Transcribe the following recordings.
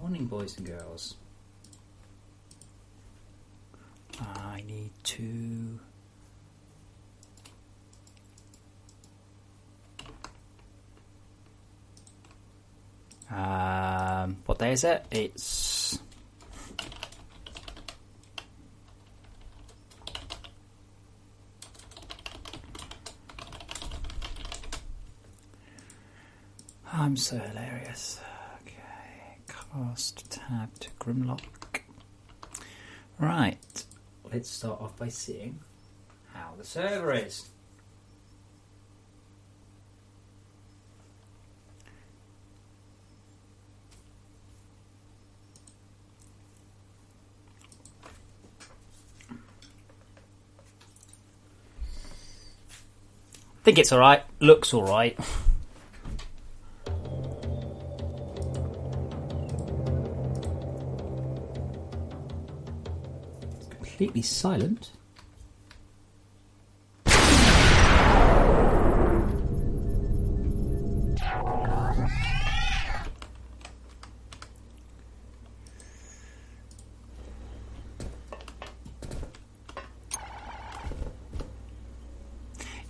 Morning, boys and girls. I need to... what day is it? It's... I'm so hilarious. Okay, cast tab to Grimlock. Right, let's start off by seeing how the server is. I think it's alright, looks alright. Completely silent.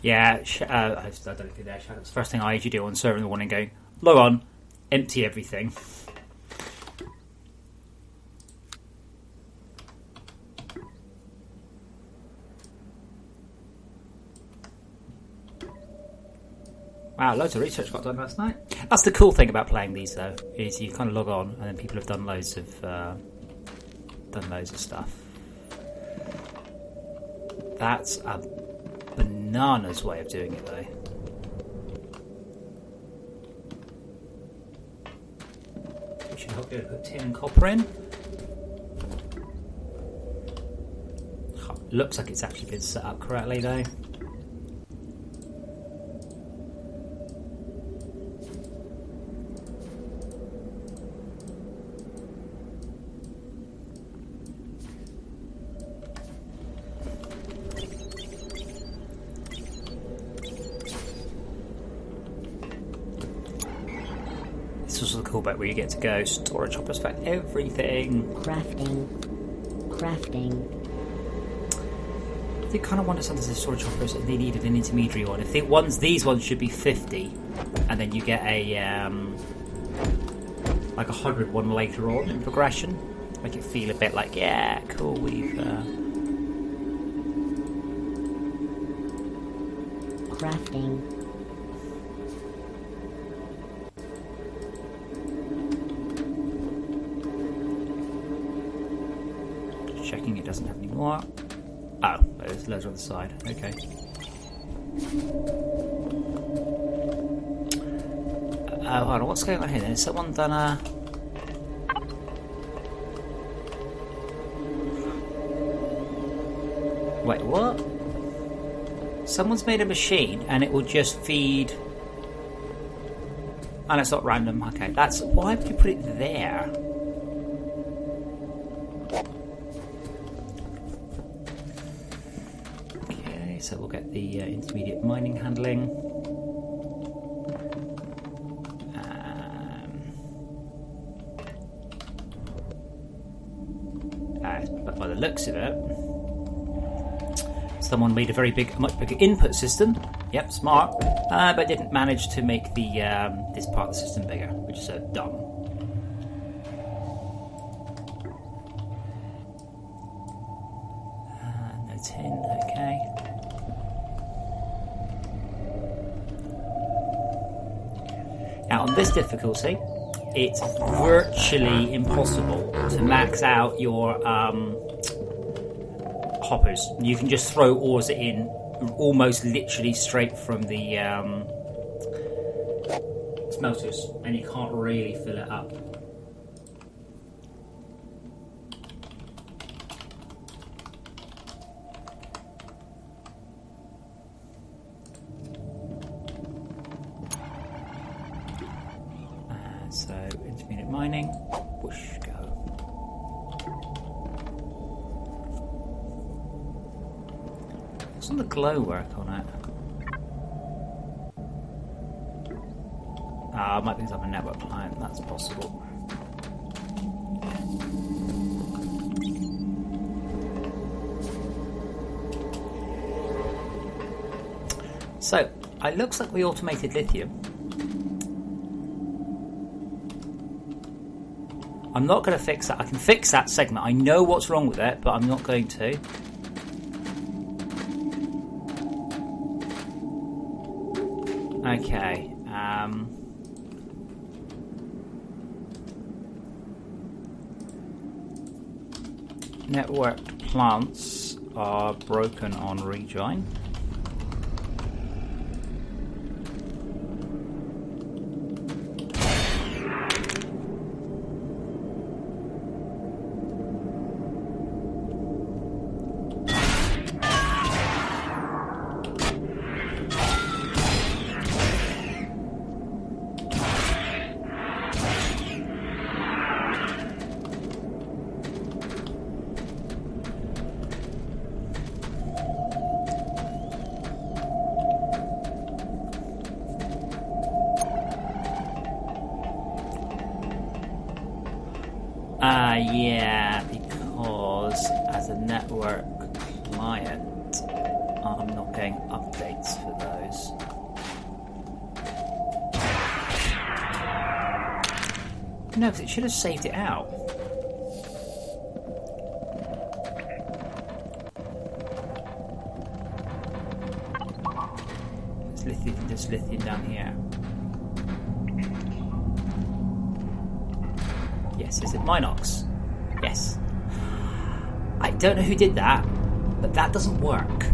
Yeah, I don't think they're shadows. First thing I usually do on server in the morning, go log on, empty everything. Wow, loads of research got done last night. That's the cool thing about playing these, though, is you kind of log on and then people have done loads of stuff. That's a bananas way of doing it, though. We should hope to put tin and copper in. Looks like it's actually been set up correctly, though. This was the cool bit where you get to go storage hoppers for everything. Crafting. I do kind of wonder sometimes the storage hoppers if they needed an intermediary one. If they these ones should be 50, and then you get a like 100 one later on in progression, make it feel a bit like, yeah, cool, we've crafting. Checking it doesn't have any more. Oh, there's loads on the side. Okay. Oh, hold on. What's going on here then? Has someone done a... Wait, what? Someone's made a machine and it will just feed... And it's not random. Okay, that's... Why would you put it there? So we'll get the intermediate mining handling. But by the looks of it, someone made a much bigger input system. Yep, smart. But didn't manage to make the this part of the system bigger, which is dumb. No tin. Okay. Now on this difficulty, it's virtually impossible to max out your hoppers. You can just throw ores in almost literally straight from the smelters, and you can't really fill it up. So, intermediate mining, whoosh, go. What's on the glow work on it? It might be because I'm a network client, that's possible. So, it looks like we automated lithium. I'm not going to fix that. I can fix that segment. I know what's wrong with it, but I'm not going to. Okay. Networked plants are broken on rejoin. Yeah, because as a network client, I'm not getting updates for those. No, because it should have saved it out. There's lithium down here. Yes, is it Minox? Yes. I don't know who did that, but that doesn't work.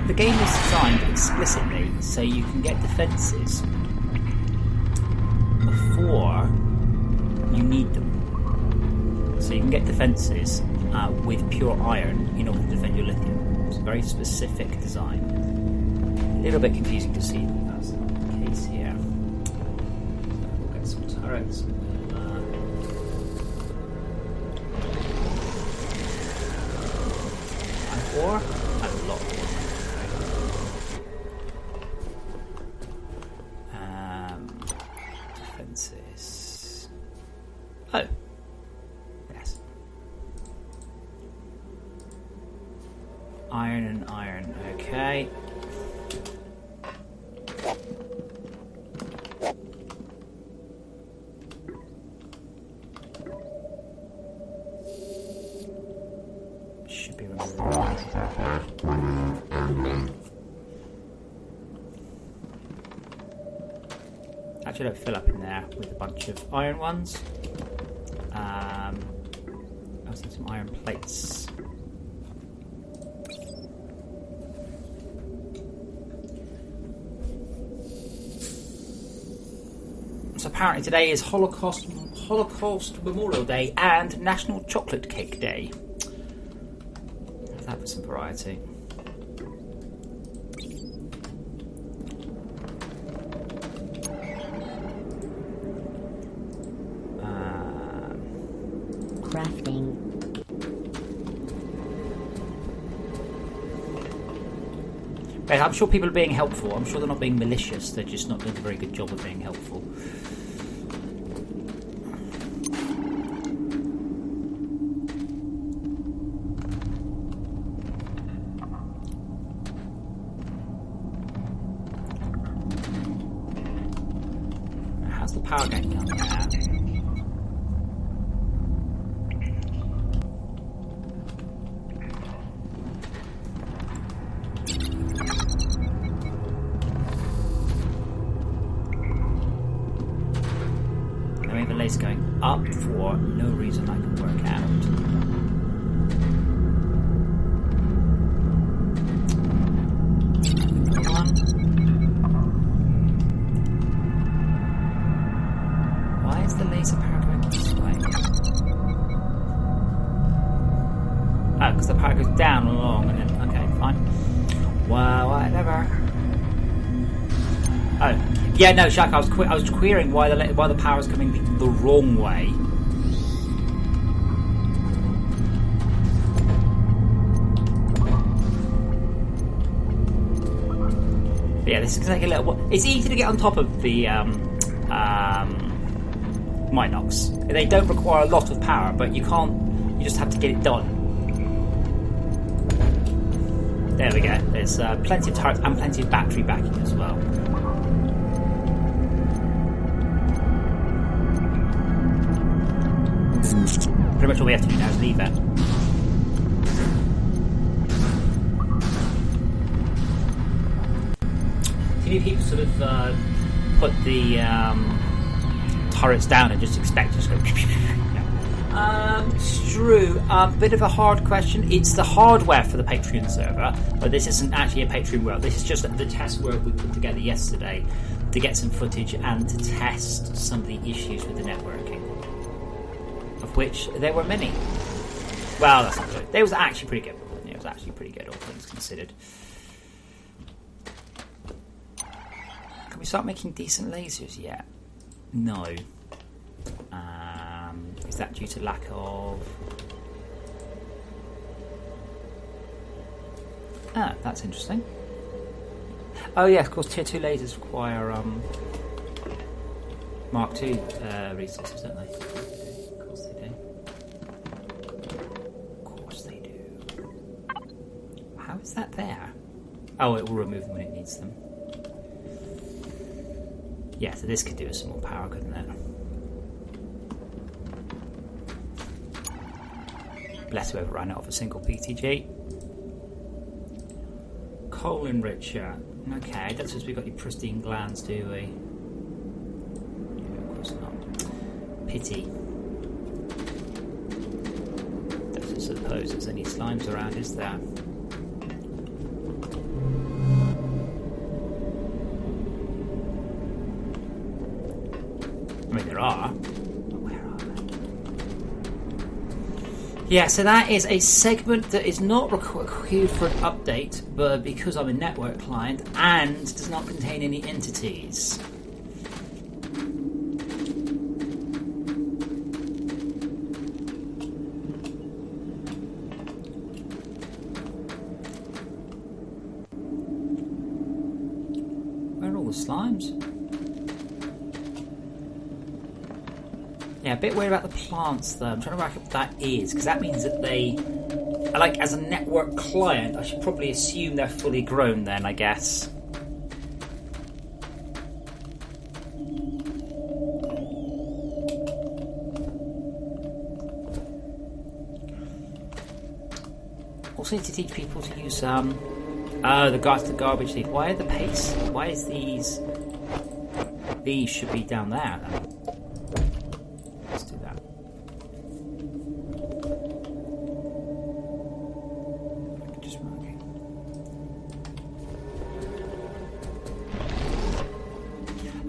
The game is designed explicitly so you can get defences before you need them. So you can get defences with pure iron in order to defend your lithium. It's a very specific design. A little bit confusing to see that that's not the case here. So we'll get some turrets. Or a lot more. Defenses. Oh. Yes. Iron and iron. Okay. Should be removed. Actually, don't fill up in there with a bunch of iron ones. I see some iron plates. So apparently today is Holocaust Memorial Day and National Chocolate Cake Day. That was some variety. Crafting. I'm sure people are being helpful. I'm sure they're not being malicious. They're just not doing a very good job of being helpful. How's the power getting on there? Is going up for no reason I can work out. Why is the laser power going this way? Oh, because the power goes down along and then, okay, fine. Well, whatever. Oh, yeah, no, Shaq. I was querying why the power is coming the wrong way. But yeah, this is like a little. It's easy to get on top of the Minox. They don't require a lot of power, but you can't. You just have to get it done. There we go. There's plenty of turrets and plenty of battery backing as well. Pretty much all we have to do now is leave it. Can you people sort of put the turrets down and just expect to just go? Drew, bit of a hard question. It's the hardware for the Patreon server, but this isn't actually a Patreon world. This is just the test world we put together yesterday to get some footage and to test some of the issues with the networking, of which there were many. Well, that's not good. It was actually pretty good. It was actually pretty good, all things considered. Can we start making decent lasers yet? No. Is that due to lack of... Ah, that's interesting. Oh yeah, of course, tier 2 lasers require Mark II resources, don't they? Of course they do. Of course they do. How is that there? Oh, it will remove them when it needs them. Yeah, so this could do with some more power, couldn't it? Bless whoever ran it off a single PTG. Coal enricher. Okay, I don't suppose we've got any pristine glands, do we? Yeah, of course not. Pity. Don't suppose there's any slimes around, is there? I mean, there are. Yeah, so that is a segment that is not required for an update, but because I'm a network client and does not contain any entities. Where are all the slimes? Yeah, a bit worried about the plants though. I'm trying to work out what that is, because that means that they, like, as a network client, I should probably assume they're fully grown then, I guess. Also need to teach people to use the garbage leaf. Why are the paste? Why is these should be down there then?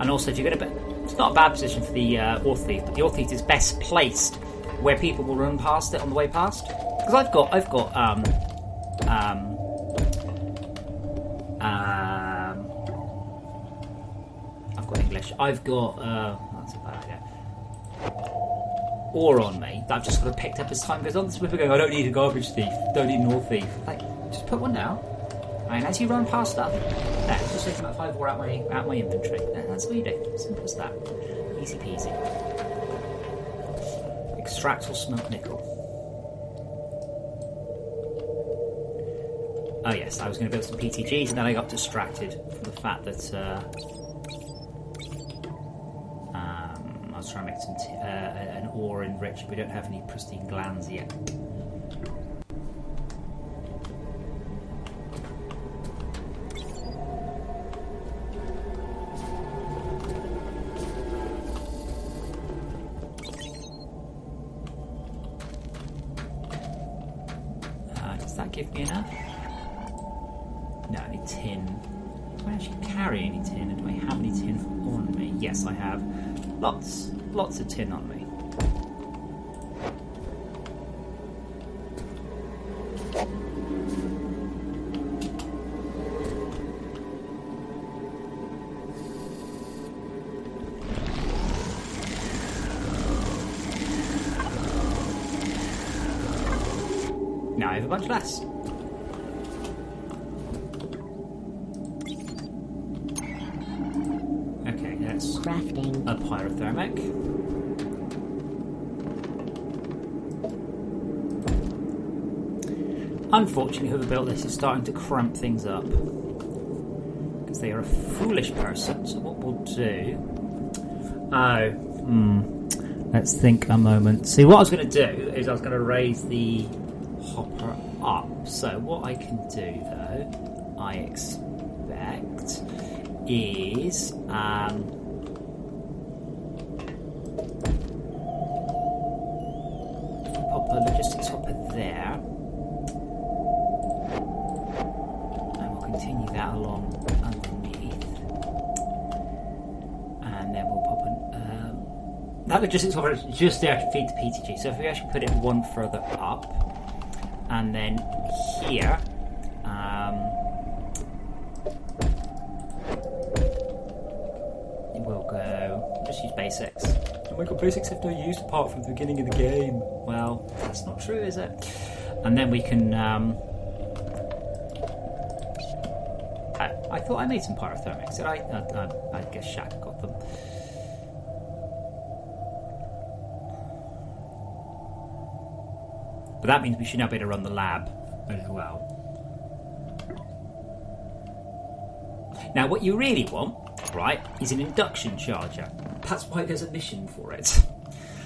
And also, if you're going to, it's not a bad position for the Orth Thief, but the Orth Thief is best placed where people will run past it on the way past. Because I've got English. I've got that's a bad idea. Ore on me that I've just sort of picked up as time goes on. This people going, I don't need a garbage thief, don't need an Orth Thief. Like, just put one down. And as you run past stuff, there, just taking about 5 ore out my inventory. That's what you do. Simple as that. Easy peasy. Extract or smelt nickel. Oh yes, I was going to build some PTGs and then I got distracted from the fact that I was trying to make some an ore enriched. We don't have any pristine glands yet. Give me enough? No, I need tin. Do I actually carry any tin? And do I have any tin on me? Yes, I have. Lots of tin on me. Now I have a bunch less. Okay, that's Crafting. a pyrothermic. Unfortunately, whoever built this is starting to cramp things up. Because they are a foolish person. So what we'll do... Let's think a moment. See, what I was going to do is I was going to raise the hopper up. So what I can do, though, I expect, is... pop a logistics hopper there. And we'll continue that along underneath. And then we'll pop an... that logistics hopper is just there to feed the PTG. So if we actually put it one further up, and then here, we'll go, just use basics. Oh my god, basics have no use apart from the beginning of the game. Well, that's not true, is it? And then we can, I thought I made some pyrothermics. Did I? I guess Shaq got them. But that means we should now be able to run the lab as well. Now, what you really want, right, is an induction charger. That's why there's a mission for it.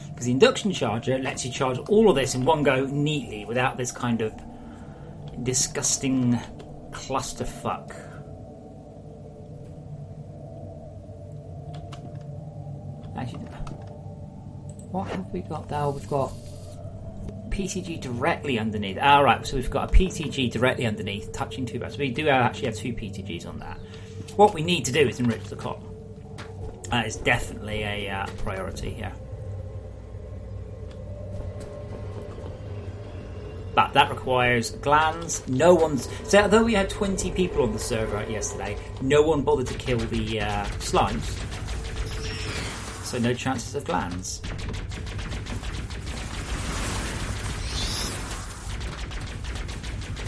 Because the induction charger lets you charge all of this in one go neatly without this kind of disgusting clusterfuck. Actually, what have we got now? We've got PTG directly underneath. Right, so we've got a PTG directly underneath, touching two barrels. So we do actually have two PTGs on that. What we need to do is enrich the cotton. That is definitely a priority here. But that requires glands. No one's... So although we had 20 people on the server yesterday, no one bothered to kill the slimes. So no chances of glands.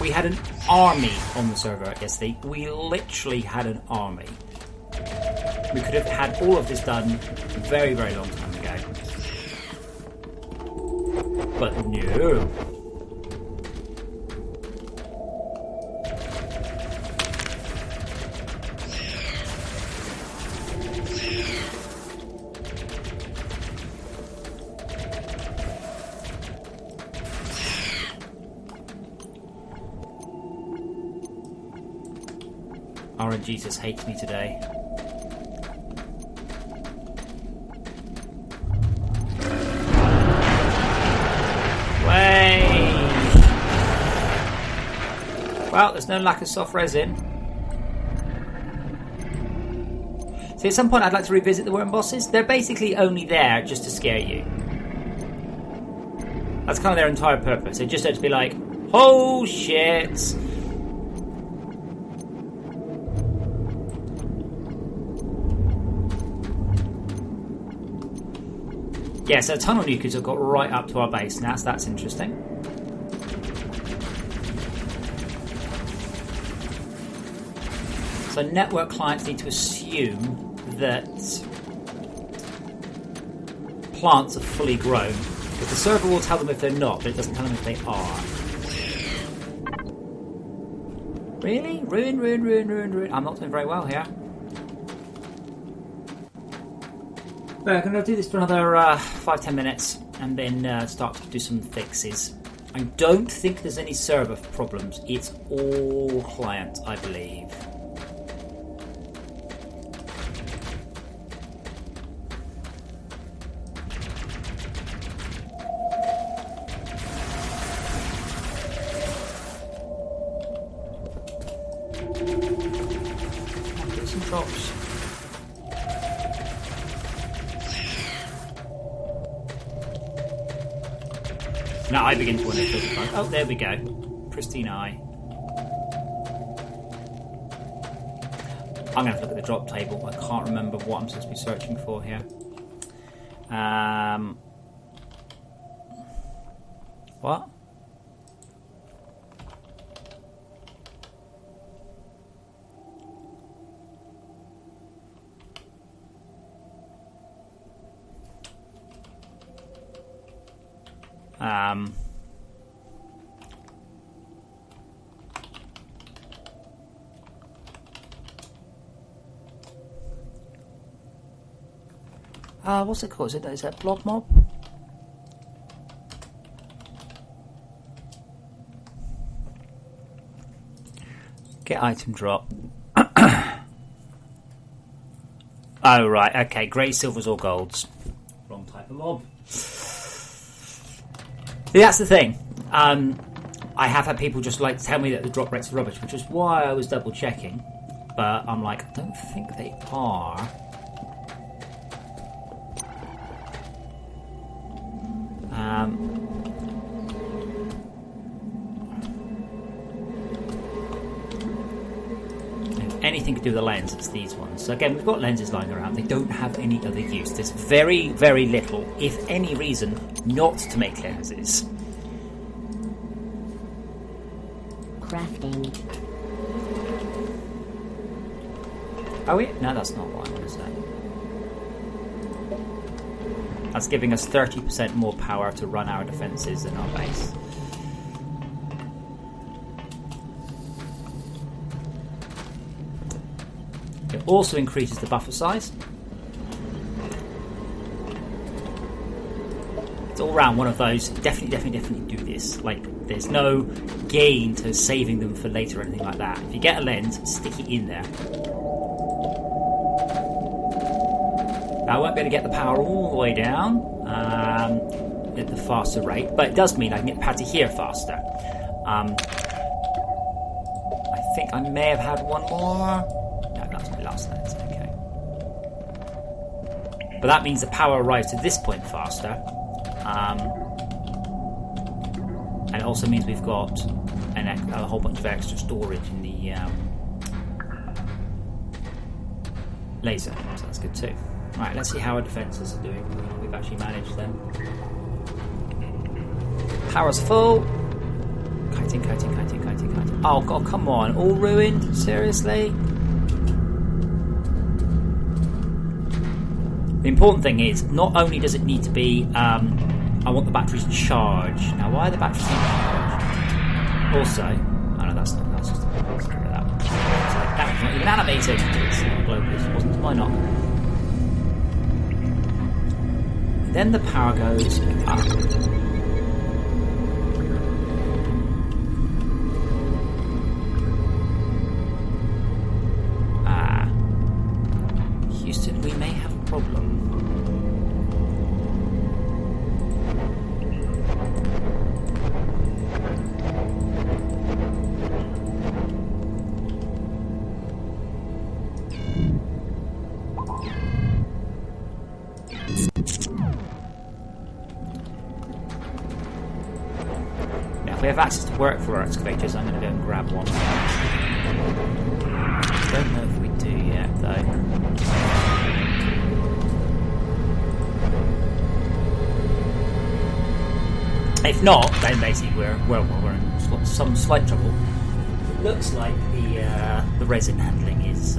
We had an army on the server yesterday. We literally had an army. We could have had all of this done a very, very long time ago. But no. RNGesus hates me today. Way! Well, there's no lack of soft resin. So at some point I'd like to revisit the worm bosses. They're basically only there just to scare you. That's kind of their entire purpose. They're just there to be like, oh shit! Yeah, so tunnel nukers have got right up to our base, and that's interesting. So network clients need to assume that plants are fully grown, because the server will tell them if they're not, but it doesn't tell them if they are. Really? Ruin. I'm not doing very well here. But I'm going to do this for another 5-10 minutes and then start to do some fixes. I don't think there's any server problems. It's all client, I believe. I'll get some drops. Now I begin to wonder if oh, there we go. Pristine eye. I'm going to have to look at the drop table. I can't remember what I'm supposed to be searching for here. What? What's it called? Is that blob mob? Get item drop. Oh, right, okay. Grey, silvers, or golds. Wrong type of mob. That's the thing. I have had people just like tell me that the drop rates are rubbish, which is why I was double checking. But I'm like, I don't think they are. If anything to do with the lens, it's these ones. So again, we've got lenses lying around. They don't have any other use. There's very, very little, if any reason, not to make lenses. Crafting. Oh, yeah? No, that's not what I want to say. That's giving us 30% more power to run our defences in our base. It also increases the buffer size. It's all round one of those. Definitely do this. Like, there's no gain to saving them for later or anything like that. If you get a lens, stick it in there. I won't be able to get the power all the way down at the faster rate, but it does mean I can get the power to here faster. I think I may have had one more. No, that was my last lens. Okay. But that means the power arrives to this point faster. And it also means we've got a whole bunch of extra storage in the laser, so that's good too. Right, let's see how our defences are doing. We've actually managed them. Power's full. Kiting. Oh god, come on. All ruined? Seriously? The important thing is, not only does it need to be, I want the batteries charged. Now, why are the batteries not charged? Also, oh no, that's just that one. It's like, that one's not even animated. It's not global, it wasn't. Why not? Then the power goes up. Houston, we may have a problem. If we have access to work for our excavators, I'm going to go and grab one. Don't know if we do yet, though. If not, then basically we're in some slight trouble. It looks like the resin handling is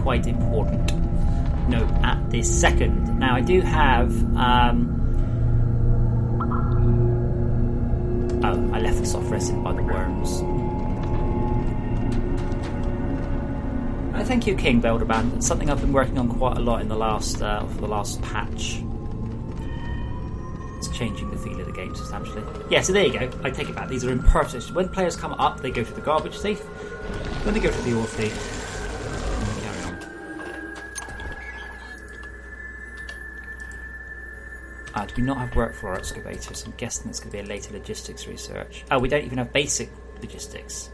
quite important. Note at this second. Now I do have. Oh, I left the soft resin by the worms. Thank you, King Belderband. It's something I've been working on quite a lot in the last for the last patch. It's changing the feel of the game substantially. Yeah, so there you go. I take it back. These are imperfect. When players come up, they go through the garbage thief. When they go through the ore thief, carry on. Do we not have work for our excavators? I'm guessing it's going to be a later logistics research. Oh, we don't even have basic logistics.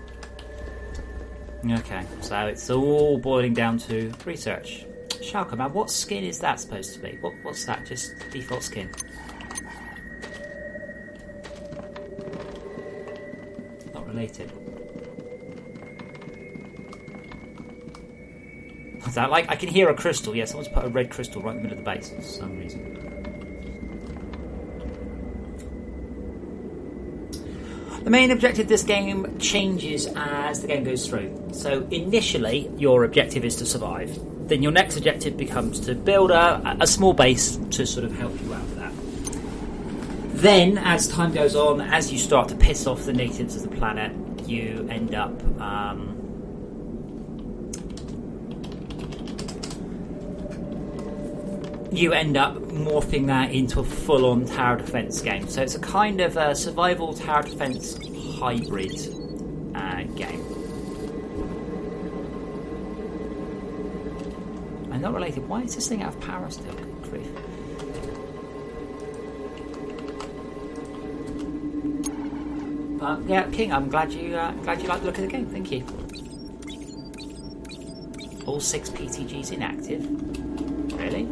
Okay, so it's all boiling down to research. Shalka, man, what skin is that supposed to be? What's that? Just default skin? Not related. What's that like? I can hear a crystal. Yeah, someone's put a red crystal right in the middle of the base for some reason. The main objective of this game changes as the game goes through. So initially, your objective is to survive. Then your next objective becomes to build a small base to sort of help you out with that. Then, as time goes on, as you start to piss off the natives of the planet, you end up morphing that into a full-on tower defense game. So it's a kind of a survival tower defense hybrid game. I'm not related. Why is this thing out of power still? Good grief. Yeah, King, I'm glad you like the look of the game. Thank you. All 6 PTGs inactive. Really?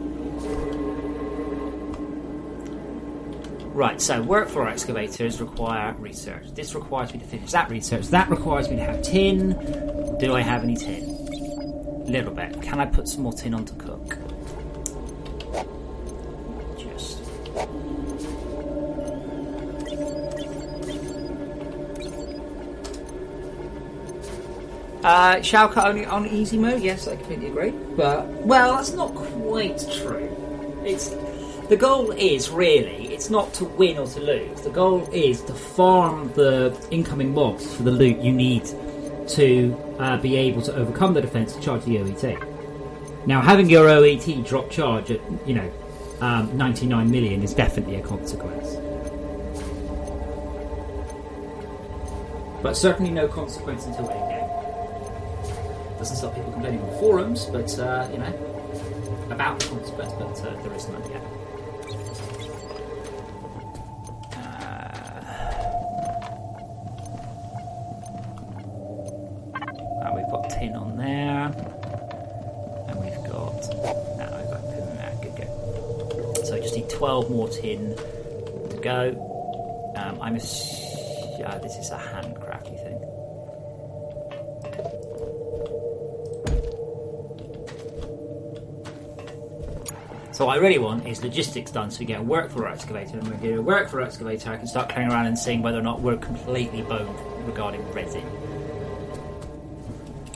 Right, so work for excavators require research. This requires me to finish that research. That requires me to have tin. Do I have any tin? A little bit. Can I put some more tin on to cook? Just. Shao only on easy mode? Yes, I completely agree. But, well, that's not quite true. The goal is really, it's not to win or to lose. The goal is to farm the incoming mobs for the loot you need to be able to overcome the defense to charge the OET. Now, having your OET drop charge at 99 million is definitely a consequence, but certainly no consequence until winning game. Doesn't stop people complaining on forums, but about the consequence, but there is none yet. We've got tin on there, and we've got tin there. Good. So we just need 12 more tin to go. This is a handcrafty thing. So what I really want is logistics done, so we get a work for excavator, and when we get a work for excavator, I can start playing around and seeing whether or not we're completely boned regarding resin.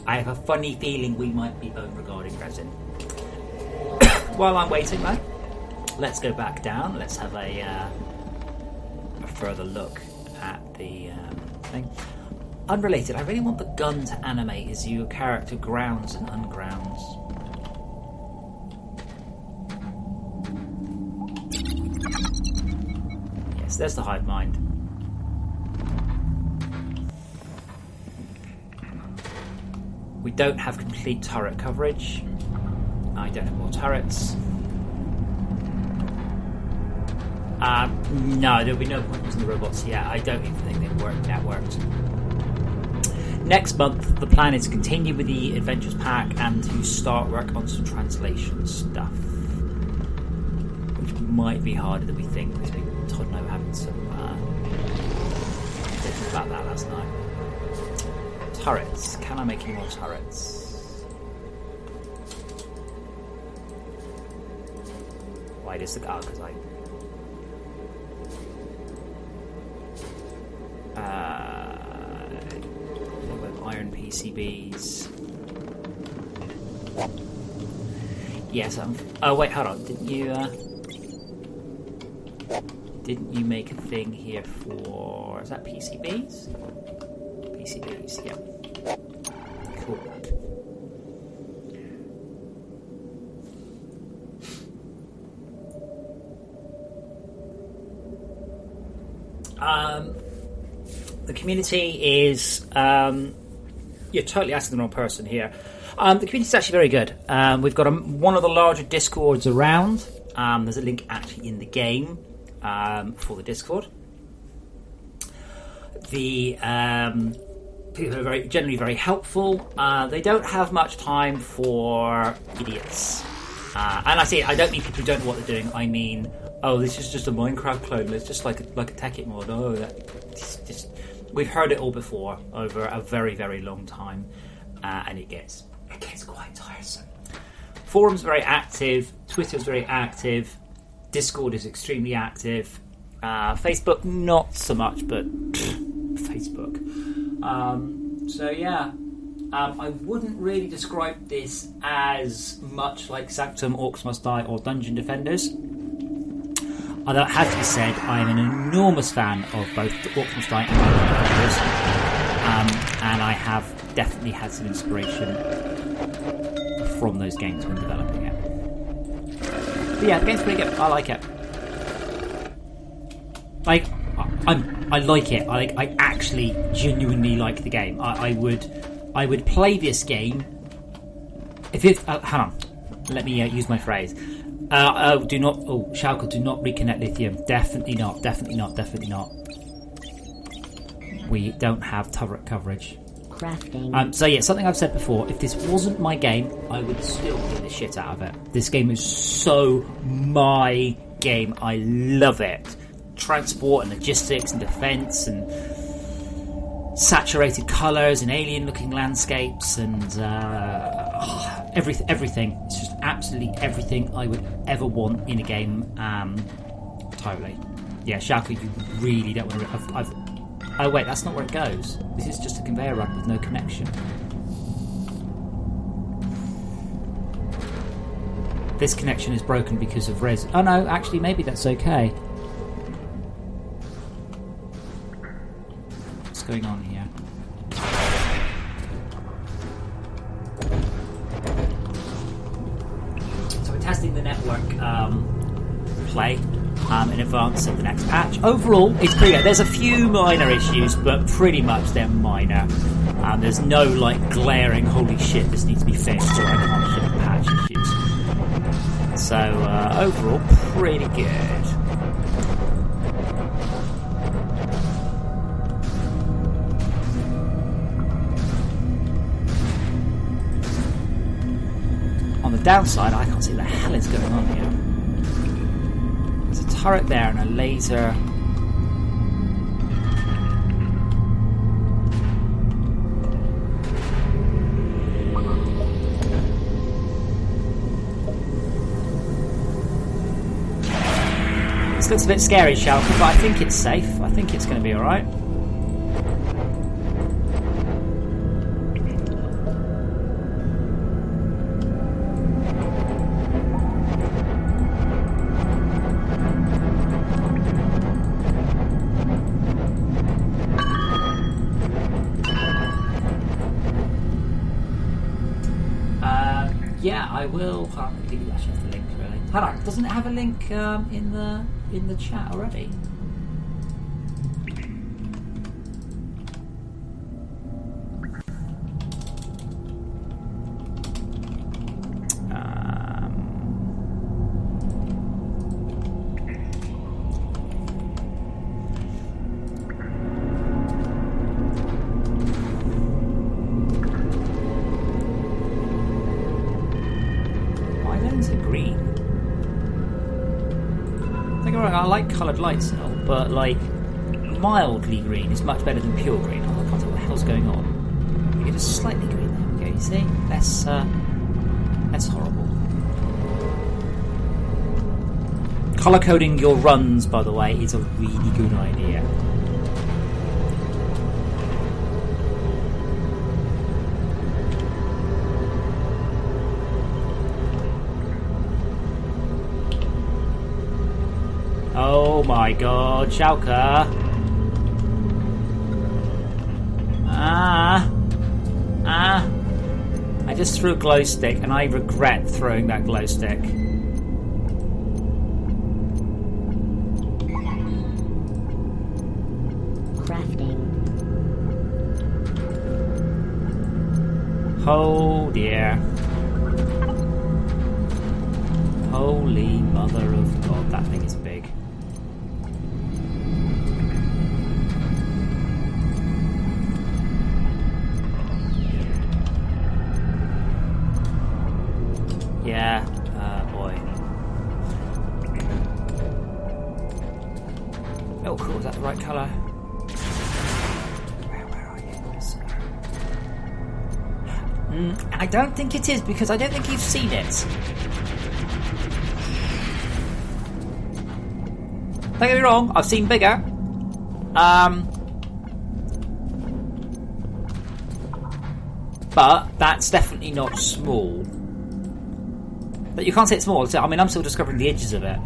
I have a funny feeling we might be boned regarding resin. While I'm waiting, though, let's go back down. Let's have a further look at the thing. Unrelated, I really want the gun to animate as your character grounds and ungrounds. Yes, there's the hive mind. We don't have complete turret coverage. I don't have more turrets. No, there'll be no point using the robots yet. I don't even think they've worked. Next month, the plan is to continue with the Adventures Pack and to start work on some translation stuff, which might be harder than we think, because Todd and I were having some thinking about that last night. Turrets. Can I make any more turrets? Why does the because I iron PCBs. Yes, oh wait, hold on. Didn't you make a thing here for? Is that PCBs? PCBs, yeah. Cool. The community is you're totally asking the wrong person here. The community is actually very good. We've got one of the larger discords around. There's a link actually in the game for the Discord. The people are generally very helpful. They don't have much time for idiots. And I don't mean people who don't know what they're doing. I mean, oh, this is just a Minecraft clone. It's just like a Tekkit mod. Oh, we've heard it all before over a very, very long time, and it gets quite tiresome. Forums very active. Twitter's very active. Discord is extremely active. Facebook not so much, but Facebook. So yeah, I wouldn't really describe this as much like Sanctum, Orcs Must Die, or Dungeon Defenders. Although it has to be said, I am an enormous fan of both Wolfenstein and Conquerors, and I have definitely had some inspiration from those games when developing it. But yeah, the game's pretty good. I like it. Like, I like it. I actually genuinely like the game. I would play this game if it. Hang on, let me use my phrase. Do not. Oh, Schalke, do not reconnect lithium. Definitely not. Definitely not. Definitely not. We don't have turret coverage. Crafting. So yeah, something I've said before. If this wasn't my game, I would still play the shit out of it. This game is so my game. I love it. Transport and logistics and defense and saturated colors and alien-looking landscapes and everything. It's just absolutely everything I would ever want in a game. Totally. Yeah, Schalke, you really don't want to. Oh wait, that's not where it goes. This is just a conveyor run with no connection. This connection is broken because of res. Oh no, actually, maybe that's okay. What's going on here? So we're testing the network play in advance of the next patch. Overall, it's pretty good. There's a few minor issues, but pretty much they're minor. There's no like glaring holy shit this needs to be fixed or I can't ship patch issues. So overall, pretty good. On the downside, I can't see what the hell is going on here. There's a turret there and a laser. This looks a bit scary, Schalke, but I think it's safe. I think it's going to be alright. Yeah, I will. I think that should have the link really. Hold on, doesn't it have a link in the chat already? I like coloured lights and all, but like mildly green is much better than pure green. I can't tell what the hell's going on. You get just slightly green there. Okay, you see? That's horrible. Colour coding your runs, by the way, is a really good idea. Oh my god, Schalke! I just threw a glow stick and I regret throwing that glow stick. Crafting. Oh dear. Holy mother of God, that thing is big. Yeah, boy. Oh, cool. Is that the right colour? Where are you? I don't think it is because I don't think you've seen it. Don't get me wrong. I've seen bigger. But that's definitely not small. But you can't say it's small. I mean, I'm still discovering the edges of it.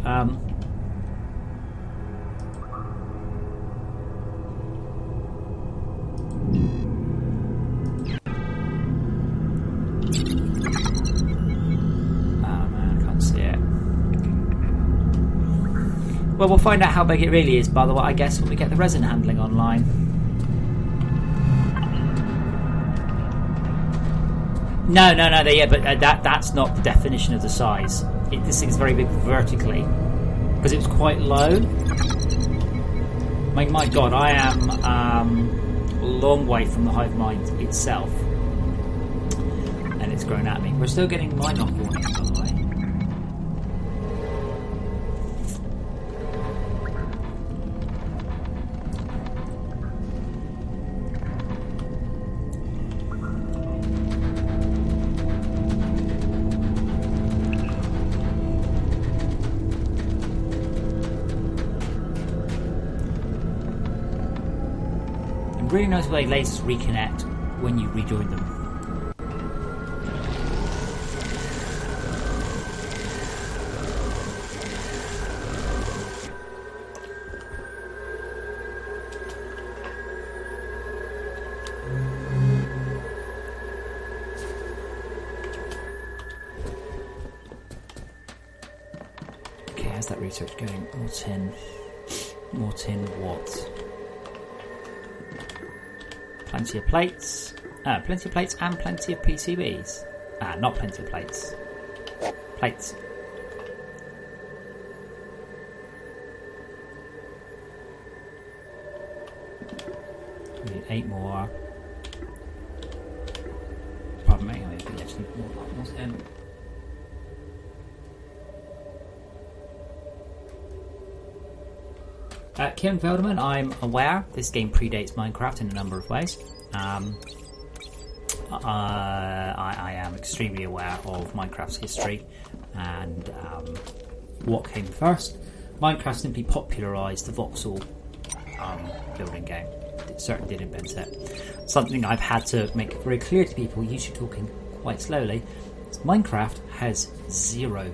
Well, we'll find out how big it really is, by the way, I guess, when we get the resin handling online. No, but that's not the definition of the size. This thing's very big vertically, because it was quite low. My God, I am a long way from the hive mind itself, and it's grown at me. We're still getting my knock warnings, by the way. Really nice way lasers reconnect when you rejoin them. Okay, how's that research going? More tin what? Plenty of plates. Plenty of plates and plenty of PCBs. Not plenty of plates. Plates. We need 8 more. Pardon me, I actually need more bottles in. Kieran Velderman, I'm aware this game predates Minecraft in a number of ways. I am extremely aware of Minecraft's history and what came first. Minecraft simply popularised the voxel building game. It certainly did invent it. Something I've had to make very clear to people, usually talking quite slowly, is Minecraft has zero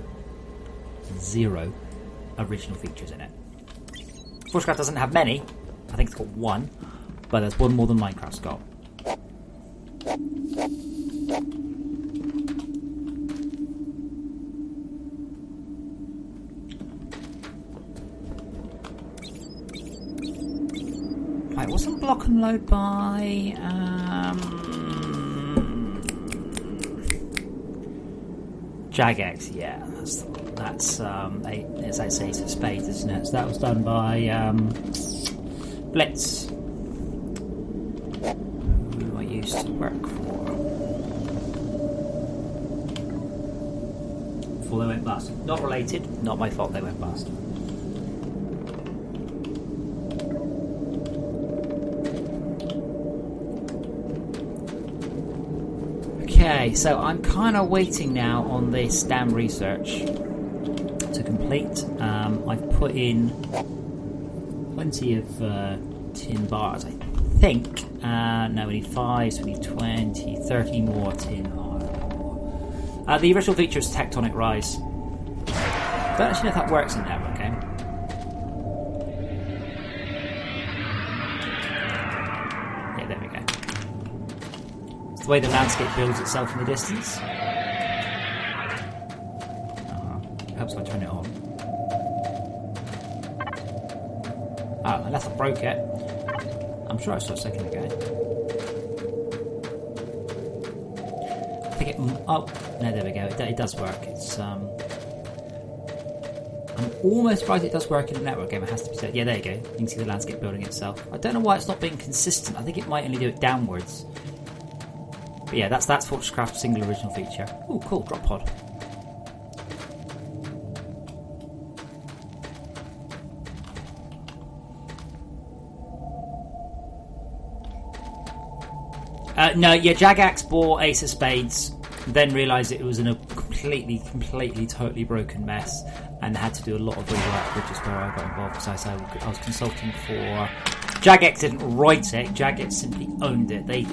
original features in it. FortressCraft doesn't have many. I think it's got 1, but there's 1 more than Minecraft's got. Right, wasn't block and load by Jagex? Yeah, that's it's Ace of Spades, isn't it? So that was done by Blitz, who I used to work for before they went bust. Not related, not my fault they went bust. Okay, so I'm kind of waiting now on this damn research to complete. I've put in plenty of tin bars, I think. No, we need 5, so we need 20, 30 more tin bars. The original feature is tectonic rise. Don't actually know if that works in there, okay? Yeah, there we go. It's the way the landscape builds itself in the distance. Helps if I turn it on. Oh, unless I broke it. I'm sure I saw a second ago. I think it... Oh, no, there we go. It does work. It's... I'm almost surprised it does work in a network game. It has to be said. Yeah, there you go. You can see the landscape building itself. I don't know why it's not being consistent. I think it might only do it downwards. But yeah, that's FortressCraft's single original feature. Oh, cool. Drop pod. No, yeah, Jagax bought Ace of Spades, then realised it was in a completely, totally broken mess, and had to do a lot of rework, which is where I got involved, because I was consulting for... Jagex didn't write it, Jagex simply owned it. They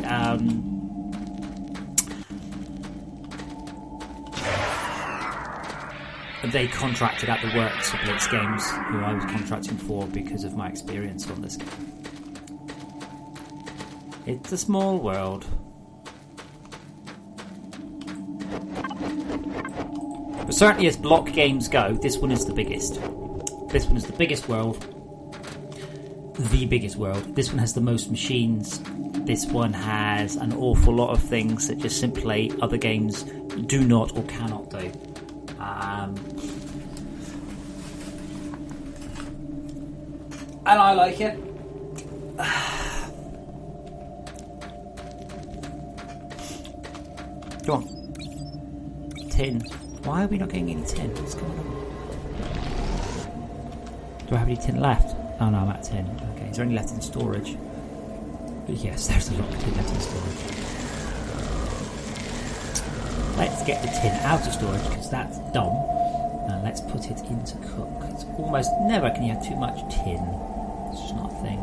contracted out the works of Blitz Games, who I was contracting for because of my experience on this game. It's a small world. But certainly as block games go, this one is the biggest. This one is the biggest world. The biggest world. This one has the most machines. This one has an awful lot of things that just simply other games do not or cannot do. And I like it. Go on. Tin. Why are we not getting any tin? What's going on? Do I have any tin left? Oh no, I'm at tin. Okay, is there any left in storage? Yes, there's a lot of tin left in storage. Let's get the tin out of storage because that's dumb. And let's put it into cook. It's almost never can you have too much tin. It's just not a thing.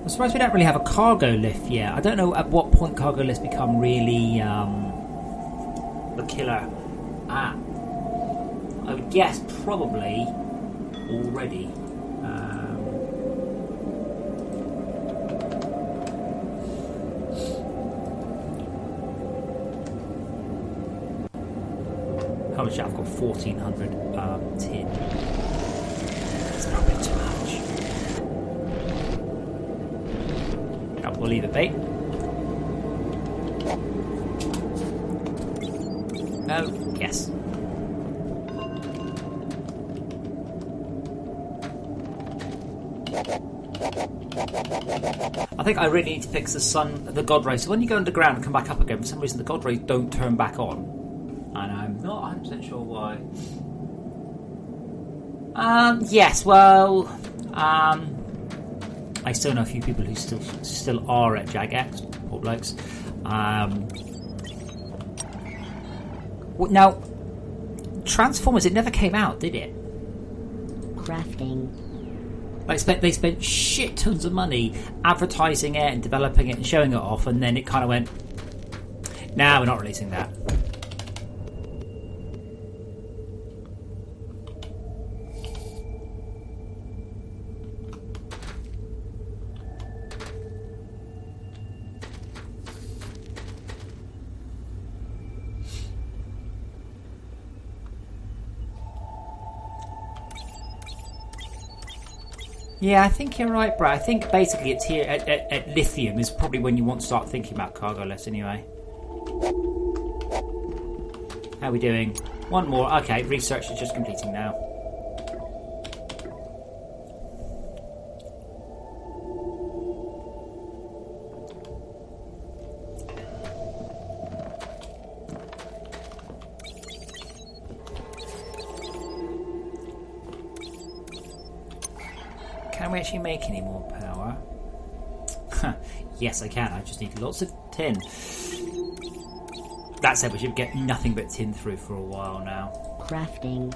I'm surprised we don't really have a cargo lift yet. I don't know at what point cargo lifts become really the killer app. I would guess probably already. Holy shit, I've got 1,400 tin. It's not a bit too much. We'll leave it be. Oh, yes. I think I really need to fix the god rays. So when you go underground and come back up again, for some reason the god rays don't turn back on. And I'm not 100% sure why. Yes, well, I still know a few people who still are at Jagex, poor blokes. Now, Transformers, it never came out, did it? Crafting. They spent shit tons of money advertising it and developing it and showing it off, and then it kind of went, nah, we're not releasing that. Yeah, I think you're right, Brad. I think basically it's here at Lithium is probably when you want to start thinking about cargo lifts anyway. How are we doing? One more. Okay, research is just completing now. Can we actually make any more power? Yes, I can. I just need lots of tin. That said, we should get nothing but tin through for a while now. Crafting.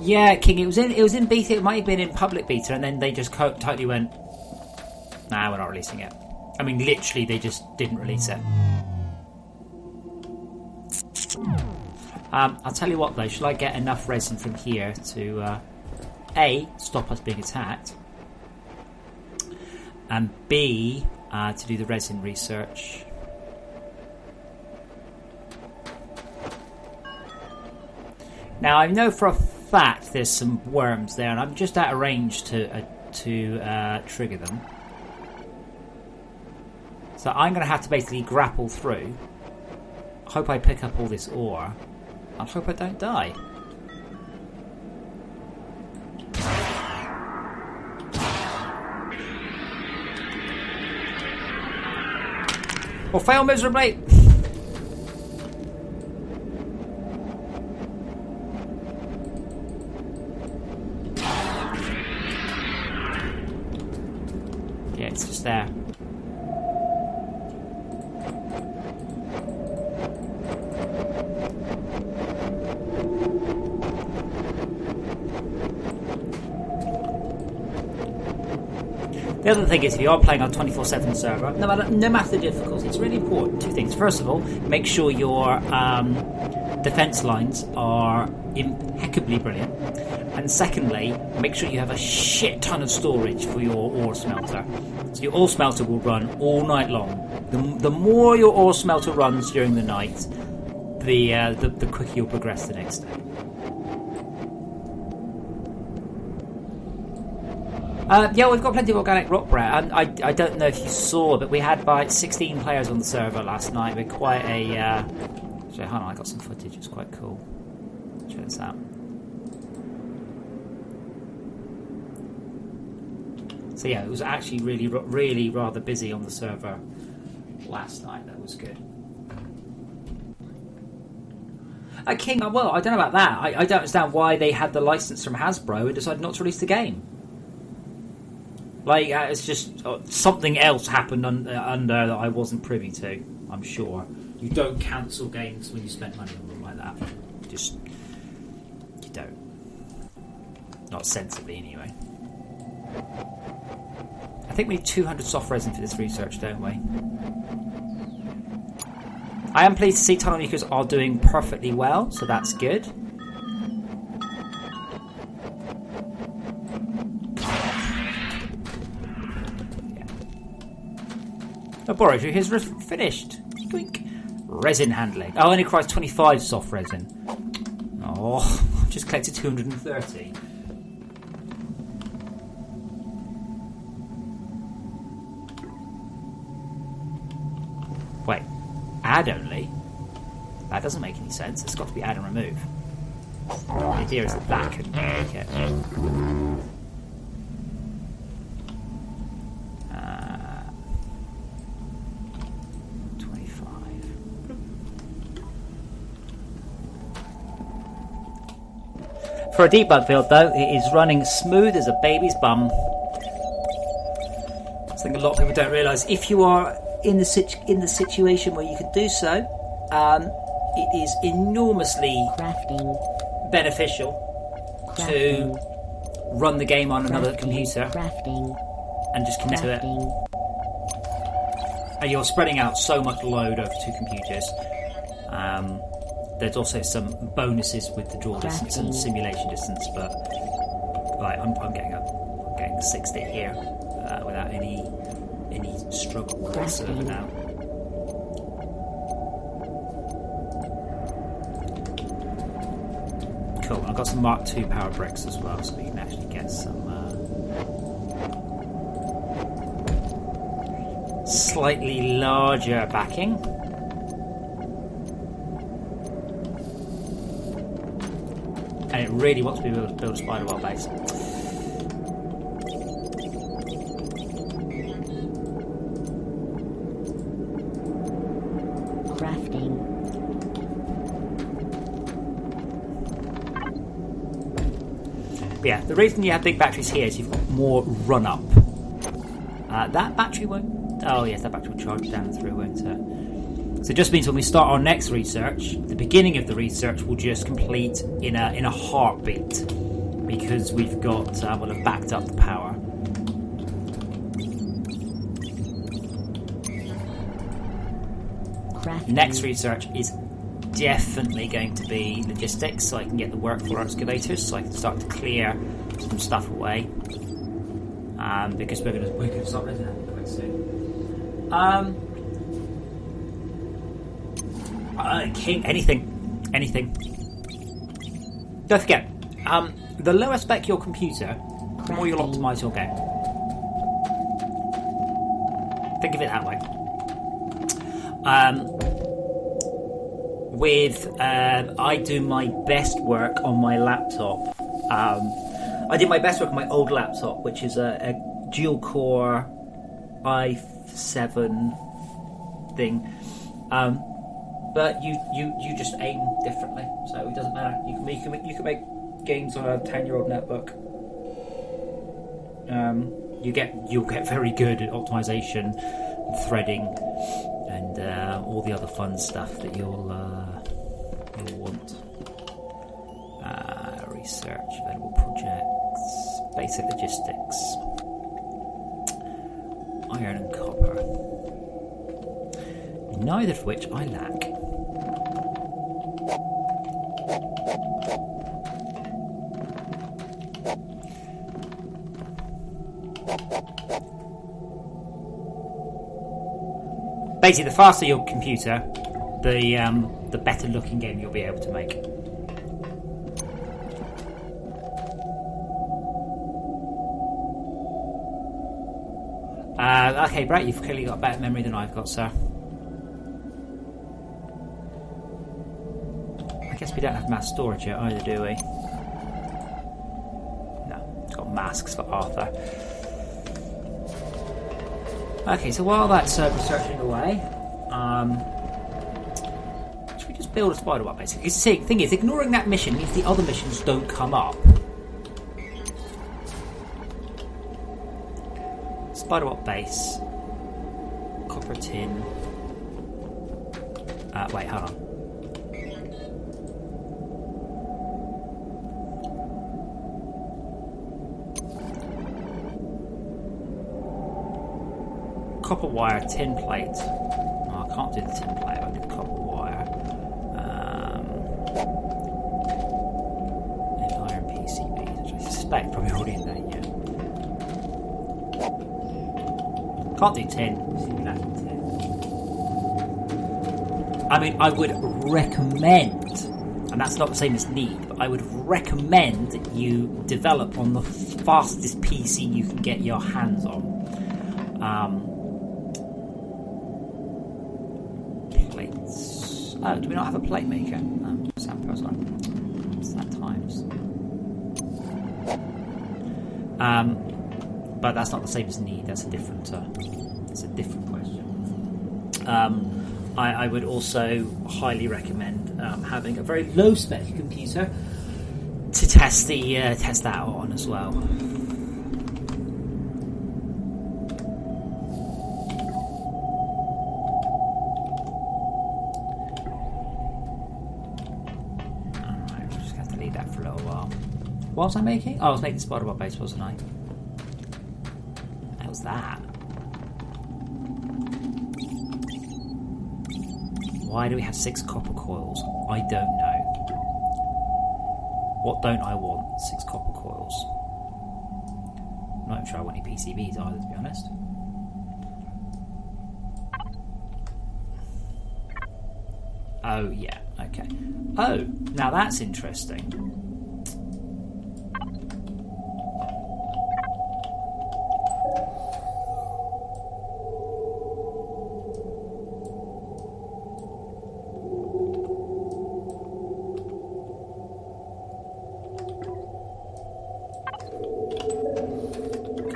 Yeah, King. It was in beta. It might have been in public beta, and then they just totally went, nah, we're not releasing it. I mean, literally, they just didn't release it. I'll tell you what though, shall I get enough resin from here to A, stop us being attacked, and B, to do the resin research. Now I know for a fact there's some worms there, and I'm just out of range to trigger them. So I'm going to have to basically grapple through. Hope I pick up all this ore. I hope I don't die. Or fail miserably. Yeah, it's just there. The other thing is, if you are playing on a 24/7 server, no matter the difficulty, it's really important. Two things. First of all, make sure your defense lines are impeccably brilliant. And secondly, make sure you have a shit ton of storage for your ore smelter. So your ore smelter will run all night long. The more your ore smelter runs during the night, the quicker you'll progress the next day. Yeah, we've got plenty of organic rock bread. And I don't know if you saw, but we had about 16 players on the server last night. We're quite a... Actually, hold on, I got some footage. It's quite cool. Check this out. So yeah, it was actually really rather busy on the server last night. That was good. King, well, I don't know about that. I don't understand why they had the license from Hasbro and decided not to release the game. Like, it's just something else happened under that I wasn't privy to, I'm sure. You don't cancel games when you spend money on them like that. You don't. Not sensibly, anyway. I think we need 200 soft resin for this research, don't we? I am pleased to see tunnel makers are doing perfectly well, so that's good. Laboratory has finished. Twink. Resin handling. Oh, only requires 25 soft resin. Oh, I've just collected 230. Wait, add only? That doesn't make any sense. It's got to be add and remove. The idea is that could make it. 25. For a debug build, though, it is running smooth as a baby's bum. I think a lot of people don't realise, if you are in the situation where you can do so, it is enormously beneficial to run the game on another computer and just connect to it. And you're spreading out so much load over two computers. There's also some bonuses with the draw distance and simulation distance, but like I'm getting 60 here without any struggle whatsoever now. Cool. I've got some Mark II power bricks as well, so we can actually get some slightly larger backing. And it really wants me to build a spider web base. But yeah, the reason you have big batteries here is you've got more run up. That battery won't... Oh yes, that battery will charge down through, won't it? So it just means when we start our next research, the beginning of the research will just complete in a heartbeat, because we've got we'll have backed up the power. Next research is definitely going to be logistics, so I can get the work for our excavators, so I can start to clear some stuff away. Because we're gonna start resin handling quite soon. King, anything. Don't forget, the lower spec your computer, the more you'll optimise your game. Think of it that way. I do my best work on my laptop. I did my best work on my old laptop, which is a dual-core i7 thing. But you just aim differently, so it doesn't matter. You can make games on a 10-year-old netbook. You'll get very good at optimization, and threading, and all the other fun stuff that you'll want. Research, available projects, basic logistics. iron and copper. Neither of which I lack. Basically, the faster your computer, the better looking game you'll be able to make. Okay, Brett, you've clearly got better memory than I've got, sir. I guess we don't have mass storage yet either, do we? No, it's got masks for Arthur. Okay, so while that's researching away, should we just build a spider web, basically? Because the thing is, ignoring that mission means the other missions don't come up. Spider web base. Copper tin. Wait, hold on. Copper wire, tin plate. Oh, I can't do the tin plate, I did copper wire. And iron PCBs, which I suspect probably already in there, yeah. Can't do tin. I mean, I would recommend, and that's not the same as need, but I would recommend that you develop on the fastest PC you can get your hands on. Plates. Oh, do we not have a plate maker? No, sad person. Sad times. But that's not the same as need. That's a different. It's a different question. I would also highly recommend having a very low spec computer to test that on as well. Alright, we're just going to have to leave that for a little while. What was I making? Oh, I was making spider web base, wasn't I? What was that? Why do we have 6 copper coils? I don't know. What don't I want? 6 copper coils. I'm not even sure I want any PCBs either, to be honest. Oh, yeah, okay. Oh, now that's interesting.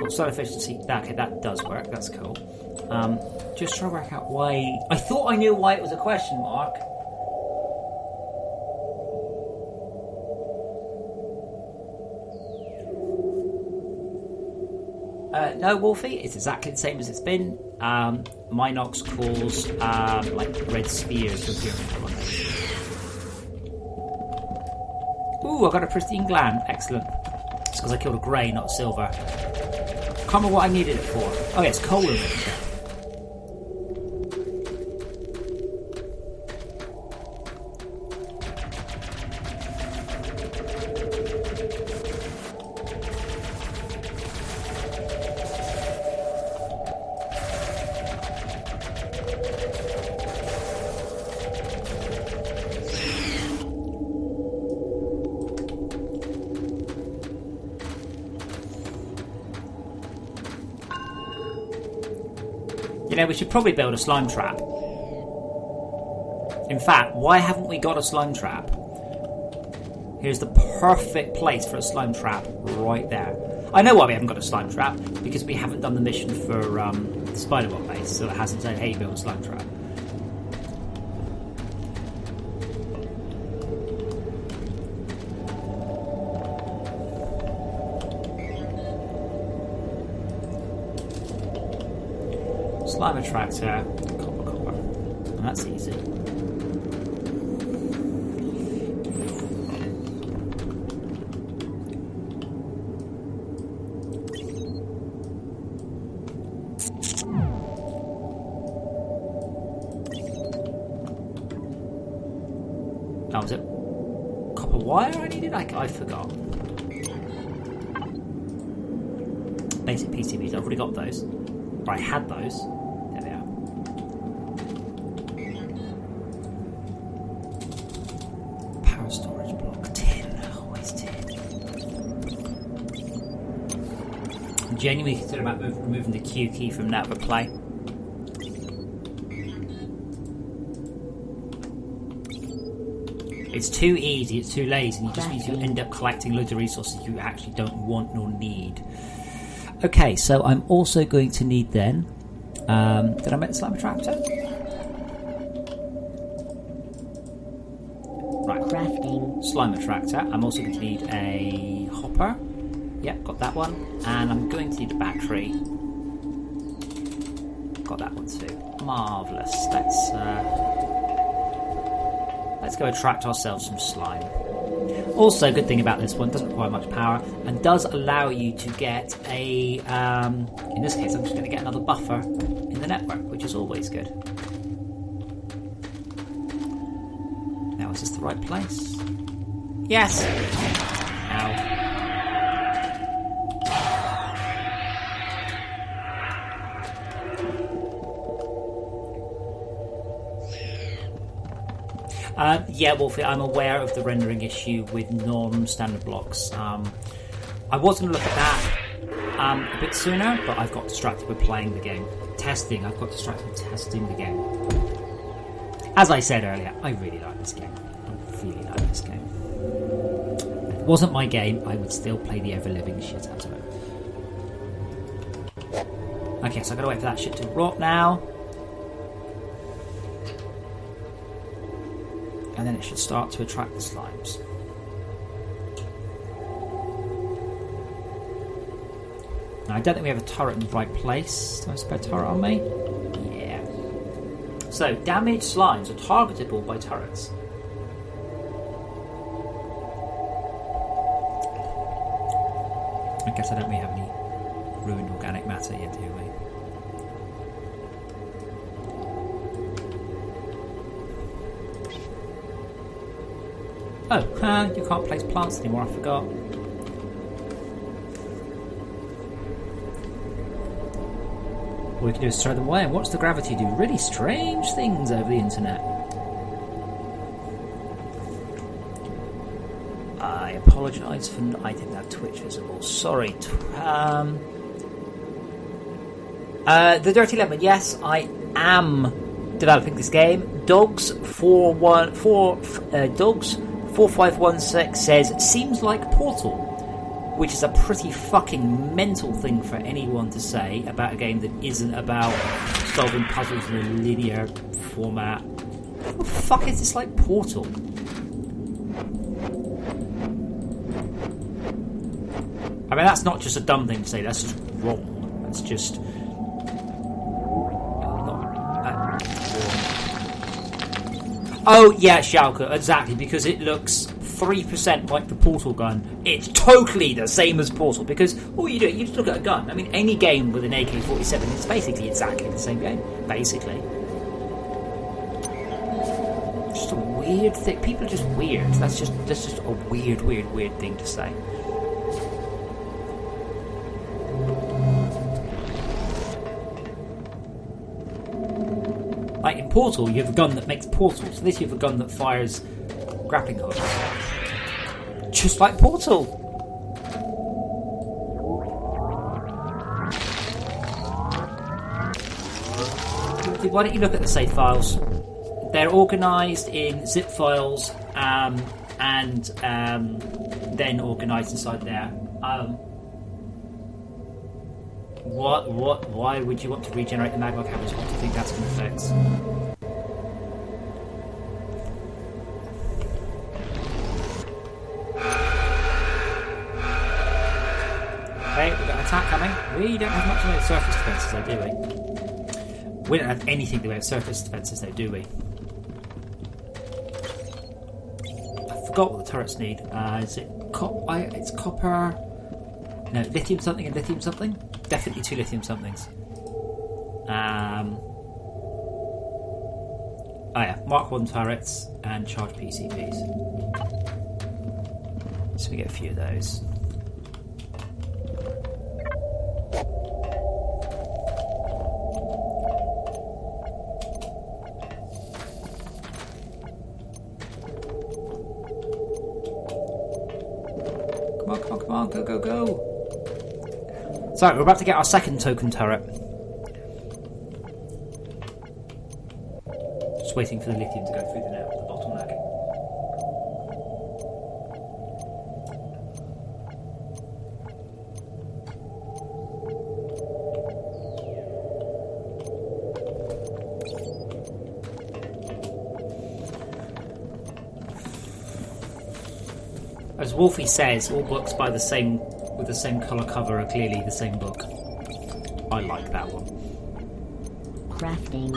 Sun efficiency. Okay, that does work. That's cool. Just trying to work out why. I thought I knew why it was a question mark. No, Wolfie. It's exactly the same as it's been. Minox cause like red spheres to appear in front of me. Ooh, I got a pristine gland. Excellent. It's because I killed a grey, not a silver. Can't remember what I needed it for. Oh yes, coal remover. You know, we should probably build a slime trap. In fact, why haven't we got a slime trap? Here's the perfect place for a slime trap right there. I know why we haven't got a slime trap, because we haven't done the mission for the spider web base, so it hasn't said, hey, build a slime trap. Slime attractor, copper. And that's easy. Oh, was it copper wire I needed? I forgot. Basic PCBs. I've already got those. Or I had those. There they are. Power storage block. Tin. Always tin. I'm genuinely considering about removing the Q key from Network Play. It's too easy, it's too lazy, and you just means you end up collecting loads of resources you actually don't want nor need. Okay, so I'm also going to need then... did I make the slime attractor? Right. Crafting. Slime attractor. I'm also going to need a hopper. Yep, got that one. And I'm going to need a battery. Got that one too. Marvellous. Let's go attract ourselves some slime. Also, good thing about this one, doesn't require much power and does allow you to get a, in this case I'm just going to get another buffer in the network, which is always good. Now, is this the right place? Yes! Ow. Yeah, Wolfie, I'm aware of the rendering issue with non-standard blocks. I was going to look at that a bit sooner, but I've got distracted with playing the game. I've got distracted with testing the game. As I said earlier, I really like this game. I really like this game. If it wasn't my game, I would still play the ever-living shit out of it. Okay, so I've got to wait for that shit to rot now. And then it should start to attract the slimes. Now, I don't think we have a turret in the right place. Do I spare a turret on me? Yeah. So, damaged slimes are targetable by turrets. I guess I don't really have any ruined organic matter yet, do we? Oh, you can't place plants anymore, I forgot. What we can do is throw them away and watch the gravity do really strange things over the internet. I apologise for... I didn't have Twitch visible. Sorry. The Dirty Lemon. Yes, I am developing this game. Dogs4516 says, seems like Portal, which is a pretty fucking mental thing for anyone to say about a game that isn't about solving puzzles in a linear format. What the fuck is this like Portal? I mean, that's not just a dumb thing to say, that's just wrong. That's just... Oh, yeah, Schalke, exactly, because it looks 3% like the Portal gun. It's totally the same as Portal, because all you do, you just look at a gun. I mean, any game with an AK-47, it's basically exactly the same game, basically. Just a weird thing. People are just weird. That's just a weird thing to say. Like in Portal, you have a gun that makes portals. This you have a gun that fires grappling hooks. Just like Portal. Why don't you look at the save files? They're organised in zip files and then organised inside there. Why would you want to regenerate the magma caverns? What do you think that's going to fix? Okay, we've got an attack coming. We don't have much in the way of surface defences though, do we? We don't have anything in the way of surface defences though, do we? I forgot what the turrets need. Is it it's copper... No, lithium something and lithium something? Definitely two lithium somethings. Oh yeah, Mark 1 turrets and charge PCPs. So we get a few of those. Come on, go. So, we're about to get our second token turret. Just waiting for the lithium to go through the bottleneck. As Wolfie says, all books with the same colour cover are clearly the same book. I like that one. Crafting.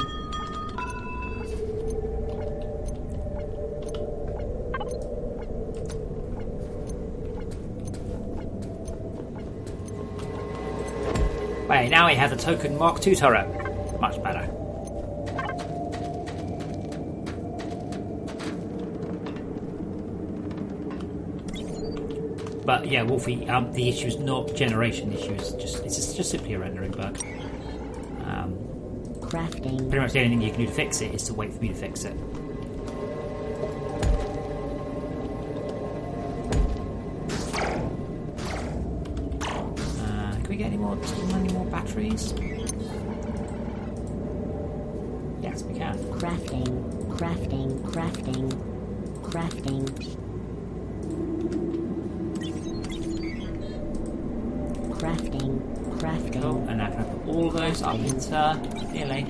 Wait, now we have a token Mark 2 turret. Much better. But yeah, Wolfie, the issue is not generation issues. It's just simply a rendering bug. Crafting. Pretty much the only thing you can do to fix it is to wait for me to fix it. Can we get any more batteries? Yes, we can. Crafting. Cool. And now can I put all of those up into nearly.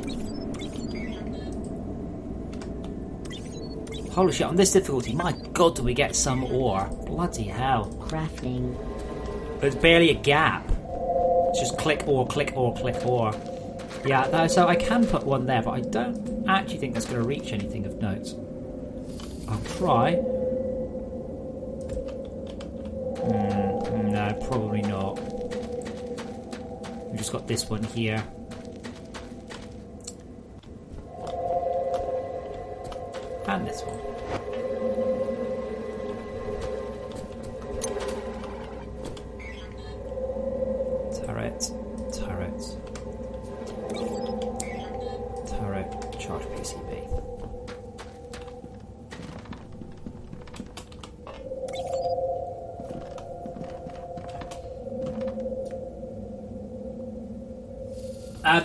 Holy shit, on this difficulty, my god, do we get some ore. Bloody hell. Crafting. There's barely a gap. It's just click ore, click ore, click ore. Yeah, no, so I can put one there, but I don't actually think that's going to reach anything of note. I'll try. No, probably not. We've just got this one here. And this one. Turret, charge PCB.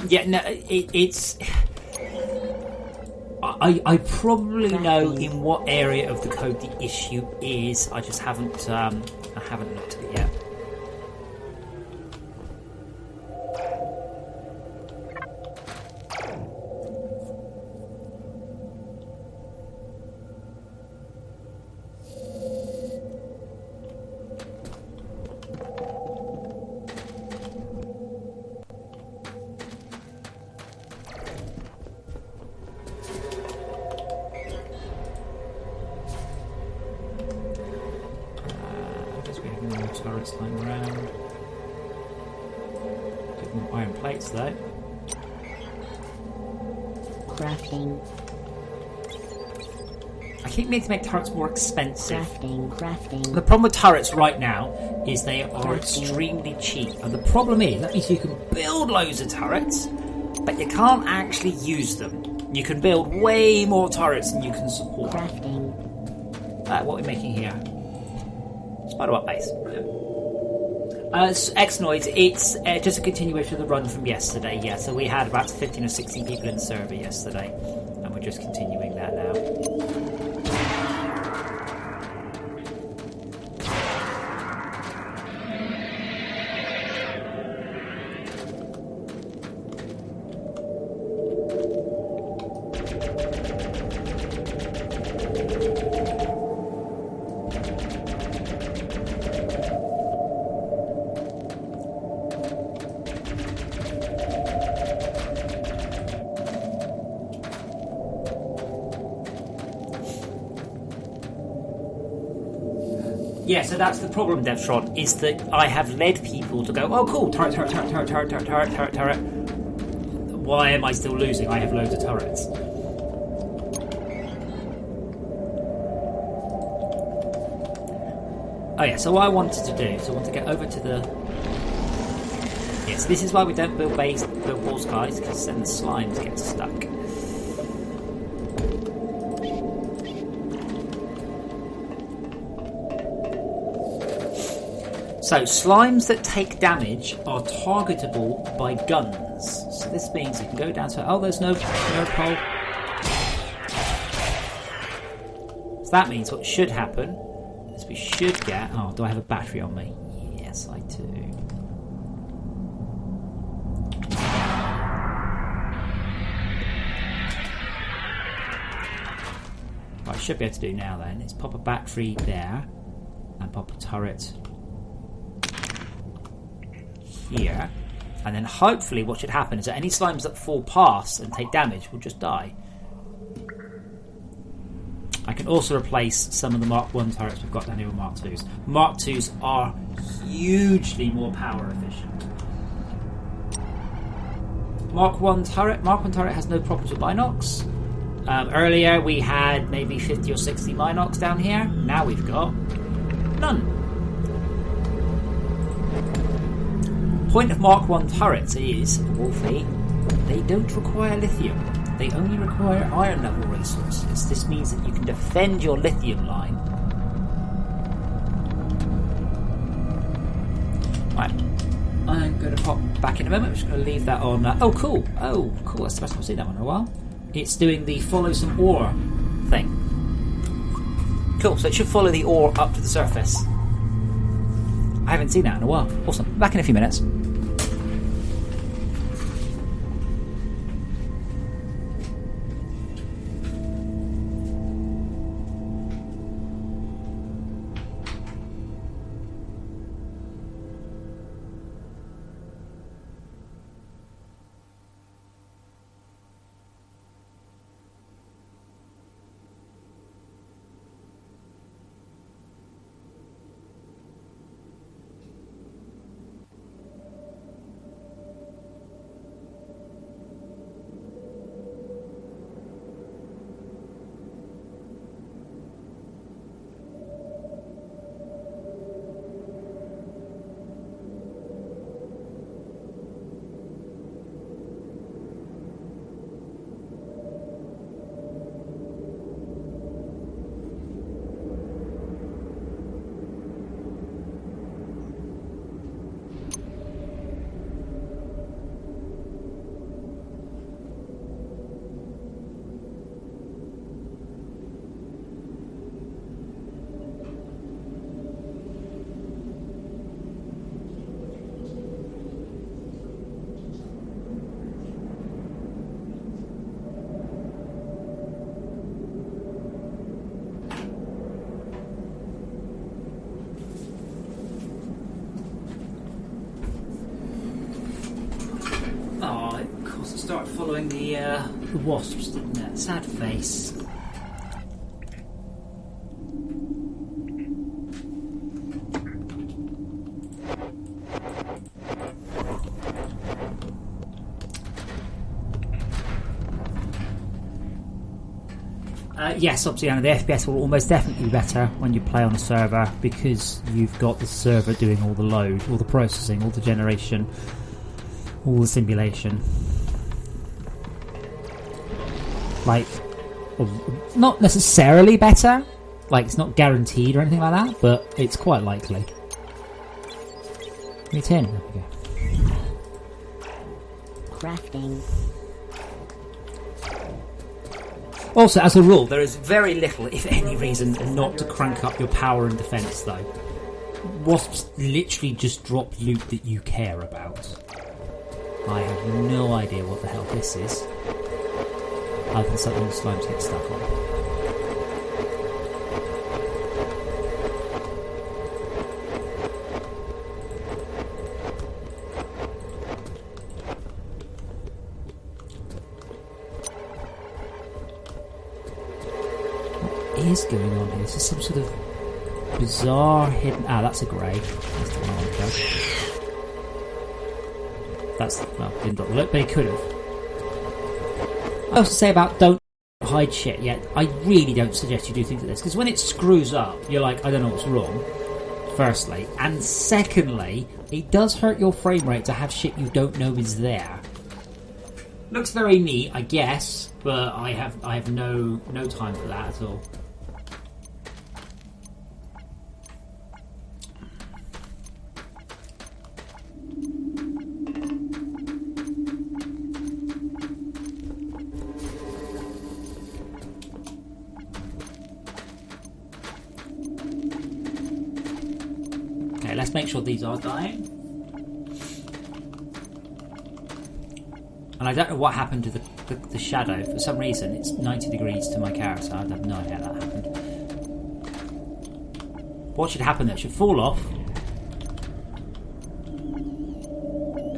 Yeah, no, it's. I probably know in what area of the code the issue is. I just haven't. I haven't looked at it yet. Turrets lying around. Get more iron plates though. Crafting. I keep meaning to make turrets more expensive. Crafting. The problem with turrets right now is they are extremely cheap. And the problem is, that means you can build loads of turrets, but you can't actually use them. You can build way more turrets than you can support. Crafting. What are we making here? Spider-Bot base. Xnoids, it's just a continuation of the run from yesterday, yeah. So we had about 15 or 16 people in the server yesterday, and we're just continuing that now. Yeah, so that's the problem, Devtron, is that I have led people to go, oh cool, turret. Why am I still losing? I have loads of turrets. Oh yeah, so what I wanted to do, so I want to get over to the... Yes, this is why we don't build walls, guys, because then the slimes get stuck. So, slimes that take damage are targetable by guns. So this means you can go down to... Oh, there's no pole. So that means what should happen is we should get... Oh, do I have a battery on me? Yes, I do. What I should be able to do now then is pop a battery there and pop a turret here, and then hopefully what should happen is that any slimes that fall past and take damage will just die. I can also replace some of the Mark 1 turrets we've got down here with Mark 2s. Mark 2s are hugely more power efficient. Mark 1 turret has no problems with Minox. Earlier we had maybe 50 or 60 Minox down here. Now we've got none. Point of Mark 1 turrets is, Wolfie, they don't require lithium. They only require iron level resources. This means that you can defend your lithium line. Right, I'm going to pop back in a moment. I'm just going to leave that on. Oh, cool. Oh, cool. That's the first time I've seen that one in a while. It's doing the follow some ore thing. Cool, so it should follow the ore up to the surface. I haven't seen that in a while. Awesome. Back in a few minutes. Start following the wasps, didn't it? Sad face. Yes, obviously, the FPS will almost definitely be better when you play on a server because you've got the server doing all the load, all the processing, all the generation, all the simulation. Like, not necessarily better, like it's not guaranteed or anything like that, but it's quite likely. Give me 10. There we go. Crafting. Also, as a rule, there is very little, if any, reason not to crank up your power and defense, though. Wasps literally just drop loot that you care about. I have no idea what the hell this is. Other than something the slimes get stuck on. What is going on here? This is some sort of bizarre hidden... Ah, that's a grey. That's the one I want to go. That's... Well, didn't drop the loot, but he could have. I also say about don't hide shit yet. I really don't suggest you do things like this because when it screws up, you're like, I don't know what's wrong. firstly. And secondly, it does hurt your frame rate to have shit you don't know is there. Looks very neat, I guess, but I have no time for that at all. Okay, let's make sure these are dying. And I don't know what happened to the shadow. For some reason, it's 90 degrees to my character. I have no idea how that happened. What should happen there? It should fall off. There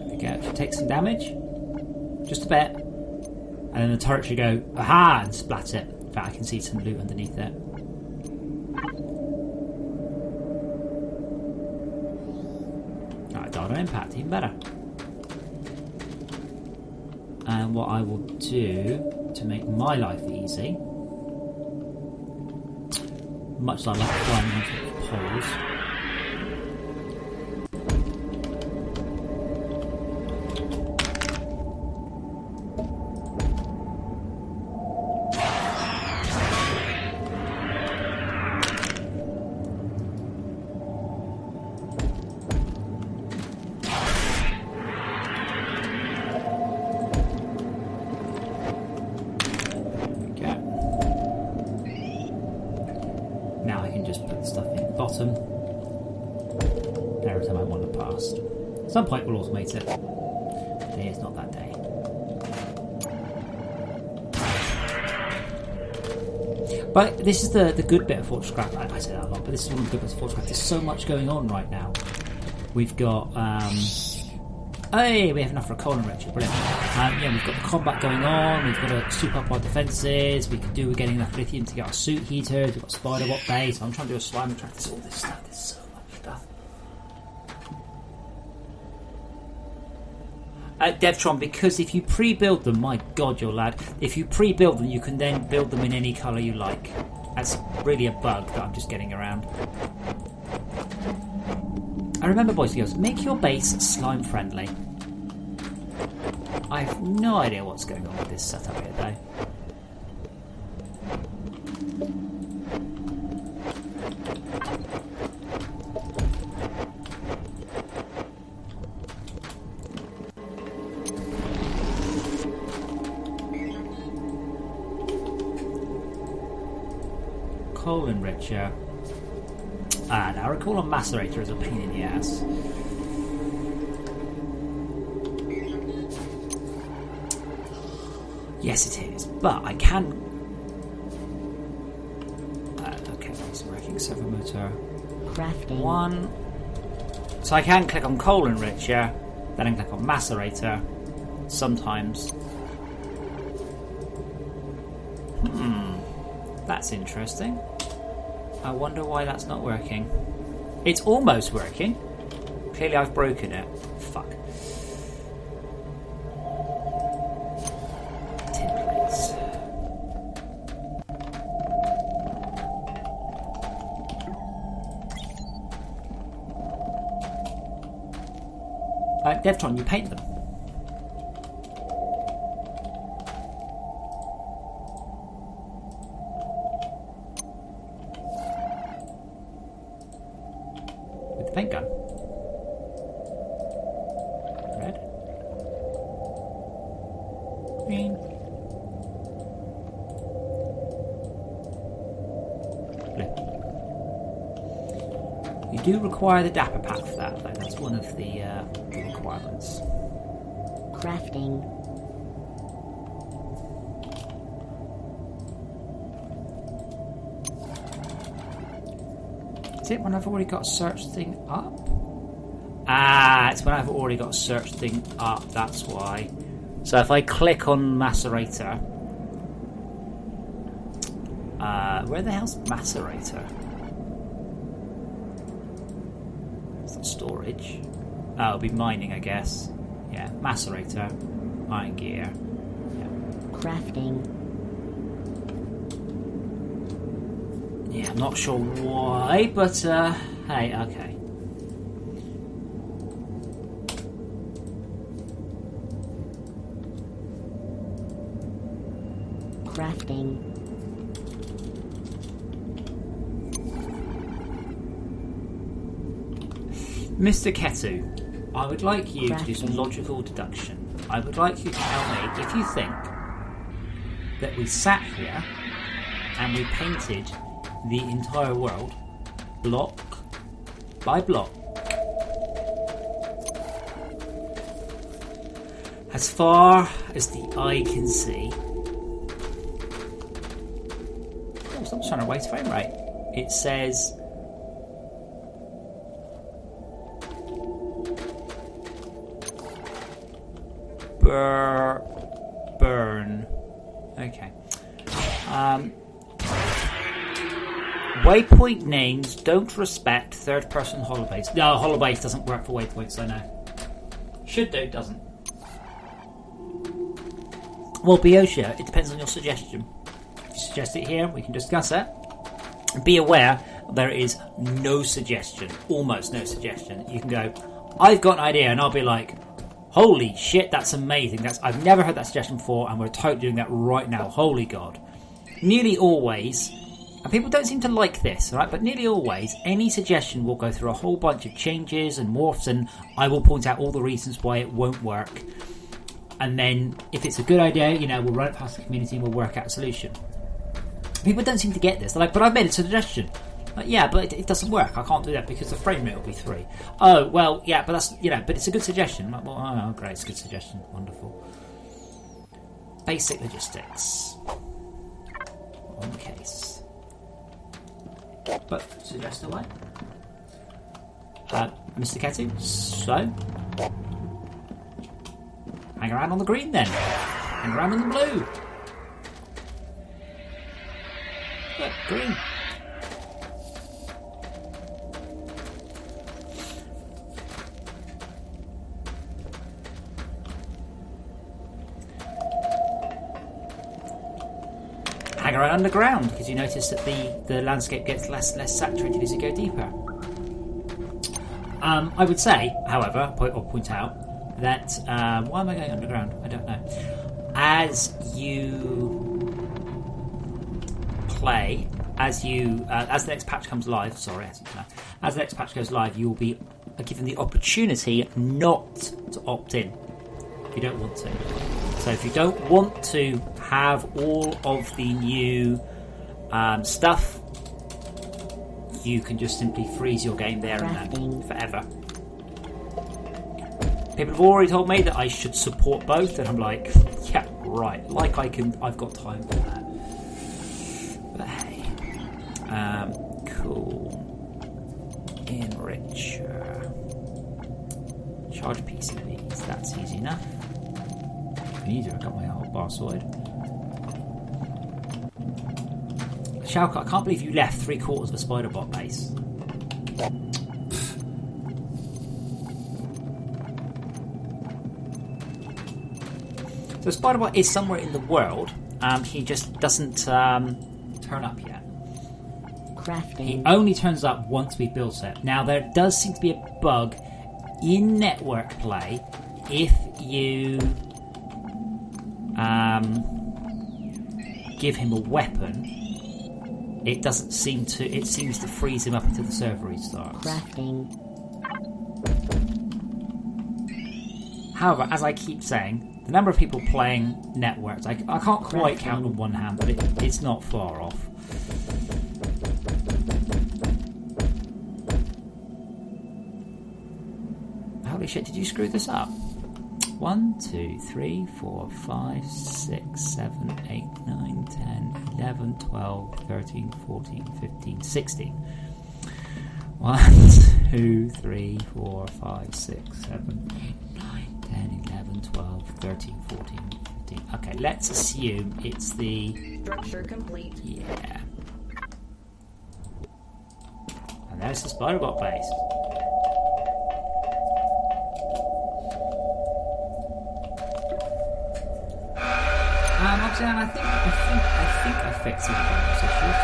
we go. It should take some damage. Just a bit. And then the turret should go, aha, and splat it. In fact, I can see some loot underneath it. Alright, died on impact. Even better. And what I will do to make my life easy, much like climbing onto poles, now I can just put the stuff in the bottom every time I want to pass. At some point we'll automate it. Today is not that day. But this is the good bit of FortressCraft. I say that a lot, but this is one of the good bits of FortressCraft. There's so much going on right now. We've got hey, we have enough for a colon ritual, brilliant. Yeah, we've got the combat going on, we've got to soup up our defences, we're getting enough lithium to get our suit heaters, we've got spider bot base, I'm trying to do a slime track, there's all this stuff, there's so much stuff. Devtron, because if you pre-build them, my god, your lad, if you pre-build them, you can then build them in any colour you like. That's really a bug that I'm just getting around. And remember, boys and girls, make your base slime friendly. I have no idea what's going on with this setup here, though. Coal enricher. Now recall on macerator is a pain in the ass. Yes, it is, but I can. Okay, that's working. Servo motor. Crafting. 1. So I can click on coal enricher, then I can click on macerator. Sometimes. That's interesting. I wonder why that's not working. It's almost working. Clearly I've broken it. Fuck. Tin plates. Devtron, you paint them. Paint gun. Red. Green. Blue. You do require the Dapper pack for that, though. That's one of the requirements. Crafting. Is it when I've already got a search thing up? Ah, it's when I've already got a search thing up, that's why. So if I click on macerator, where the hell's macerator? It's not storage. Oh, it'll be mining, I guess. Yeah, macerator, iron gear. Yeah. Crafting. Yeah, I'm not sure why, but Hey, okay. Crafting. Mr. Ketu, I would like you to do some logical deduction. I would like you to tell me if you think that we sat here and we painted the entire world block by block as far as the eye can see. Oh, someone's trying to waste frame rate. It says burn. Okay. Waypoint names don't respect third-person holobase. No, holobase doesn't work for waypoints, I know. Should do, doesn't. Well, Beosha, it depends on your suggestion. If you suggest it here, we can discuss it. Be aware, there is no suggestion, almost no suggestion. You can go, I've got an idea, and I'll be like, holy shit, that's amazing. I've never heard that suggestion before, and we're totally doing that right now. Holy God. Nearly always, and people don't seem to like this, right? But nearly always, any suggestion will go through a whole bunch of changes and morphs, and I will point out all the reasons why it won't work. And then, if it's a good idea, we'll run it past the community and we'll work out a solution. People don't seem to get this. They're like, but I've made a suggestion. Like, yeah, but it doesn't work. I can't do that because the frame rate will be 3. Oh, well, yeah, but that's, but it's a good suggestion. Like, well, oh, great, it's a good suggestion. Wonderful. Basic logistics. On the case. But, suggest away. Mr. Ketu, so... hang around on the green then. Hang around on the blue. Look, green. Hang around underground, because you notice that the landscape gets less saturated as you go deeper. I would say, however, point out that why am I going underground? I don't know. As you play, as the next patch comes live, as the next patch goes live, you will be given the opportunity not to opt in if you don't want to. So if you don't want to have all of the new stuff, you can just simply freeze your game there and then forever. People have already told me that I should support both, and I'm like, yeah, right. Like I've got time for that. But hey, cool. Enricher. Charge PCBs. That's easy enough. Easier. I got my whole bar sorted. Shalka, I can't believe you left 3/4 of a spider bot base. So Spiderbot is somewhere in the world. He just doesn't turn up yet. Crafting. He only turns up once we build it. Now there does seem to be a bug in network play if you give him a weapon. It doesn't seem to. It seems to freeze him up until the server restarts. Crafting. However, as I keep saying, the number of people playing networks, I can't quite count on one hand, but it's not far off. Holy shit, did you screw this up? 1, 2, 3, 4, 5, 6, 7, 8, 9, 10, 11, 12, 13, 14, 15, 16. 1, 2, 3, 4, 5, 6, 7, 8, 9, 10, 11, 12, 13, 14, 15. Okay, let's assume it's the... Structure complete. Yeah. And there's the Spiderbot base. Obviously, and I think I fixed some of those issues.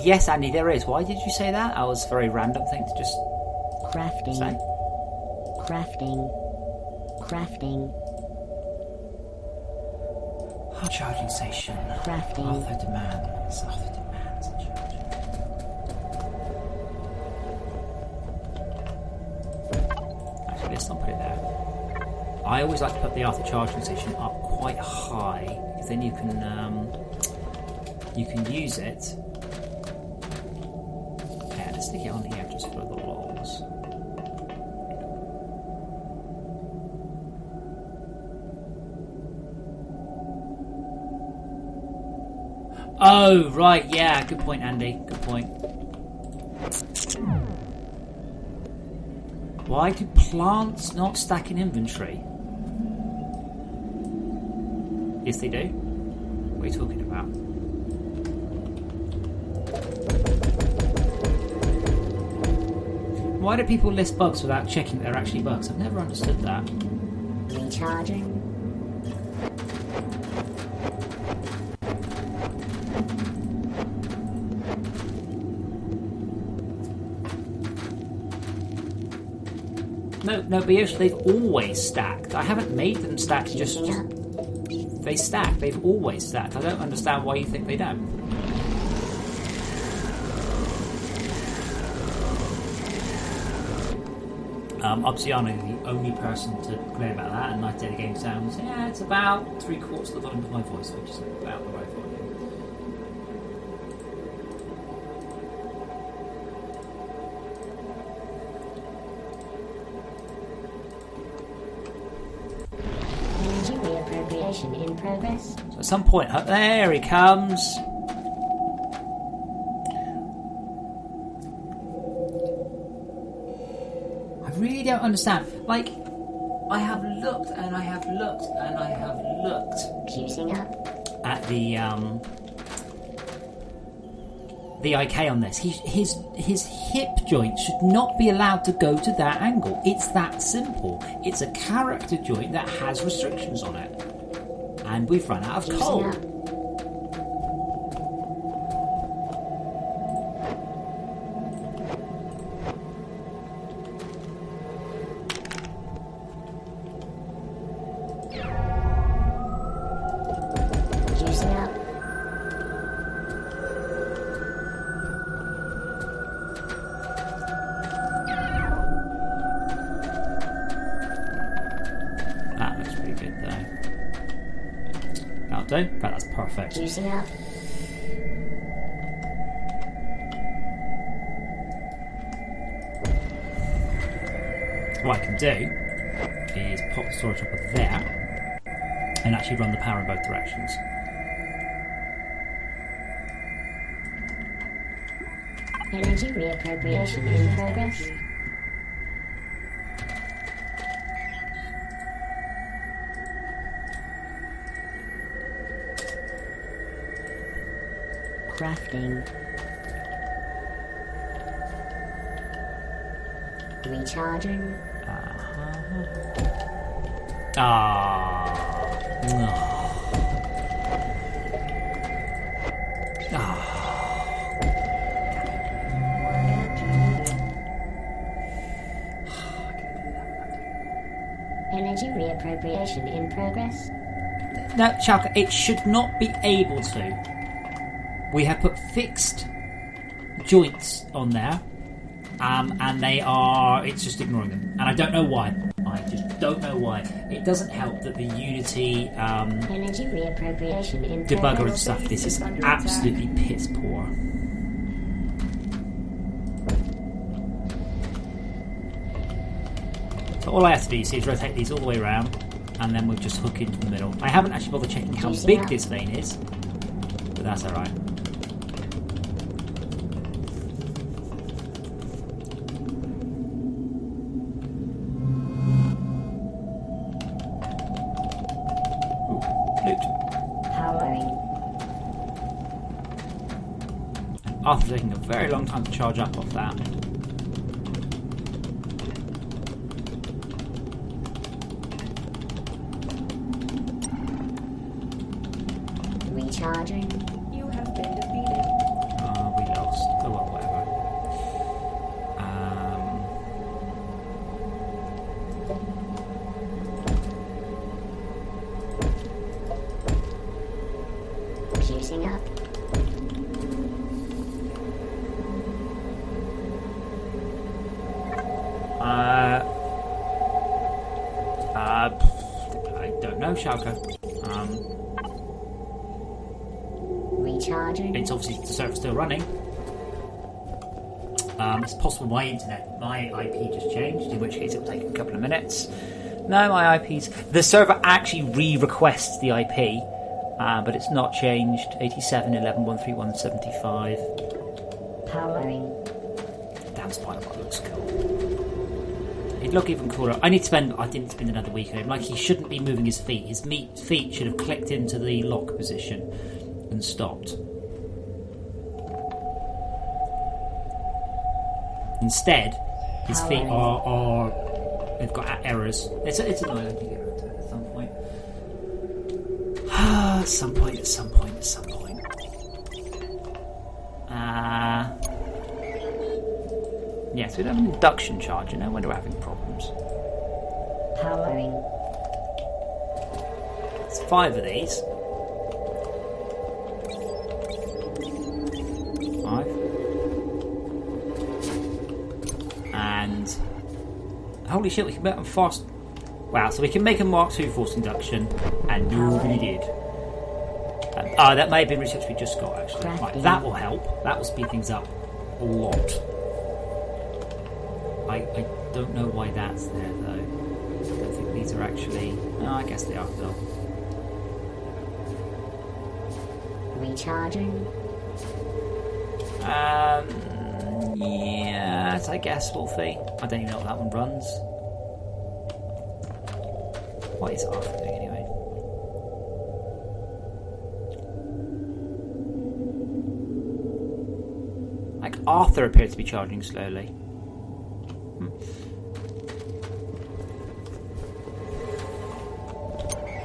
Yes, Andy, there is. Why did you say that? That was a very random thing to just Crafting. say. Crafting. Crafting. Charging station. Crafting. Arthur demands. Arthur demands a charging. Actually, let's not put it there. I always like to put the Arthur charging station up quite high, because then you can use it. Yeah, let's stick it on here just for the lols. Oh, right, yeah, good point, Andy, good point. Why do plants not stack in inventory? Yes, they do. What are you talking about? Why do people list bugs without checking they're actually bugs? I've never understood that. Recharging. No, but yes, they've always stacked. I haven't made them stack just... They stack. They've always stacked. I don't understand why you think they don't. Obsiano, the only person to complain about that, and Night Daily Game Sounds, yeah, it's about 3/4 of the volume of my voice, which is about the right volume. Energy reappropriation in progress. So at some point, there he comes. I really don't understand. Like, I have looked and I have looked and I have looked Fusing up. at the IK on this. His hip joint should not be allowed to go to that angle. It's that simple. It's a character joint that has restrictions on it. And we've run out of Fusing coal. up. Fusing up. That looks pretty good though. That'll do. In fact, that's perfect. Fusing up. What I can do is pop the storage up there and actually run the power in both directions. Energy reappropriation in progress. Crafting. Recharging. Energy reappropriation in progress. No, Chaka, it should not be able to. We have put fixed joints on there, and they are... It's just ignoring them. And I don't know why. I just don't know why. It doesn't help that the Unity Energy reappropriation in debugger and progress. stuff, this is absolutely piss poor. So all I have to do, you see, is rotate these all the way around, and then we'll just hook into the middle. I haven't actually bothered checking how big this vein is, but that's alright. Powering. After taking a very long time to charge up off that. Recharging. You have been defeated. We No, Schalke. Recharging. It's obviously the server's still running. It's possible my IP just changed, in which case it will take a couple of minutes. No, my IP's... The server actually re-requests the IP, but it's not changed. 87.11.131.75. Powering. Damn, Spider-Man looks cool. He'd look even cooler. I didn't spend another week on him. Like, he shouldn't be moving his feet. His feet should have clicked into the lock position and stopped. Instead, his feet are they've got errors. It's annoying. I can get around to it at some point. At some point. Yeah, so we don't have an induction charger now when we're having problems. Powering. It's 5 of these. 5. And holy shit, we can make them fast. Wow, so we can make a Mark II forced induction, and nobody did. That may have been research we just got, actually. Right, that will help. That will speed things up a lot. I don't know why that's there, though. I don't think these are actually... No, I guess they are, though. Recharging. Yes, I guess, Wolfie. I don't even know what that one runs. What is Arthur doing, anyway? Like, Arthur appeared to be charging slowly.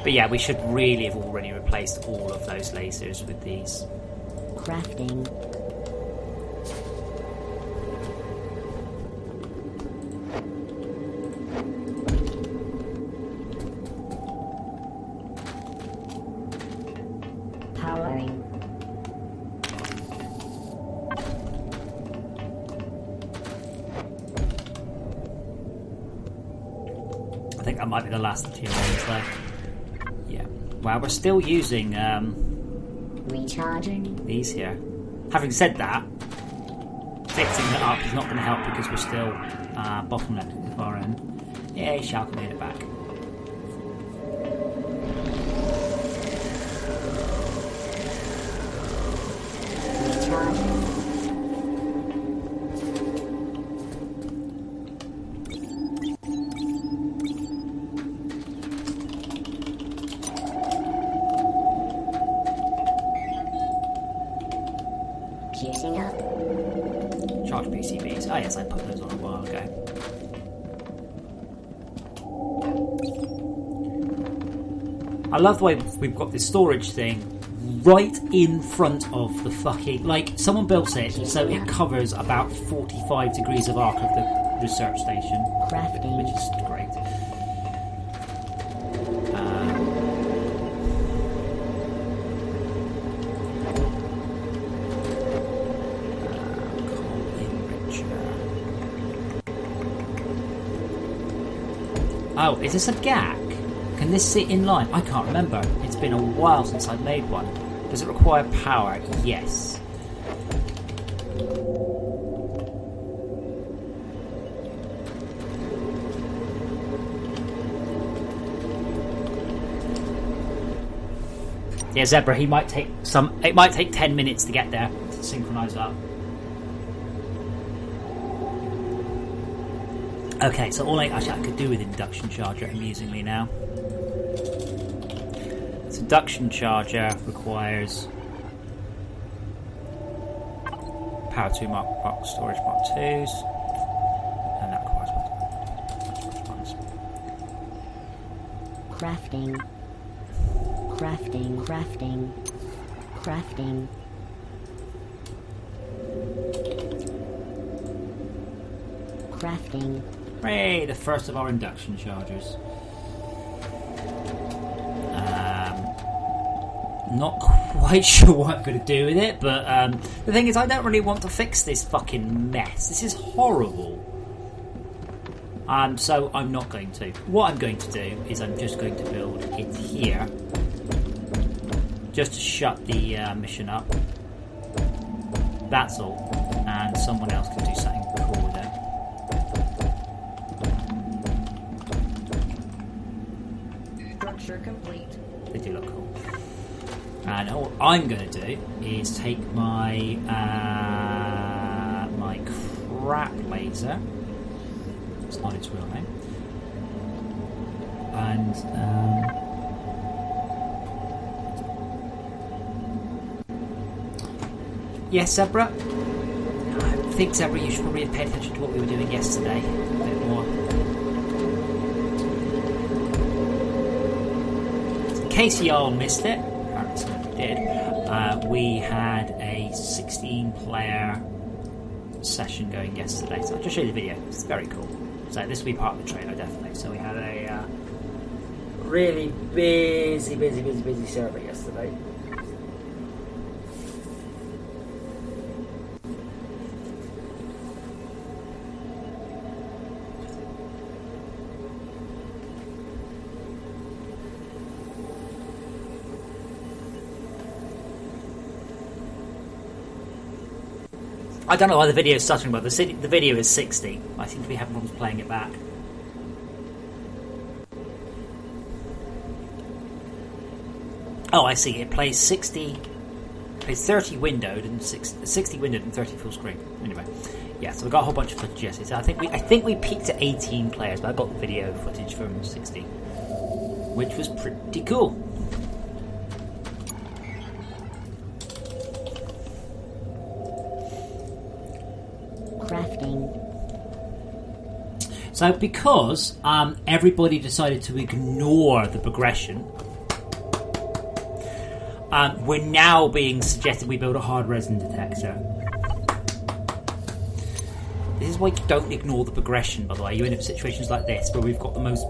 But yeah, we should really have already replaced all of those lasers with these. Crafting. Powering. I think that might be the last 2 ones though. Yeah. Wow, we're still using Recharging. these here. Having said that, fixing it up is not going to help because we're still bottlenecked at the far end. Yeah, Schalke made it back. Recharging. Juicing up. Charge PCBs. Oh yes, I put those on a while ago. I love the way we've got this storage thing right in front of the fucking... Like, someone built it so it covers about 45 degrees of arc of the research station. Crafting. Which is great. Oh, is this a GAC? Can this sit in line? I can't remember. It's been a while since I've made one. Does it require power? Yes. Yeah, Zebra, he might take some... It might take 10 minutes to get there to synchronise up. Okay, so all I could do with induction charger, amusingly now. So induction charger requires power 2 Mark storage Mark 2s, and that requires ones. Crafting. Crafting. Crafting. Crafting. Crafting. Hooray, the first of our induction chargers. Not quite sure what I'm going to do with it, but the thing is, I don't really want to fix this fucking mess. This is horrible. So I'm not going to. What I'm going to do is I'm just going to build it here, just to shut the mission up. That's all, and someone else can do something cool with it. Structure complete. They do look cool. And all I'm going to do is take my my crap laser. It's not its real name. And yes, Zebra. I think, Zebra, you should probably have paid attention to what we were doing yesterday a bit more. In case y'all missed it, apparently someone did, we had a 16-player session going yesterday. So I'll just show you the video. It's very cool. So this will be part of the trailer, definitely. So we had a really busy server yesterday. I don't know why the video is stuttering, but the video is 60. I seem to be having problems playing it back. Oh, I see. It plays 60. It plays 30 windowed and 60 windowed and 30 full screen. Anyway, yeah. So we got a whole bunch of footage yesterday. So I think we peaked at 18 players, but I got the video footage from 60, which was pretty cool. Crafting. So because everybody decided to ignore the progression, we're now being suggested we build a hard resin detector. This is why you don't ignore the progression, by the way. You end up in situations like this where we've got the most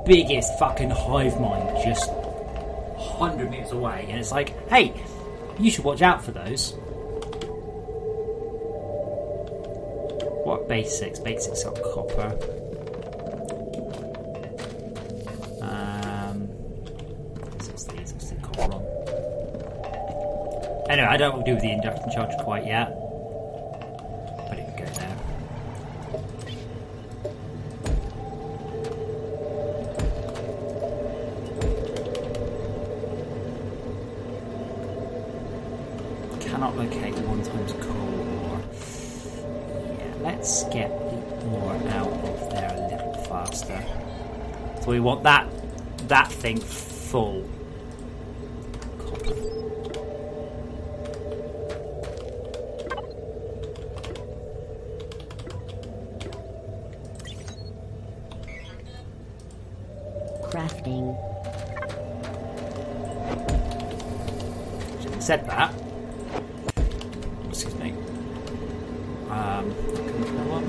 biggest fucking hive mind just 100 meters away, and it's like, hey, you should watch out for those. What basics? Basics got copper. What's these? What's the copper on? Anyway, I don't want to do with the induction charger quite yet, but it can go there. Cannot locate 1 times coal ore. Yeah, let's get the ore out of there a little faster. So we want that thing full. Copper. Crafting. Having said that, excuse me. Can we go on?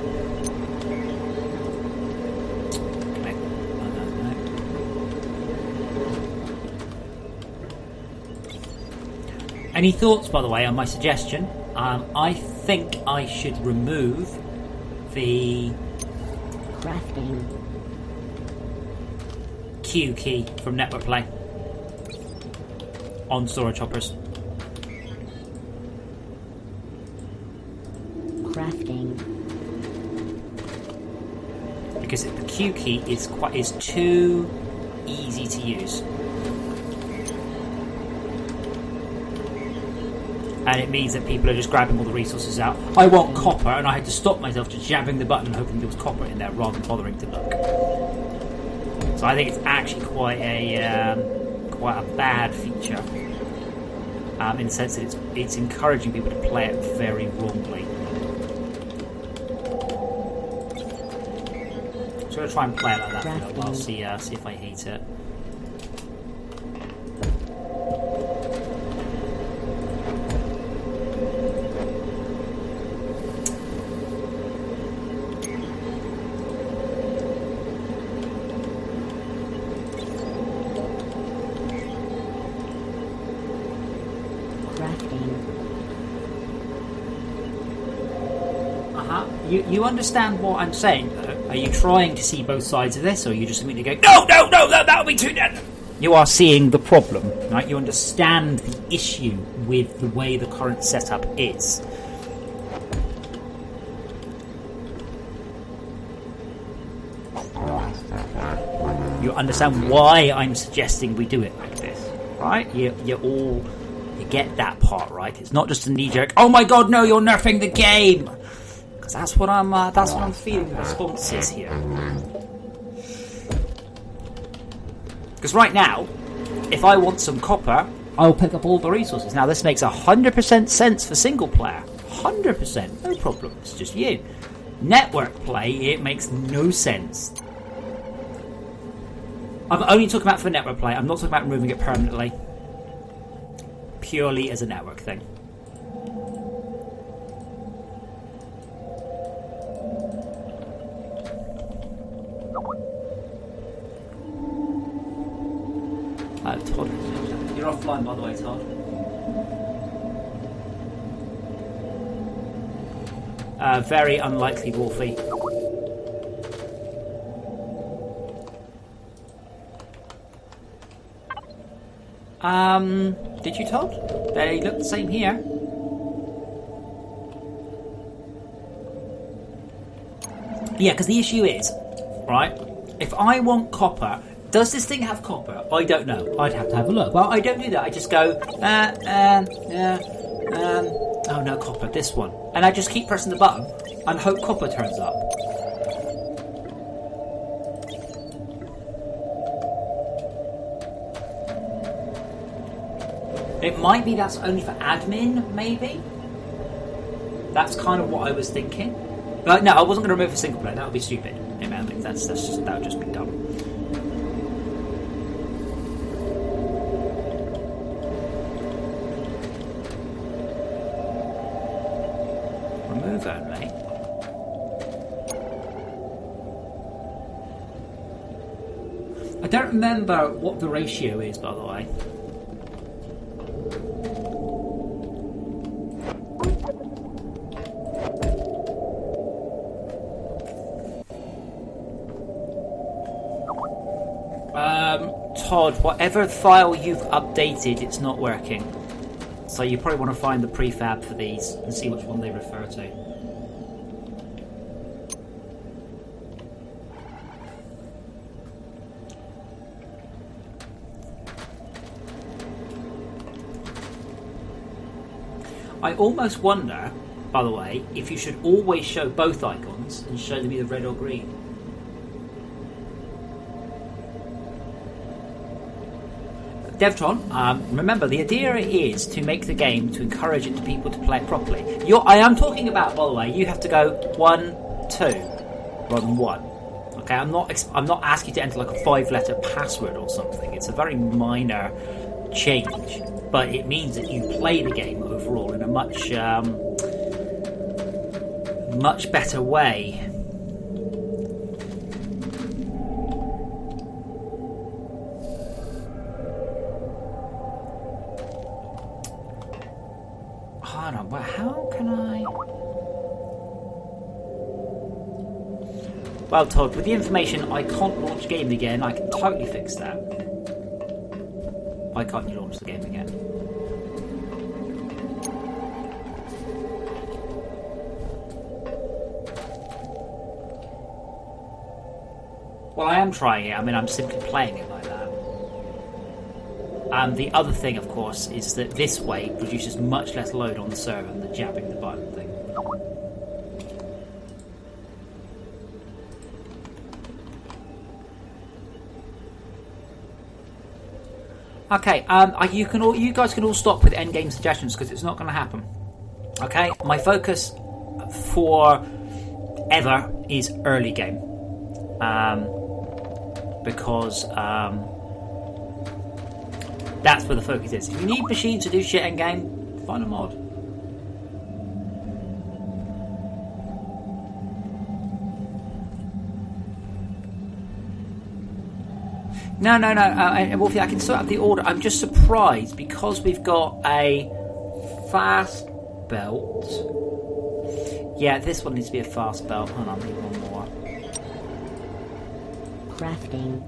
Okay. No. Any thoughts, by the way, on my suggestion? I think I should remove the Crafting. Q key from network play on storage hoppers. Crafting. Because the Q key is too easy to use, and it means that people are just grabbing all the resources out. I want copper, and I had to stop myself just jabbing the button, hoping there was copper in there, rather than bothering to look. So I think it's actually quite a bad feature, in the sense that it's encouraging people to play it very wrongly. So I'm going to try and play it like that for a little while, see if I hate it. You understand what I'm saying, though? I Are you trying to see both sides of this, or are you just immediately going, no, that'll be too dead? You are seeing the problem, right? You understand the issue with the way the current setup is. You understand why I'm suggesting we do it like this, right? You get that part, right? It's not just a knee-jerk, oh my god, no, you're nerfing the game! Because that's what I'm feeling the response is here. Because right now, if I want some copper, I'll pick up all the resources. Now this makes 100% sense for single player. 100%, no problem, it's just you. Network play, it makes no sense. I'm only talking about for network play, I'm not talking about removing it permanently. Purely as a network thing. Todd, you're offline by the way, Todd. Very unlikely, Wolfie. Did you, Todd? They look the same here. Yeah, because the issue is, right, if I want copper, does this thing have copper? I don't know. I'd have to have a look. Well, I don't do that. I just go, oh no, copper, this one. And I just keep pressing the button and hope copper turns up. It might be that's only for admin, maybe? That's kind of what I was thinking. But no, I wasn't going to remove a single player. That would be stupid. Yeah, man, that would just be dumb. Remove only. I don't remember what the ratio is, by the way. Todd, whatever file you've updated, it's not working. So you probably want to find the prefab for these and see which one they refer to. I almost wonder, by the way, if you should always show both icons and show them either red or green. Devtron, remember the idea is to make the game to encourage it to people to play it properly. I am talking about, by the way, you have to go 1, 2 rather than 1. Okay, I'm not asking you to enter like a 5-letter password or something. It's a very minor change, but it means that you play the game overall in a much better way. Hold on, but how can I? Well, Todd, with the information, I can't launch game again. I can totally fix that. Why can't you launch the game again? Well, I am trying it. I mean, I'm simply playing it like that. And the other thing, of course, is that this way produces much less load on the server than the jabbing the button thing. Okay, you guys can all stop with endgame suggestions because it's not going to happen. Okay, my focus for ever is early game, because that's where the focus is. If you need machines to do shit end game, find a mod. No, Wolfie, I can sort out the order. I'm just surprised because we've got a fast belt. Yeah, this one needs to be a fast belt. Hold on, I need one more. Crafting.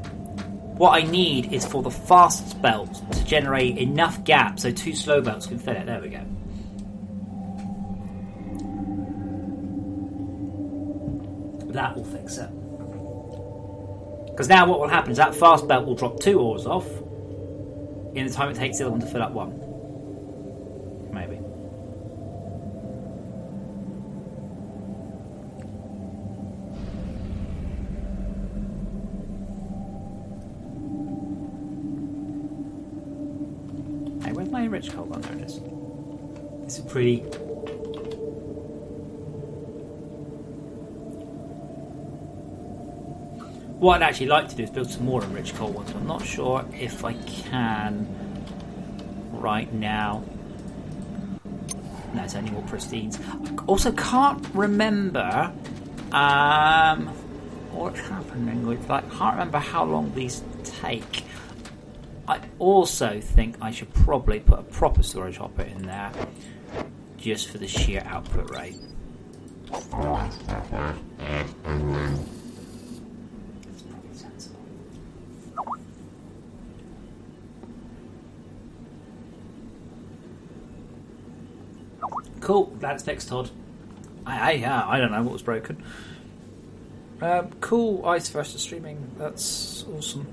What I need is for the fast belt to generate enough gap so 2 slow belts can fill it. There we go. That will fix it. Because now what will happen is that fast belt will drop 2 ores off in the time it takes the other one to fill up 1. Maybe. Hey, where's my rich coal? Oh, there it is. This is pretty. What I'd actually like to do is build some more enriched coal ones. I'm not sure if I can right now. No, it's only more pristines. I also can't remember what's happening with, like, can't remember how long these take. I also think I should probably put a proper storage hopper in there just for the sheer output rate. Cool, that's fixed, Todd. I don't know what was broken. Cool, Ice versus streaming. That's awesome.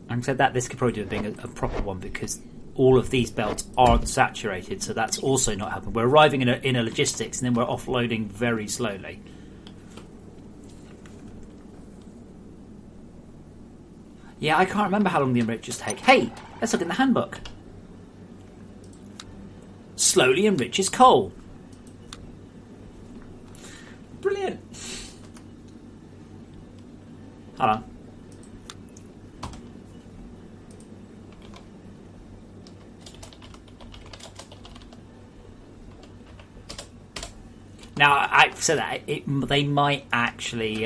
Having said that, this could probably do with being a proper one because all of these belts aren't saturated, so that's also not happening. We're arriving in a logistics and then we're offloading very slowly. Yeah, I can't remember how long the enrichers take. Hey, let's look in the handbook. Slowly enriches coal. Brilliant. Hold on. Now, I've said that they might actually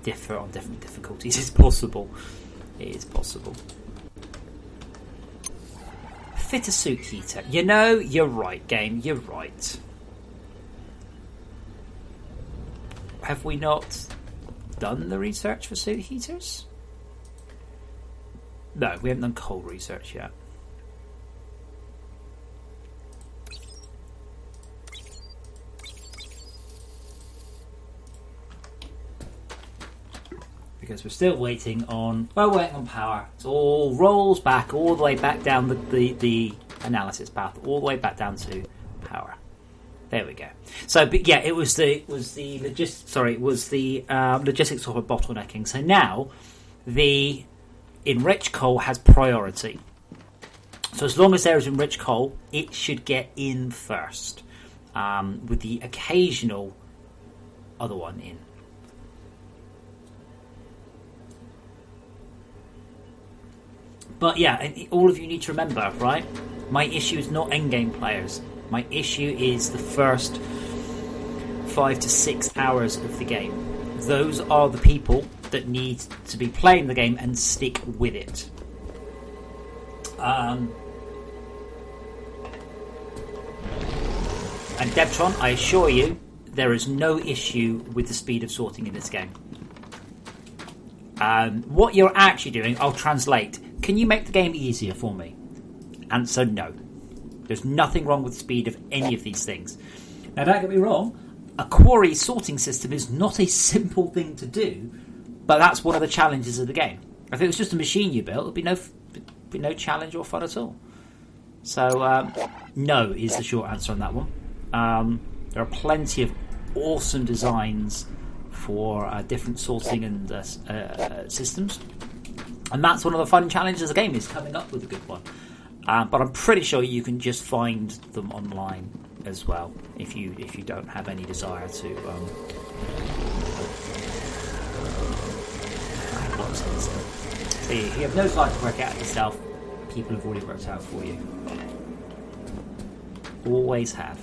differ on different difficulties. It's possible. It is possible. Fit a suit heater. You know, you're right, game. You're right. Have we not done the research for suit heaters? No, we haven't done coal research yet. Because we're still waiting on power. It all rolls back all the way back down the analysis path, all the way back down to power. There we go. So, but yeah, it was the logistics sort of bottlenecking. So now the enriched coal has priority. So as long as there is enriched coal, it should get in first, with the occasional other one in. But yeah, all of you need to remember, right? My issue is not endgame players. My issue is the first 5 to 6 hours of the game. Those are the people that need to be playing the game and stick with it. And Devtron, I assure you, there is no issue with the speed of sorting in this game. What you're actually doing, I'll translate. Can you make the game easier for me? Answer no. There's nothing wrong with the speed of any of these things. Now, don't get me wrong, a quarry sorting system is not a simple thing to do, but that's one of the challenges of the game. If it was just a machine you built, there'd be no challenge or fun at all. So, no is the short answer on that one. There are plenty of awesome designs for different sorting and systems. And that's one of the fun challenges of the game, is coming up with a good one. But I'm pretty sure you can just find them online as well if you don't have any desire to. So you have no desire to work it out yourself. People have already worked it out for you. Always have.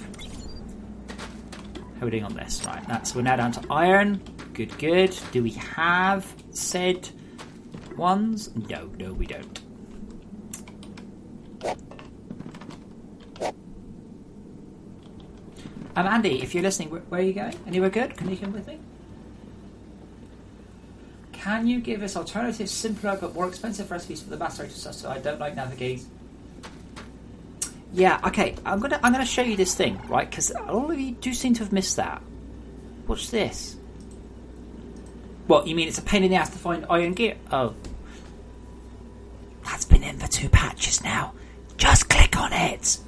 How are we doing on this? Right, we're now down to iron. Good. Do we have said ones? No, we don't. Andy, if you're listening, where are you going? Anywhere good? Can you come with me? Can you give us alternative, simpler but more expensive recipes for the master stuff so I don't like navigate? Yeah, okay. I'm gonna show you this thing, right? Because all of you do seem to have missed that. What's this? What, you mean it's a pain in the ass to find iron gear? Oh. That's been in for 2 patches now. Just click on it!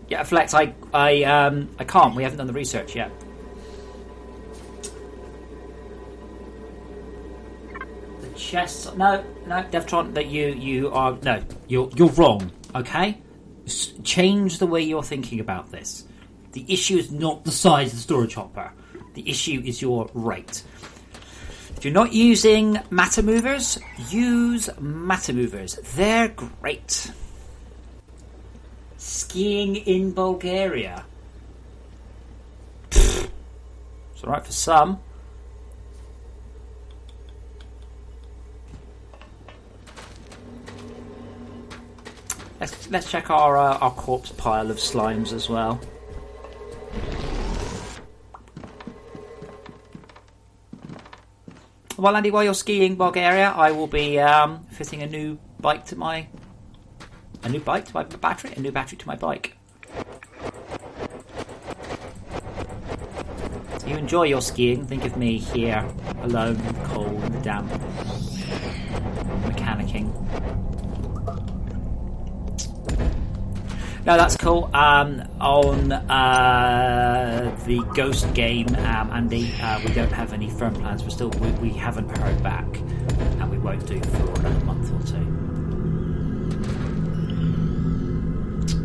Yeah, Flex, I can't. We haven't done the research yet. The chests... No, Devtron, that you are... No, you're wrong, okay? Change the way you're thinking about this. The issue is not the size of the storage hopper. The issue is your rate. If you're not using matter movers, use matter movers. They're great. Skiing in Bulgaria. Pfft. It's alright for some. Let's check our corpse pile of slimes as well. Well, Andy, while you're skiing Bulgaria, I will be fitting a new battery to my bike. You enjoy your skiing. Think of me here, alone in the cold and the damp, mechanicking. No, that's cool. On the Ghost game, Andy, we don't have any firm plans. We haven't heard back, and we won't do for another month or two.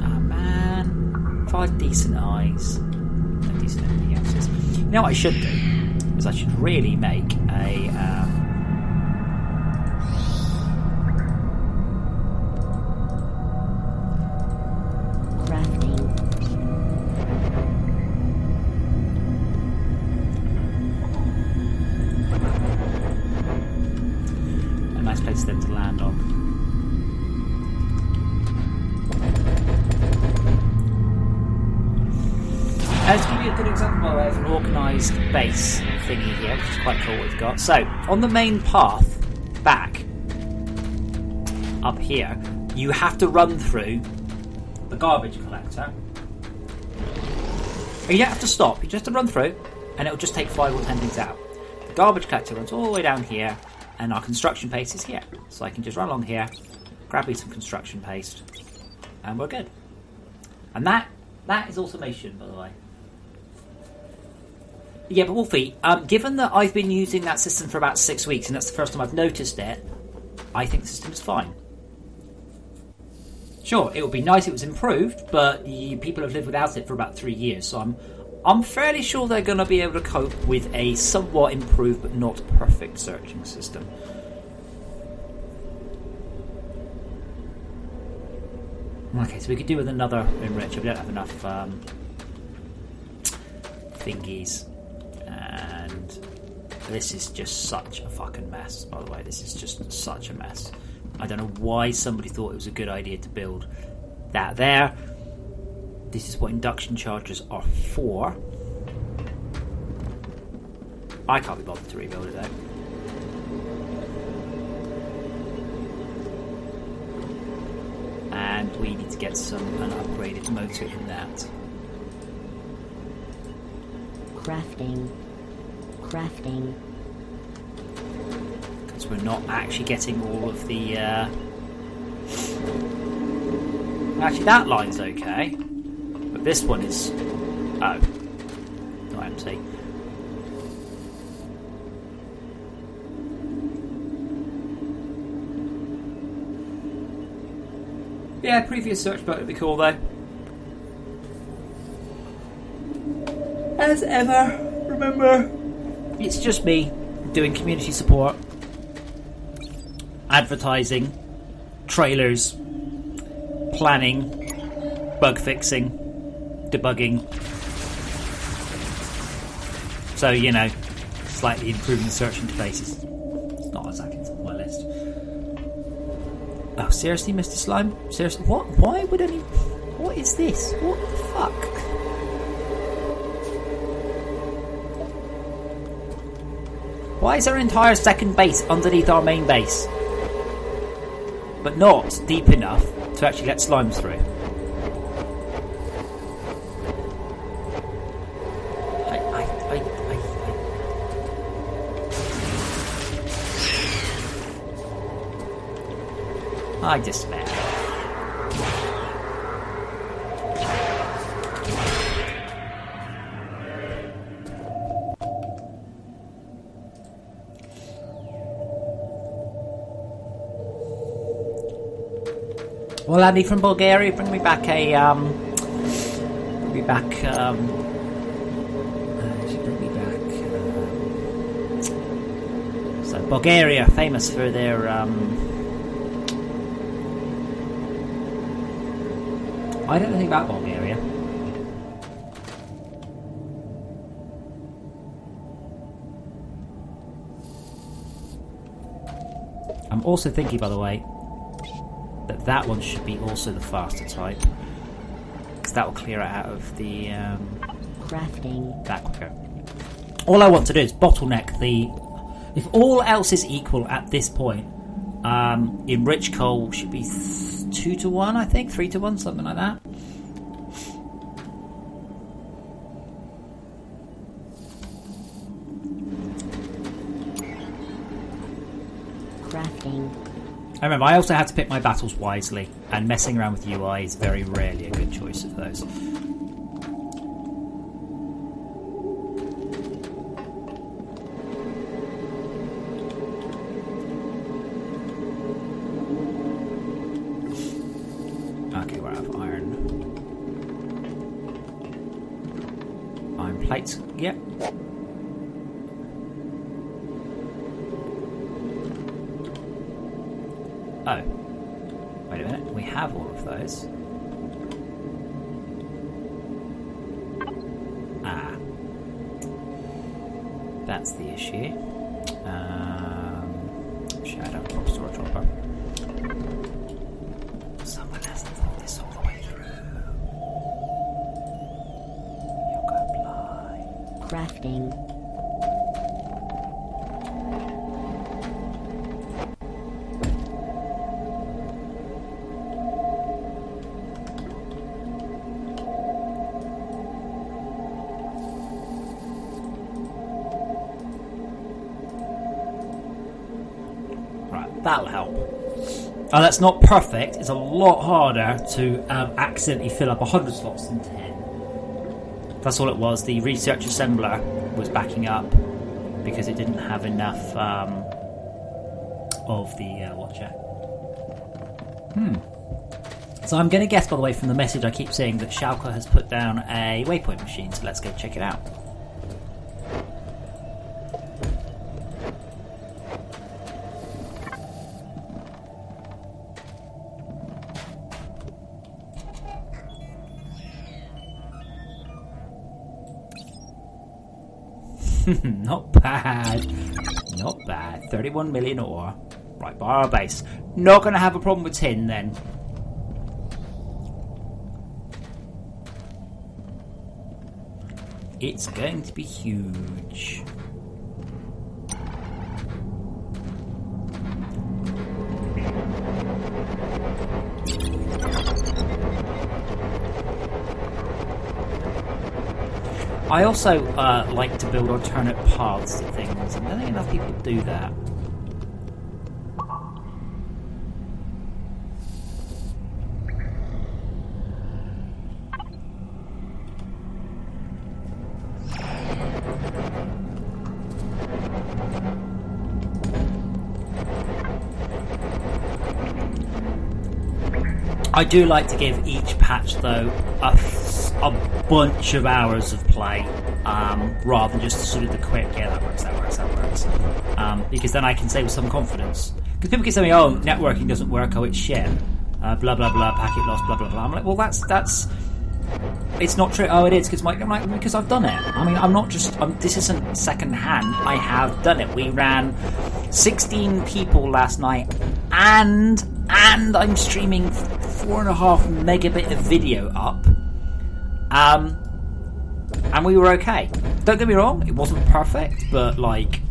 Oh man, 5 decent eyes, no decent anything else. You know what I should do is I should really make a. Them to land on. To give you a good example, by the way, of an organised base thingy here, which is quite cool what we've got. So, on the main path back up here, you have to run through the garbage collector. And you don't have to stop, you just have to run through, and it'll just take 5 or 10 things out. The garbage collector runs all the way down here, and our construction paste is here. So I can just run along here, grab me some construction paste, and we're good. And that is automation, by the way. Yeah, but Wolfie, given that I've been using that system for about 6 weeks, and that's the first time I've noticed it, I think the system is fine. Sure, it would be nice if it was improved, but people have lived without it for about 3 years, so I'm fairly sure they're going to be able to cope with a somewhat improved but not perfect searching system. Okay, so we could do with another enricher. We don't have enough thingies. And this is just such a fucking mess, by the way. This is just such a mess. I don't know why somebody thought it was a good idea to build that there. This is what induction chargers are for. I can't be bothered to rebuild it though. And we need to get an upgraded motor in that. Crafting. Because we're not actually getting all of the... Actually, that line's okay. But this one is... Oh. Not empty. Yeah, previous search button would be cool though. As ever, remember, it's just me doing community support, advertising, trailers, planning, bug fixing, debugging. So, you know, slightly improving the search interfaces. It's not exactly top of my list. Oh, seriously, Mr. Slime? Seriously? What? Why would any... What is this? What the fuck? Why is our entire second base underneath our main base? But not deep enough to actually let slimes through. I despair. Well, Andy from Bulgaria, bring me back a bring me back so Bulgaria, famous for their I don't know anything about Bulgaria. I'm also thinking, by the way, that one should be also the faster type, because that will clear it out of the crafting. That quicker. All I want to do is bottleneck the. If all else is equal at this point, enriched coal should be 2-to-1, I think, 3-to-1, something like that. Crafting. I remember, I also had to pick my battles wisely, and messing around with UI is very rarely a good choice of those. Okay, we're out of iron. Iron plates, yep. Oh, wait a minute, we have all of those. Ah, that's the issue. Shadow drop, storage dropper. Someone hasn't thought this all the way through. Yoga apply. Crafting. That'll help. Oh, that's not perfect. It's a lot harder to accidentally fill up 100 slots than 10. That's all it was. The research assembler was backing up because it didn't have enough of the watcher. So I'm going to guess, by the way, from the message I keep seeing, that Schalke has put down a waypoint machine. So let's go check it out. Not bad. Not bad. 31 million ore. Right, by our base. Not going to have a problem with tin then. It's going to be huge. I also like to build alternate paths to things, and I don't think enough people do that. I do like to give each patch, though, a bunch of hours of play, rather than just sort of the quick, yeah, that works. Because then I can say with some confidence. Because people keep saying, oh, networking doesn't work, oh, it's shit, blah, blah, blah, packet loss, blah, blah, blah. I'm like, well, that's It's not true. Oh, it is because I've done it. I mean, I'm not just. This isn't second hand. I have done it. We ran 16 people last night, and I'm streaming 4.5 megabit of video up. And we were okay. Don't get me wrong, it wasn't perfect, but like,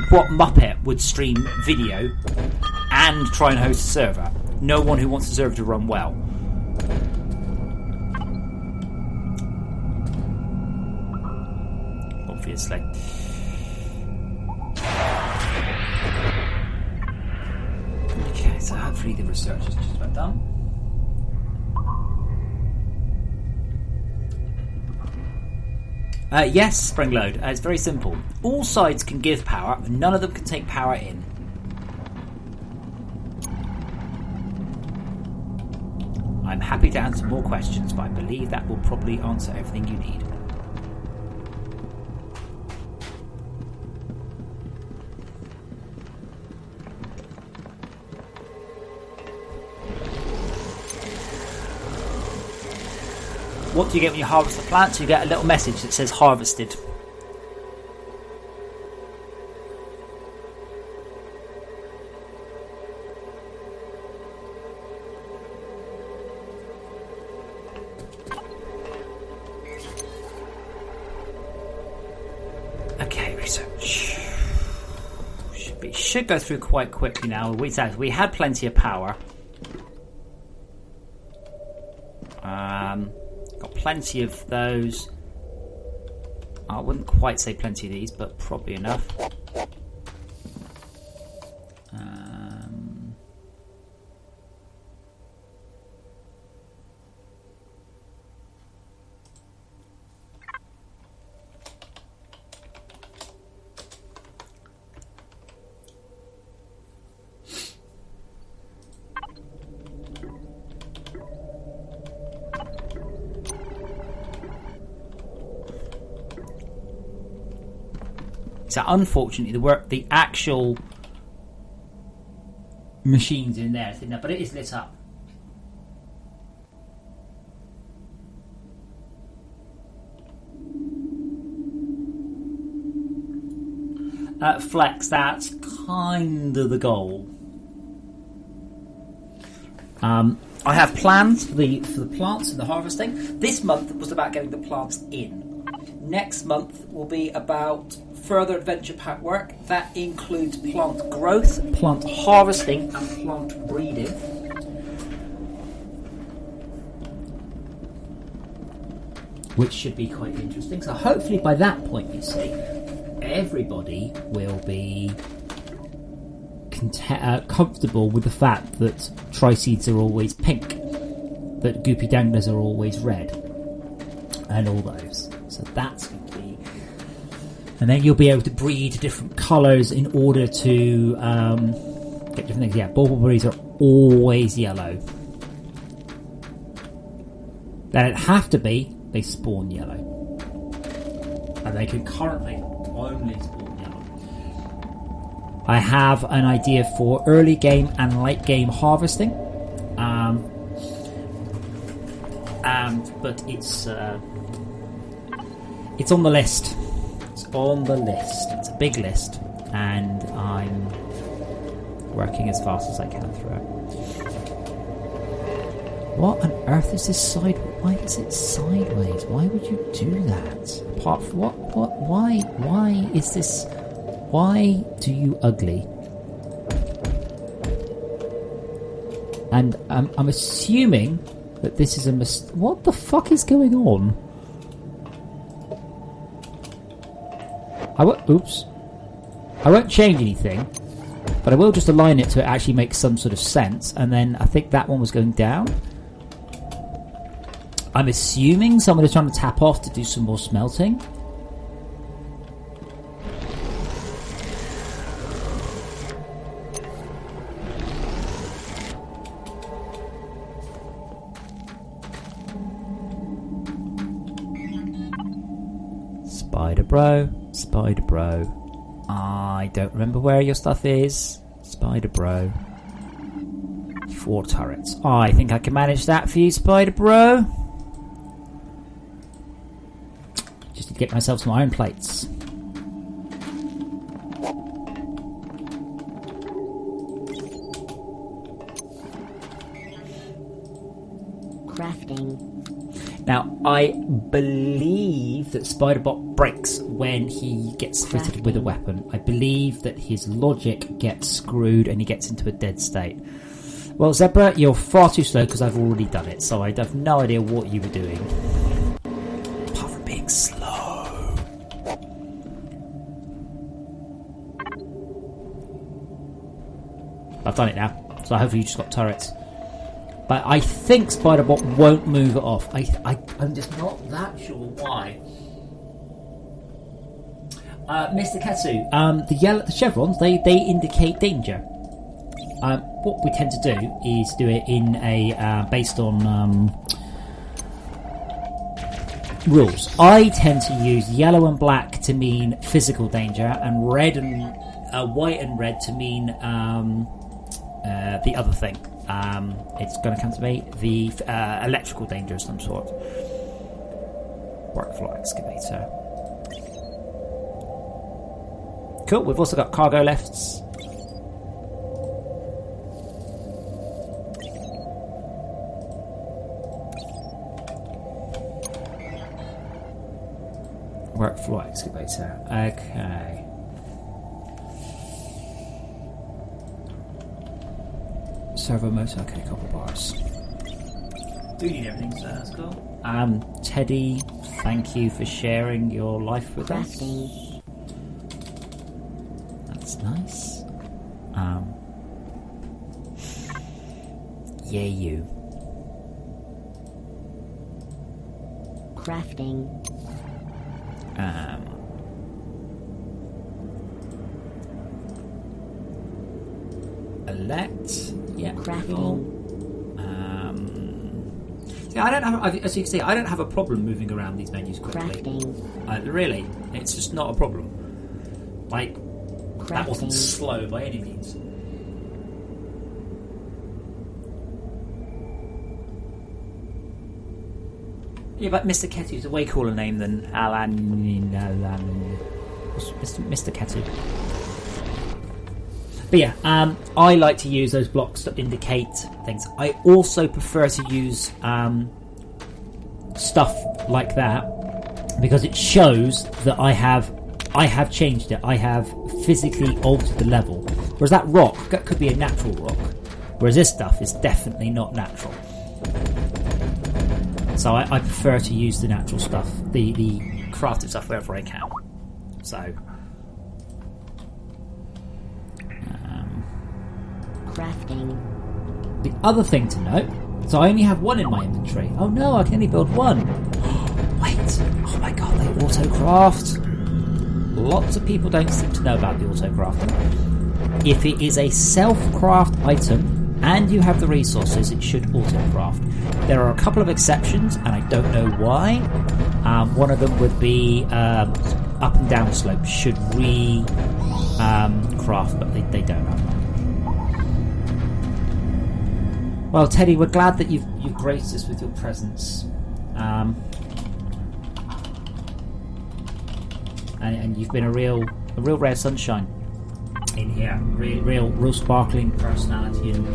what Muppet would stream video and try and host a server? No one who wants the server to run well. Obviously. Okay, so hopefully the research is just about done. Yes, Springload. It's very simple. All sides can give power, but none of them can take power in. I'm happy to answer more questions, but I believe that will probably answer everything you need. What do you get when you harvest the plants? You get a little message that says harvested. Okay, research. Should go through quite quickly now. We had plenty of power. Got plenty of those. I wouldn't quite say plenty of these, but probably enough. So unfortunately, the actual machines in there, but it is lit up. Flex, that's kind of the goal. I have plans for the plants and the harvesting. This month was about getting the plants in. Next month will be about further adventure pack work. That includes plant growth, plant harvesting, and plant breeding. Which should be quite interesting. So hopefully by that point, you see, everybody will be comfortable with the fact that tri-seeds are always pink, that goopy danglers are always red, and all those. So that's going to be... And then you'll be able to breed different colours in order to get different things. Yeah, bumbleberries are always yellow. They don't have to be, they spawn yellow. And they can currently only spawn yellow. I have an idea for early game and late game harvesting. But it's on the list. It's on the list. It's a big list, and I'm working as fast as I can through it. What on earth is this side? Why is it sideways? Why would you do that? Apart from what? Why is this? Why do you ugly? And I'm assuming that this is a mistake. What the fuck is going on? Oops. I won't change anything, but I will just align it so it actually makes some sort of sense. And then I think that one was going down. I'm assuming someone is trying to tap off to do some more smelting. Spider Bro. I don't remember where your stuff is. Spider Bro. 4 turrets. I think I can manage that for you, Spider Bro. get myself some iron plates. Crafting. Now, I believe that Spiderbot breaks when he gets fitted with a weapon. I believe that his logic gets screwed and he gets into a dead state. Well, Zebra, you're far too slow because I've already done it, so I have no idea what you were doing. Apart from being slow. I've done it now, so hopefully you just got turrets. But I think Spiderbot won't move it off. I'm just not that sure why. Mr. Ketsu, the chevrons, they indicate danger. What we tend to do is do it in a based on rules. I tend to use yellow and black to mean physical danger, and red and white and red to mean the other thing. It's going to come to me the electrical danger of some sort. Workflow excavator. Cool. We've also got cargo lifts. Workflow excavator. Okay. Servo motor. Okay, copper bars. Do need everything, so that's cool. Teddy, thank you for sharing your life with us. That's nice. Yeah, you. Crafting. Elect. Yeah. Crafting. Cool. Yeah, I don't have. As you can see, I don't have a problem moving around these menus quickly. Crafting. Really, it's just not a problem. Like that wasn't Crafting. slow by any means. Yeah, but Mr. Ketu's a way cooler name than Alan. Mr. Ketu. But yeah, I like to use those blocks to indicate things. I also prefer to use stuff like that because it shows that I have changed it. I have physically altered the level. Whereas that rock, that could be a natural rock. Whereas this stuff is definitely not natural. So I prefer to use the natural stuff, the crafted stuff wherever I can. So. Crafting. The other thing to note, so I only have one in my inventory. Oh no, I can only build one. Wait, oh my god, they auto-craft. Lots of people don't seem to know about the auto-crafting. If it is a self-craft item and you have the resources, it should auto-craft. There are a couple of exceptions, and I don't know why. One of them would be up and down slope should craft, but they don't have that. Well, Teddy, we're glad that you've graced us with your presence, and you've been a real ray of sunshine in here. Real sparkling personality, and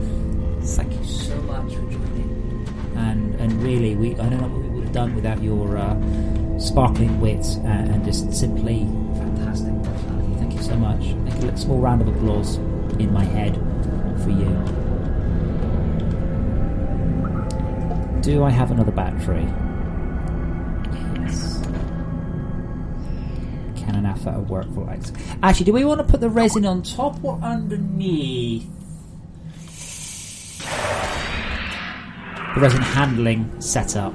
thank you so much for joining. And really, I don't know what we would have done without your sparkling wit and just simply fantastic personality. Thank you so much. Make a small round of applause in my head for you. Do I have another battery? Yes. Can an alpha work for X? Actually, do we want to put the resin on top or underneath? The resin handling setup.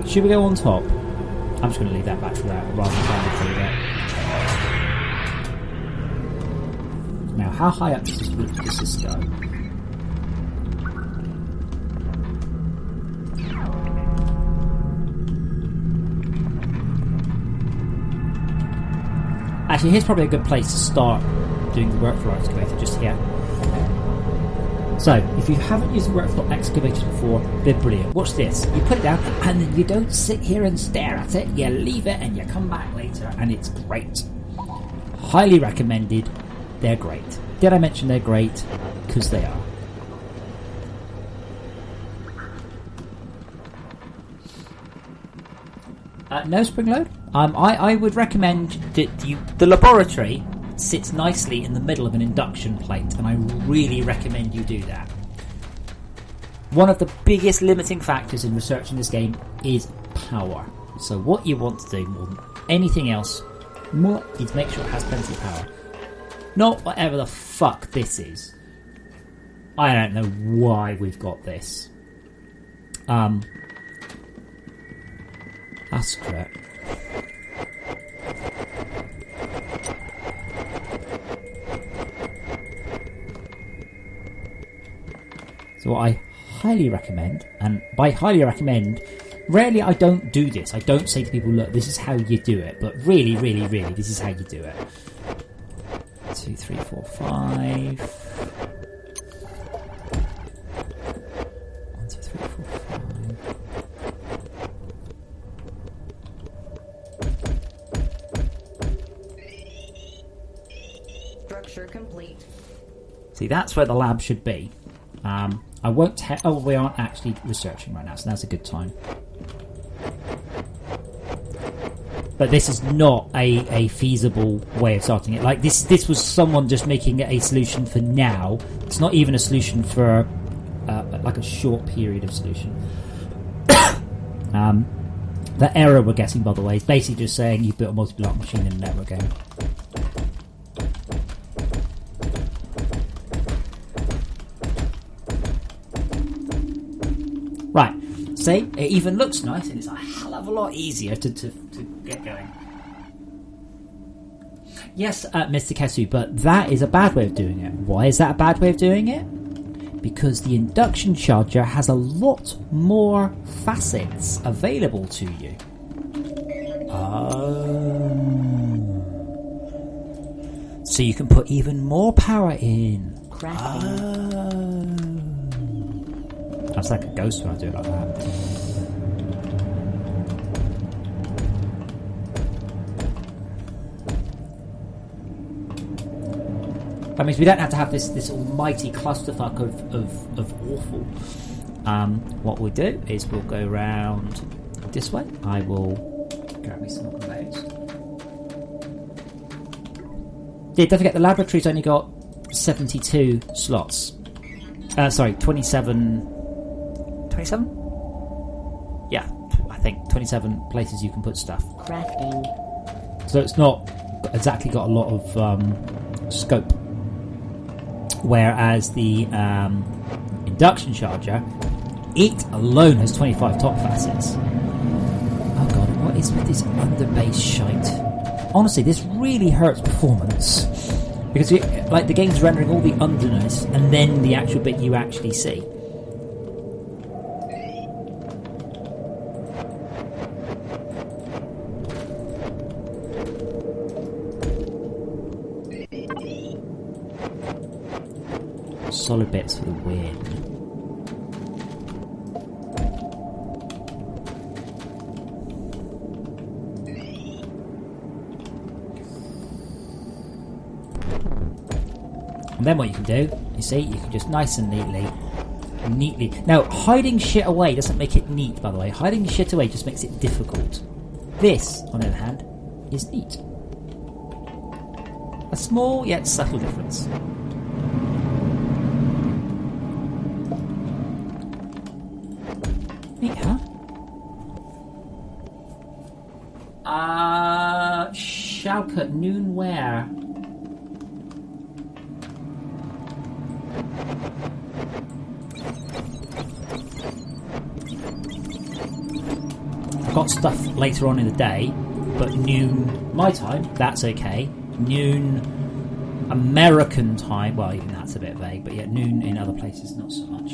Should we go on top? I'm just going to leave that battery out rather than trying to put it out. Now, how high up does this go? Actually, here's probably a good place to start doing the workflow excavator, just here. So, if you haven't used the vertical excavators before, they're brilliant. Watch this. You put it down, and then you don't sit here and stare at it. You leave it, and you come back later, and it's great. Highly recommended. They're great. Did I mention they're great? Because they are. No spring load. I would recommend that the laboratory sits nicely in the middle of an induction plate, and I really recommend you do that. One of the biggest limiting factors in researching this game is power. So what you want to do more than anything else is make sure it has plenty of power. Not whatever the fuck this is. I don't know why we've got this. That's correct. So what I highly recommend, and by highly recommend, rarely I don't do this. I don't say to people, look, this is how you do it. But really, this is how you do it. 2, 3, 4, 5. 1, 2, 3, 4, 5. Structure complete. See, that's where the lab should be. I won't tell. We aren't actually researching right now, so that's a good time. But this is not a feasible way of starting it. Like this was someone just making a solution for now. It's not even a solution for like a short period of solution. The error we're getting, by the way, is basically just saying you've built a multi-block machine in a network game. Right, see, it even looks nice, and it's a hell of a lot easier to get going. Yes, Mr. Kesu, but that is a bad way of doing it. Why is that a bad way of doing it? Because the induction charger has a lot more facets available to you. So you can put even more power in. That's like a ghost when I do it like that. That means we don't have to have this almighty clusterfuck of awful. What we'll do is we'll go round this way. I will grab me some conveyors. Yeah, don't forget the laboratory's only got 72 slots. Sorry, 27... 27? Yeah, I think 27 places you can put stuff. Crafting. So it's not exactly got a lot of scope. Whereas the induction charger, it alone has 25 top facets. Oh god, what is with this underbase shite? Honestly, this really hurts performance. Because the game's rendering all the underness and then the actual bit you actually see. Solid bits for the win. And then what you can do, you see, you can just nice and neatly. Now, hiding shit away doesn't make it neat, by the way. Hiding shit away just makes it difficult. This, on the other hand, is neat. A small yet subtle difference. Neat, huh? Shaukat, noon where? I've got stuff later on in the day, but noon my time, that's okay. Noon American time, well, even that's a bit vague, but yeah, noon in other places, not so much.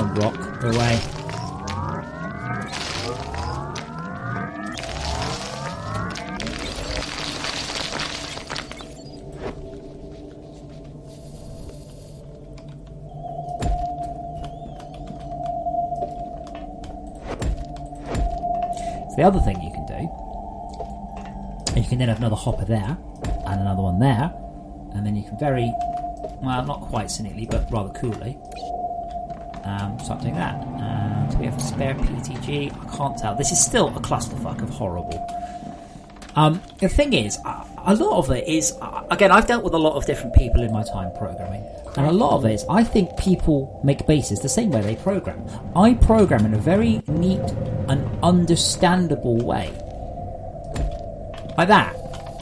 on, Brock. Go away. So the other thing you can do, you can then have another hopper there, and another one there, and then you can very, well, not quite cynically, but rather coolly, start doing that. Do we have a spare PTG? I can't tell. This is still a clusterfuck of horrible. The thing is, a lot of it is, again, I've dealt with a lot of different people in my time programming, and a lot of it is, I think people make bases the same way they program. I program in a very neat and understandable way. Like that.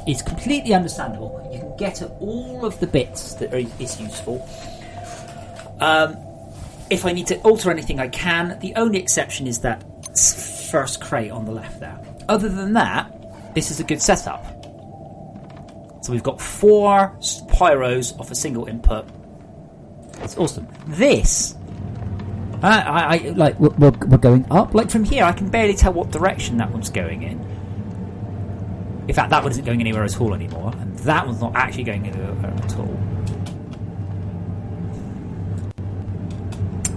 It's completely understandable. You can get at all of the bits that is useful. If I need to alter anything, I can. The only exception is that first crate on the left there. Other than that, this is a good setup. So we've got 4 pyros off a single input. It's awesome. This, I like we're going up. Like from here, I can barely tell what direction that one's going in. In fact, that one isn't going anywhere at all anymore, and that one's not actually going anywhere at all.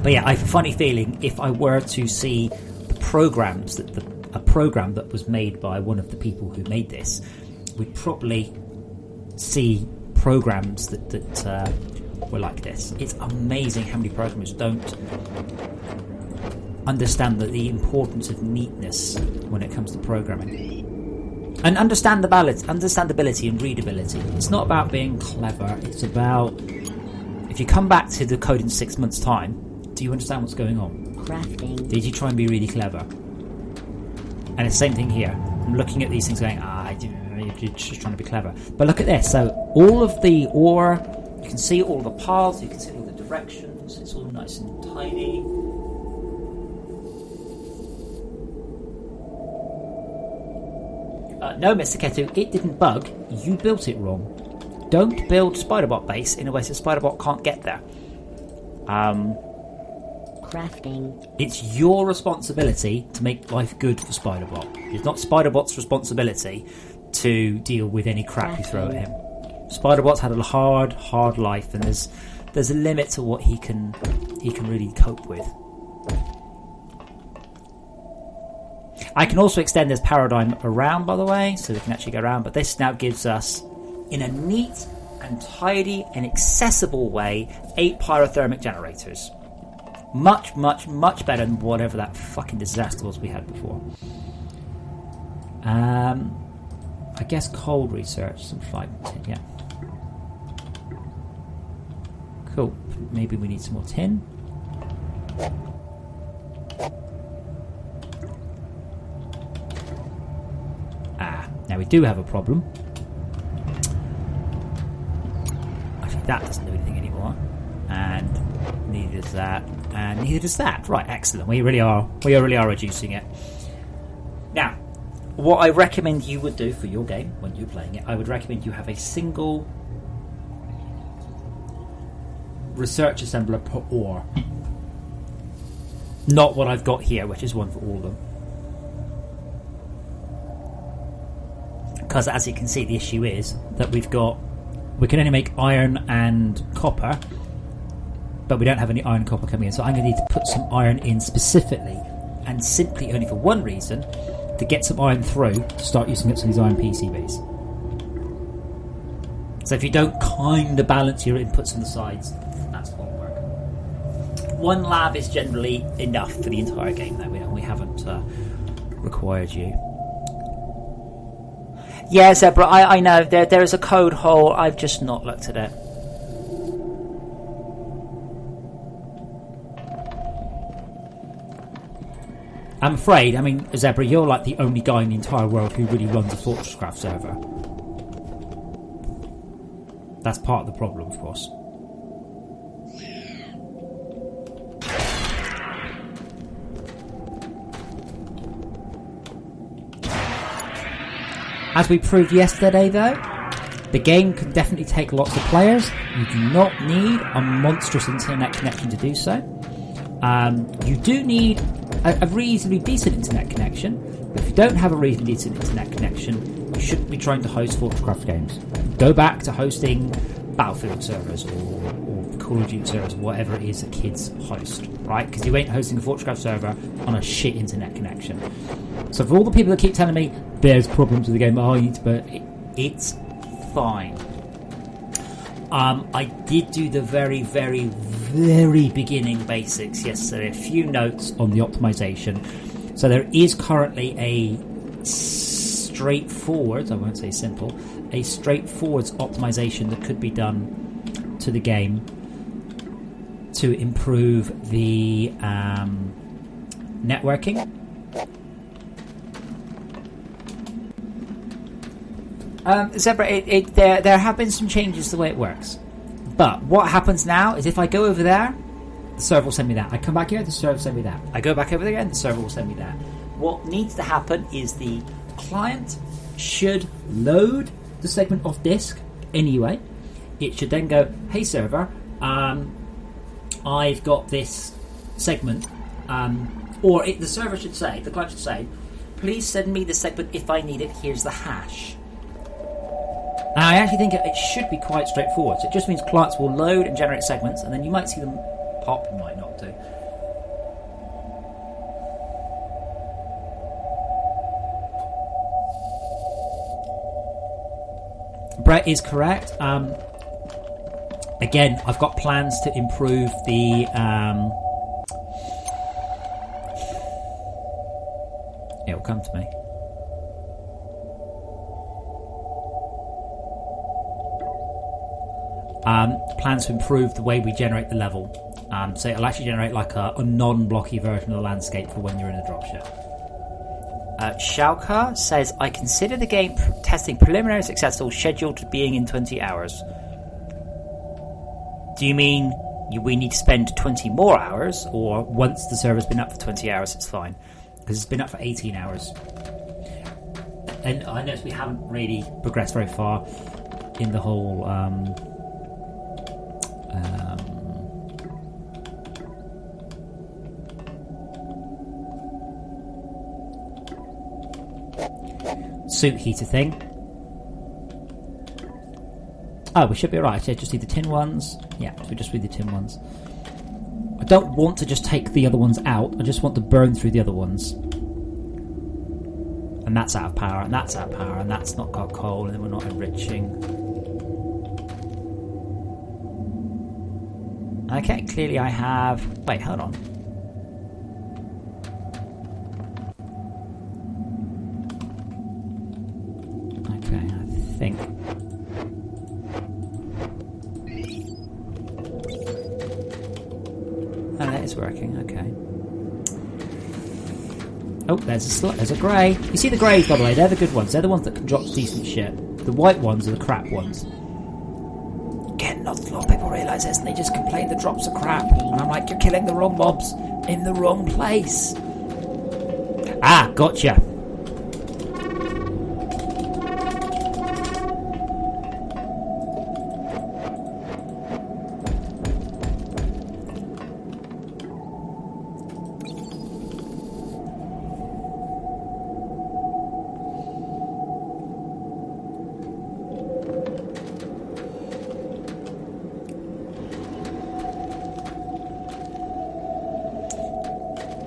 But yeah, I have a funny feeling if I were to see the programs a program that was made by one of the people who made this, we'd probably see programs that were like this. It's amazing how many programmers don't understand the importance of neatness when it comes to programming. And understandability and readability. It's not about being clever. It's about, if you come back to the code in 6 months' time, do you understand what's going on? Crafting. Did you try and be really clever? And it's the same thing here. I'm looking at these things going, you're just trying to be clever. But look at this. So all of the ore, you can see all the paths, you can see all the directions. It's all nice and tidy. No, Mr. Ketu, it didn't bug. You built it wrong. Don't build Spiderbot base in a way so Spiderbot can't get there. Crafting. It's your responsibility to make life good for Spiderbot. It's not Spiderbot's responsibility to deal with any crap you throw at him. Spiderbot's had a hard life, and there's a limit to what he can really cope with. I can also extend this paradigm around, by the way, so we can actually go around, but this now gives us, in a neat and tidy and accessible way, 8 pyrothermic generators. Much, much, much better than whatever that fucking disaster was we had before. I guess cold research, something like tin, yeah. Cool. Maybe we need some more tin. Now we do have a problem. Actually, that doesn't do anything anymore, and neither does that, and neither does that. Right, excellent. We really are reducing it. Now, what I recommend you would do for your game when you're playing it, I would recommend you have a single research assembler per ore. Not what I've got here, which is one for all of them. Because as you can see, the issue is that we can only make iron and copper, but we don't have any iron and copper coming in. So I'm going to need to put some iron in specifically, and simply only for one reason, to get some iron through to start using up some of these iron PCBs. So if you don't kind of balance your inputs on the sides, that's won't work. 1 lab is generally enough for the entire game, though. We haven't required you. Yeah, Zebra, I know. There is a code hole. I've just not looked at it. I'm afraid, Zebra, you're like the only guy in the entire world who really runs a FortressCraft server. That's part of the problem, of course. As we proved yesterday, though, the game can definitely take lots of players. You do not need a monstrous internet connection to do so. You do need a reasonably decent internet connection, but if you don't have a reasonably decent internet connection, you shouldn't be trying to host FortressCraft games. Go back to hosting Battlefield servers or Call of Duty servers, whatever it is that kids host, right? Because you ain't hosting a FortressCraft server on a shit internet connection. So for all the people that keep telling me there's problems with the game, but it's fine. I did do the very, very, very beginning basics yesterday. A few notes on the optimization. So there is currently a straightforward, I won't say simple, a straightforward optimization that could be done to the game to improve the networking. Zebra, there have been some changes to the way it works. But what happens now is if I go over there, the server will send me that. I come back here, the server will send me that. I go back over there and the server will send me that. What needs to happen is the client should load the segment off disk anyway. It should then go, hey server, I've got this segment. The server should say, the client should say, please send me the segment if I need it, here's the hash. Now, I actually think it should be quite straightforward. So it just means clients will load and generate segments, and then you might see them pop, you might not do. Brett is correct. Again, I've got plans to improve the... it will come to me. Plans to improve the way we generate the level. So it'll actually generate like a non-blocky version of the landscape for when you're in a dropship. Shauka says, I consider the game testing preliminary successful, scheduled to being in 20 hours. Do you mean we need to spend 20 more hours, or once the server's been up for 20 hours it's fine? Because it's been up for 18 hours. And I noticed we haven't really progressed very far in the whole... suit heater thing. Oh, we should be right. I just need the tin ones. Yeah, we just need the tin ones. I don't want to just take the other ones out. I just want to burn through the other ones. And that's out of power, and that's out of power, and that's not got coal, and then we're not enriching. Okay, clearly I have... Wait, hold on. Okay, I think... Oh, that is working, okay. Oh, there's a grey. You see the greys, by the way, they're the good ones. They're the ones that can drop decent shit. The white ones are the crap ones. Again, not a lot of people realise this, and they just complain the drops are crap. And I'm like, you're killing the wrong mobs in the wrong place. Ah, gotcha.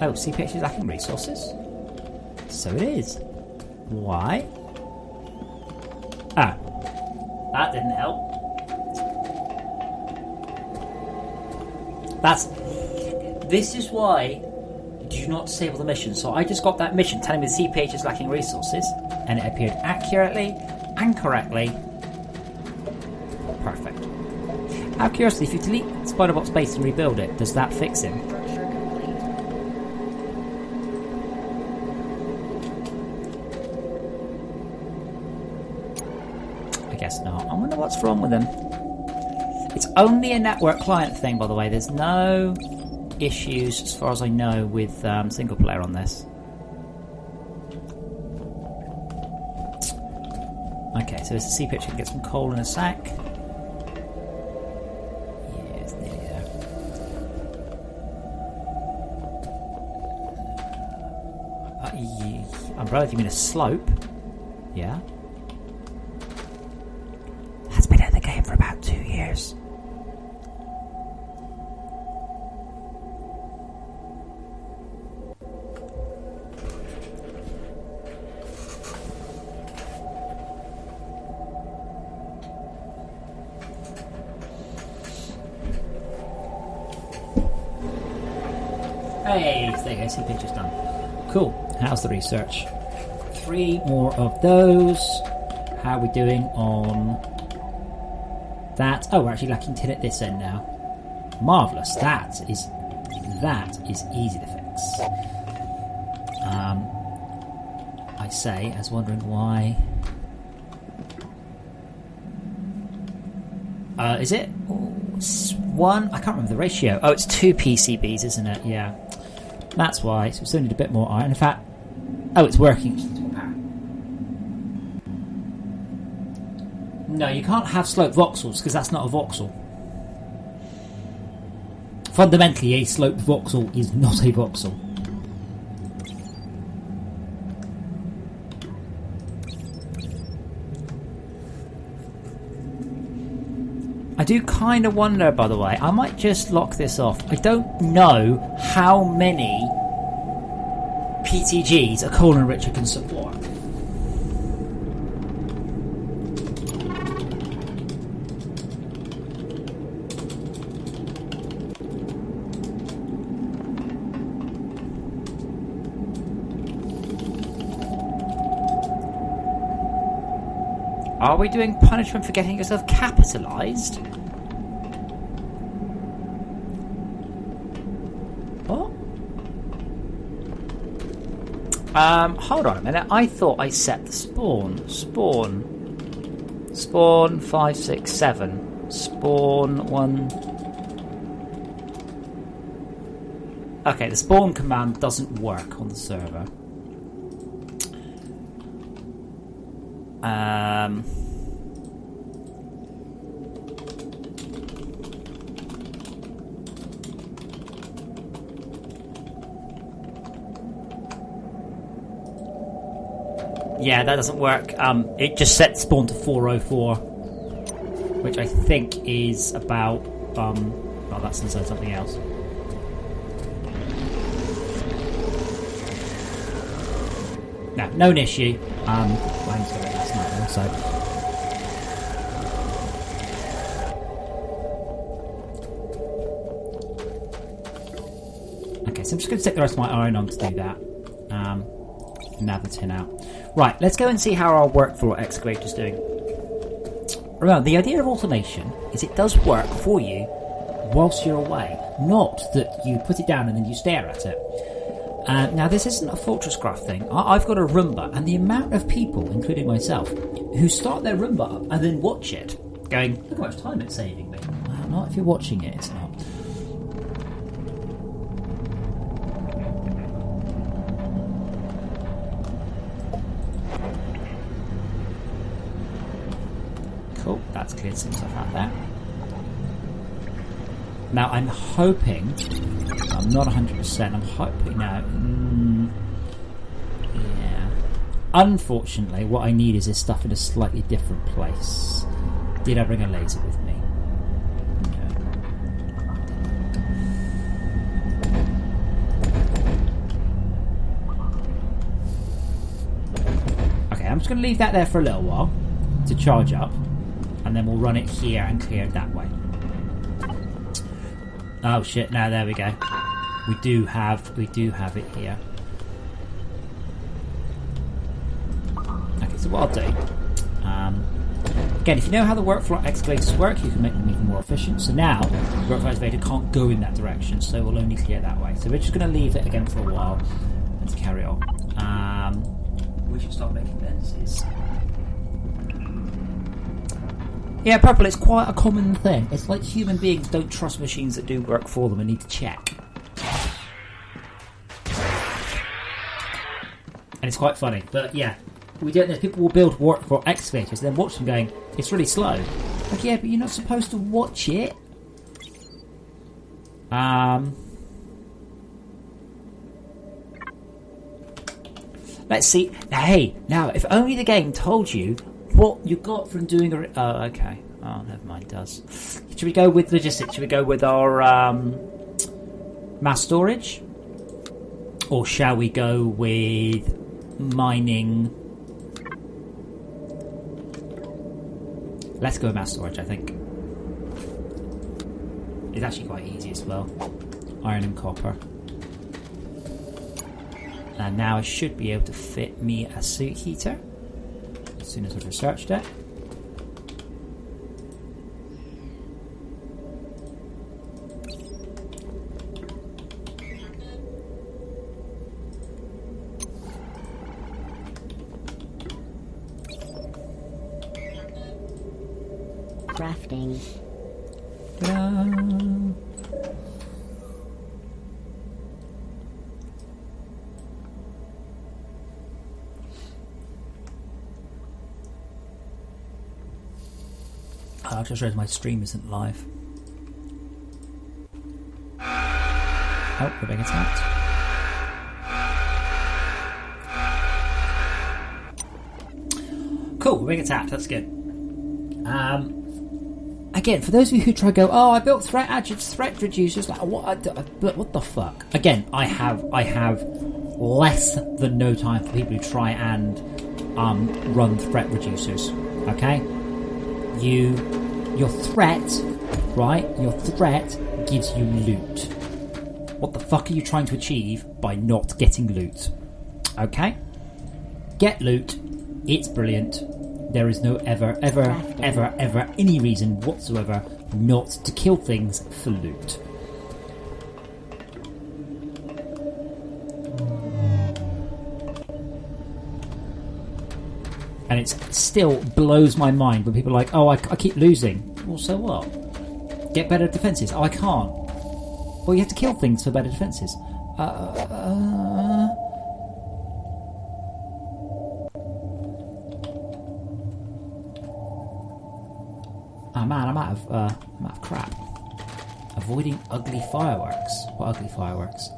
Oh, CPH is lacking resources? So it is. Why? Ah. That didn't help. This is why you do not disable the mission. So I just got that mission telling me the CPH is lacking resources, and it appeared accurately and correctly. Perfect. Out of curiosity, if you delete Spiderbot Space and rebuild it, does that fix him? Guess not. I wonder what's wrong with them. It's only a network client thing, by the way. There's no issues, as far as I know, with single player on this. Okay, so there's a CPH. We can get some coal in a sack. Yeah, it's nearly there. Umbrella, if you mean a slope. Yeah. Has been in the game for about 2 years. Hey, there you go, see pictures done. Cool, how's the research? 3 more of those. How are we doing on that? Oh, we're actually lacking tin at this end now. Marvellous, that is easy to fix. I say, as wondering why... is it? One? I can't remember the ratio. Oh, it's 2 PCBs, isn't it? Yeah. That's why. So we still need a bit more iron. In fact, oh, it's working. No, you can't have sloped voxels because that's not a voxel. Fundamentally, a sloped voxel is not a voxel. I do kind of wonder, by the way, I might just lock this off. I don't know how many PTGs a coal enricher can support. Are we doing punishment for getting yourself capitalised? What? Hold on a minute. I thought I set the spawn. Spawn 5, 6, 7. Spawn 1. Okay, the spawn command doesn't work on the server. Yeah, that doesn't work. It just set spawn to 404, which I think is about. Oh, that's inside something else. No, known issue. I need to go last night also. Okay, so I'm just going to take the rest of my iron on to do that. Now the tin out. Right, let's go and see how our workflow excavator is doing. Remember, the idea of automation is it does work for you whilst you're away, not that you put it down and then you stare at it. Now, this isn't a FortressCraft thing. I've got a Roomba, and the amount of people, including myself, who start their Roomba up and then watch it, going, look how much time it's saving me. Well, not if you're watching it, it's not. Cool, that's cleared some stuff out there. Now, I'm hoping... I'm not 100%. I'm hoping now. Yeah. Unfortunately, what I need is this stuff in a slightly different place. Did I bring a laser with me? No. Okay, I'm just going to leave that there for a little while to charge up, and then we'll run it here and clear it that way. Oh shit! Now there we go. We do have it here. Okay, so what I'll do, again, if you know how the workflow excavators work, you can make them even more efficient. So now, the workflow excavator can't go in that direction, so we'll only clear that way. So we're just going to leave it again for a while and to carry on. We should start making lenses. Yeah, Purple, it's quite a common thing. It's like human beings don't trust machines that do work for them and need to check. And it's quite funny, but yeah, we don't know. People will build work for excavators and then watch them going, it's really slow. Like, yeah, but you're not supposed to watch it. Let's see. Hey, now, if only the game told you what you got from doing a... Oh, okay. Oh, never mind, it does. Should we go with logistics? Should we go with our mass storage? Or shall we go with mining? Let's go with mass storage, I think. It's actually quite easy as well. Iron and copper. And now I should be able to fit me a suit heater as soon as I've researched it. Crafting. Ta-da! I just realised my stream isn't live. Oh, we're being attacked. Cool, we're being attacked, that's good. Again, for those of you who try to go, oh, I built threat reducers, like what the fuck? Again, I have less than no time for people who try and run threat reducers. Okay? Your threat, right? Your threat gives you loot. What the fuck are you trying to achieve by not getting loot? Okay? Get loot. It's brilliant. There is no ever any reason whatsoever not to kill things for loot. And it still blows my mind when people are like, oh, I keep losing. Well, so what? Get better defences. Oh, I can't. Well, you have to kill things for better defences. Oh man, I'm out of crap. Avoiding ugly fireworks. What ugly fireworks?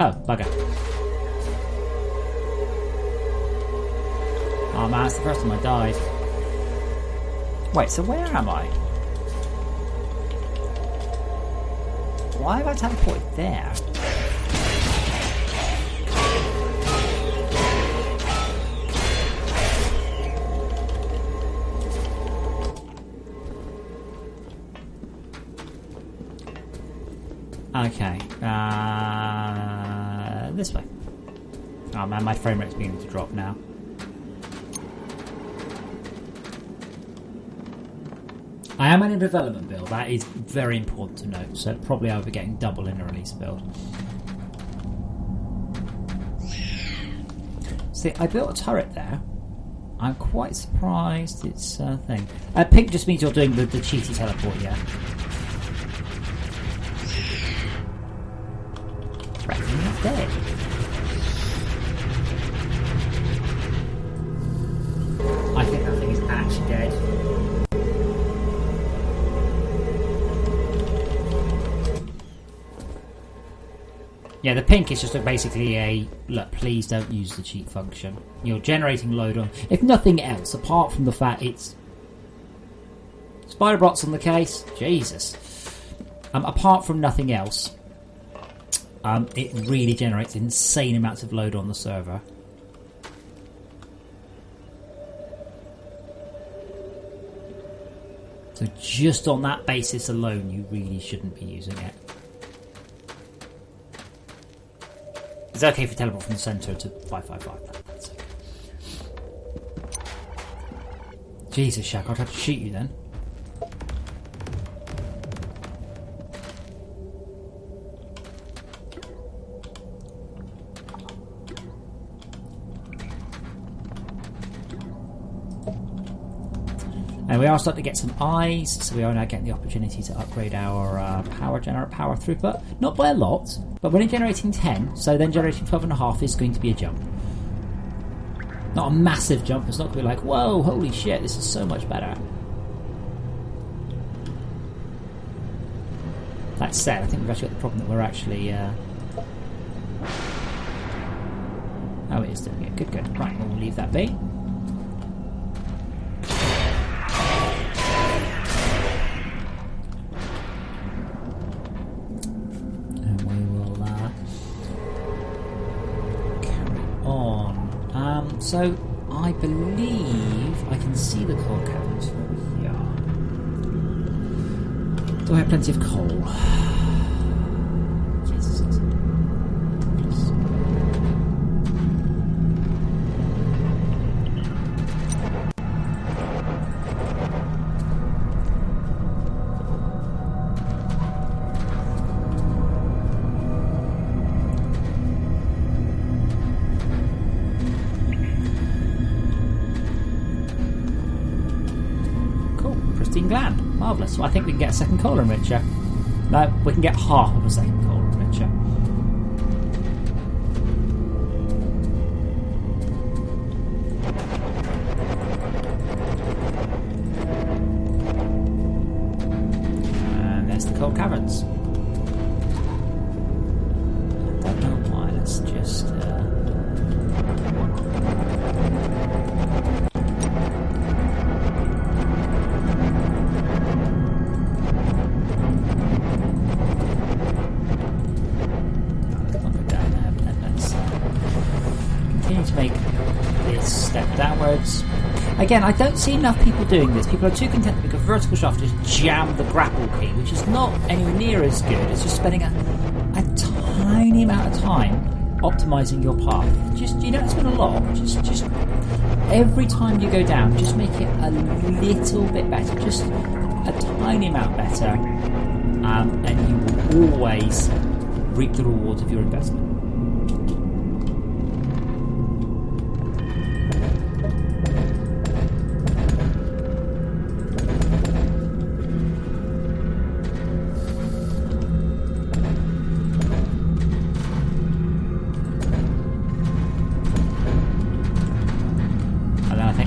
Oh, bugger. Oh man, it's the first time I died. Wait, so where am I? Why have I teleported there? Okay, this way. Oh man, my frame rate's beginning to drop now. I am in a development build, that is very important to note, so probably I'll be getting double in a release build. See, I built a turret there. I'm quite surprised it's a thing. Pink just means you're doing the cheaty teleport, yeah? Threatening is dead. I think that thing is actually dead. Yeah, the pink is just basically a, look, please don't use the cheat function. You're generating load on, if nothing else, apart from the fact it's... Spiderbots on the case? Jesus. Apart from nothing else, it really generates insane amounts of load on the server. So just on that basis alone, you really shouldn't be using it. It's okay if you teleport from the centre to 555. That's okay. Jesus, Shaq, I'll try to shoot you then. And we are starting to get some eyes, so we are now getting the opportunity to upgrade our power throughput. Not by a lot, but we're only generating 10, so then generating 12.5 is going to be a jump. Not a massive jump, it's not going to be like, whoa, holy shit, this is so much better. That said, I think we've actually got the problem that we're actually... Oh, it is doing it. Good, good. Right, we'll leave that be. And we will carry on. So, I believe I can see the coal caverns from here. Do I have plenty of coal? Gland. Marvellous. So I think we can get a second coal enricher. No, we can get half of a second coal enricher. And there's the coal caverns. I don't know why. Let's just... downwards. Again, I don't see enough people doing this. People are too content to make a vertical shaft to just jam the grapple key, which is not anywhere near as good. It's just spending a tiny amount of time optimizing your path. Just you don't spend a lot. Just every time you go down, just make it a little bit better. Just a tiny amount better, and you will always reap the rewards of your investment.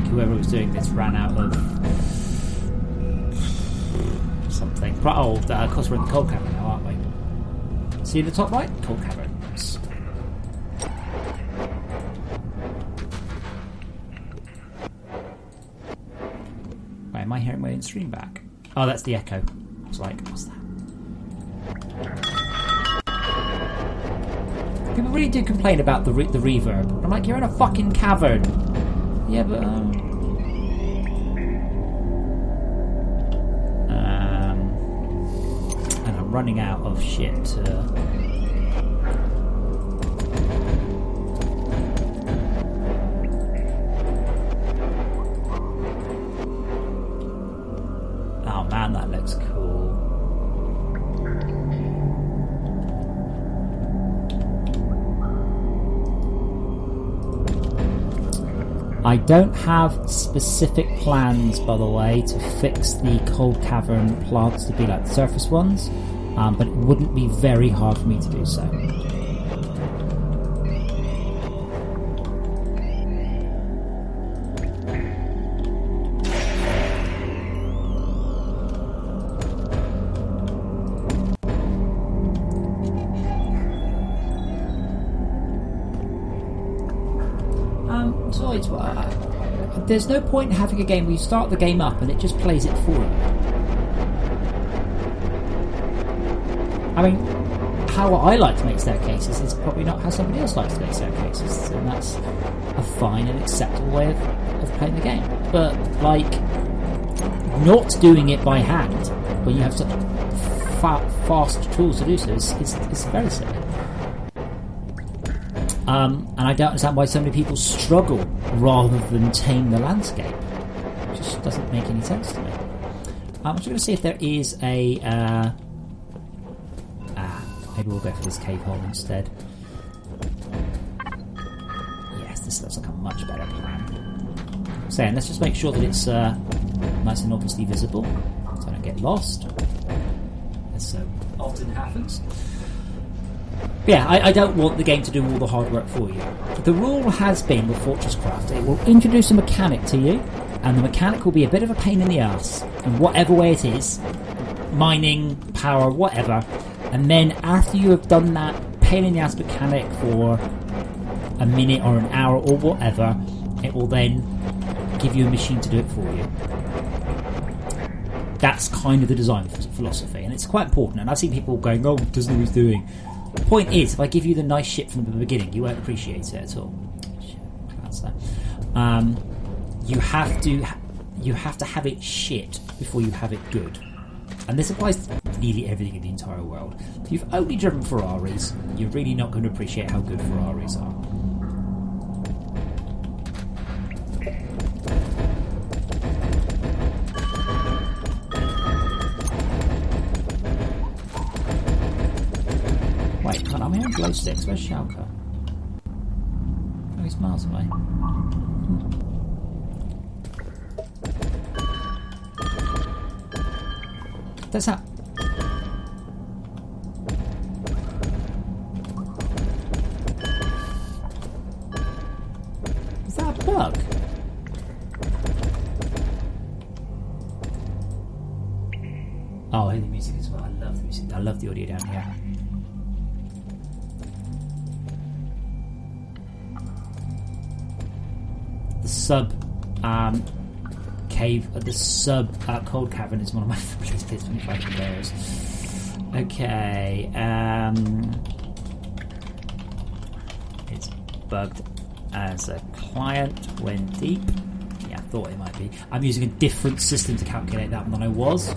Whoever was doing this ran out of something. Oh, of course we're in the coal cavern now, aren't we? See the top right? Coal caverns. Wait, am I hearing my own stream back? Oh, that's the echo. I was like, what's that? People really do complain about the reverb. I'm like, you're in a fucking cavern. Yeah, but and I'm running out of shit. Oh man, that looks cool. I don't have specific plans, by the way, to fix the coal cavern plants to be like the surface ones, but it wouldn't be very hard for me to do so. There's no point in having a game where you start the game up and it just plays it for you. I mean, how I like to make staircases is probably not how somebody else likes to make staircases, and that's a fine and acceptable way of playing the game. But, like, not doing it by hand when you have such fast tools to do so is very silly. And I don't understand why so many people struggle rather than tame the landscape. It just doesn't make any sense to me. I'm just going to see if there is a... maybe we'll go for this cave hole instead. Yes, this looks like a much better plan. saying, let's just make sure that it's nice and obviously visible, so I don't get lost, as so often happens. But yeah, I don't want the game to do all the hard work for you. The rule has been with FortressCraft, it will introduce a mechanic to you, and the mechanic will be a bit of a pain in the ass, in whatever way it is, mining, power, whatever, and then after you have done that pain in the ass mechanic for a minute or an hour or whatever, it will then give you a machine to do it for you. That's kind of the design philosophy, and it's quite important. And I've seen people going, "Oh, doesn't know what he's doing." The point is, if I give you the nice shit from the beginning, you won't appreciate it at all. Shit, that's that. You have to have it shit before you have it good, and this applies to nearly everything in the entire world. If you've only driven Ferraris, you're really not going to appreciate how good Ferraris are. Wait, hold on, I'm hearing glow sticks. Where's Schalke? Oh, he's miles away. That's that. Is that a bug? Oh, I hear the music as well. I love the music. I love the audio down here. The sub cave, the sub cold cavern is one of my favourite bits when fighting bears. Okay, it's bugged as a client when deep. Yeah, I thought it might be. I'm using a different system to calculate that than I was.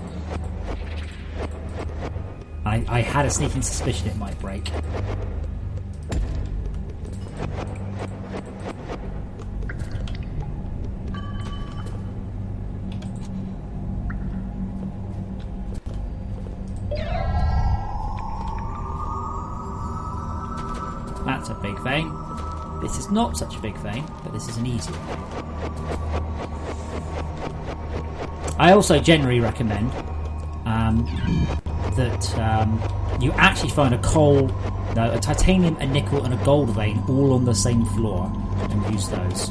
I had a sneaking suspicion it might break. That's a big vein. This is not such a big vein, but this is an easier vein. I also generally recommend that you actually find a titanium, a nickel and a gold vein all on the same floor and use those.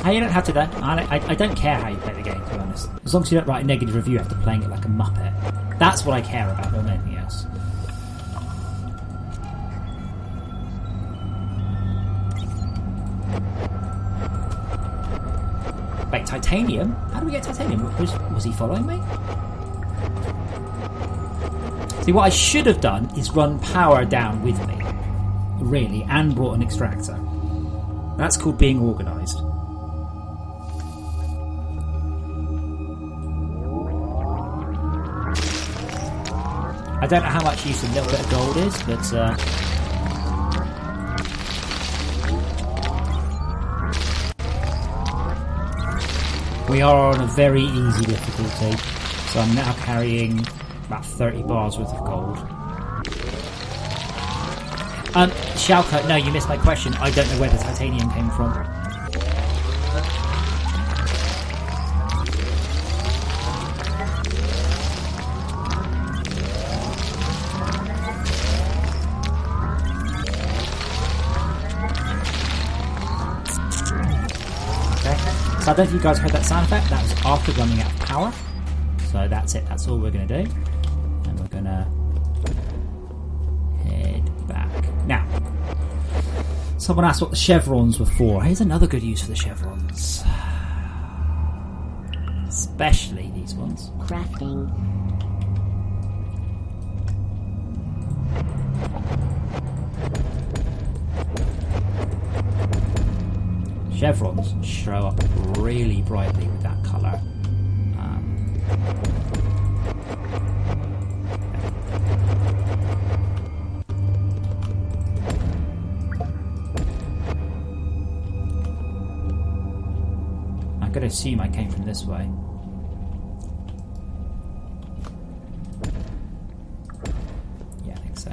You don't have to though. I don't care how you play the game, to be honest. As long as you don't write a negative review after playing it like a muppet. That's what I care about more than anything else. Wait, titanium? How do we get titanium? Was he following me? See, what I should have done is run power down with me. Really, and brought an extractor. That's called being organised. I don't know how much use a little bit of gold is, but we are on a very easy difficulty, so I'm now carrying about 30 bars worth of gold. Schalke, no, you missed my question. I don't know where the titanium came from. So I don't know if you guys heard that sound effect. That was after running out of power. So that's it. That's all we're going to do. And we're going to head back. Now, someone asked what the chevrons were for. Here's another good use for the chevrons. Especially these ones. Crafting. Chevrons show up really brightly with that colour. going to assume I came from this way. Yeah, I think so.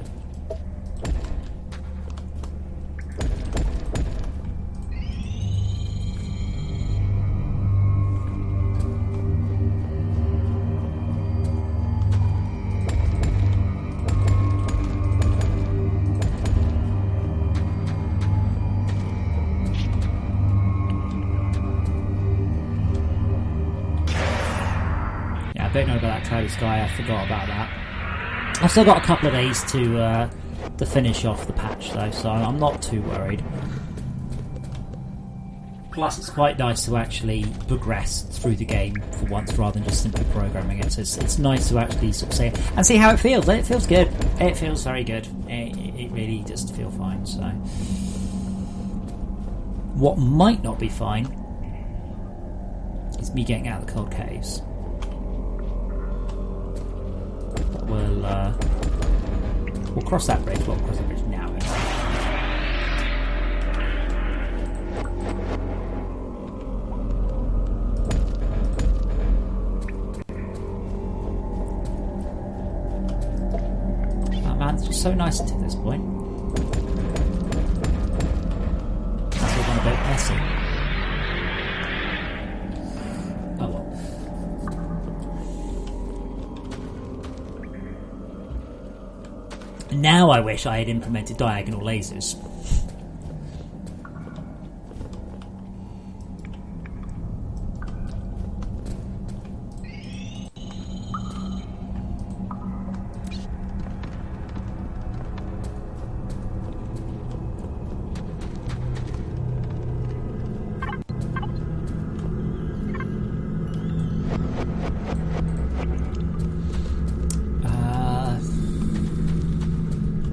I don't know about that cloudy sky, I forgot about that. I've still got a couple of days to finish off the patch though, so I'm not too worried. Plus it's quite nice to actually progress through the game for once rather than just simply programming it, so it's nice to actually sort of say it and see how it feels. It feels good. It feels very good. It really does feel fine, so... What might not be fine is me getting out of the cold caves. We'll cross that bridge. Well, we'll cross the bridge now. Oh man, it's just so nice until this point. It's all gone a bit messy. Oh well. Now I wish I had implemented diagonal lasers.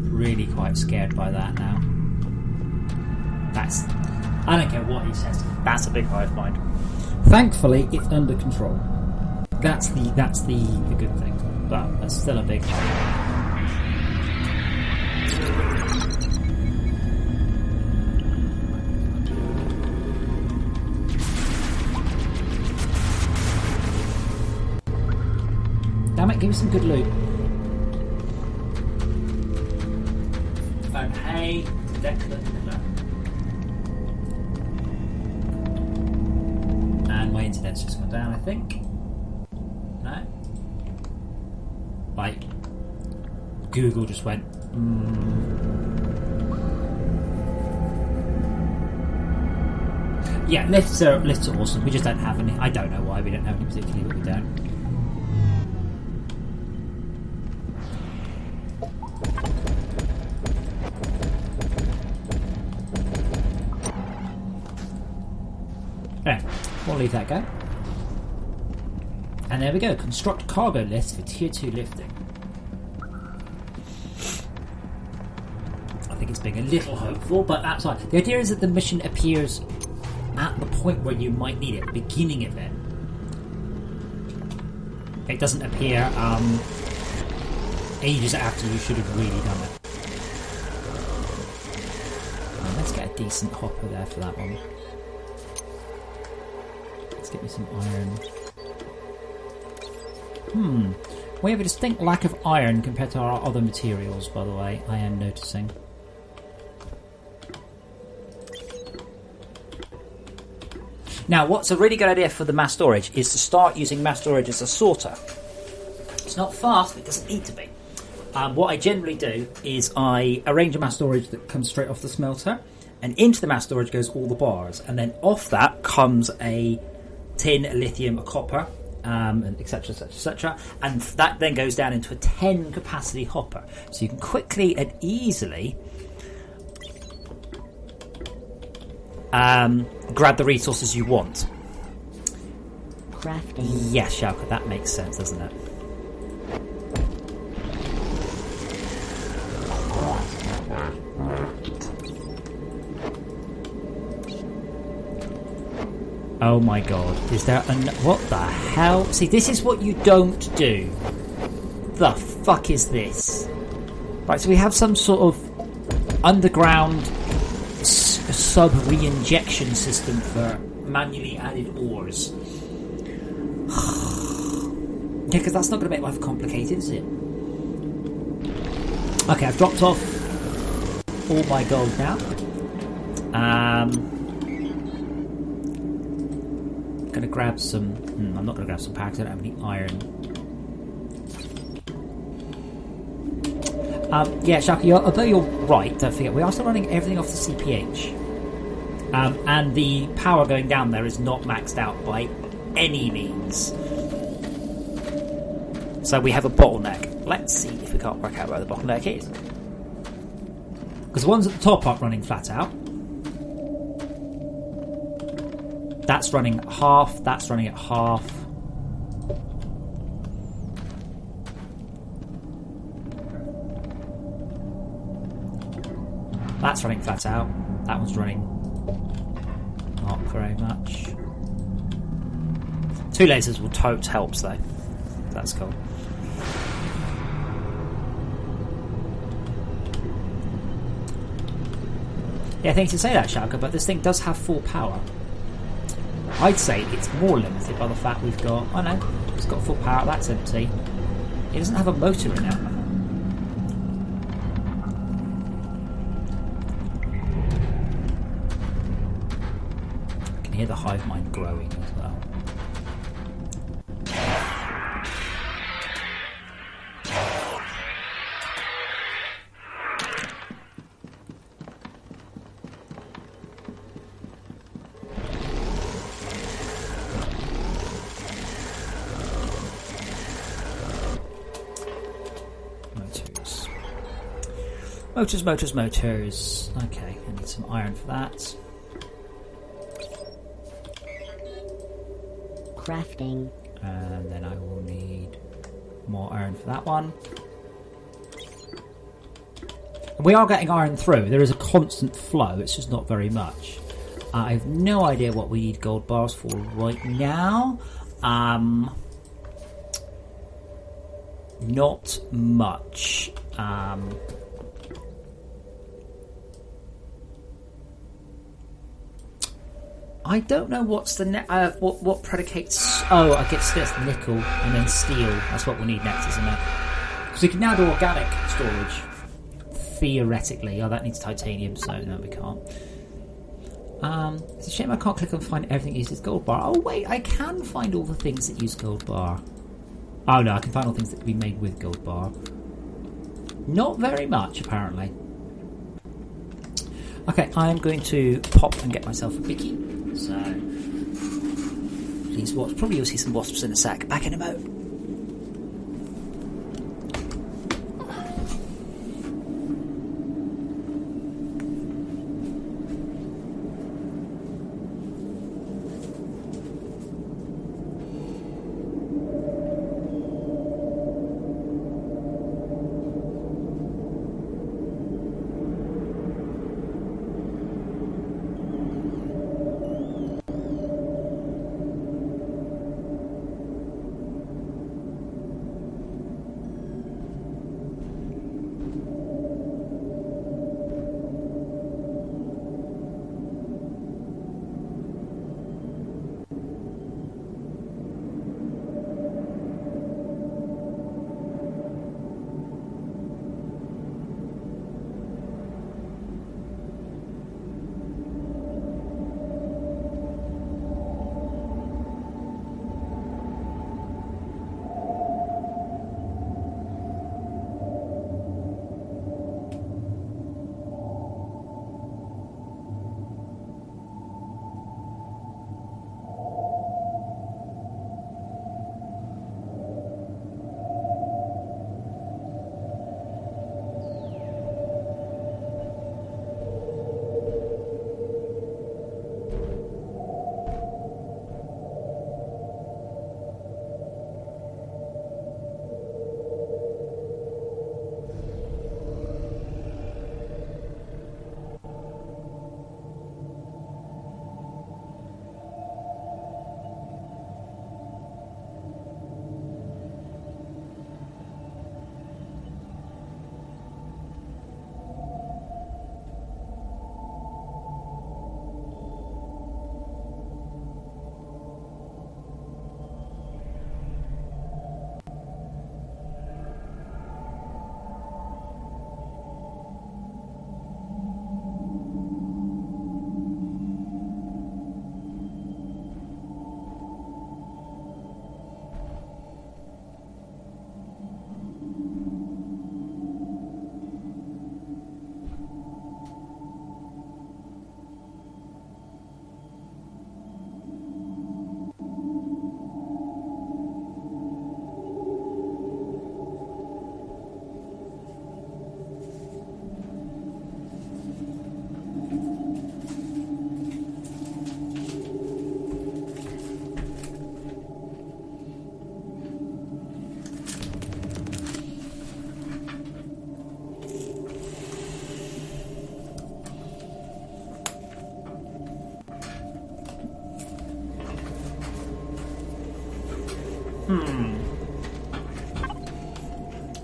Really quite scared by that now. I don't care what he says. That's a big hive mind. Thankfully, it's under control. That's the good thing, but it's still a big hive. Damn it! Give me some good loot. Hay, Declan, and my internet's just gone down, I think. No? Like, Google just went, Yeah, lifts are awesome. We just don't have any. I don't know why we don't have any particularly, but we don't. We'll leave that go. And there we go. Construct cargo list for tier 2 lifting. I think it's being a little hopeful, but that's fine. The idea is that the mission appears at the point where you might need it, the beginning of it. It doesn't appear ages after you should have really done it. Let's get a decent hopper there for that one. Let's get me some iron. We have a distinct lack of iron compared to our other materials, by the way, I am noticing. Now, what's a really good idea for the mass storage is to start using mass storage as a sorter. It's not fast, but it doesn't need to be. What I generally do is I arrange a mass storage that comes straight off the smelter, and into the mass storage goes all the bars, and then off that comes a tin, a lithium, a copper, and etc, etc, etc, and that then goes down into a 10 capacity hopper, so you can quickly and easily grab the resources you want. Crafting. Yes, Shalka, that makes sense, doesn't it? Oh my god, is there what the hell? See, this is what you don't do. The fuck is this? Right, so we have some sort of underground sub-re-injection system for manually added ores. Yeah, because that's not going to make life complicated, is it? Okay, I've dropped off all my gold now. Going to grab some... I'm not going to grab some power because I don't have any iron. Yeah, Shaka, although you're right, don't forget, we are still running everything off the CPH. And the power going down there is not maxed out by any means. So we have a bottleneck. Let's see if we can't work out where the bottleneck is. Because the ones at the top aren't running flat out. That's running half, that's running at half. That's running flat out. That one's running not very much. 2 lasers will totes helps though. That's cool. Yeah, thanks to say that, Shaka, but this thing does have full power. I'd say it's more limited by the fact we've got... Oh no, it's got full power, that's empty. It doesn't have a motor in it. I can hear the hive mind growing as well. Motors. Okay, I need some iron for that. Crafting. And then I will need more iron for that one. And we are getting iron through. There is a constant flow, it's just not very much. I have no idea what we need gold bars for right now. Not much. I don't know what's the what predicates. Oh, I guess that's nickel and then steel. That's what we need next, isn't it? Because we can now do organic storage. Theoretically. Oh, that needs titanium, so no, we can't. It's a shame I can't click and find everything that uses gold bar. Oh wait, I can find all the things that use gold bar. Oh no, I can find all things that can be made with gold bar. Not very much, apparently. Okay, I'm going to pop and get myself a picky. So, please watch. Probably you'll see some wasps in a sec. Back in a mo.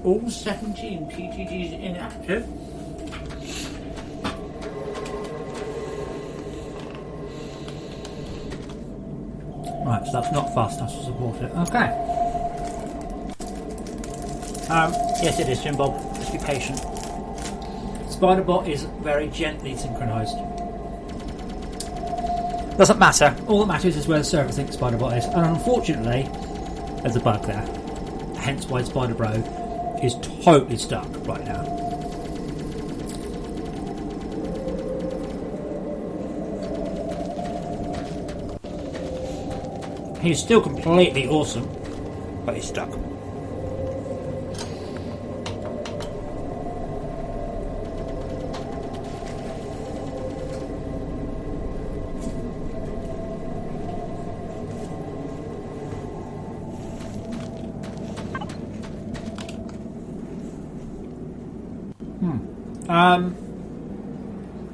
All 17 PTGs inactive. Right, so that's not fast, that's to support it. Okay. Yes, it is, Jim Bob. Just be patient. Spiderbot is very gently synchronised. Doesn't matter. All that matters is where the server thinks Spiderbot is. And unfortunately, there's a bug there. Hence why Spiderbro is totally stuck right now. He's still completely awesome, but he's stuck.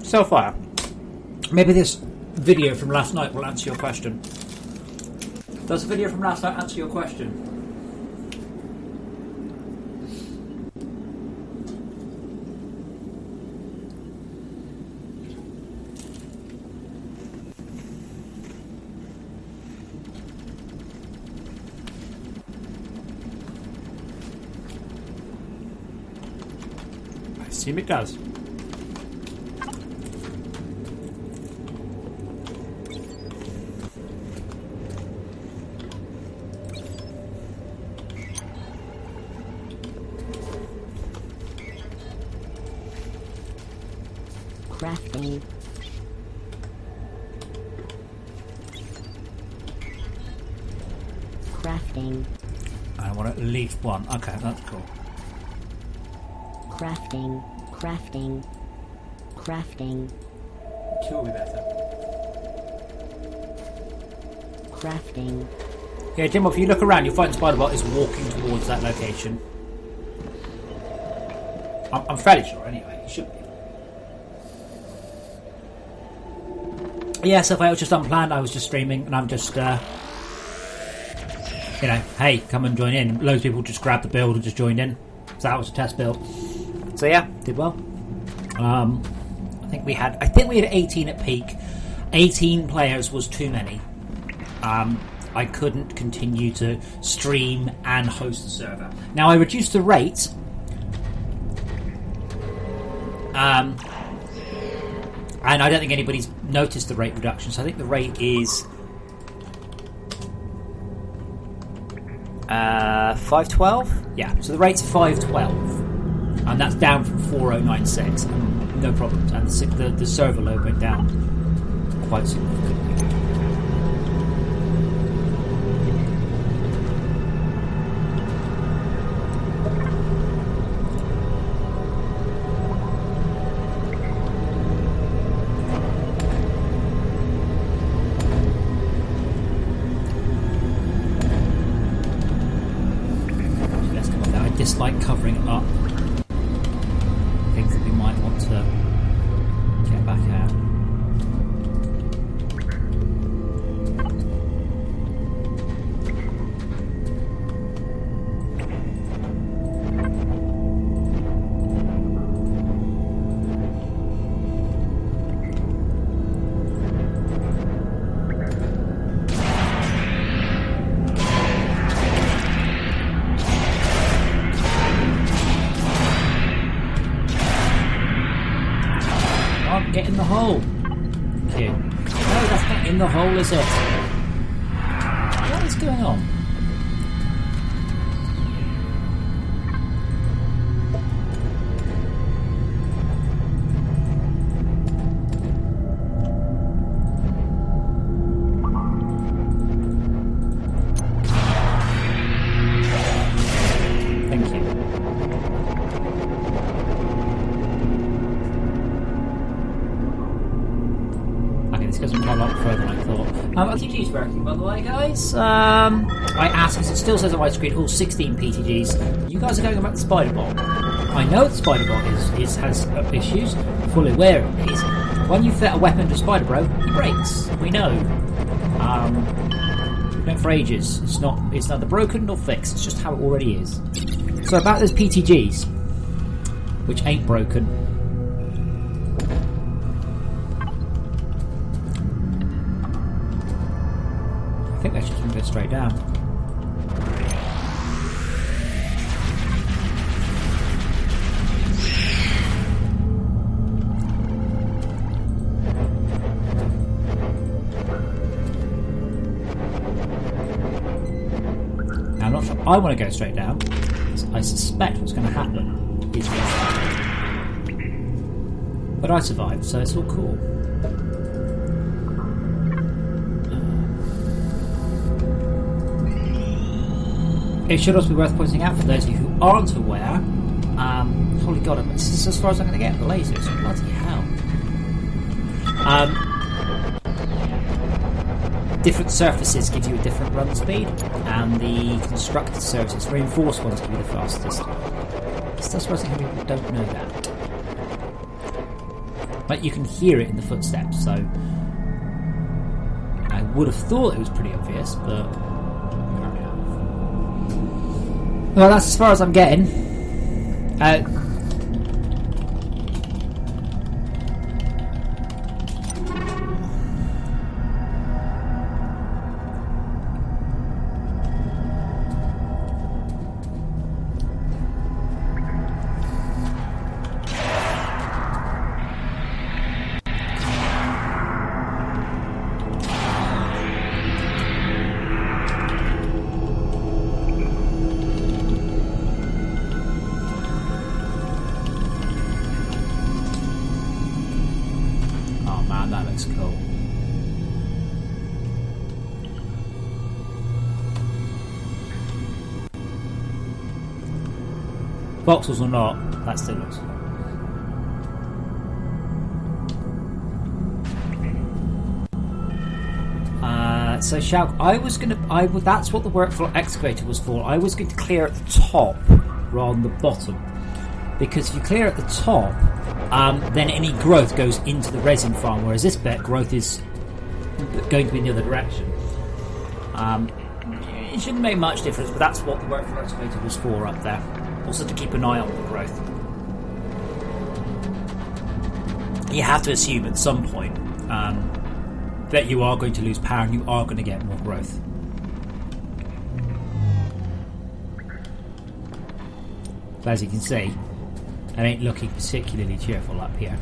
Self-fire. Maybe this video from last night will answer your question. Does the video from last night answer your question? I assume it does. Crafting. Crafting. I want at least one. Okay, that's cool. Crafting. Crafting. Crafting. Two will be better. Crafting. Yeah, Jim, if you look around, you'll find Spiderbot is walking towards that location. I'm fairly sure, anyway. It should be. Yes, if I was just unplanned, I was just streaming, and I'm just, hey, come and join in. Loads of people just grabbed the build and just joined in. So that was a test build. So yeah, did well. I think we had 18 at peak. 18 players was too many. I couldn't continue to stream and host the server. Now I reduced the rate. And I don't think anybody's noticed the rate reduction, so I think the rate is 512? Yeah, so the rate's 512. And that's down from 4096. No problems. And the server load went down quite significantly. Dislike covering up things that we might want to get back out. Get in the hole. Cute. No, that's not in the hole, is it? What is going on? Thank you. This goes quite a lot further than I thought. PTG's working, by the way, guys. I asked, because it still says on my screen, all 16 PTGs. You guys are going about the Spiderbot. I know the Spiderbot has issues. Fully aware of these. When you fit a weapon to Spiderbro, he breaks. We know. We've known for ages. It's neither broken nor fixed. It's just how it already is. So about those PTGs, which ain't broken. I think that's just going to go straight down. Now, I'm not sure I want to go straight down. I suspect what's going to happen is... But I survived, so it's all cool. It should also be worth pointing out for those of you who aren't aware, holy god, this is as far as I'm going to get the lasers. Bloody hell. Different surfaces give you a different run speed, and the constructed surfaces, reinforced ones, give you the fastest. It's just surprising how many people don't know that. But you can hear it in the footsteps, so I would have thought it was pretty obvious, but well, that's as far as I'm getting. Cool. Voxels or not, that still looks cool. So Shalk, that's what the workflow excavator was for. I was going to clear at the top rather than the bottom, because if you clear at the top, then any growth goes into the resin farm, whereas this bit growth is going to be in the other direction. It shouldn't make much difference, but that's what the workflow excavator was for up there. Also to keep an eye on the growth. You have to assume at some point that you are going to lose power and you are going to get more growth. But as you can see, it ain't looking particularly cheerful up here.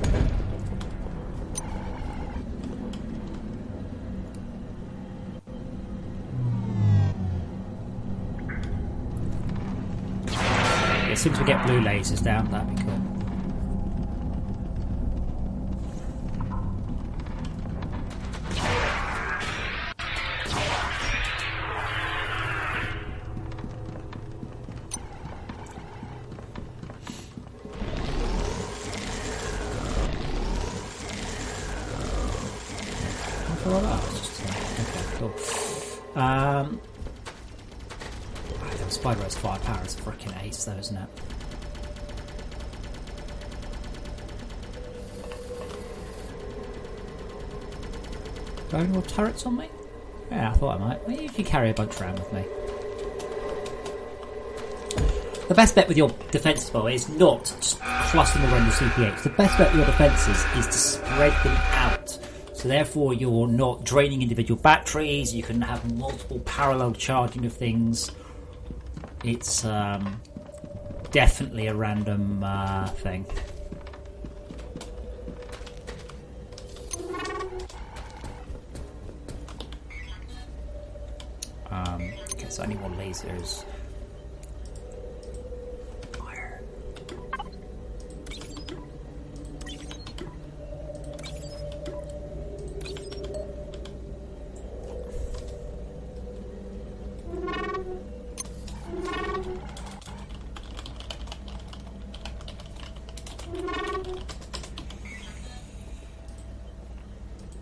As soon as we get blue lasers down, that'd be cool. Spider has firepower is a freaking ace, though, isn't it? Do I have any more turrets on me? Yeah, I thought I might. I usually carry a bunch around with me. The best bet with your defences, by the way, is not just cluster them around your CPH. The best bet with your defences is to spread them out. So therefore you're not draining individual batteries, you can have multiple parallel charging of things. It's definitely a random thing. Okay, so I need more lasers.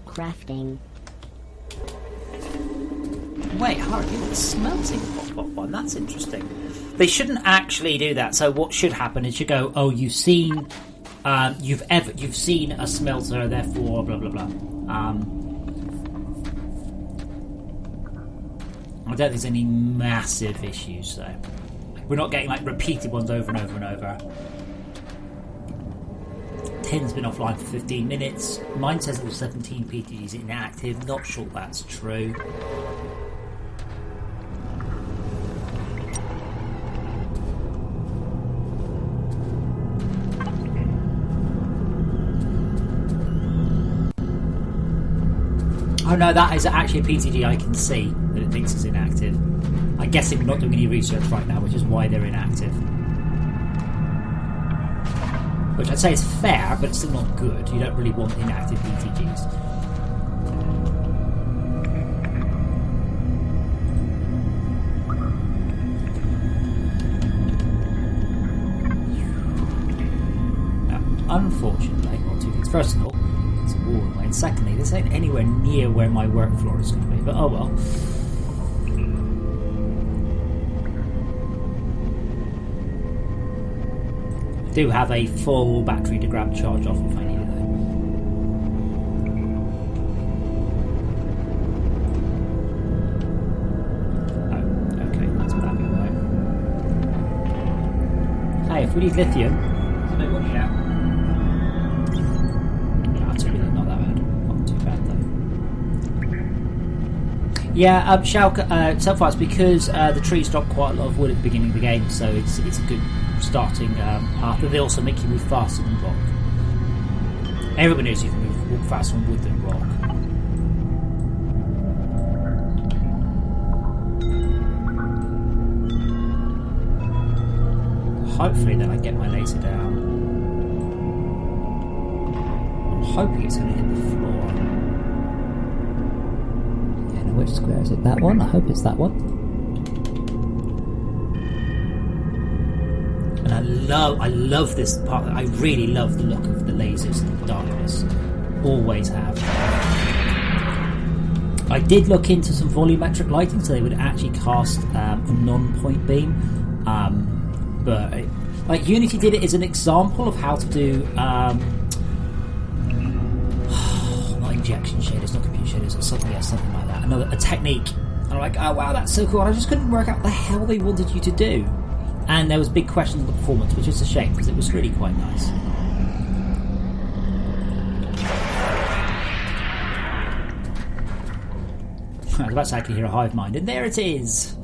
Crafting. Wait, hurry, the smelting pop one, that's interesting. They shouldn't actually do that. So what should happen is you go, oh, you've seen a smelter, therefore blah blah blah. I don't think there's any massive issues though. I we're not getting like repeated ones over and over and over. Tin's been offline for 15 minutes. Mine says it was 17 PTGs inactive. Not sure that's true. Oh no, that is actually a PTG I can see that it thinks is inactive. I'm guessing we're not doing any research right now, which is why they're inactive. Which I'd say is fair, but it's still not good. You don't really want inactive PTGs. Now, unfortunately, well, two things. First of all, it's a wall away, and secondly, this ain't anywhere near where my work floor is going to be, but oh well. Do have a full battery to grab charge off if I need it though. Oh, okay, that's bad away. Hey, if we need lithium, so maybe we'll need out. No, it's really not that bad. Not too bad though. Yeah, Schalke, so far it's because the trees drop quite a lot of wood at the beginning of the game, so it's a good starting path, but they also make you move faster than rock. Everyone knows you can walk faster on wood than rock. Hopefully then I get my laser down. I'm hoping it's going to hit the floor. Yeah, now which square is it? That one? I hope it's that one. And I love this part. I really love the look of the lasers in the darkness. Always have. I did look into some volumetric lighting, so they would actually cast a non-point beam. But like Unity did it as an example of how to do not injection shaders, not computer shaders, or something like that. A technique. And I'm like, oh wow, that's so cool. And I just couldn't work out what the hell they wanted you to do. And there was big questions on the performance, which is a shame because it was really quite nice. I was about to say I could hear a hive mind, and there it is.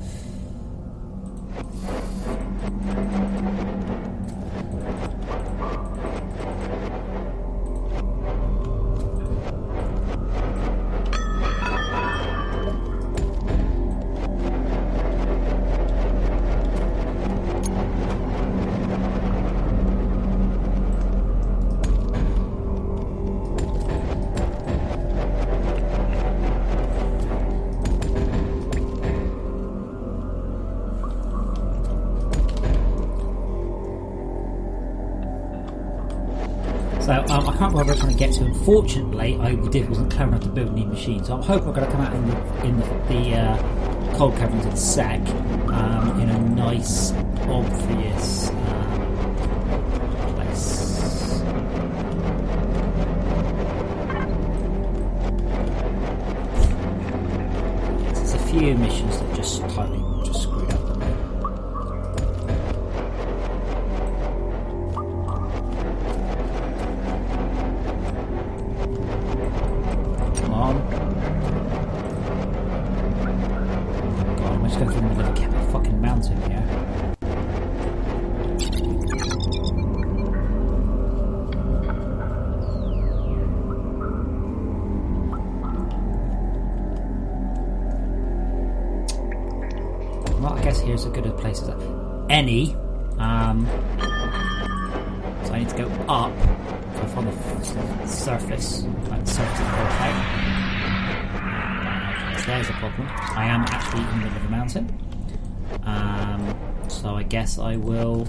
So I can't remember where I was trying to get to. Unfortunately, wasn't clever enough to build any machines. So I'm hoping we're going to come out in the cold caverns in sec in a nice, obvious place. There's a few missions that just totally just screwed up. Well, I guess here's a good a place as any. So I need to go up from the surface, like the surface of the plane. So there's a problem. I am actually in the middle of a mountain. So I guess I will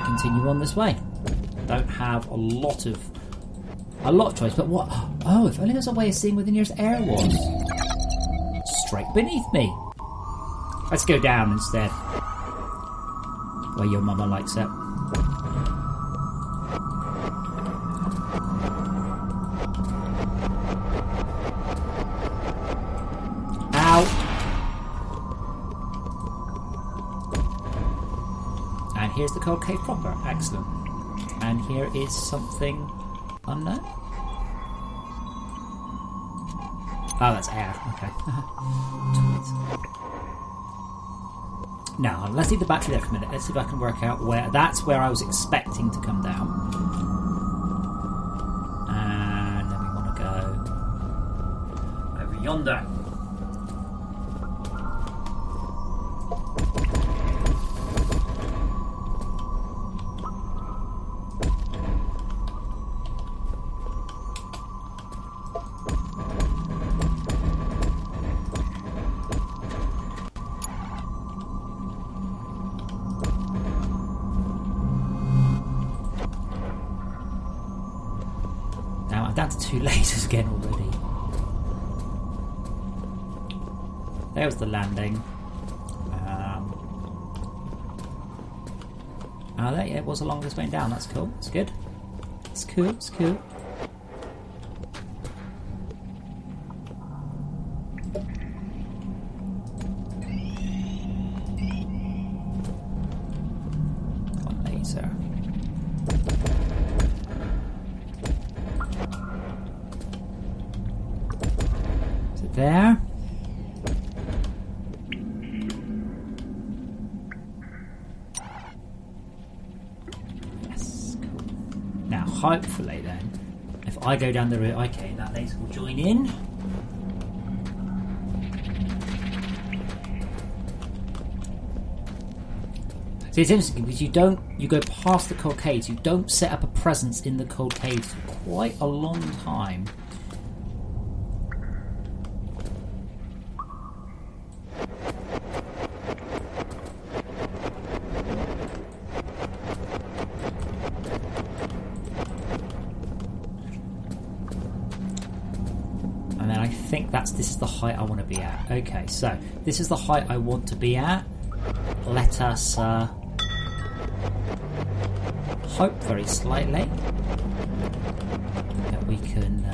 continue on this way. Don't have a lot of choice, but what? Oh, if only there's a way of seeing where the nearest air was. Straight beneath me. Let's go down instead. Where your mama likes it. Ow! here's the cold cave proper. Excellent. And here is something unknown. Oh, that's air. Okay. Now, let's leave the battery there for a minute. Let's see if I can work out where... That's where I was expecting to come down. And then we want to go over yonder. I'm down to 2 lasers again already. There was the landing. Oh, there, yeah, it was the longest way down. That's cool. That's good. It's cool. It's cool. One laser. There. Yes, cool. Now, hopefully then, if I go down the route, okay, that laser will join in. See, it's interesting because you go past the cold caves, you don't set up a presence in the cold caves for quite a long time. This is the height I want to be at. Okay, so this is the height I want to be at. Let us hope very slightly that we can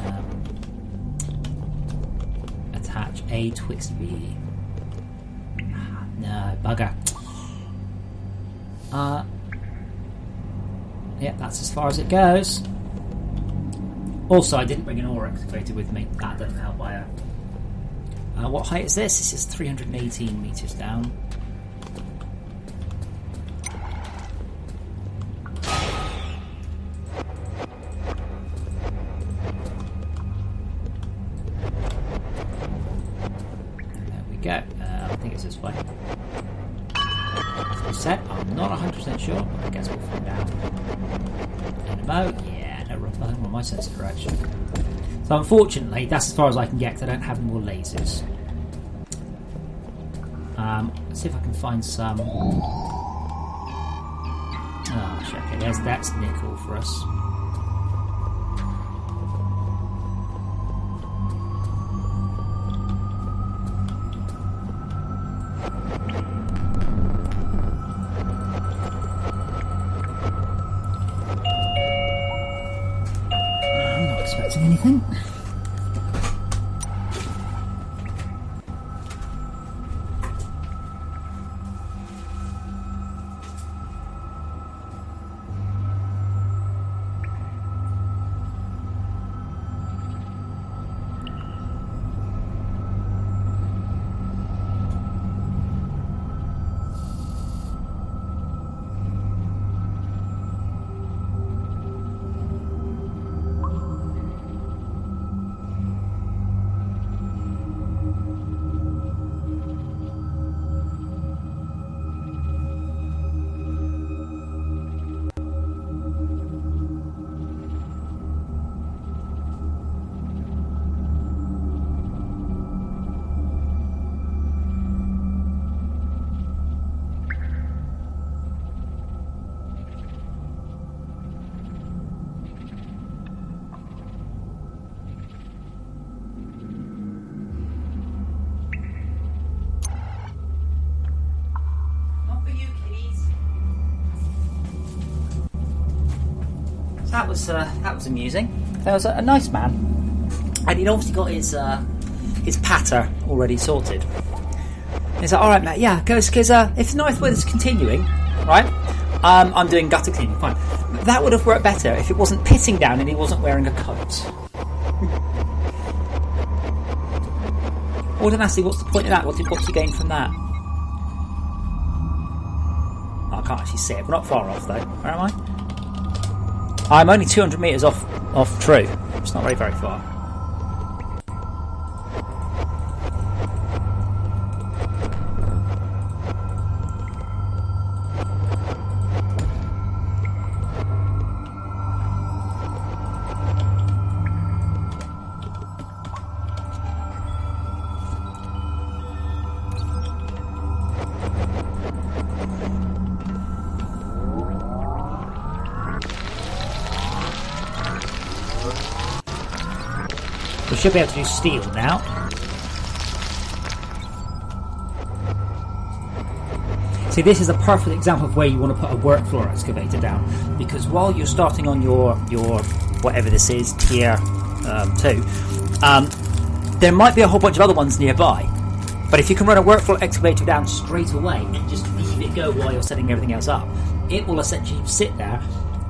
attach a Twixby. No, bugger. Yeah, that's as far as it goes. Also, I didn't bring an ore excavator with me. That doesn't help either. What height is this? This is 318 metres down. There we go. I think it's this way. As I said, I'm not 100% sure, but I guess we'll find out. Dynamo? Yeah, nothing wrong with my sense of direction. So unfortunately, that's as far as I can get because I don't have more lasers. Let's see if I can find some... Oh, shit, okay, that's nickel for us. I'm not expecting anything. That was amusing. There was a nice man, and he'd obviously got his patter already sorted. He's like, "All right, Matt, yeah, because if the Ninth Word is continuing, right, I'm doing gutter cleaning, fine. That would have worked better if it wasn't pissing down and he wasn't wearing a coat. Ordinary, what's the point of that? What's he gained from that? Oh, I can't actually see it. We're not far off, though. Where am I? I'm only 200 metres off true. It's not very far. We should be able to do steel now. See, this is a perfect example of where you want to put a work floor excavator down, because while you're starting on your whatever this is, tier 2, there might be a whole bunch of other ones nearby. But if you can run a work floor excavator down straight away and just leave it go while you're setting everything else up, it will essentially sit there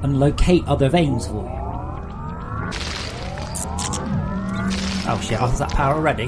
and locate other veins for you. Oh shit, I've that power already.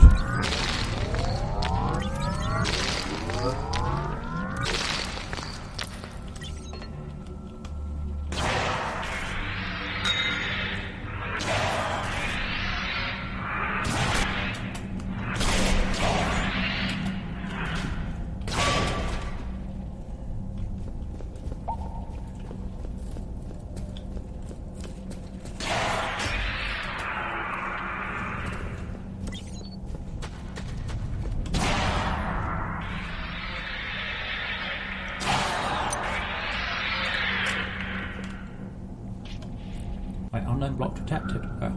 Wait, unknown block detected. Okay.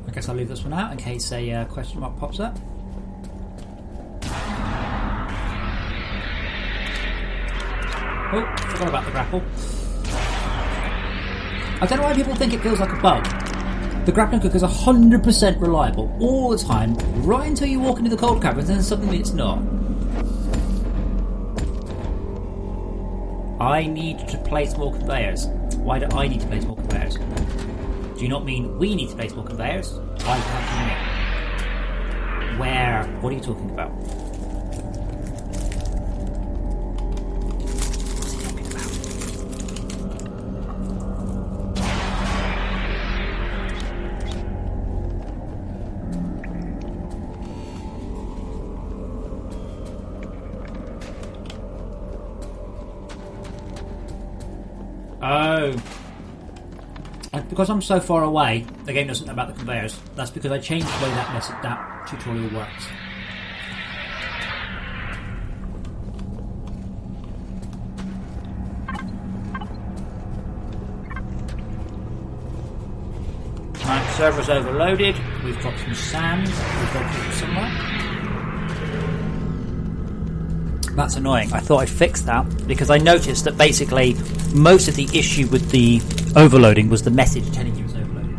I guess I'll leave this one out in case a question mark pops up. Oh, forgot about the grapple. I don't know why people think it feels like a bug. The grappling hook is 100% reliable all the time, right until you walk into the cold caverns, and then suddenly it's not. I need to place more conveyors. Why do I need to place more conveyors? Do you not mean we need to place more conveyors? Why do you mean? Where? What are you talking about? Oh. Because I'm so far away, the game doesn't know about the conveyors. That's because I changed the way that tutorial works. Right, server's overloaded. We've got some sand. We've got people somewhere. That's annoying. I thought I'd fix that because I noticed that basically most of the issue with the overloading was the message telling you it's overloaded.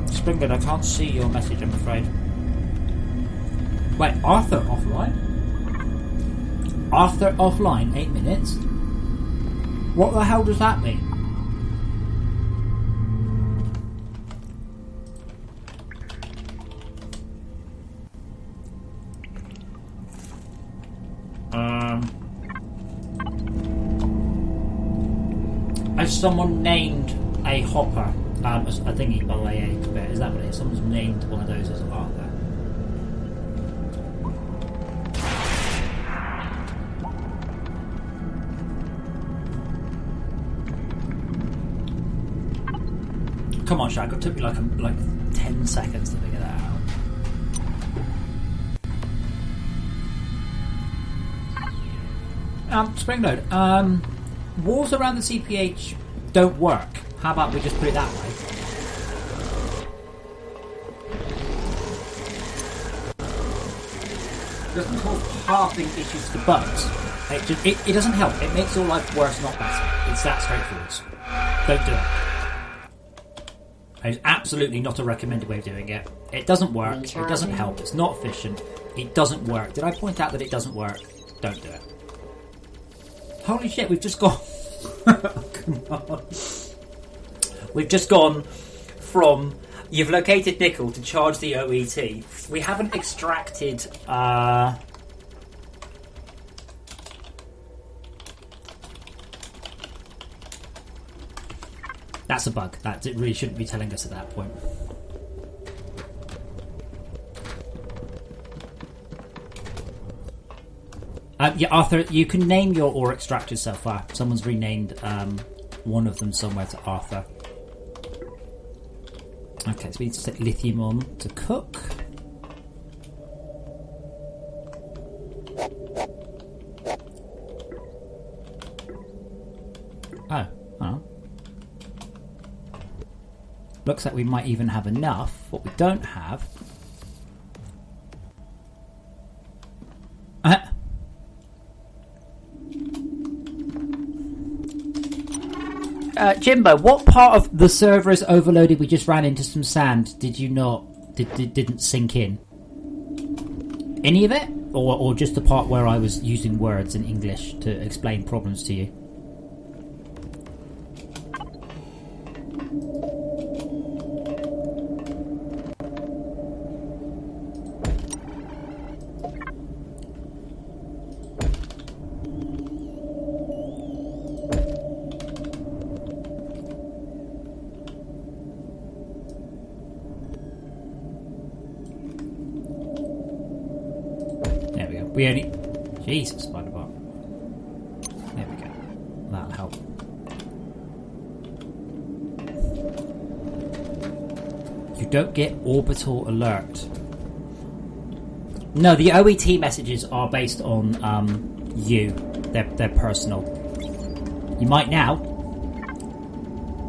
Springwood, I can't see your message, I'm afraid. Wait, Arthur offline? Arthur offline, 8 minutes? What the hell does that mean? Has someone named a hopper as a thingy by the way? Is that what it is? Someone's named one of those as Arthur. Come on, Shaq. It took me like 10 seconds to figure that out. Springload. Walls around the CPH don't work. How about we just put it that way? doesn't cause pathing issues for bugs. It doesn't help. It makes your life worse, not better. It's that straightforward. Don't do it. It's absolutely not a recommended way of doing it. It doesn't work. It doesn't help. It's not efficient. It doesn't work. Did I point out that it doesn't work? Don't do it. Holy shit, we've just gone... Come on. We've just gone from... You've located nickel to charge the OET. We haven't extracted... That's a bug. It really shouldn't be telling us at that point. Yeah, Arthur, you can name your ore extractors so far. Someone's renamed one of them somewhere to Arthur. Okay, so we need to set lithium on to cook. Oh. Looks like we might even have enough. What we don't have... Jimbo, what part of the server is overloaded? We just ran into some sand. Didn't sink in? Any of it? Or just the part where I was using words in English to explain problems to you? We only... Jesus, Spider-Bot. There we go. That'll help. You don't get orbital alert. No, the OET messages are based on you. They're personal. You might now.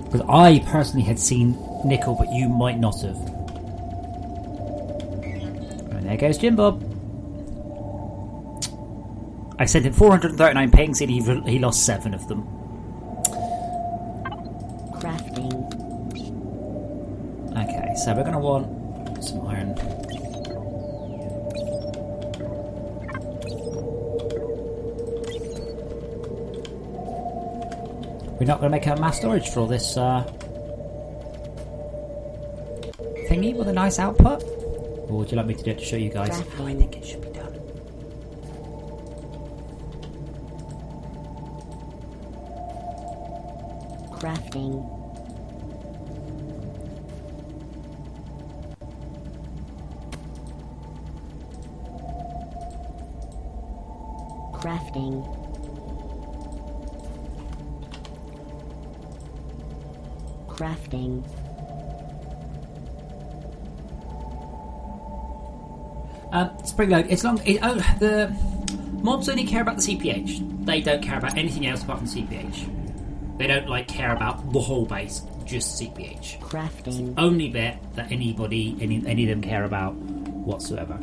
Because I personally had seen nickel, but you might not have. And there goes Jim Bob. I sent him 439 pings and he lost 7 of them. Crafting. Okay, so we're going to want some iron. We're not going to make a mass storage for all this thingy with a nice output? Or would you like me to do it to show you guys how I think it should be done? Crafting. Crafting. Crafting. Springload. The mobs only care about the CPH. They don't care about anything else apart from CPH. They don't care about the whole base, just CPH. Crafting. It's the only bit that any of them care about whatsoever.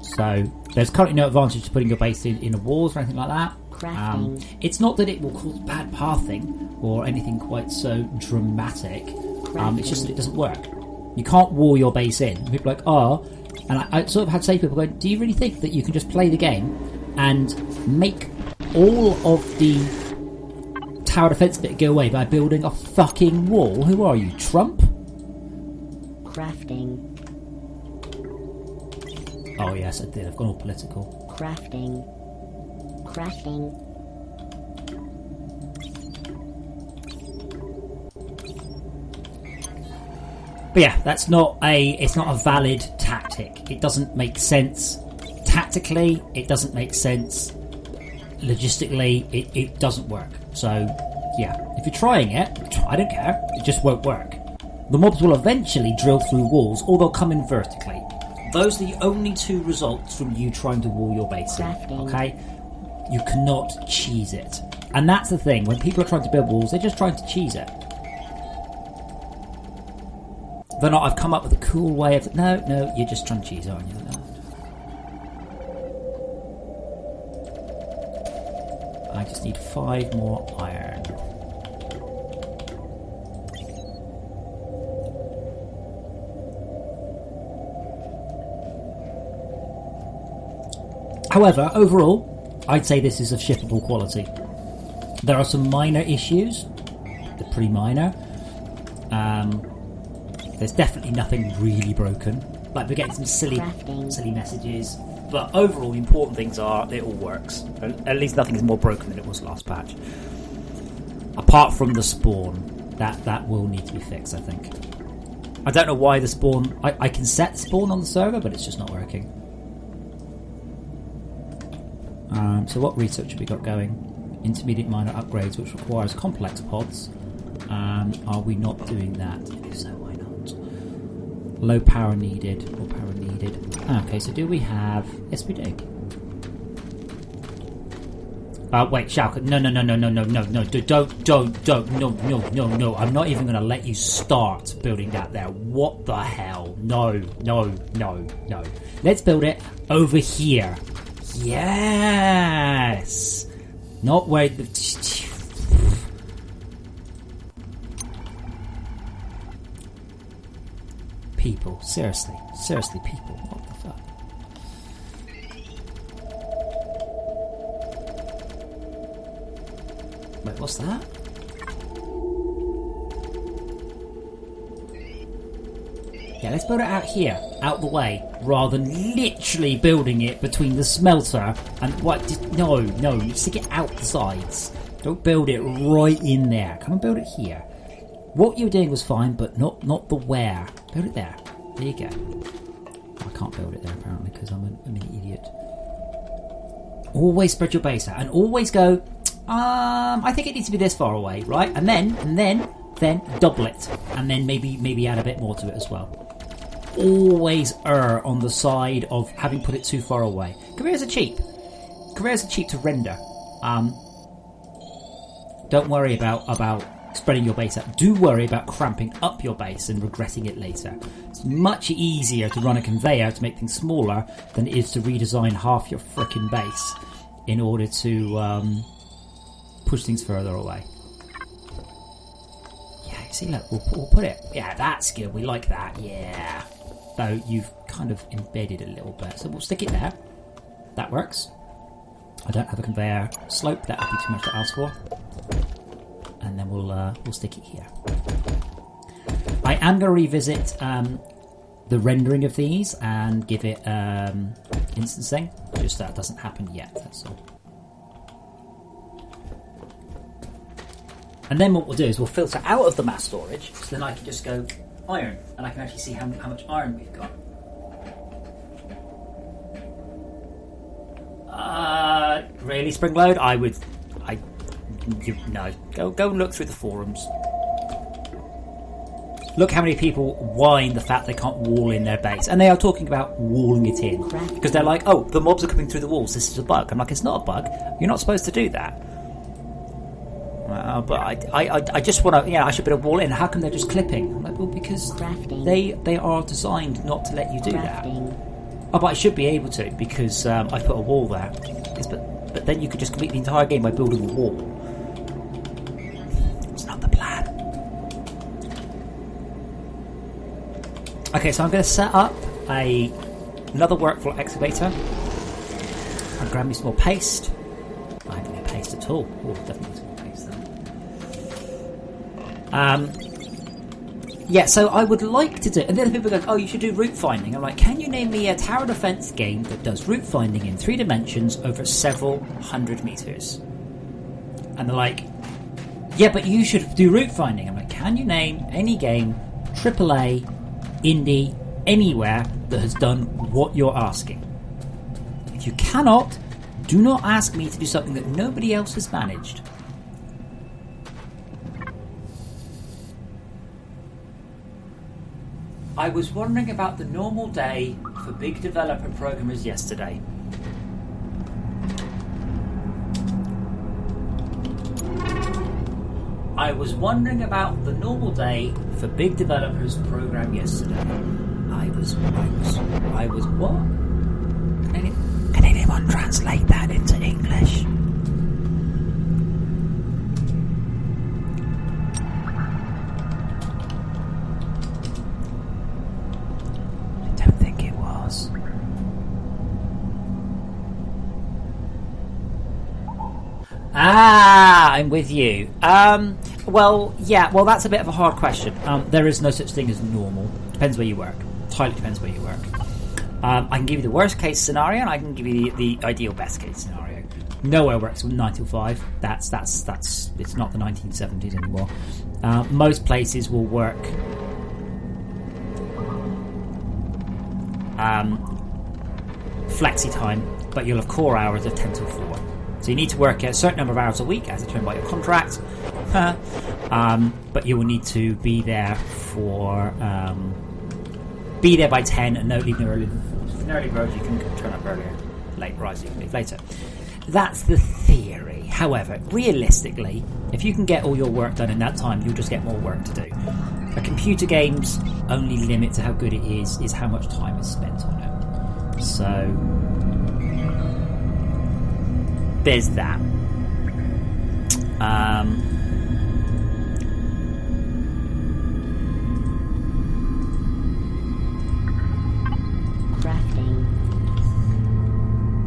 So there's currently no advantage to putting your base in a walls or anything like that. Crafting. It's not that it will cause bad pathing or anything quite so dramatic. It's just that it doesn't work. You can't wall your base in. People are like, oh, and I sort of had to say to people going, do you really think that you can just play the game and make all of the tower defense bit go away by building a fucking wall? Who are you, Trump? Crafting. Oh yes, I did. I've gone all political. Crafting. Crafting. But yeah, it's not a valid tactic. It doesn't make sense tactically. It doesn't make sense logistically. It doesn't work. So yeah, if you're trying it, I don't care. It just won't work. The mobs will eventually drill through walls, or they'll come in vertically. Those are the only 2 results from you trying to wall your base in. Okay, you cannot cheese it, and that's the thing. When people are trying to build walls, they're just trying to cheese it. They're not. I've come up with a cool way of. No, you're just trying to cheese, aren't you? No. I just need 5 more iron. However, overall, I'd say this is of shippable quality. There are some minor issues. They're pretty minor. There's definitely nothing really broken. Like, we're getting some silly messages. But overall, the important things are it all works. At least nothing is more broken than it was last patch. Apart from the spawn. That will need to be fixed, I think. I don't know why the spawn... I can set spawn on the server, but it's just not working. So what research have we got going? Intermediate minor upgrades, which requires complex pods. Are we not doing that? If so, why not? Low power needed. Or power needed. Okay, so do we have... Yes, we do. Wait, Shalka. No. No. I'm not even going to let you start building that there. What the hell? No. Let's build it over here. Yes! Not where the... People. Seriously, people. What the fuck? Wait, what's that? Yeah, let's build it out here, out the way, rather than literally building it between the smelter and what? No, stick it out the sides. Don't build it right in there. Come and build it here. What you were doing was fine, but not the where. Build it there. There you go. I can't build it there apparently because I'm an idiot. Always spread your base out and always go. I think it needs to be this far away, right? And then double it, and then maybe add a bit more to it as well. Always err on the side of having put it too far away. Careers are cheap. Careers are cheap to render. Don't worry about spreading your base out. Do worry about cramping up your base and regretting it later. It's much easier to run a conveyor to make things smaller than it is to redesign half your frickin' base in order to push things further away. Yeah, see, look, we'll put it. Yeah, that's good. We like that. Yeah. Though you've kind of embedded a little bit, so we'll stick it there. That works. I don't have a conveyor slope. That would be too much to ask for. And then we'll stick it here. I am going to revisit the rendering of these and give it instancing. Just that doesn't happen yet. That's all. And then what we'll do is we'll filter out of the mass storage, so then I can just go iron, and I can actually see how much iron we've got. Really, Springload? No. Go and look through the forums. Look how many people whine the fact they can't wall in their base, and they are talking about walling it in because they're like, "Oh, the mobs are coming through the walls. This is a bug." I'm like, "It's not a bug. You're not supposed to do that." But I just want to. Yeah, I should be able to wall in. How come they're just clipping? I'm like, well, because they are designed not to let you do that. Oh, but I should be able to because I put a wall there. Yes, but then you could just complete the entire game by building a wall. It's not the plan. Okay, so I'm going to set up another workflow excavator. I'll grab me some more paste. I haven't got paste at all. Oh, definitely some more paste then. Yeah, so I would like to do... And then people go, oh, you should do route finding. I'm like, can you name me a tower defense game that does route finding in 3 dimensions over several hundred meters? And they're like, yeah, but you should do route finding. I'm like, can you name any game, AAA, indie, anywhere that has done what you're asking? If you cannot, do not ask me to do something that nobody else has managed. I was wondering about the normal day for big developer programmers yesterday. I was wondering about the normal day for big developers program yesterday. I was what? Can anyone translate that into English? I'm with you. Well, that's a bit of a hard question. There is no such thing as normal. Depends where you work. Entirely depends where you work. I can give you the worst case scenario, and I can give you the ideal best case scenario. Nowhere works from 9 till 5. That's it's not the 1970s anymore. Most places will work flexi time, but you'll have core hours of 10 till 4. So you need to work a certain number of hours a week as determined by your contract. But you will need to be there by 10 and no leaving earlier than 4. So if you're an early bird, you can turn up earlier. Late rise, you can leave later. That's the theory. However, realistically, if you can get all your work done in that time, you'll just get more work to do. A computer game's only limit to how good it is how much time is spent on it. So there's that. Crafting.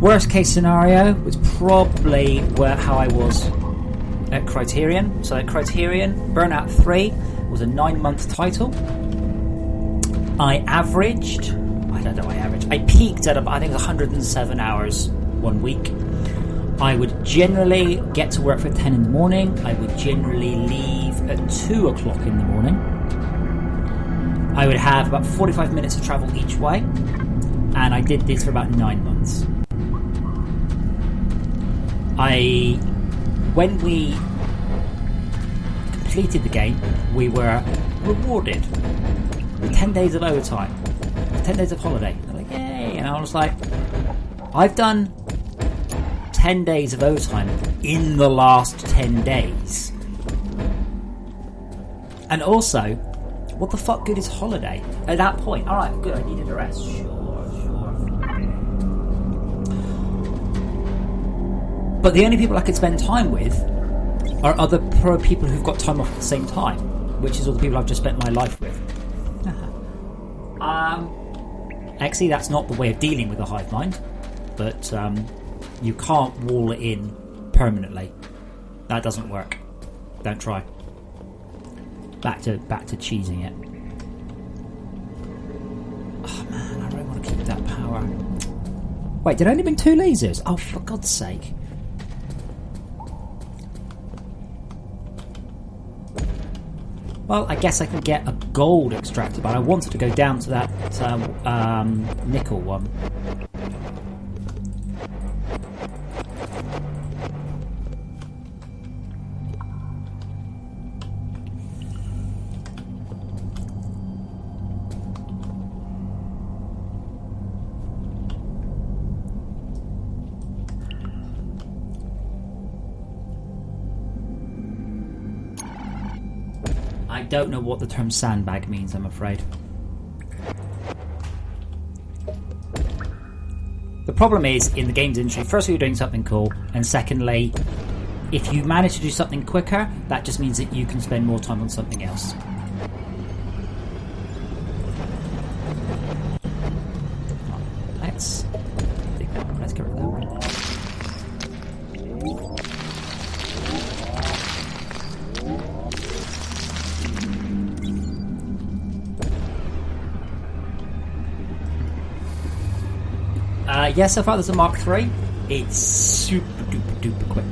Worst case scenario was probably how I was at Criterion. So at Criterion, Burnout 3 was a 9-month title. I peaked at I think 107 hours one week. I would generally get to work for 10 in the morning. I would generally leave at 2 o'clock in the morning. I would have about 45 minutes of travel each way, and I did this for about 9 months. When we completed the game, we were rewarded with 10 days of overtime, 10 days of holiday. They're like, yay! And I was like, I've done 10 days of overtime in the last 10 days. And also, what the fuck good is holiday? At that point, alright, good, I needed a rest. Sure. But the only people I could spend time with are other people who've got time off at the same time, which is all the people I've just spent my life with. Actually, that's not the way of dealing with a hive mind, but you can't wall it in permanently. That doesn't work. Don't try. Back to cheesing it. Oh man, I really want to keep that power. Wait, did I only bring 2 lasers? Oh, for God's sake. Well, I guess I can get a gold extractor, but I wanted to go down to that nickel one. I don't know what the term sandbag means, I'm afraid. The problem is, in the games industry, firstly, you're doing something cool, and secondly, if you manage to do something quicker, that just means that you can spend more time on something else. Let's get rid of that one. Yeah, so far there's a Mark III. It's super duper duper quick.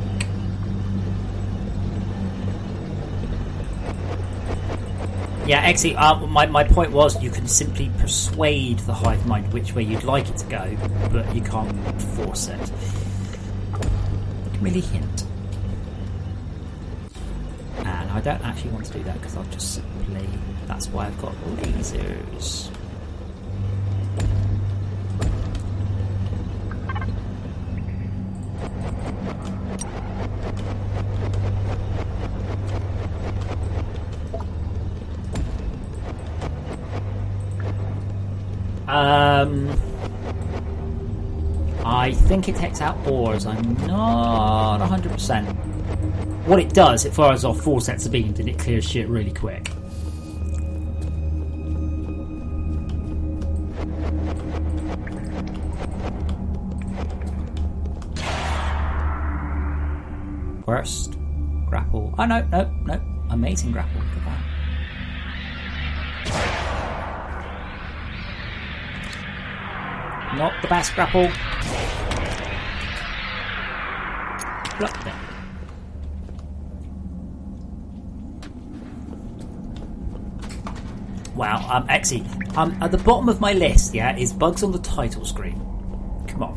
Yeah, actually, my point was you can simply persuade the hive mind which way you'd like it to go, but you can't force it. Really hint. And I don't actually want to do that because I'll just simply... That's why I've got lasers. I think it takes out ores. I'm not 100%. What it does, it fires off 4 sets of beams and it clears shit really quick. Burst. Grapple. Oh, no. Amazing grapple. Look at that. Not the best grapple. Pluck them. Wow, Exy. At the bottom of my list, yeah, is bugs on the title screen. Come on.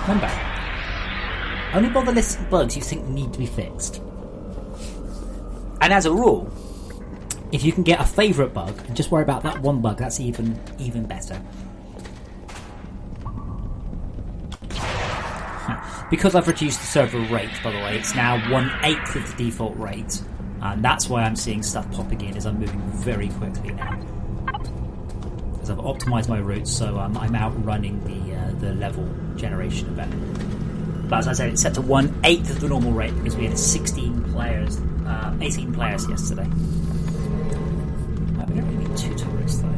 Remember. Only bother listing bugs you think need to be fixed. And as a rule, if you can get a favourite bug and just worry about that one bug, that's even better. Because I've reduced the server rate, by the way, it's now 1/8 of the default rate. And that's why I'm seeing stuff popping in as I'm moving very quickly now. Because I've optimised my routes, so I'm outrunning the level generation event. But as I said, it's set to 1/8 of the normal rate because we had 18 players yesterday. We don't really need 2 tourists though.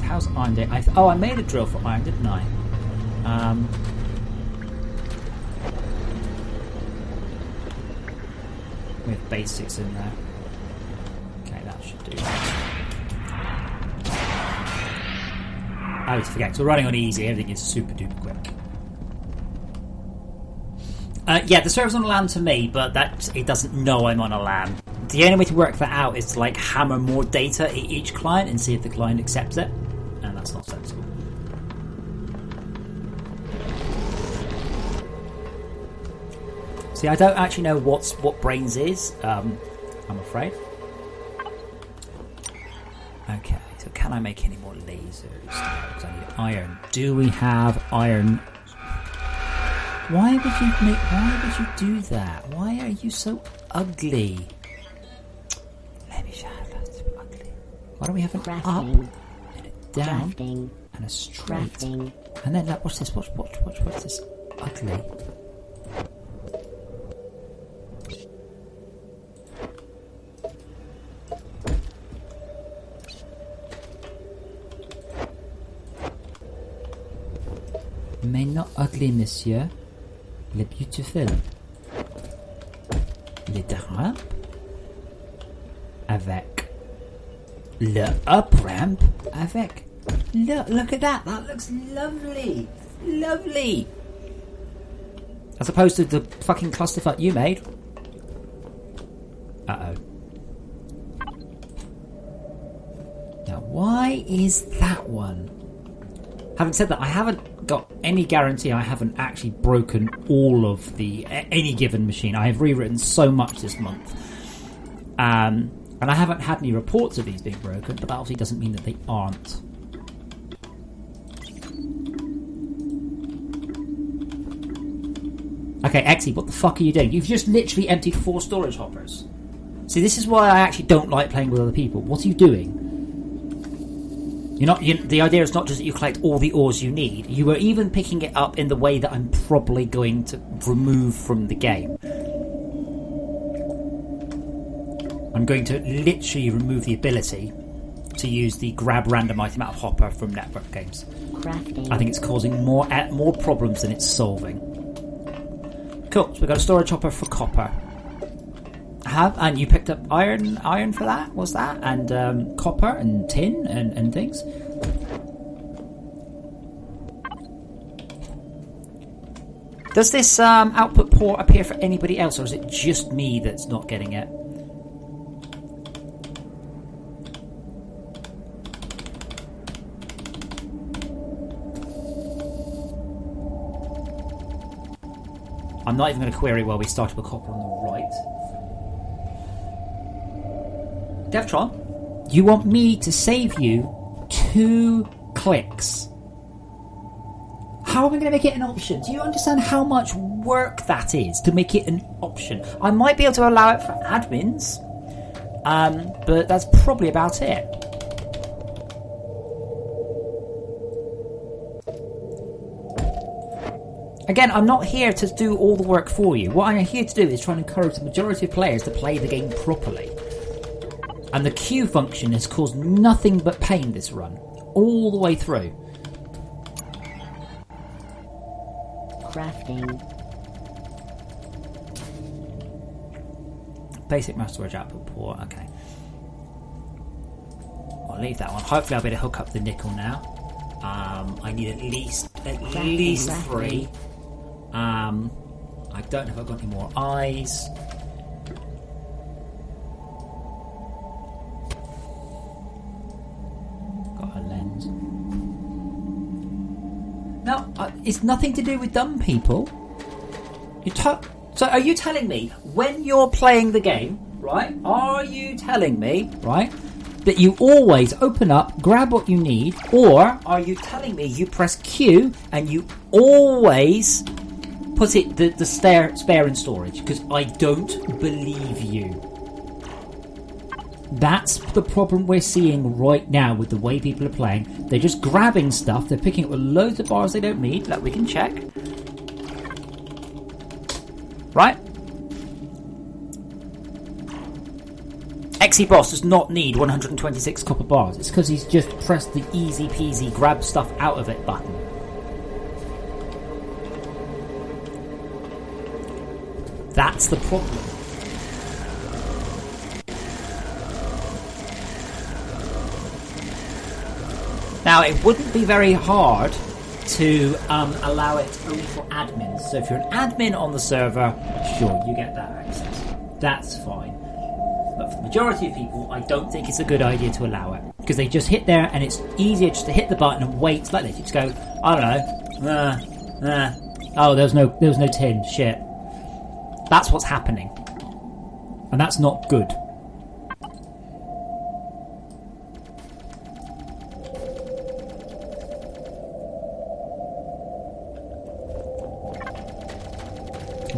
How's Iron Day? I made a drill for iron, didn't I? With basics in there. Okay, that should do. I always forget, because we're running on easy, everything is super duper quick. Yeah, the server's on a LAN to me, but it doesn't know I'm on a LAN. The only way to work that out is to hammer more data at each client and see if the client accepts it. And that's not sensible. See, I don't actually know what brains is, I'm afraid. Okay, so can I make any more lasers? Because I need iron. Do we have iron? Why would you do that? Why are you so ugly? Let me show you that's ugly. Why don't we have an up and a down and a straight? And then what's this? What's this? Ugly. Mais not ugly, monsieur. Le beautiful. Le ramp avec le up ramp avec. Look at that. That looks lovely. Lovely. As opposed to the fucking clusterfuck you made. Uh-oh. Now, why is that one? Having said that, I haven't got any guarantee I haven't actually broken all of any given machine. I have rewritten so much this month. And I haven't had any reports of these being broken, but that obviously doesn't mean that they aren't. Okay, Exy, what the fuck are you doing? You've just literally emptied 4 storage hoppers. See, this is why I actually don't like playing with other people. What are you doing? The idea is not just that you collect all the ores you need. You are even picking it up in the way that I'm probably going to remove from the game. I'm going to literally remove the ability to use the grab random item out of hopper from network games. Crafting. I think it's causing more problems than it's solving. Cool. So we've got a storage hopper for copper. And you picked up iron for that, was that? And copper and tin and things. Does this output port appear for anybody else, or is it just me that's not getting it? I'm not even going to query while we started with copper on the right. Devtron, you want me to save you 2 clicks? How am I going to make it an option? Do you understand how much work that is to make it an option? I might be able to allow it for admins, but that's probably about it. Again, I'm not here to do all the work for you. What I'm here to do is try and encourage the majority of players to play the game properly. And the queue function has caused nothing but pain this run, all the way through. Crafting. Basic mass storage output port, okay. I'll leave that one. Hopefully I'll be able to hook up the nickel now. I need at least 3. I don't know if I've got any more eyes. Got a lens. No, it's nothing to do with dumb people. So are you telling me, when you're playing the game, right, are you telling me, right, that you always open up, grab what you need, or are you telling me you press Q and you always put it the spare in storage? Because I don't believe you. That's the problem we're seeing right now with the way people are playing. They're just grabbing stuff, they're picking up loads of bars they don't need, that we can check. Right? XE Boss does not need 126 copper bars. It's because he's just pressed the easy peasy grab stuff out of it button. That's the problem. Now, it wouldn't be very hard to allow it only for admins. So if you're an admin on the server, sure, you get that access. That's fine. But for the majority of people, I don't think it's a good idea to allow it. Because they just hit there, and it's easier just to hit the button and wait like this. You just go, I don't know. Oh, there was no tin. Shit. That's what's happening. And that's not good.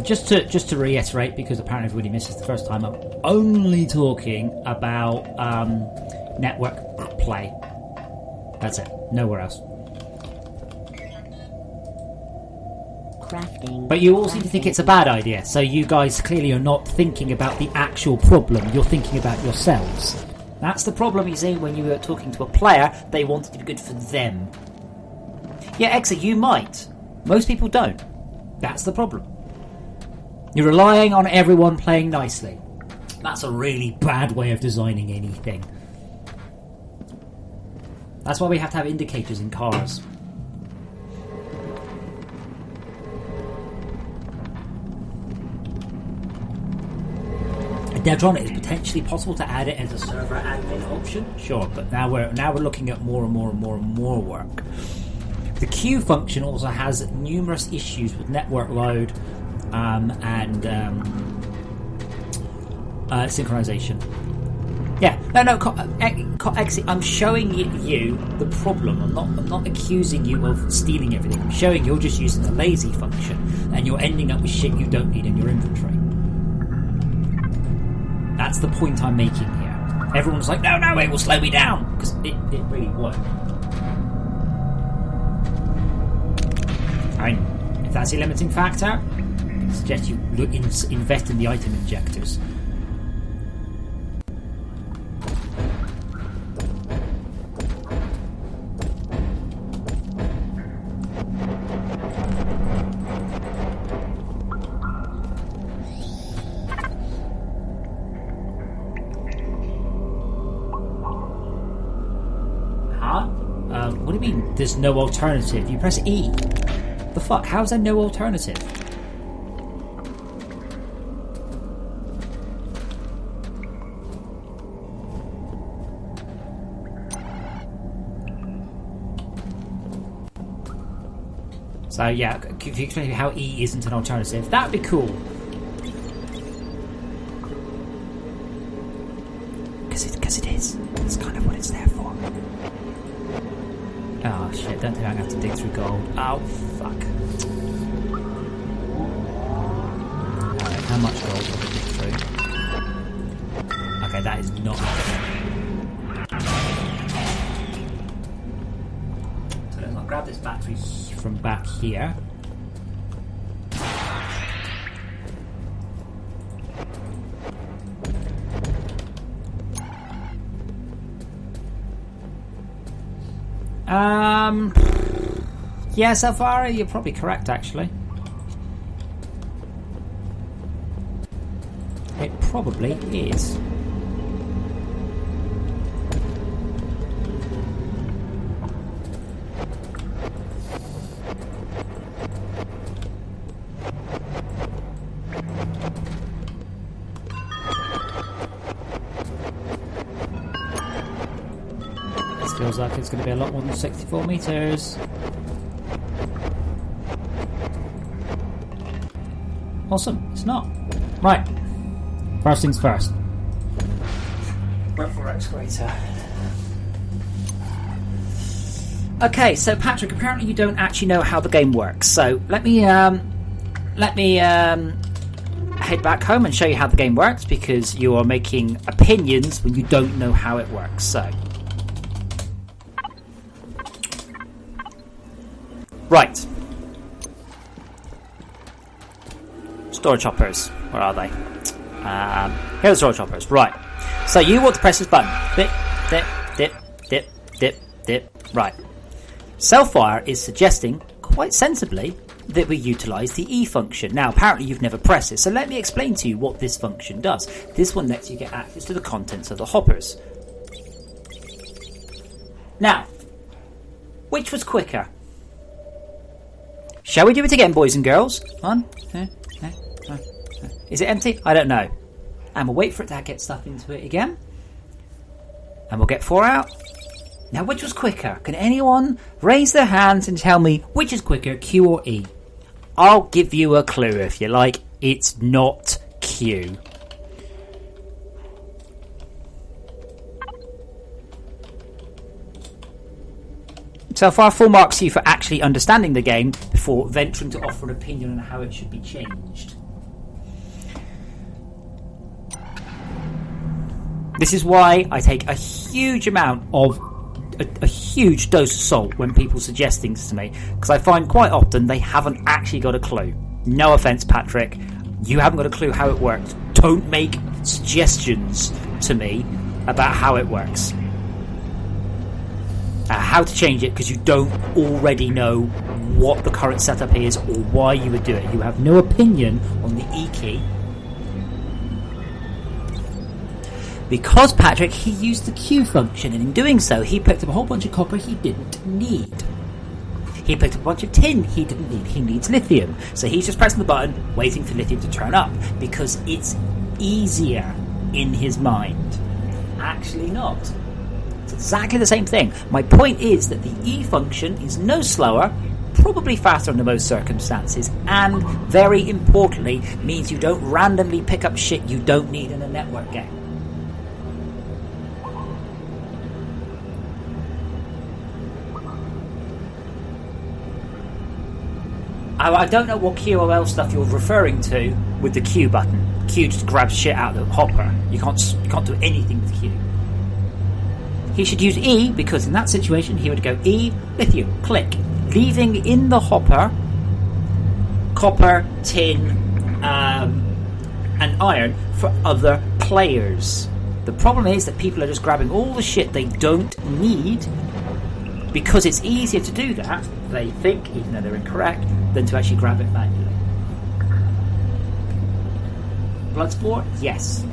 Just to reiterate, because apparently everybody missed this the first time, I'm only talking about network play. That's it. Nowhere else. Crafting. But you all seem to think it's a bad idea, so you guys clearly are not thinking about the actual problem. You're thinking about yourselves. That's the problem, you see, when you are talking to a player, they want it to be good for them. Yeah, Exa, you might. Most people don't. That's the problem. You're relying on everyone playing nicely. That's a really bad way of designing anything. That's why we have to have indicators in cars. Deadron, it is potentially possible to add it as a server admin option. Sure, but now we're looking at more and more work. The queue function also has numerous issues with network load and synchronization. Yeah, actually, I'm showing you the problem. I'm not accusing you of stealing everything. I'm showing you're just using the lazy function, and you're ending up with shit you don't need in your inventory. That's the point I'm making here. Everyone's like, no, it will slow me down, because it really won't. I mean, if that's your limiting factor, I suggest you invest in the item injectors. What do you mean there's no alternative? You press E. The fuck? How is there no alternative? So yeah, can you explain to me how E isn't an alternative? That'd be cool. Because it is. It's kind of what it's there for. Oh shit, don't think I'm going to have to dig through gold. Oh fuck. Alright, how much gold will I dig through? Okay, that is not happening. So let's not grab this battery from back here. Yeah, so far you're probably correct, actually. It probably is. This feels like it's going to be a lot more than 64 meters. Awesome, it's not. Right. First things first. Work for excavator. Okay, so Patrick, apparently you don't actually know how the game works. So let me head back home and show you how the game works, because you are making opinions when you don't know how it works. So, right. Storage hoppers. Where are they? Here are the storage hoppers. Right. So you want to press this button. Dip, dip, dip, dip, dip, dip. Right. Cellfire is suggesting, quite sensibly, that we utilise the E function. Now, apparently you've never pressed it, so let me explain to you what this function does. This one lets you get access to the contents of the hoppers. Now, which was quicker? Shall we do it again, boys and girls? One, two, three, four. Is it empty? I don't know. And we'll wait for it to get stuff into it again. And we'll get 4 out. Now, which was quicker? Can anyone raise their hands and tell me which is quicker, Q or E? I'll give you a clue if you like. It's not Q. So far, full marks to you for actually understanding the game before venturing to offer an opinion on how it should be changed. This is why I take a huge amount of a huge dose of salt when people suggest things to me, because I find quite often they haven't actually got a clue. No offence, Patrick, you haven't got a clue how it works. Don't make suggestions to me about how it works, how to change it, because you don't already know what the current setup is or why you would do it. You have no opinion on the E key. Because Patrick, he used the Q function, and in doing so, he picked up a whole bunch of copper he didn't need. He picked up a bunch of tin he didn't need. He needs lithium. So he's just pressing the button, waiting for lithium to turn up, because it's easier in his mind. Actually not. It's exactly the same thing. My point is that the E function is no slower, probably faster under most circumstances, and very importantly, means you don't randomly pick up shit you don't need in a network game. I don't know what QOL stuff you're referring to with the Q button. Q just grabs shit out of the hopper. You can't do anything with Q. He should use E, because in that situation he would go E, lithium, click, leaving in the hopper copper, tin, and iron for other players. The problem is that people are just grabbing all the shit they don't need, because it's easier to do that, they think, even though they're incorrect, than to actually grab it manually. Bloodsport? Yes.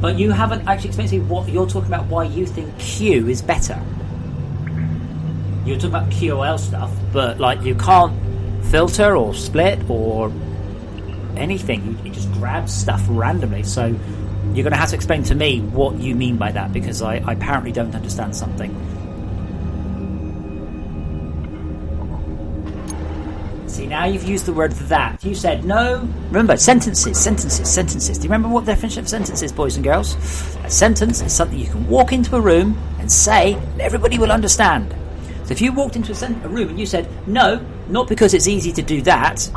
But you haven't actually explained to me what you're talking about, why you think Q is better. You're talking about QOL stuff, but like you can't filter or split or anything. You just grab stuff randomly. So you're going to have to explain to me what you mean by that, because I apparently don't understand something. See, now you've used the word that. You said no. Remember, sentences. Do you remember what the definition of sentence is, boys and girls? A sentence is something you can walk into a room and say, and everybody will understand. So if you walked into a room and you said, no, not because it's easy to do that,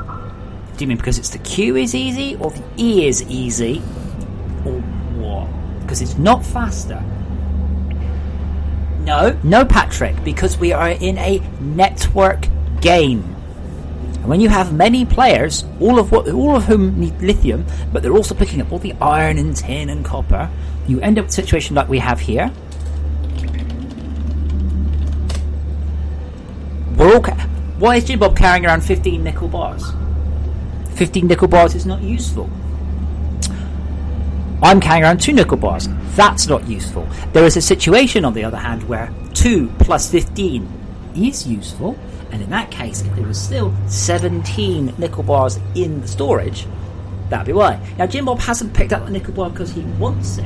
do you mean because it's the Q is easy, or the E is easy, or what? Because it's not faster. No, Patrick, because we are in a network game. And when you have many players, all of whom need lithium, but they're also picking up all the iron and tin and copper, you end up with a situation like we have here. Why is Jim Bob carrying around 15 nickel bars? 15 nickel bars is not useful. I'm carrying around 2 nickel bars. That's not useful. There is a situation, on the other hand, where 2 plus 15 is useful, and in that case, if there was still 17 nickel bars in the storage, that'd be why. Now, Jim Bob hasn't picked up the nickel bar because he wants it.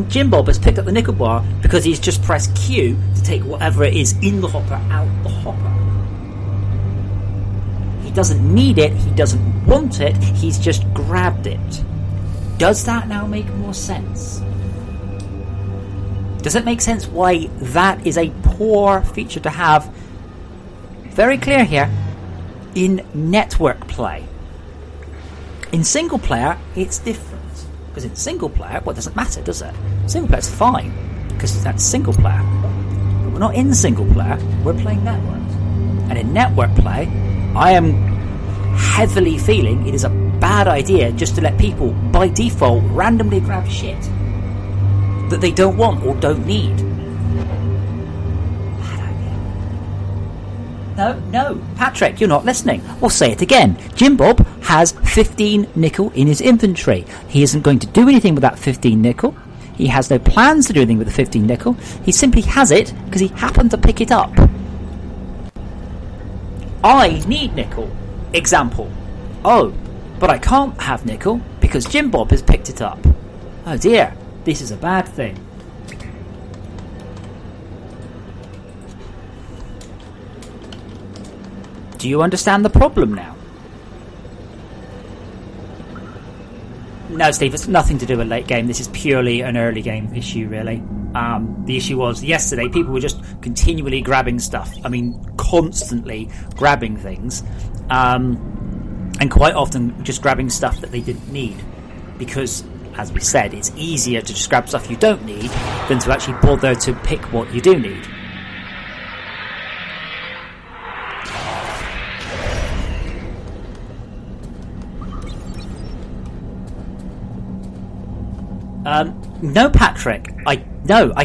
Jim Bob has picked up the nickel bar because he's just pressed Q to take whatever it is in the hopper out the hopper. He doesn't need it, he doesn't want it, he's just grabbed it. Does that now make more sense? Does it make sense why that is a poor feature to have? Very clear here. In network play. In single player, it's different. Because in single player, well, it doesn't matter, does it? Single player is fine, because that's single player. But we're not in single player, we're playing network. And in network play, I am heavily feeling it is a bad idea just to let people, by default, randomly grab shit that they don't want or don't need. No, Patrick, you're not listening. We'll say it again. Jim Bob has 15 nickel in his inventory. He isn't going to do anything with that 15 nickel. He has no plans to do anything with the 15 nickel. He simply has it because he happened to pick it up. I need nickel. Example. Oh, but I can't have nickel because Jim Bob has picked it up. Oh dear, this is a bad thing. Do you understand the problem now? No, Steve, it's nothing to do with late game. This is purely an early game issue, really. The issue was yesterday people were just continually grabbing stuff. I mean, constantly grabbing things. And quite often just grabbing stuff that they didn't need. Because, as we said, it's easier to just grab stuff you don't need than to actually bother to pick what you do need. No, Patrick. I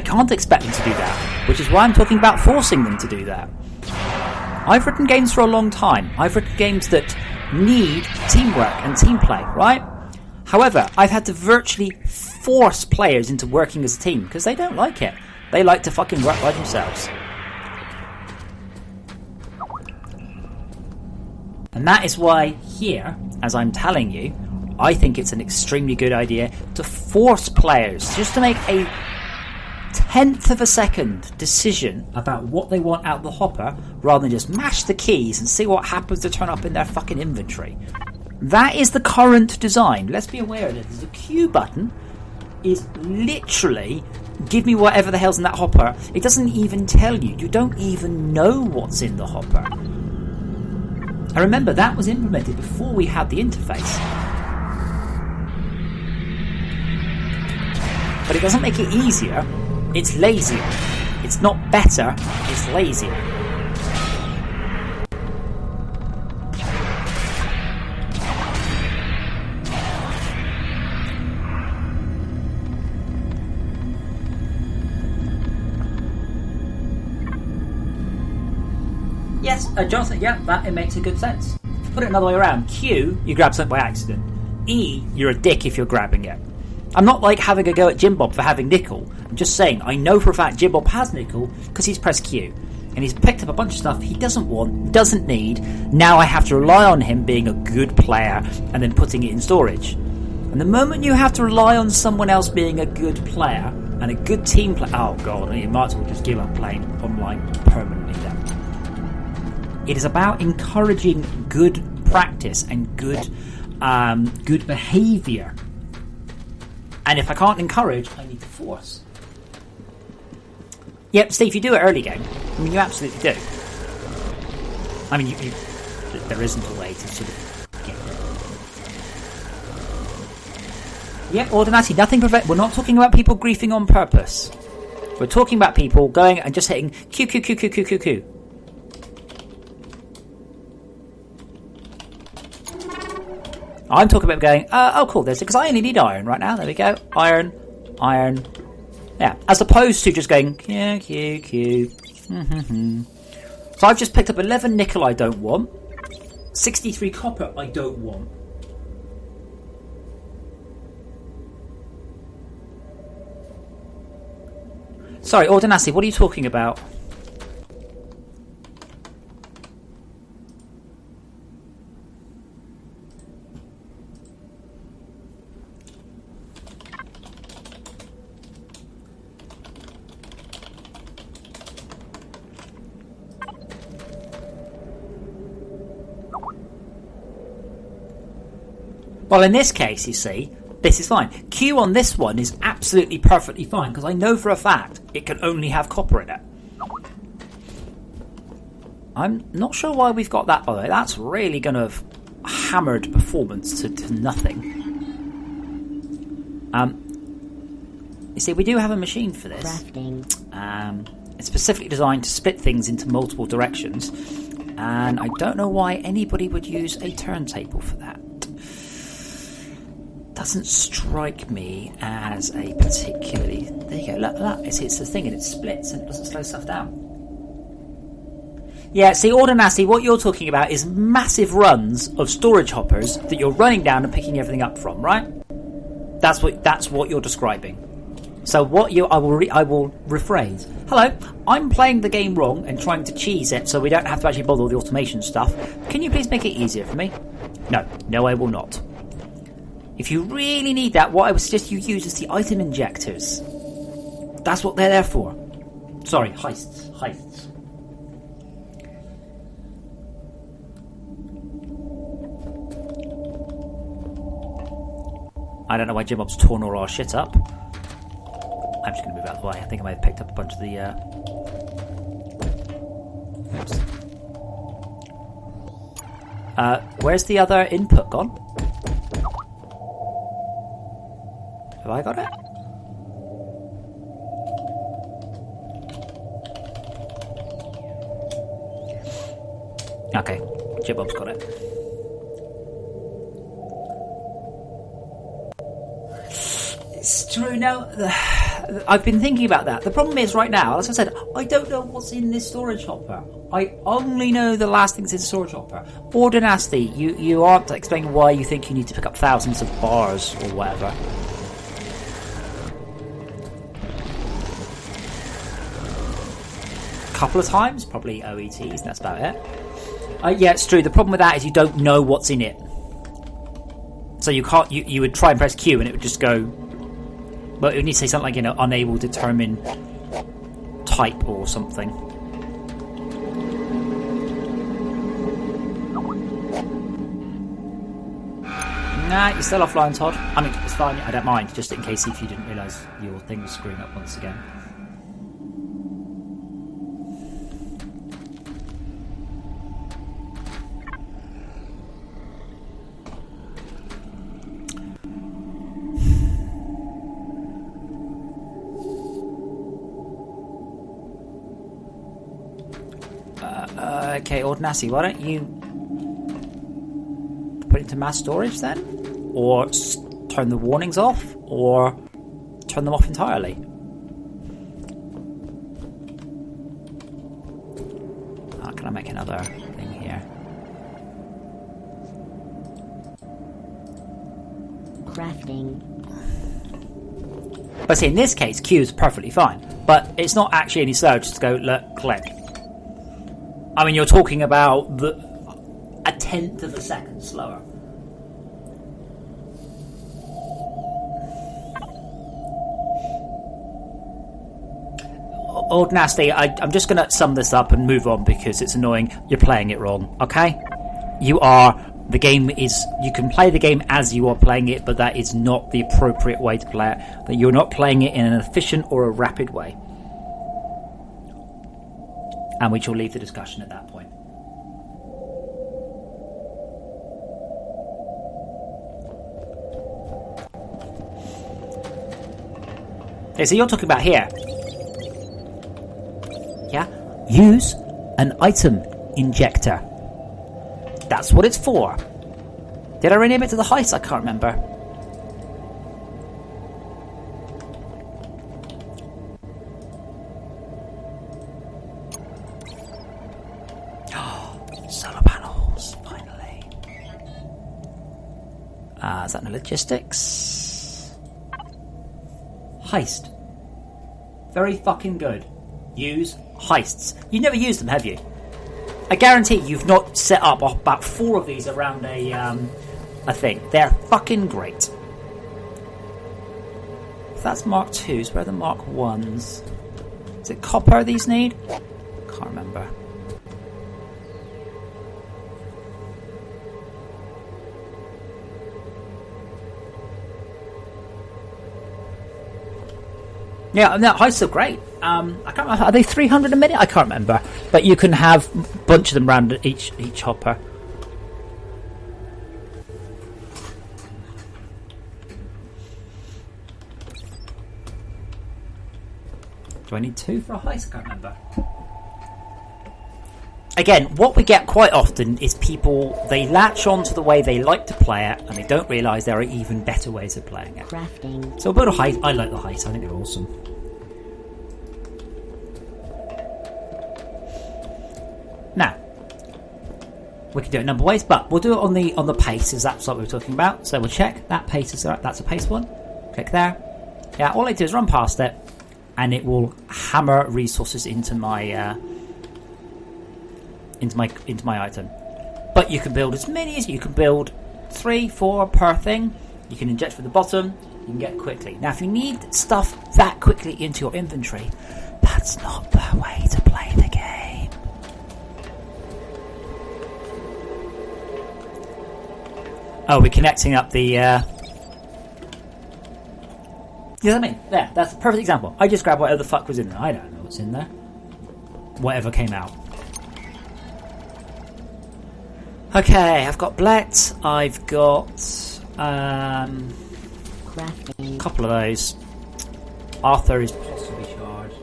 can't expect them to do that, which is why I'm talking about forcing them to do that. I've written games for a long time. I've written games that need teamwork and team play, right? However, I've had to virtually force players into working as a team because they don't like it. They like to fucking work by themselves. And that is why here, as I'm telling you, I think it's an extremely good idea to force players just to make a 1/10 of a second decision about what they want out of the hopper rather than just mash the keys and see what happens to turn up in their fucking inventory. That is the current design. Let's be aware that the Q button is literally give me whatever the hell's in that hopper. It doesn't even tell you. You don't even know what's in the hopper. And remember, that was implemented before we had the interface. But it doesn't make it easier, it's lazier. It's not better, it's lazier. Yes, Jonathan, yeah, it makes a good sense. Put it another way around. Q, you grab something by accident. E, you're a dick if you're grabbing it. I'm not like having a go at Jim Bob for having nickel. I'm just saying, I know for a fact Jim Bob has nickel because he's pressed Q. And he's picked up a bunch of stuff he doesn't want, doesn't need. Now I have to rely on him being a good player and then putting it in storage. And the moment you have to rely on someone else being a good player and a good team player... Oh god, you might as well just give up playing online permanently then. It is about encouraging good practice and good behaviour. And if I can't encourage, I need to force. Yep, Steve, you do it early game. I mean, you absolutely do. I mean, there isn't a way to sort of get it. Yep, automatically, nothing prevent. We're not talking about people griefing on purpose. We're talking about people going and just hitting Q, Q, Q, Q, Q, Q, Q. I'm talking about going, oh cool, there's it, because I only need iron right now, there we go, iron, yeah, as opposed to just going, Q, Q, Q, So I've just picked up 11 nickel I don't want. 63 copper I don't want. Sorry, Ordinassi, what are you talking about? Well, in this case, you see, this is fine. Q on this one is absolutely perfectly fine, because I know for a fact it can only have copper in it. I'm not sure why we've got that, by the way. That's really going to have hammered performance to nothing. You see, we do have a machine for this. Crafting. It's specifically designed to split things into multiple directions, and I don't know why anybody would use a turntable for that. Doesn't strike me as a particularly... There you go, look, it's the thing and it splits and it doesn't slow stuff down. Yeah, see, Ordinassi, what you're talking about is massive runs of storage hoppers that you're running down and picking everything up from, right? That's what you're describing. So I will rephrase. Hello, I'm playing the game wrong and trying to cheese it so we don't have to actually bother with the automation stuff. Can you please make it easier for me? No, I will not. If you really need that, what I would suggest you use is the item injectors. That's what they're there for. Sorry, heists. I don't know why Jimbob's torn all our shit up. I'm just going to move out of the way. I think I may have picked up a bunch of the... Oops. Where's the other input gone? Have I got it? Okay, Jimbob's got it. It's true. Now, I've been thinking about that. The problem is right now, as I said, I don't know what's in this storage hopper. I only know the last things in the storage hopper. Ordinasty, you aren't explaining why you think you need to pick up thousands of bars or whatever. Couple of times, probably OETs, and that's about it. Yeah, it's true. The problem with that is you don't know what's in it. So you can't. You would try and press Q, and it would just go. Well, it would need to say something like, unable to determine type or something. Nah, you're still offline, Todd. I mean, it's fine. I don't mind. Just in case if you didn't realise your thing was screwing up once again. Okay, Ordinassi, why don't you put it into mass storage then? Or turn the warnings off? Or turn them off entirely? How can I make another thing here? Crafting. But see, in this case, Q is perfectly fine. But it's not actually any slower just to go, look, click. I mean, you're talking about a tenth of a second slower. Old Nasty, I'm just going to sum this up and move on because it's annoying. You're playing it wrong, okay? The game is... You can play the game as you are playing it, but that is not the appropriate way to play it. That you're not playing it in an efficient or a rapid way. And we shall leave the discussion at that point. Okay, so you're talking about here. Yeah? Use an item injector. That's what it's for. Did I rename it to the heist? I can't remember. Is that in logistics? Heist. Very fucking good. Use heists. You never used them, have you? I guarantee you've not set up about 4 of these around a thing. They're fucking great. If that's Mark 2s, where are the Mark 1s? Is it copper these need? Can't remember. Yeah, no, heists are great. I can't remember. Are they 300 a minute? I can't remember. But you can have a bunch of them around each hopper. Do I need 2 for a heist? I can't remember. Again, what we get quite often is people, they latch on to the way they like to play it, and they don't realise there are even better ways of playing it. Crafting. So we'll build a heist. I like the heist. I think they're awesome. Now, we can do it a number of ways, but we'll do it on the pace, as that's what we were talking about. So we'll check that pace is right. That's a pace one. Click there. Yeah, all I do is run past it, and it will hammer resources into my item. But you can build as many as you can build. 3, 4 per thing. You can inject from the bottom. You can get quickly. Now, if you need stuff that quickly into your inventory, that's not the way to play the game. Oh, we're connecting up the. Yeah, I mean, there. That's a perfect example. I just grabbed whatever the fuck was in there. I don't know what's in there. Whatever came out. Okay, I've got Blet. I've got Crafting. a couple of those. Arthur is possibly charged.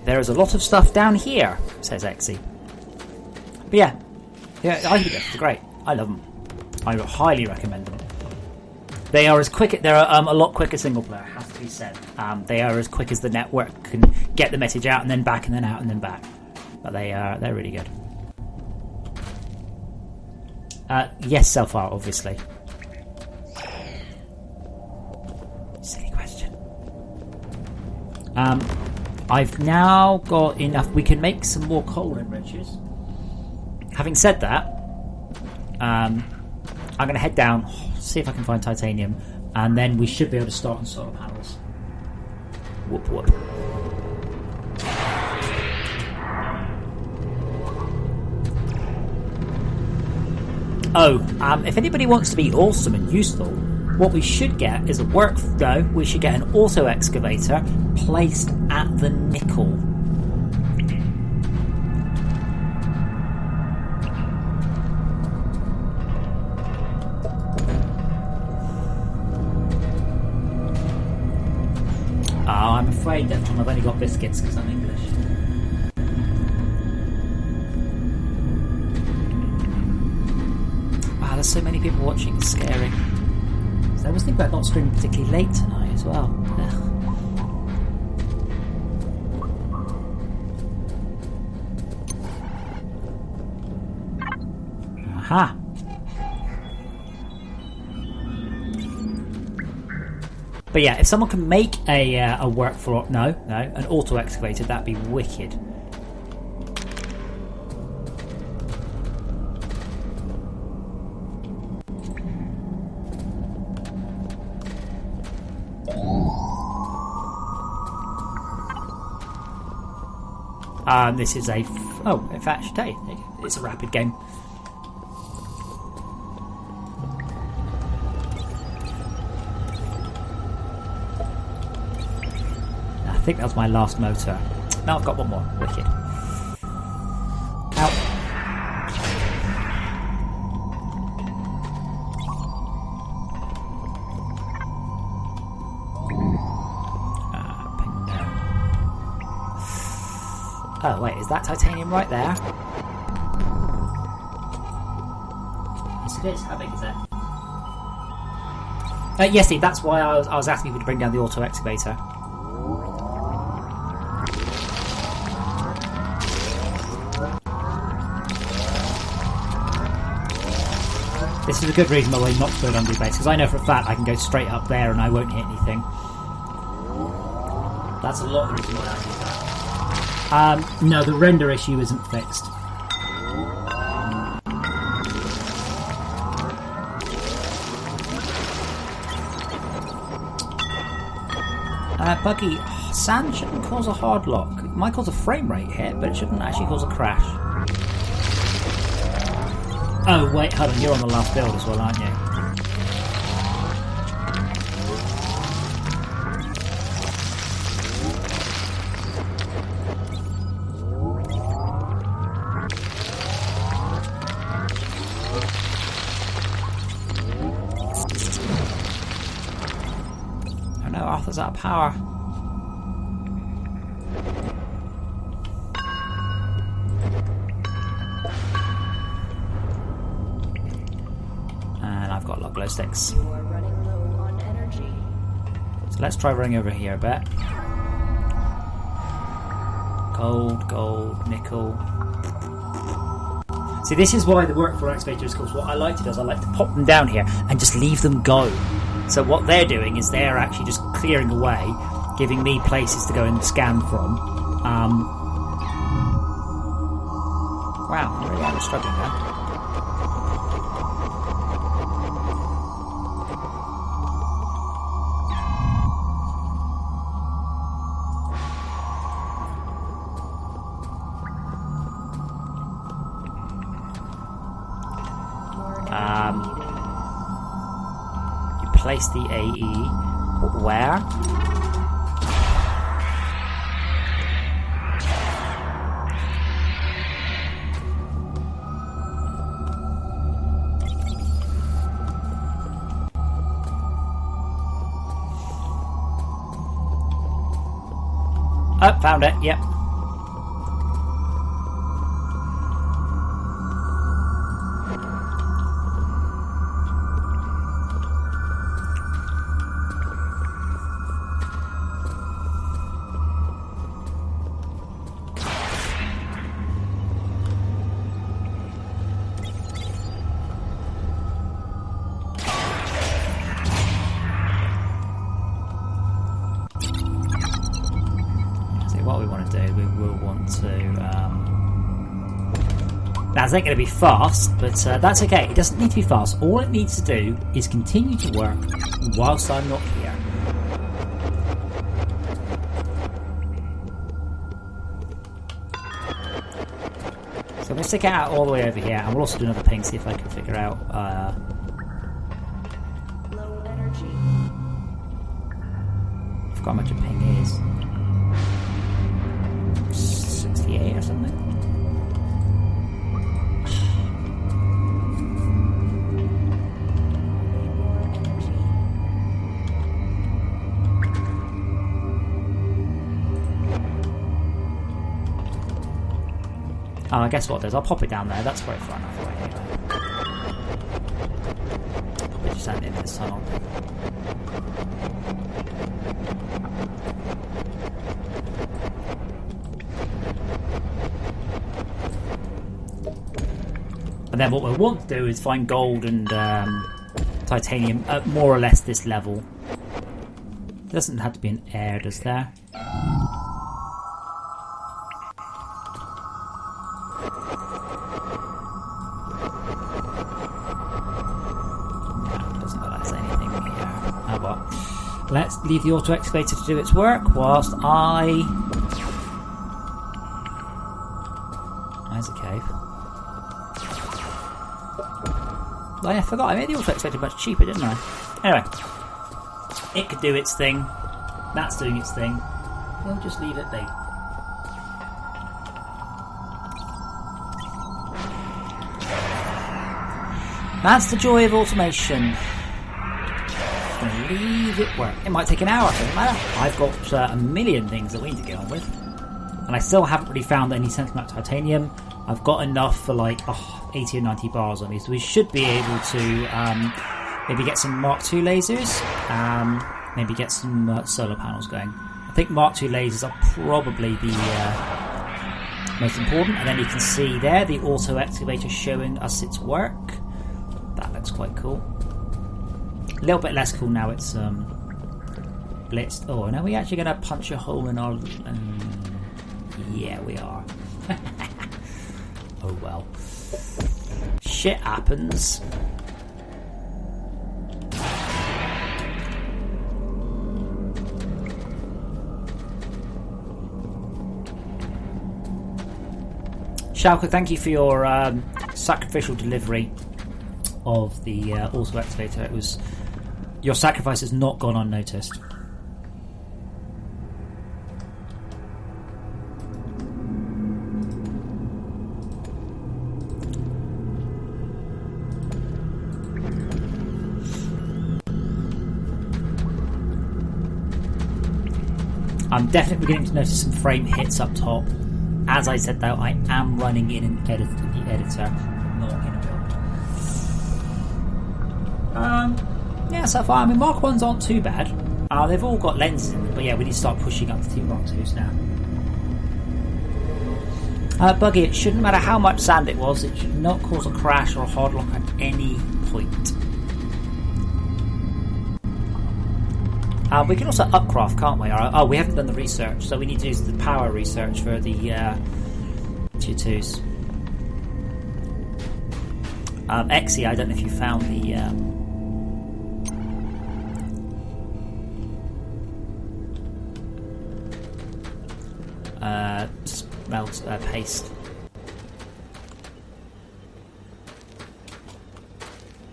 There is a lot of stuff down here, says Exy. But yeah, I think they're great. I love them. I highly recommend them. They are as quick. They're a lot quicker single player, has to be said. They are as quick as the network can get the message out and then back and then out and then back. But they're really good. Yes, self-art, obviously. Silly question. I've now got enough. We can make some more coal enrichers. Having said that, I'm going to head down, see if I can find titanium, and then we should be able to start on solar panels. Whoop whoop. Oh, if anybody wants to be awesome and useful, what we should get is a workflow. We should get an auto excavator placed at the nickel. Oh, I'm afraid that I've only got biscuits because I'm English. Wow, there's so many people watching, it's scary. So I was thinking about not streaming particularly late tonight as well. Ugh. Aha! But yeah, if someone can make a workflow, an auto excavator, that'd be wicked. This is in fact, today it's a rapid game. I think that was my last motor. Now I've got one more. Wicked. Ow. Ping down. Oh, wait, is that titanium right there? Yes, it is. How big is it? Yes, Steve, that's why I was asking people to bring down the auto excavator. This is a good reason, by the way, not to go under base, because I know for a fact I can go straight up there and I won't hit anything. That's a lot of the reason why I do that. No, the render issue isn't fixed. Buggy, sand shouldn't cause a hard lock. It might cause a frame rate hit, but it shouldn't actually cause a crash. Oh, wait, hold on, you're on the last build as well, aren't you? Oh no, Arthur's out of power. Glow sticks. You are running low on energy. So let's try running over here a bit. Gold, gold, nickel. See, this is why the workflow excavator is called. What I like to do is I like to pop them down here and just leave them go. So what they're doing is they're actually just clearing away, giving me places to go and scan from. Wow, I'm really struggling there. You place the AE where? Oh, found it, yep. Now, it's not going to be fast, but that's okay. It doesn't need to be fast. All it needs to do is continue to work whilst I'm not here. So I'm going to stick it out all the way over here, and we'll also do another ping, see if I can figure out... Low energy. I forgot how much a ping is. 68 or something. Oh, guess what? I'll pop it down there. That's very far enough away anyway. Probably just at the end of this tunnel. And then what we'll want to do is find gold and titanium at more or less this level. It doesn't have to be an air, does there? Let's leave the auto excavator to do its work whilst I... There's a cave. Oh, yeah, I forgot. I made the auto excavator much cheaper, didn't I? Anyway. It could do its thing. That's doing its thing. We'll just leave it be. That's the joy of automation. Leave it work. It might take an hour, doesn't matter. I've got a million things that we need to get on with, and I still haven't really found any central titanium. I've got enough for like 80 or 90 bars on me, so we should be able to maybe get some Mark II lasers, maybe get some solar panels going. I think Mark II lasers are probably the most important, and then you can see there the auto excavator showing us its work. That That's quite cool. A little bit less cool now. It's blitzed. Oh, now we actually going to punch a hole in our. Yeah, we are. Oh well. Shit happens. Shalka, thank you for your sacrificial delivery of the auto activator. It was your sacrifice has not gone unnoticed. I'm definitely beginning to notice some frame hits up top. As I said though, I am running in an editor, not in a build. Yeah, so far, I mean, Mark 1s aren't too bad. They've all got lenses in them, but yeah, we need to start pushing up the Mark 2s now. Buggy, it shouldn't matter how much sand it was, it should not cause a crash or a hard lock at any point. We can also upcraft, can't we? Oh, we haven't done the research, so we need to do the power research for the Tier 2s. Exy, I don't know if you found the smelt paste.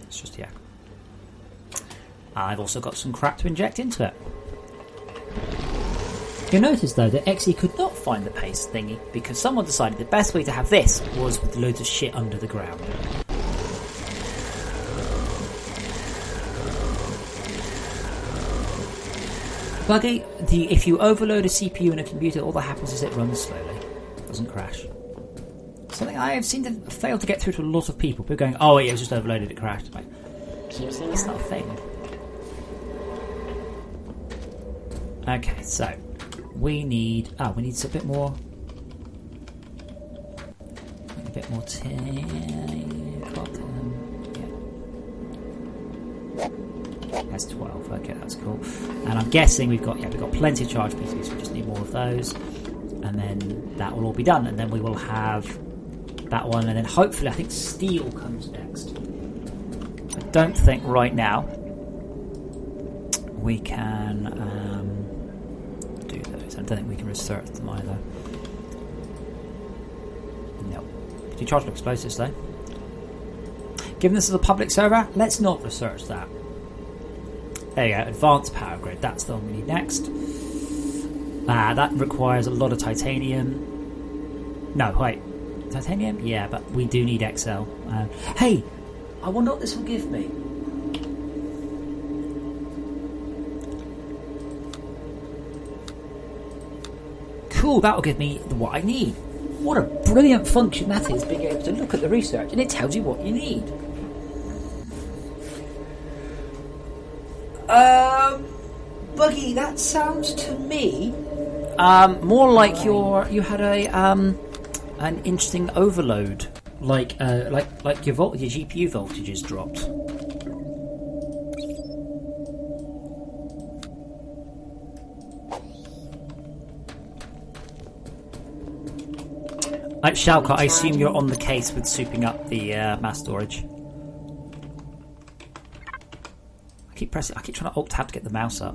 It's just, yeah. I've also got some crap to inject into it. You'll notice though that Exy could not find the paste thingy because someone decided the best way to have this was with loads of shit under the ground. Buggy, if you overload a CPU in a computer, all that happens is it runs slowly. It doesn't crash. Something I have seen to fail to get through to a lot of people. People going, oh yeah, it was just overloaded, it crashed. Like, it's not a thing. Okay, so we need a bit more tin. That's 12. Okay, that's cool. And I'm guessing we've got plenty of charge PCBs. We just need more of those, and then that will all be done. And then we will have that one, and then hopefully I think steel comes next. I don't think right now we can. I don't think we can research them either. No. Do you charge for explosives though? Given this is a public server, let's not research that. There you go, advanced power grid. That's the one we need next. That requires a lot of titanium. No, wait. Titanium? Yeah, but we do need XL. Hey! I wonder what this will give me. Cool, that'll give me what I need. What a brilliant function that is, being able to look at the research and it tells you what you need. Buggy, that sounds to me more like you had an interesting overload, like your GPU voltages dropped. Shalka, I assume you're on the case with souping up the mass storage. I keep trying to Alt-Tab to get the mouse up.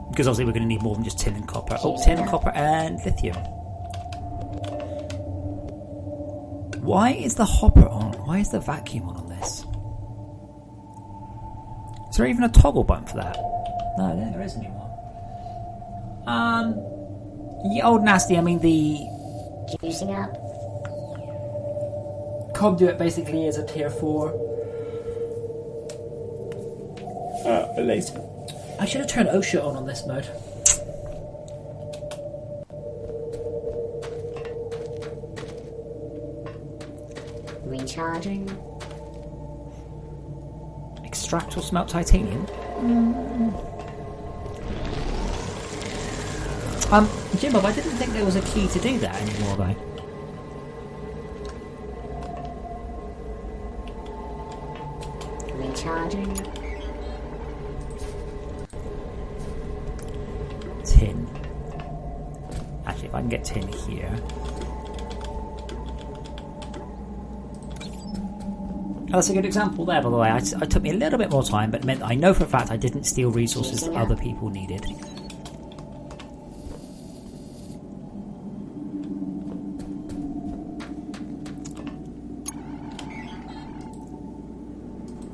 Because obviously we're going to need more than just tin and copper. Oh, tin, copper and lithium. Why is the hopper on? Why is the vacuum on this? Is there even a toggle button for that? No, there isn't anymore. Yeah, old nasty. I mean, the Juicing up. conduit basically is a tier 4. At least. I should have turned OSHA on this mode. Recharging. Extract or smelt titanium? Jim Bob, I didn't think there was a key to do that anymore though. Recharging. Tin. Actually, if I can get tin here. Oh, that's a good example there, by the way. It took me a little bit more time, but it meant I know for a fact I didn't steal resources that other people needed.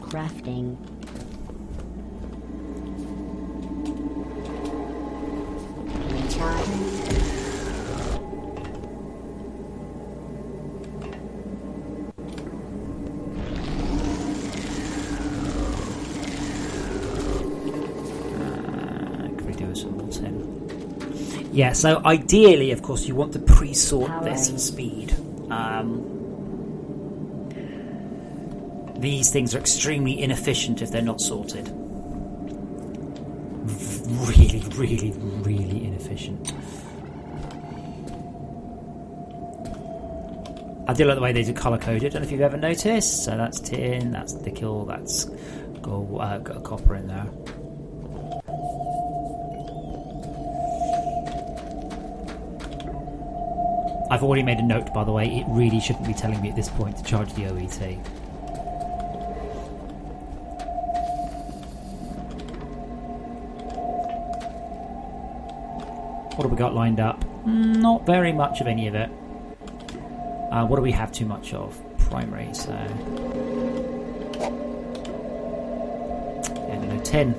Crafting. Recharging. Could we do a small tin? Yeah, so ideally, of course, you want to pre-sort this for speed. These things are extremely inefficient if they're not sorted. Really, really, really inefficient. I do like the way they do colour-coded. I don't know if you've ever noticed. So that's tin, that's nickel, that's gold, got a copper in there. I've already made a note, by the way. It really shouldn't be telling me at this point to charge the OET. What have we got lined up? Not very much of any of it. What do we have too much of? Primary, so... yeah, no, 10.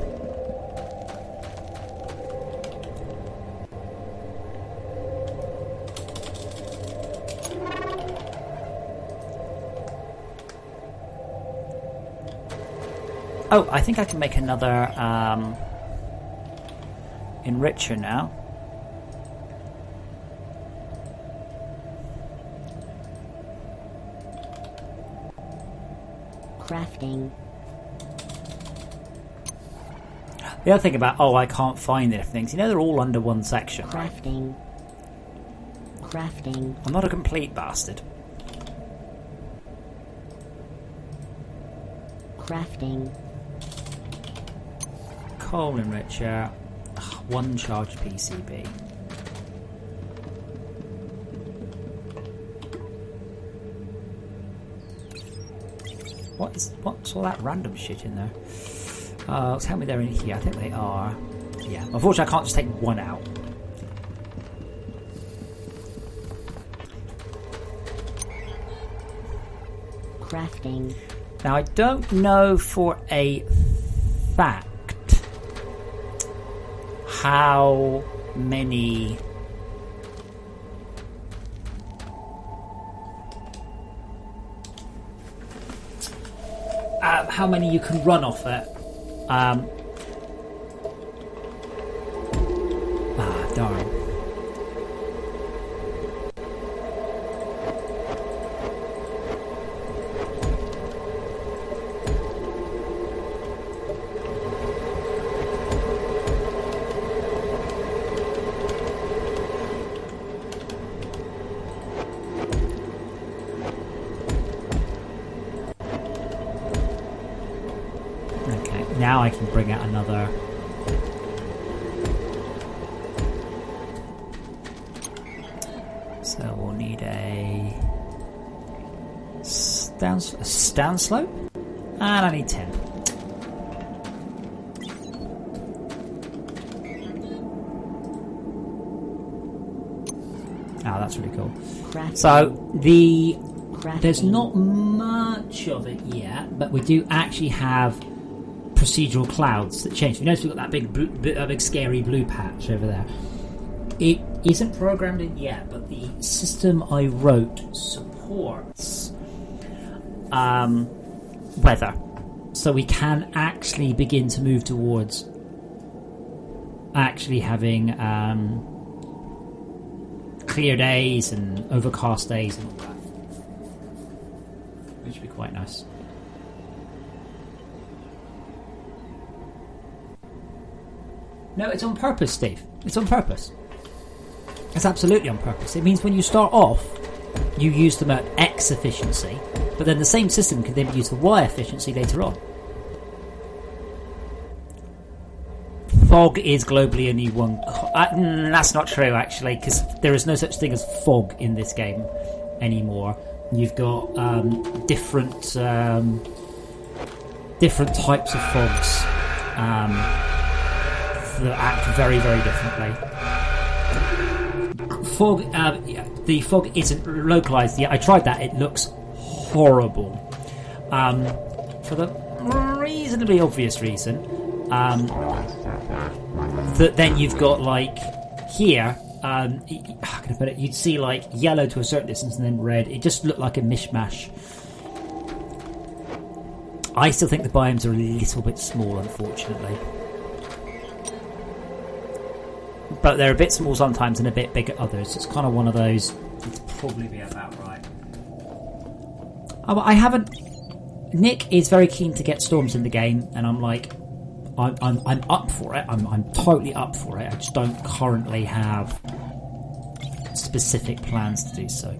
Oh, I think I can make another enricher now. Crafting. The other thing about, I can't find the things, they're all under one section. Crafting. Crafting. I'm not a complete bastard. Crafting. Coal enricher. One charged PCB. What's all that random shit in there? Tell me they're in here. I think they are. Yeah. Unfortunately, I can't just take one out. Crafting. Now, I don't know for a fact how many... how many you can run off it. Darn. Now I can bring out another. So we'll need a down slope, and I need 10. Oh, that's really cool. Crafting. So there's Crafting. not much of it yet, but we do actually have procedural clouds that change. You notice we've got that big scary blue patch over there. It isn't programmed in yet, but the system I wrote supports weather, so we can actually begin to move towards actually having clear days and overcast days and all that, which would be quite nice. No, it's on purpose, Steve. It's on purpose. It's absolutely on purpose. It means when you start off, you use them at X efficiency, but then the same system can then be used for Y efficiency later on. fog is globally only one. That's not true, actually, because there is no such thing as fog in this game anymore. You've got different types of fogs that act very, very differently. Fog, the fog isn't localized yet. I tried that; it looks horrible. For the reasonably obvious reason that then you've got like here. How can I put it? You'd see like yellow to a certain distance and then red. It just looked like a mishmash. I still think the biomes are a little bit small, unfortunately. But they're a bit small sometimes and a bit big at others. It's kind of one of those. It's probably be about right. I haven't. Nick is very keen to get storms in the game, and I'm like, I'm up for it. I'm totally up for it. I just don't currently have specific plans to do so.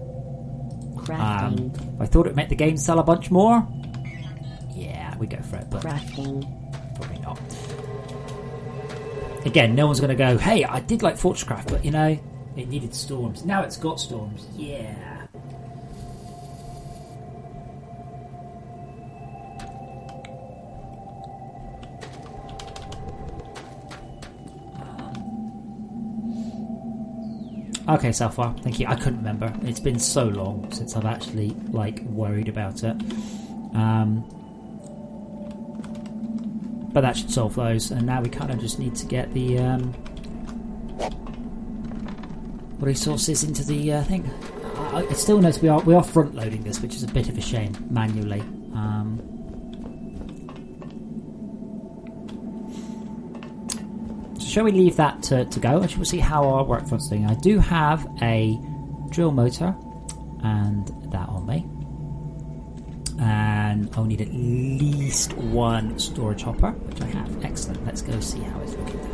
Crafting. If I thought it meant the game sell a bunch more, yeah, we go for it. But Crafting. probably not. Again, no one's going to go, hey, I did like FortressCraft, but you know, it needed storms. Now it's got storms. Yeah. Okay, so far, thank you. I couldn't remember. It's been so long since I've actually like worried about it. But that should solve those, and now we kind of just need to get the resources into the thing. It still knows we are front loading this, which is a bit of a shame manually. So shall we leave that to go, and we'll see how our workfront's doing. I do have a drill motor and that on me. And I'll need at least one storage hopper, which I have. Excellent. Let's go see how it's looking now.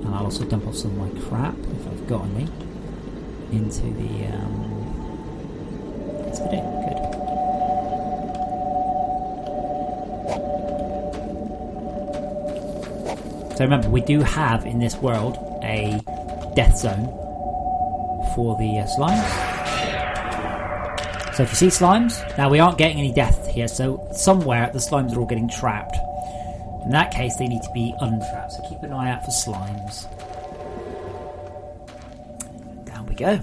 And I'll also dump off some of my crap, if I've got any, into the... That's good. So remember, we do have in this world a death zone for the slimes. So if you see slimes, now we aren't getting any death here, so somewhere the slimes are all getting trapped. In that case, they need to be untrapped, so keep an eye out for slimes. Down we go.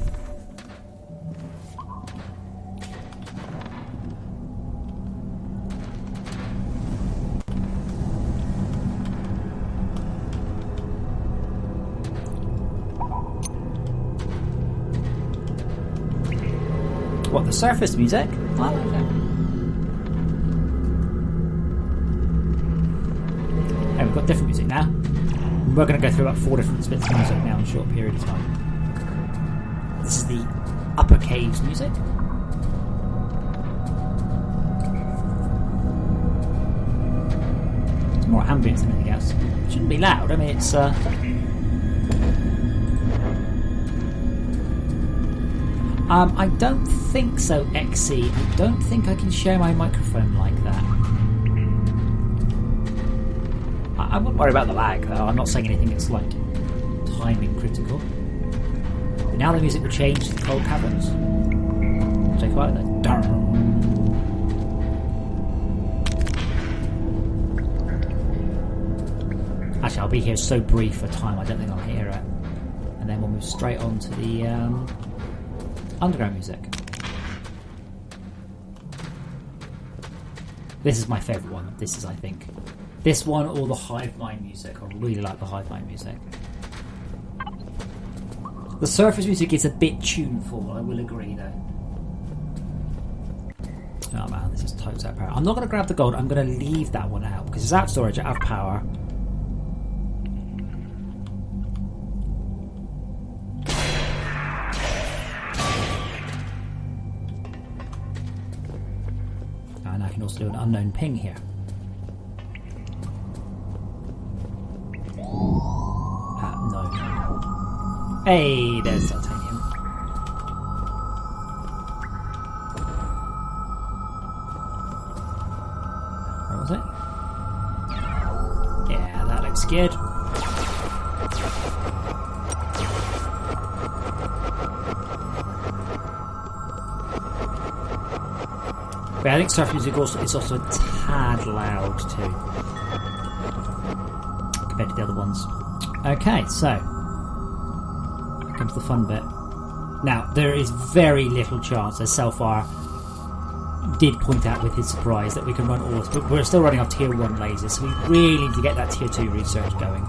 What, the surface music? I like that. Hey, we've got different music now. We're going to go through about 4 different bits of music now in a short period of time. This is the Upper Caves music. It's more ambient than anything else. It shouldn't be loud. I mean, it's... I don't think so, XC. I don't think I can share my microphone like that. I wouldn't worry about the lag, though. I'm not saying anything that's, like, timing critical. But now the music will change to the cold caverns. Check out that. Actually, I'll be here so brief for time, I don't think I'll hear it. And then we'll move straight on to the... underground music. This is my favourite one. This is, I think, this one or the Hive Mind music. I really like the Hive Mind music. The surface music is a bit tuneful, I will agree, though. Oh man, this is totes out of power. I'm not going to grab the gold. I'm going to leave that one out because it's out of storage, out of power. And I can also do an unknown ping here. No. Hey, there's titanium. Where was it? good. But I think surf music is also a tad loud too, compared to the other ones. Okay, so here comes the fun bit. Now, there is very little chance, as Selfar did point out with his surprise, that we can run all, but we're still running off tier 1 lasers, so we really need to get that tier 2 research going.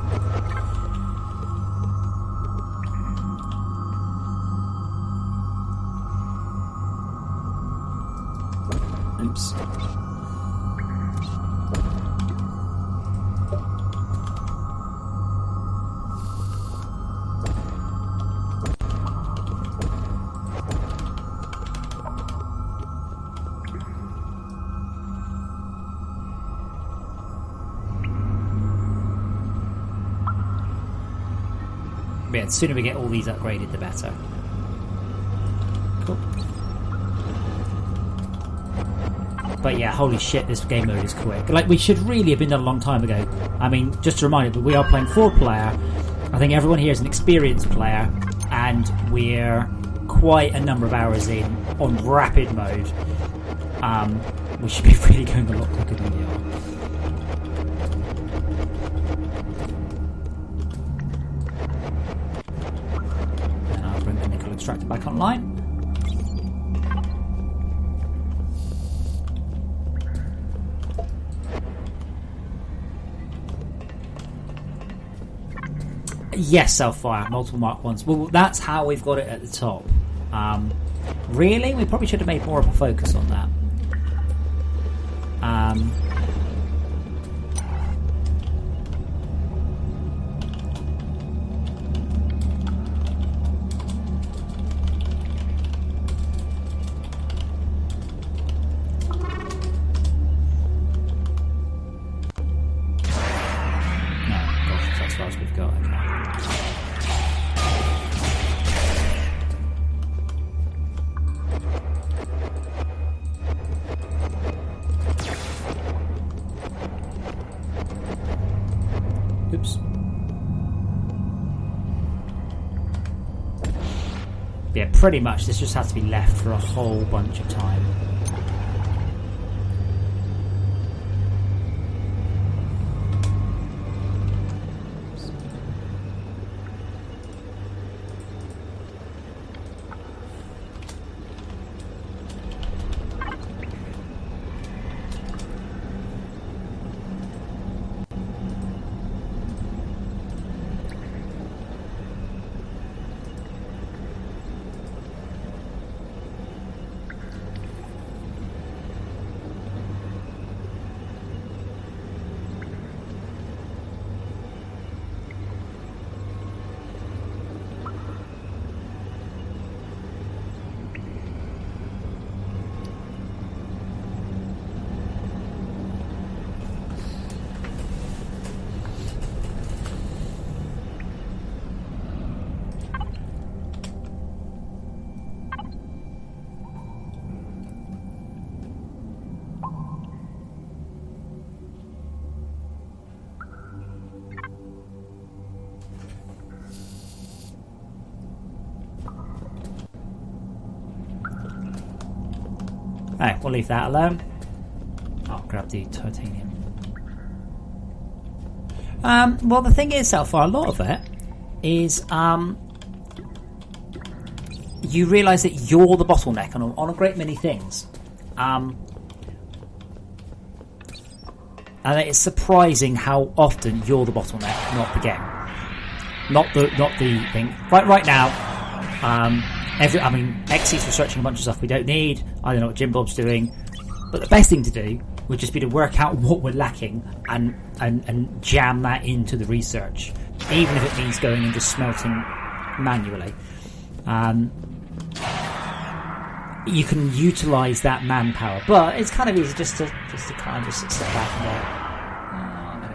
Oops. Yeah, the sooner we get all these upgraded, the better. Cool. But yeah, holy shit, this game mode is quick. Like, we should really have been done a long time ago. I mean, just to remind you, we are playing 4-player. I think everyone here is an experienced player, and we're quite a number of hours in on rapid mode. We should be really going a lot quicker than we are. And I'll bring the nickel extractor back online. Yes, self-fire, multiple Mark 1s. Well, that's how we've got it at the top. Really? We probably should have made more of a focus on that. No, gosh, that's what else we've got. Okay. Oops. Yeah, pretty much this just has to be left for a whole bunch of time. Alright, we'll leave that alone. I'll grab the titanium. Well, the thing is, so far, a lot of it is you realise that you're the bottleneck on a great many things. And it's surprising how often you're the bottleneck, not the game. Not the thing. Right now, Xy's researching a bunch of stuff we don't need. I don't know what Jim Bob's doing. But the best thing to do would just be to work out what we're lacking and jam that into the research, even if it means going and just smelting manually. You can utilise that manpower, but it's kind of easy just to kind of just sit back and go, there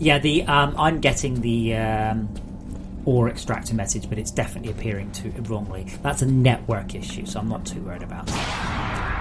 we go. Yeah, I'm getting the ore extractor message, but it's definitely appearing wrongly. That's a network issue, so I'm not too worried about that.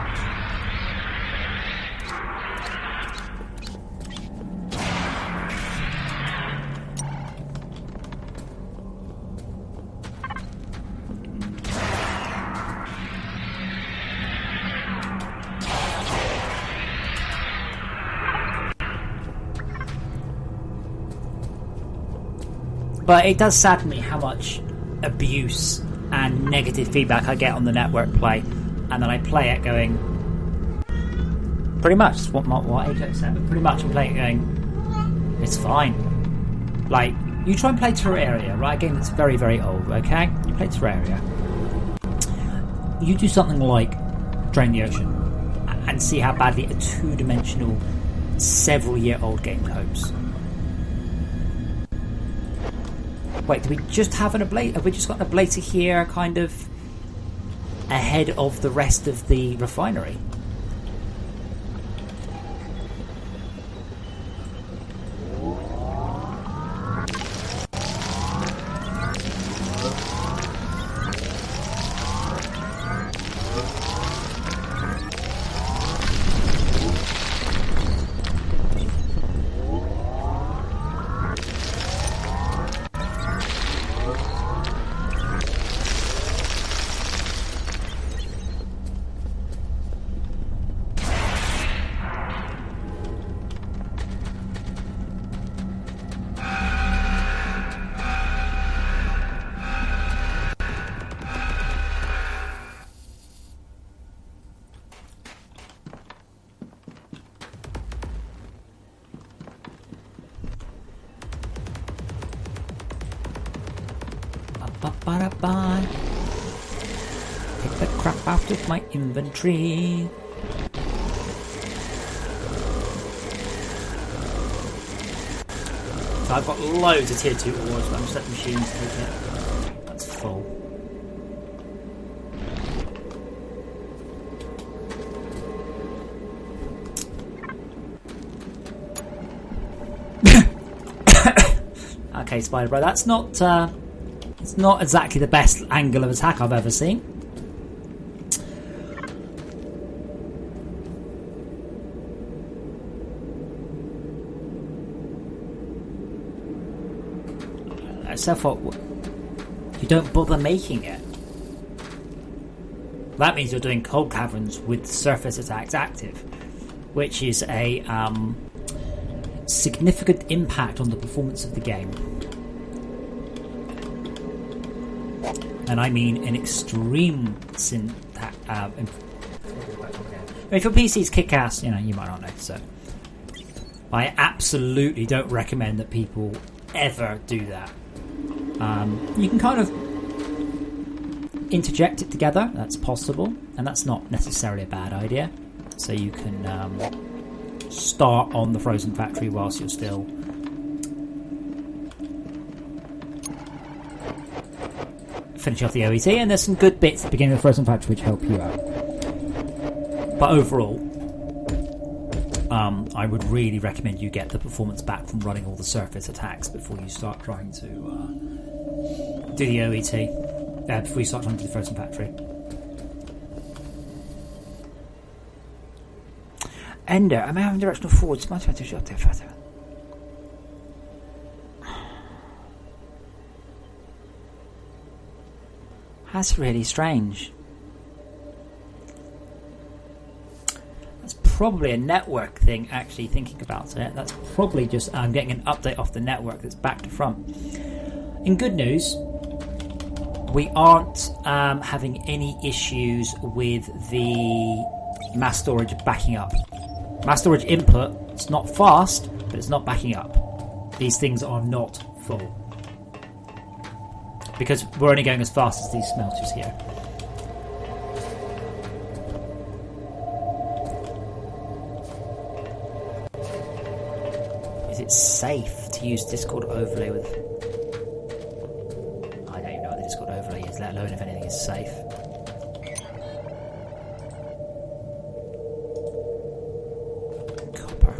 But it does sadden me how much abuse and negative feedback I get on the network play, and then I play it going, pretty much what AJ said, but pretty much I'm playing it going, it's fine. Like, you try and play Terraria, right? A game that's very, very old, okay? You play Terraria. You do something like Drain the Ocean and see how badly a two-dimensional, several-year-old game copes. Wait, do we just have an ablator? Have we just got an ablator here, kind of ahead of the rest of the refinery? Ba-ba-da-ba. Take the crap out of my inventory. So I've got loads of tier 2 ores, but I'm just letting machines take it. That's full. Okay, Spider Bro, that's not it's not exactly the best angle of attack I've ever seen. So what? You don't bother making it. That means you're doing cold caverns with surface attacks active, which is a significant impact on the performance of the game. And I mean an extreme syntax. If your PC's kick-ass, you might not know. So, I absolutely don't recommend that people ever do that. You can kind of interject it together. That's possible, and that's not necessarily a bad idea. So you can start on the frozen factory whilst you're still finish off the OET, and there's some good bits at the beginning of the frozen factory which help you out. But overall, I would really recommend you get the performance back from running all the surface attacks before you start trying to do the OET. Before you start trying to do the frozen factory. Ender, am I having directional forwards? That's really strange. That's probably a network thing, actually, thinking about it. That's probably just I'm getting an update off the network that's back to front. In good news, we aren't having any issues with the mass storage backing up. Mass storage input, it's not fast, but it's not backing up. These things are not full. Because we're only going as fast as these smelters here. Is it safe to use Discord overlay with... I don't even know what the Discord overlay is, let alone if anything is safe. Copper.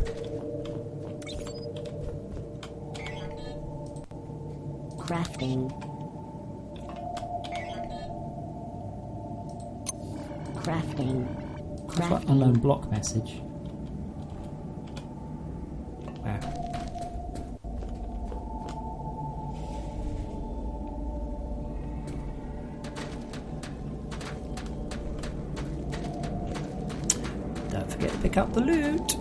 Crafting. That's what unknown block message. Where? Don't forget to pick up the loot.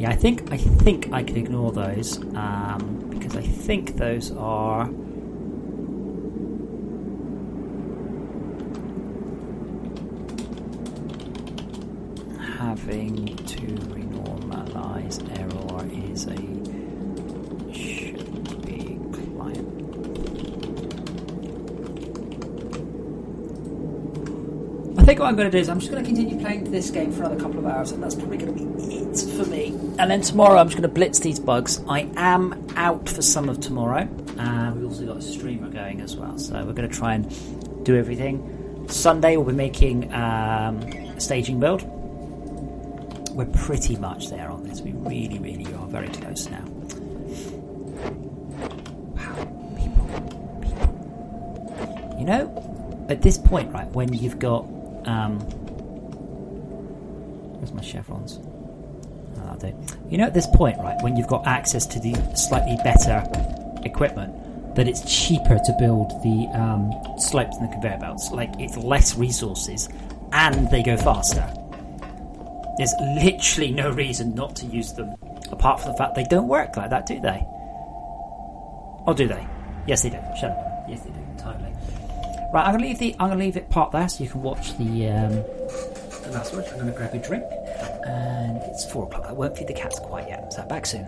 Yeah, I think I can ignore those because I think those are. Having to renormalize error is a should be client. I think what I'm going to do is I'm just going to continue playing this game for another couple of hours, and that's probably going to be it for me. And then tomorrow I'm just going to blitz these bugs. I am out for some of tomorrow. We've also got a streamer going as well, so we're going to try and do everything. Sunday we'll be making a staging build. We're pretty much there on this. We really, really are very close now. Wow, people. You know, at this point, right, when you've got... where's my chevrons? Oh, that'll do. You know, at this point, right, when you've got access to the slightly better equipment, that it's cheaper to build the slopes and the conveyor belts. Like, it's less resources, and they go faster. There's literally no reason not to use them, apart from the fact they don't work like that, do they? Or do they? Yes, they do. Shut up. Yes, they do. Totally. Right, I'm gonna leave it part there so you can watch the last one. I'm gonna grab a drink, and it's 4 o'clock. I won't feed the cats quite yet. So back soon.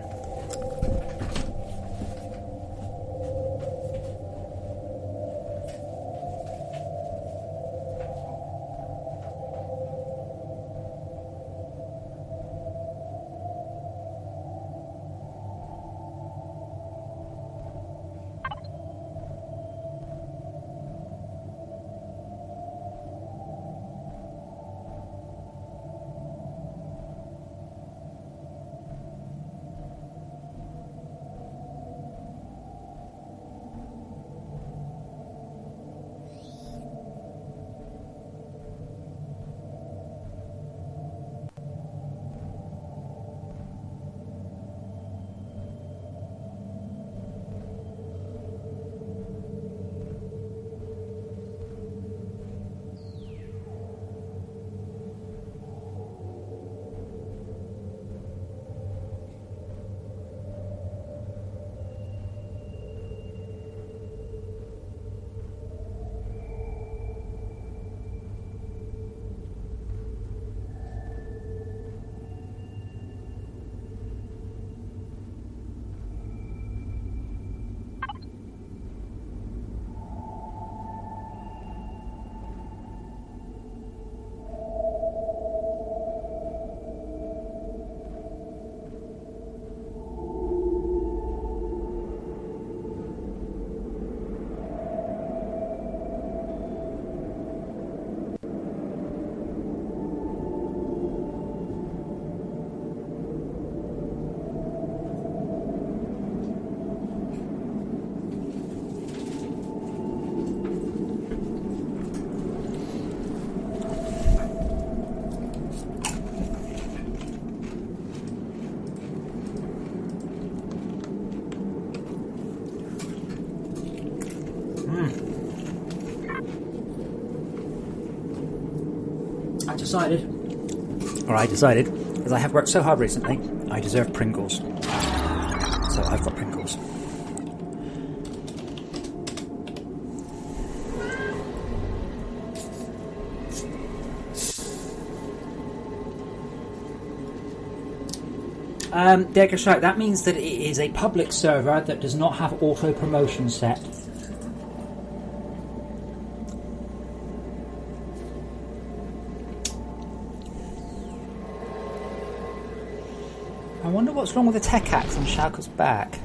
I decided, because I have worked so hard recently, I deserve Pringles. So I've got Pringles. Decker Strike, that means that it is a public server that does not have auto promotion set. I wonder what's wrong with the tech axe on Shauka's back.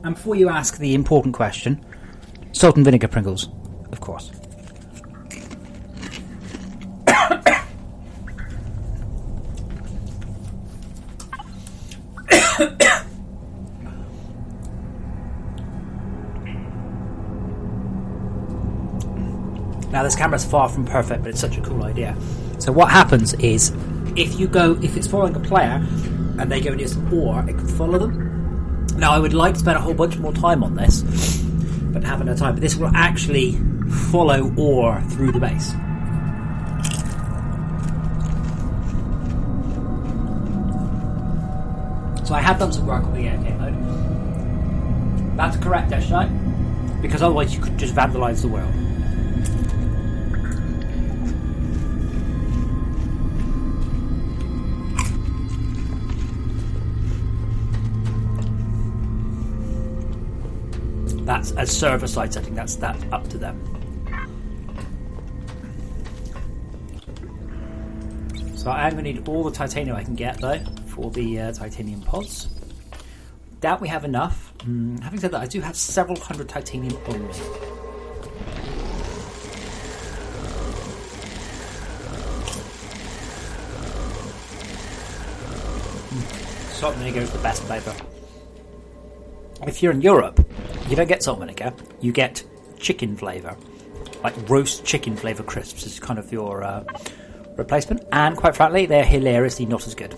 And before you ask the important question, salt and vinegar Pringles, of course. Now this camera's far from perfect, but it's such a cool idea. So what happens is, if it's following a player and they go near some ore, it can follow them. Now, I would like to spend a whole bunch more time on this, but haven't had time. But this will actually follow ore through the base. So I have done some work on the AFK mode. That's correct, Ashai, because otherwise you could just vandalise the world. That's a server-side setting. That's up to them. So I'm going to need all the titanium I can get, though, for the titanium pods. Doubt we have enough. Having said that, I do have several hundred titanium on me. Salt and vinegar is the best flavour. If you're in Europe, you don't get salt and vinegar, you get chicken flavour. Like roast chicken flavour crisps is kind of your replacement. And quite frankly, they're hilariously not as good.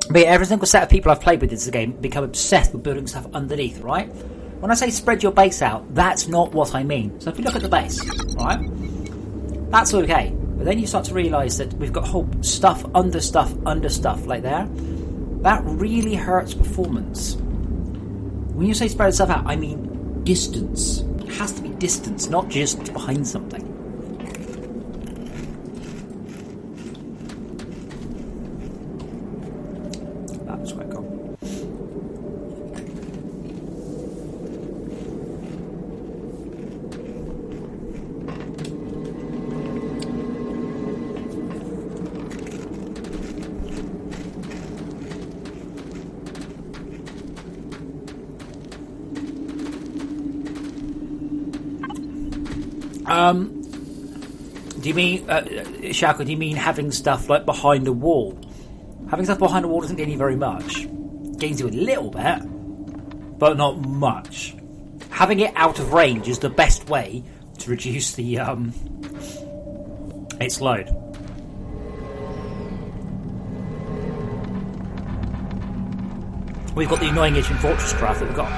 But yeah, every single set of people I've played with in this game become obsessed with building stuff underneath, right? When I say spread your base out, that's not what I mean. So if you look at the base, right? That's okay. But then you start to realise that we've got whole stuff under stuff like there. That really hurts performance. When you say spread stuff out, I mean distance. It has to be distance, not just behind something. That's quite cool. Do you mean, Shako, do you mean having stuff like behind a wall? Having stuff behind a wall doesn't gain you very much. Gains you a little bit, but not much. Having it out of range is the best way to reduce the its load. We've got the annoying issue in FortressCraft that we've got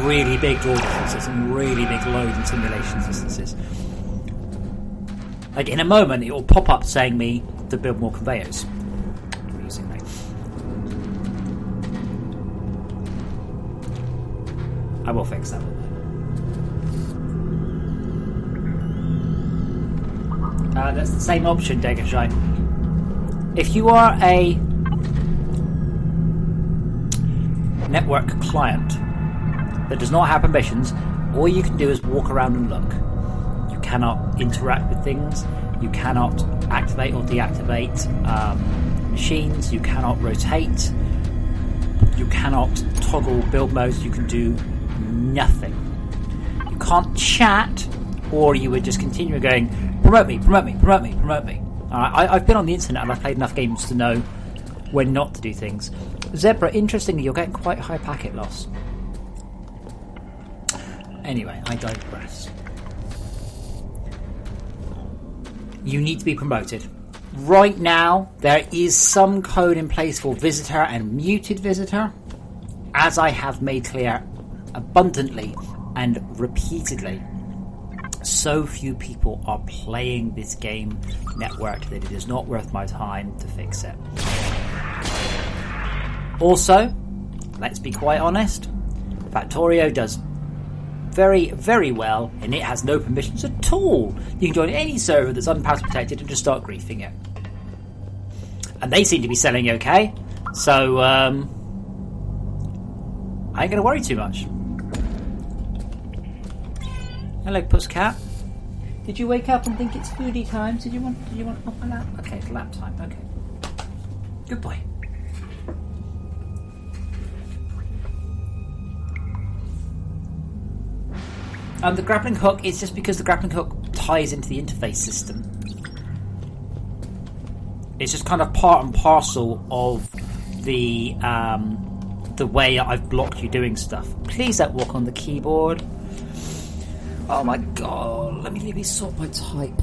really big draw distances and really big load and simulation distances. Like in a moment, it will pop up saying me to build more conveyors. I will fix that. That's the same option, Degashai. If you are a network client that does not have permissions, all you can do is walk around and look. You cannot interact with things. You cannot activate or deactivate machines. You cannot rotate. You cannot toggle build modes. You can do nothing. You can't chat, or you would just continue going, promote me, promote me, promote me, promote me. I've been on the internet and I've played enough games to know when not to do things. Zebra, interestingly, you're getting quite high packet loss. Anyway, I digress. You need to be promoted. Right now, there is some code in place for visitor and muted visitor, as I have made clear abundantly and repeatedly. So few people are playing this game network that it is not worth my time to fix it. Also, let's be quite honest, Factorio does very, very well, and it has no permissions at all. You can join any server that's unpass protected and just start griefing it. And they seem to be selling okay, so I ain't gonna worry too much. Hello, Pusscat. Did you wake up and think it's foodie time? Did you want oh, a lap? Okay, it's lap time. Okay. Good boy. The grappling hook is just because the grappling hook ties into the interface system. It's just kind of part and parcel of the way I've blocked you doing stuff. Please don't walk on the keyboard. Oh my god, let me sort my type.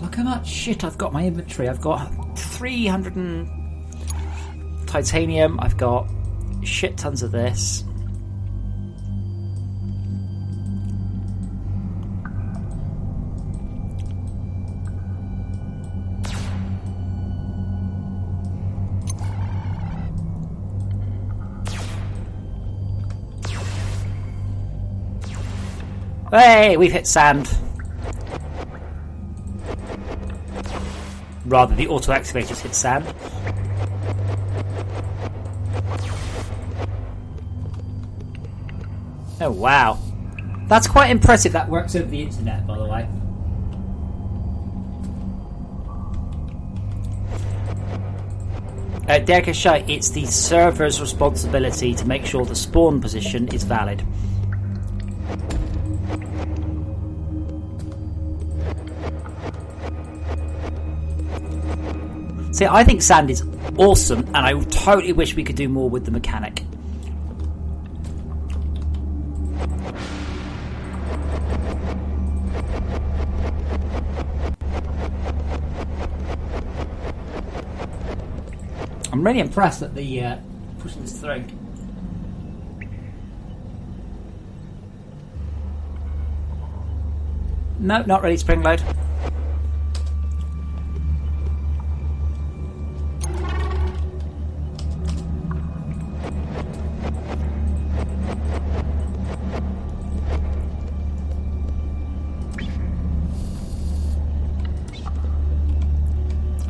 Look how much shit I've got in my inventory. I've got 300 titanium. I've got shit tons of this. Hey, we've hit sand. Rather, the auto excavators hit sand. Oh, wow. That's quite impressive. That works over the internet, by the way. Derek is shy. It's the server's responsibility to make sure the spawn position is valid. See, I think sand is awesome, and I totally wish we could do more with the mechanic. I'm really impressed at the pushing this through. No, not ready. Spring load.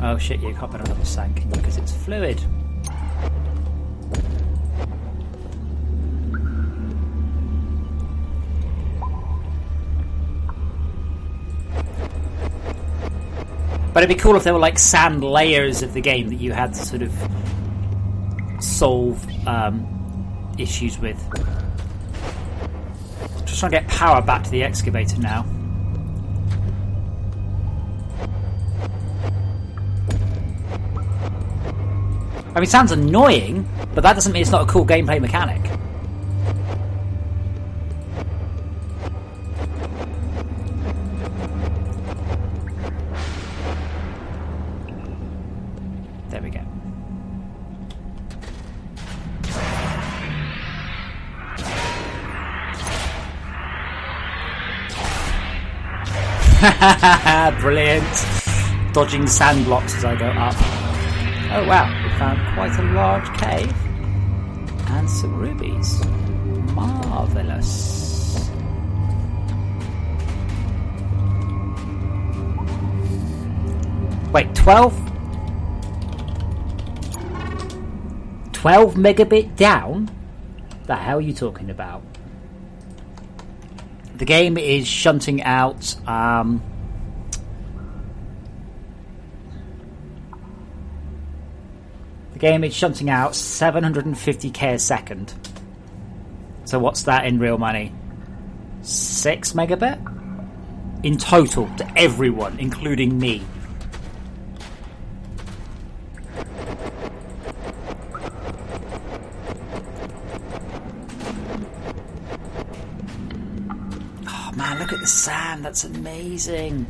Oh shit, you can't put another sand, can you? Because it's fluid. But it'd be cool if there were like sand layers of the game that you had to sort of solve issues with. Just trying to get power back to the excavator now. I mean, it sounds annoying, but that doesn't mean it's not a cool gameplay mechanic. There we go. Brilliant. Dodging sand blocks as I go up. Oh wow, we found quite a large cave and some rubies. Marvellous. Wait, 12 megabit down? The hell are you talking about? The game is shunting out game is shunting out 750k a second. So what's that in real money? 6 megabit? In total, to everyone, including me. Oh man, look at the sand, that's amazing.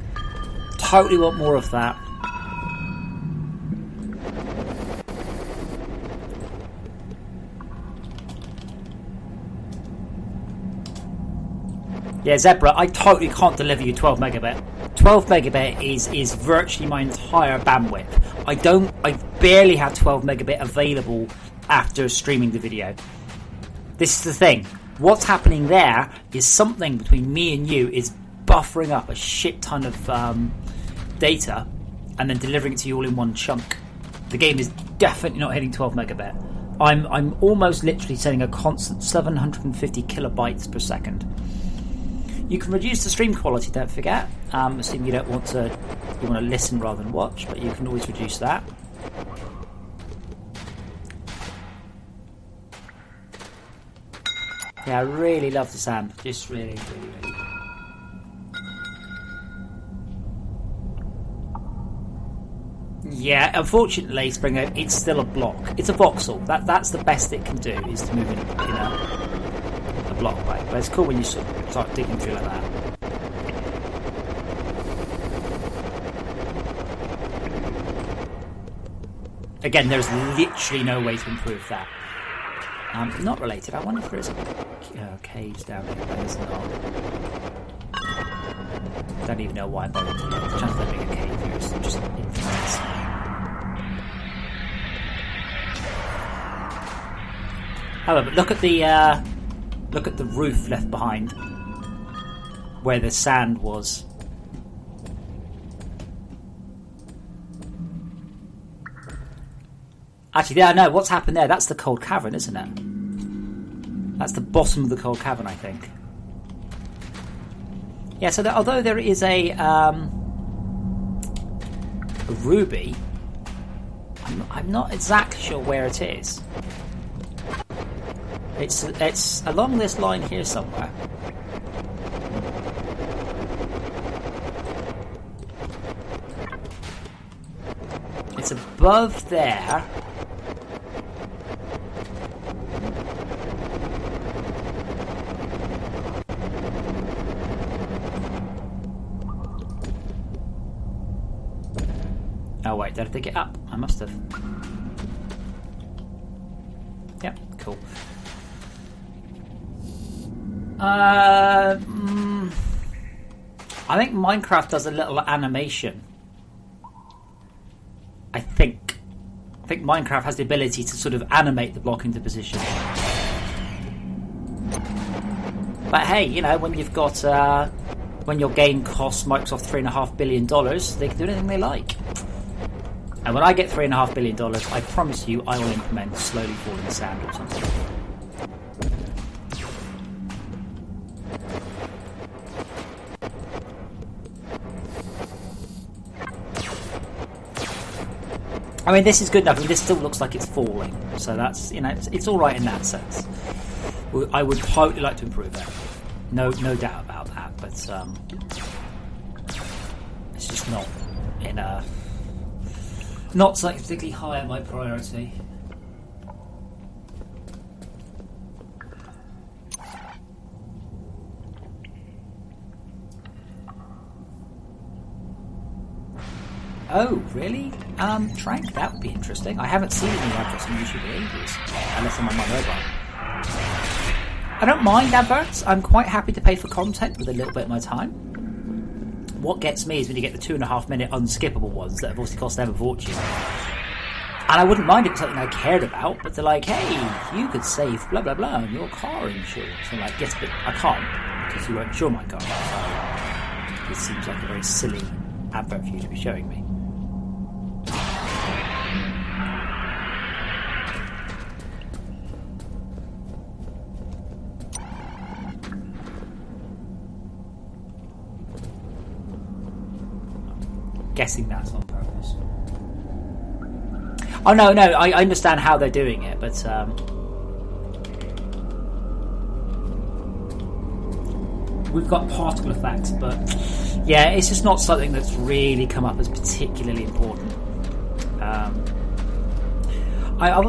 Totally want more of that. Yeah, Zebra, I totally can't deliver you 12 megabit. 12 megabit is virtually my entire bandwidth. I barely have 12 megabit available after streaming the video. This is the thing. What's happening there is something between me and you is buffering up a shit ton of data and then delivering it to you all in one chunk. The game is definitely not hitting 12 megabit. I'm almost literally sending a constant 750 kilobytes per second. You can reduce the stream quality, don't forget. Assuming you want to listen rather than watch, but you can always reduce that. Yeah, I really love the sand. Just really. Yeah, unfortunately, Springer, it's still a block. It's a voxel. That's the best it can do, is to move in a block way. But it's cool when you sort of start digging through like that. Again, there's literally no way to improve that. Not related. I wonder if there's caves down here. There's not. Don't even know why I'm bothered to look. The chance of there being a cave here is just infinite. However, look at the roof left behind, where the sand was. Actually, yeah, no. What's happened there? That's the cold cavern, isn't it? That's the bottom of the cold cavern, I think. Yeah. So although there is a ruby, I'm not exactly sure where it is. It's along this line here somewhere. It's above there. Oh wait, did I dig it up? I must have. Yep, cool. I think Minecraft does a little animation. I think Minecraft has the ability to sort of animate the block into position. But hey, you know, when you've got when your game costs Microsoft $3.5 billion, they can do anything they like. And when I get $3.5 billion, I promise you I will implement slowly falling sand or something. I mean, this is good enough. I mean, this still looks like it's falling, so that's, you know, it's all right in that sense. I would totally like to improve it. No doubt about that. But it's just not in a something particularly high on my priority. Oh, really? Trank, that would be interesting. I haven't seen any adverts on YouTube in ages, unless I'm on my mobile. I don't mind adverts. I'm quite happy to pay for content with a little bit of my time. What gets me is when you get the 2.5 minute unskippable ones that have obviously cost them a fortune. And I wouldn't mind if it was something I cared about, but they're like, hey, you could save blah blah blah on your car insurance. I'm like, yes, but I can't, because you won't insure my car. So this seems like a very silly advert for you to be showing me. Guessing that's on purpose. Oh no, I understand how they're doing it, but we've got particle effects, but yeah, it's just not something that's really come up as particularly important. I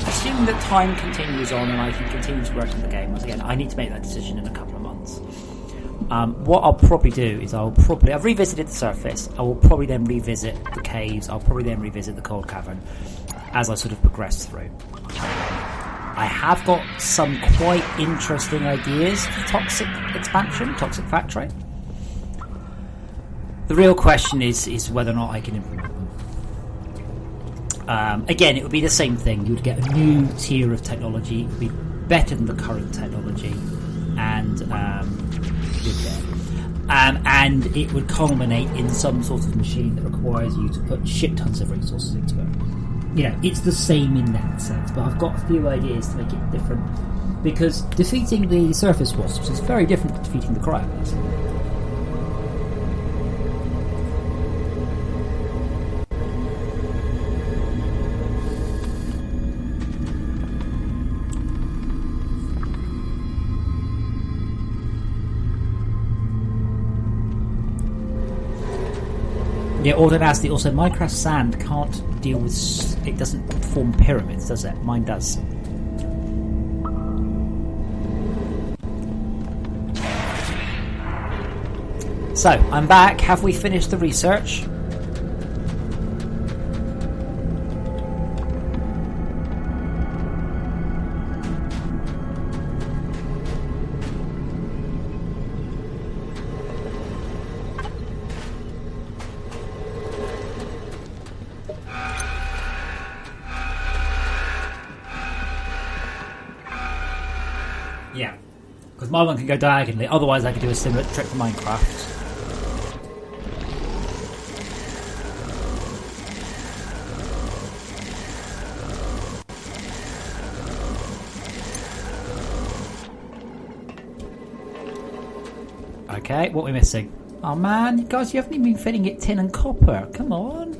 assume that time continues on and I can continue to work on the game. Once again, I need to make that decision in a couple of months. What I'll probably do is I've revisited the surface. I will probably then revisit the caves. I'll probably then revisit the cold cavern as I sort of progress through. I have got some quite interesting ideas for toxic expansion, toxic factory. The real question is whether or not I can improve them. Again, it would be the same thing. You would get a new tier of technology. It would be better than the current technology, and and it would culminate in some sort of machine that requires you to put shit tons of resources into it. You know, it's the same in that sense, but I've got a few ideas to make it different, because defeating the surface wasps is very different to defeating the cryos. Yeah, Audit asked it also, Minecraft sand can't deal with... It doesn't form pyramids, does it? Mine does. So, I'm back. Have we finished the research? because my one can go diagonally. Otherwise, I could do a similar trick to Minecraft. Okay, what are we missing? Oh man, guys, you haven't even been filling it tin and copper. Come on.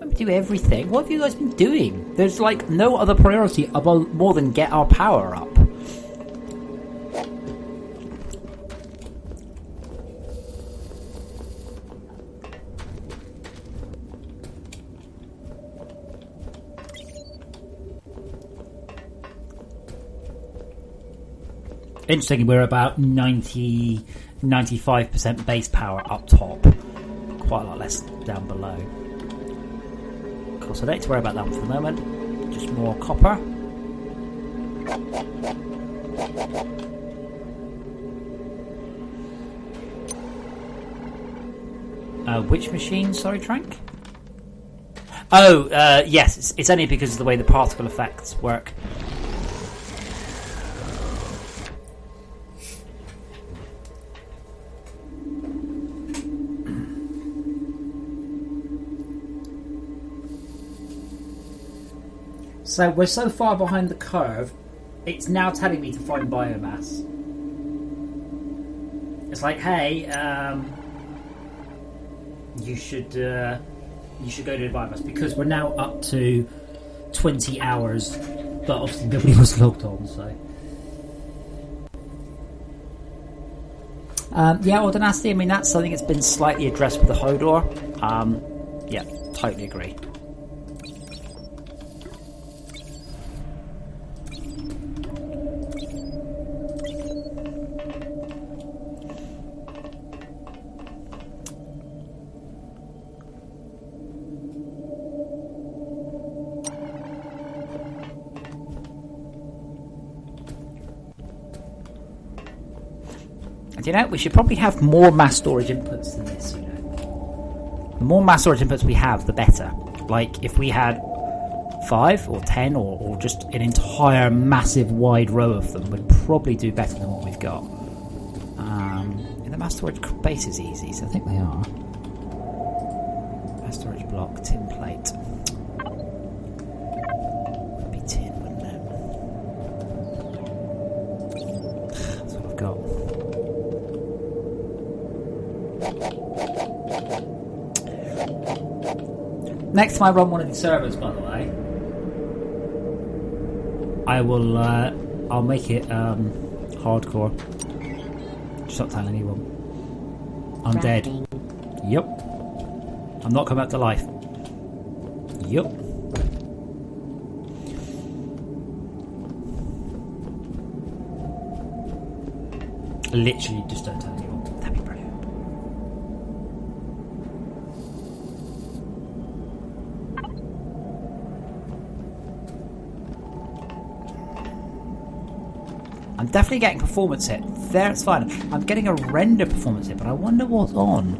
Don't do everything. What have you guys been doing? There's like no other priority above more than get our power up. Interesting, we're about 95% base power up top. Quite a lot less down below. Cool, so I don't need to worry about that one for the moment. Just more copper. Which machine, sorry, Trank? Oh, yes, it's only because of the way the particle effects work. So we're so far behind the curve, it's now telling me to find biomass. It's like, hey, you should go to biomass because we're now up to 20 hours, but obviously nobody was logged on. So, yeah, Ordinacity. I mean, that's something that's been slightly addressed with the Hodor. Yeah, totally agree. You know, we should probably have more mass storage inputs than this, you know. The more mass storage inputs we have, the better. Like, if we had 5 or 10 or just an entire massive wide row of them, we'd probably do better than what we've got. And the mass storage base is easy, so I think they are. Mass storage block, tin plate. Would be tin, wouldn't it? That's what I've got. Next time I run one of these servers, by the way, I will. I'll make it hardcore. Just not tell anyone. I'm dead. Yep. I'm not coming back to life. Yep. Literally, just don't tell anyone. That'd be brilliant. I'm definitely getting performance hit. There, it's fine. I'm getting a render performance hit, but I wonder what's on.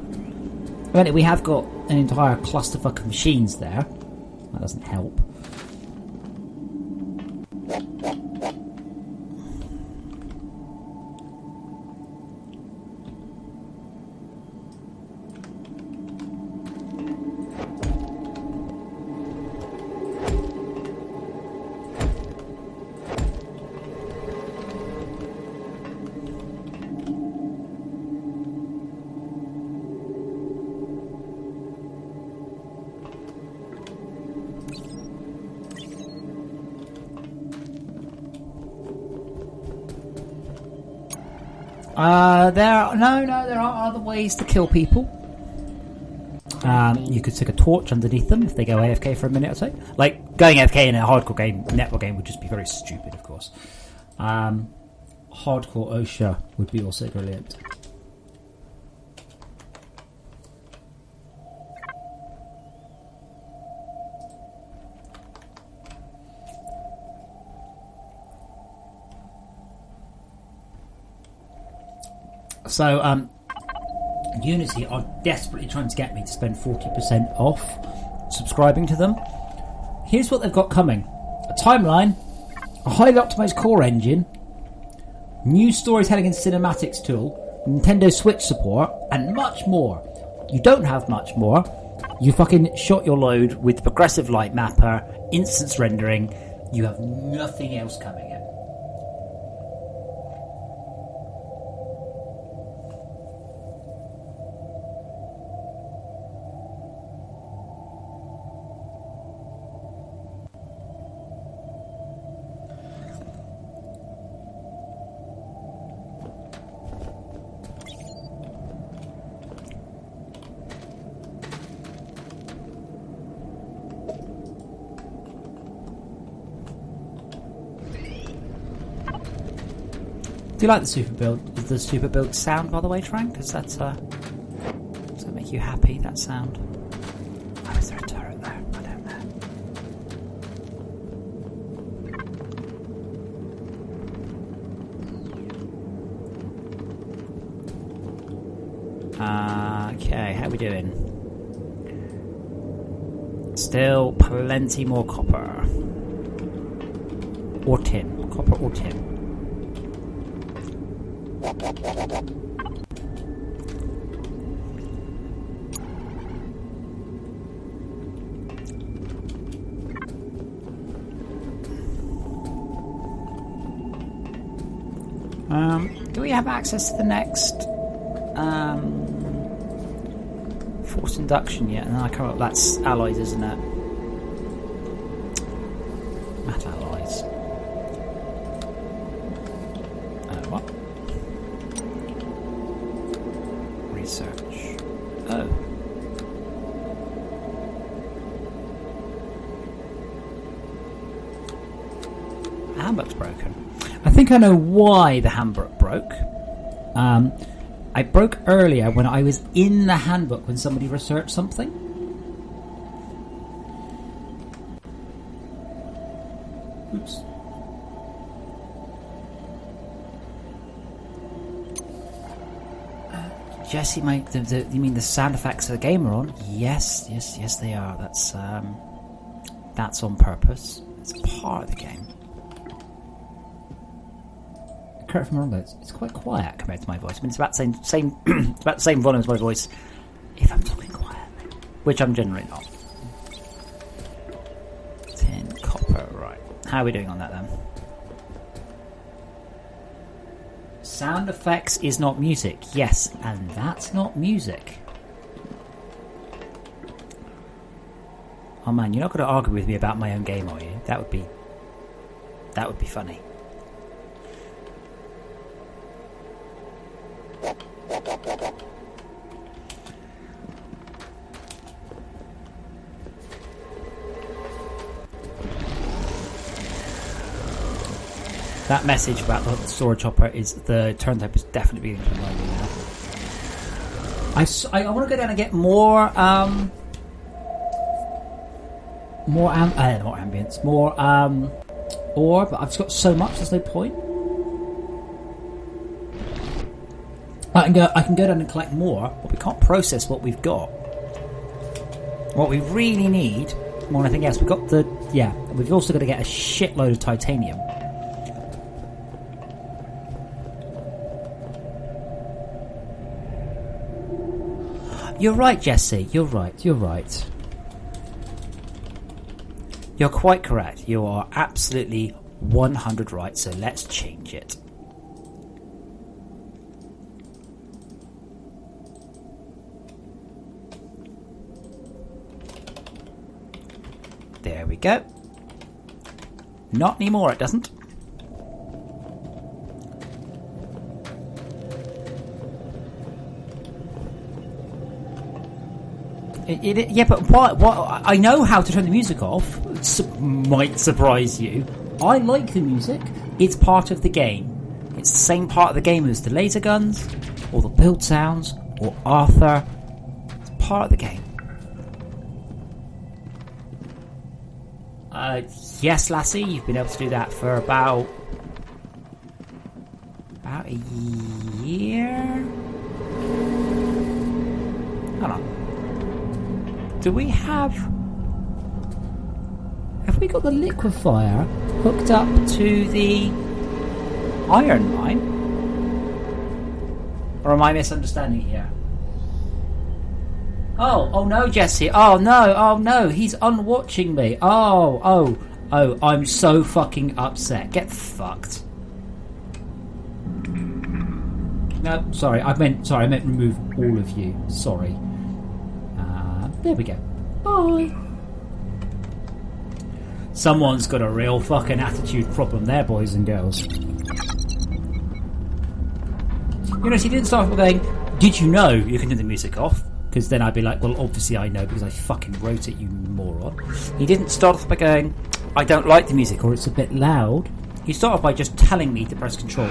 Well, we have got an entire clusterfuck of machines there. That doesn't help. There are other ways to kill people. You could stick a torch underneath them if they go AFK for a minute or so. Like, going AFK in a hardcore game, network game, would just be very stupid, of course. Hardcore OSHA would be also brilliant. So, Unity are desperately trying to get me to spend 40% off subscribing to them. Here's what they've got coming. A timeline, a highly optimized core engine, new storytelling and cinematics tool, Nintendo Switch support, and much more. You don't have much more. You fucking shot your load with progressive light mapper, instance rendering. You have nothing else coming in. Do you like the super build sound, by the way, Frank? Because does that make you happy, that sound? Oh, is there a turret there? I don't know. Okay, how are we doing? Still plenty more copper. Or tin. Copper or tin. Do we have access to the next forced induction yet? And then I come up. That's alloys, isn't it? Matte alloys. What? Research. Oh. The handbook's broken. I think I know why the handbook broke. I broke earlier when I was in the handbook when somebody researched something. Oops. Jesse, mate, you mean the sound effects of the game are on? Yes, they are. That's on purpose. It's part of the game. Correct me if I'm wrong, it's quite quiet compared to my voice. I mean, it's about the same it's about the same volume as my voice if I'm talking quietly, which I'm generally not. Tin, copper, right. How are we doing on that then? Sound effects is not music. Yes, and that's not music. Oh man, you're not going to argue with me about my own game, are you? That would be funny. That message about the storage hopper is the turn type is definitely being reminded me now. I want to go down and get more ambience, more ore, but I've just got so much. There's no point. I can go down and collect more, but we can't process what we've got. What we really need, more than anything else, we've also got to get a shitload of titanium. You're right, Jesse. You're right. You're quite correct. You are absolutely 100 right, so let's change it. There we go. Not anymore, it doesn't. Yeah, but what? I know how to turn the music off. Might surprise you. I like the music. It's part of the game. It's the same part of the game as the laser guns, or the build sounds, or Arthur. It's part of the game. Yes, Lassie, you've been able to do that for about a year. Hold on. Do we have we got the liquefier hooked up to the iron mine? Or am I misunderstanding here? Oh no, Jesse. Oh no, he's unwatching me. Oh, I'm so fucking upset. Get fucked. No, sorry, I meant remove all of you. Sorry. There we go. Bye. Someone's got a real fucking attitude problem there, boys and girls. You know, she didn't start off by going, "Did you know you can turn the music off?" Because then I'd be like, well, obviously I know because I fucking wrote it, you moron. He didn't start off by going, "I don't like the music," or "It's a bit loud." He started off by just telling me to press control.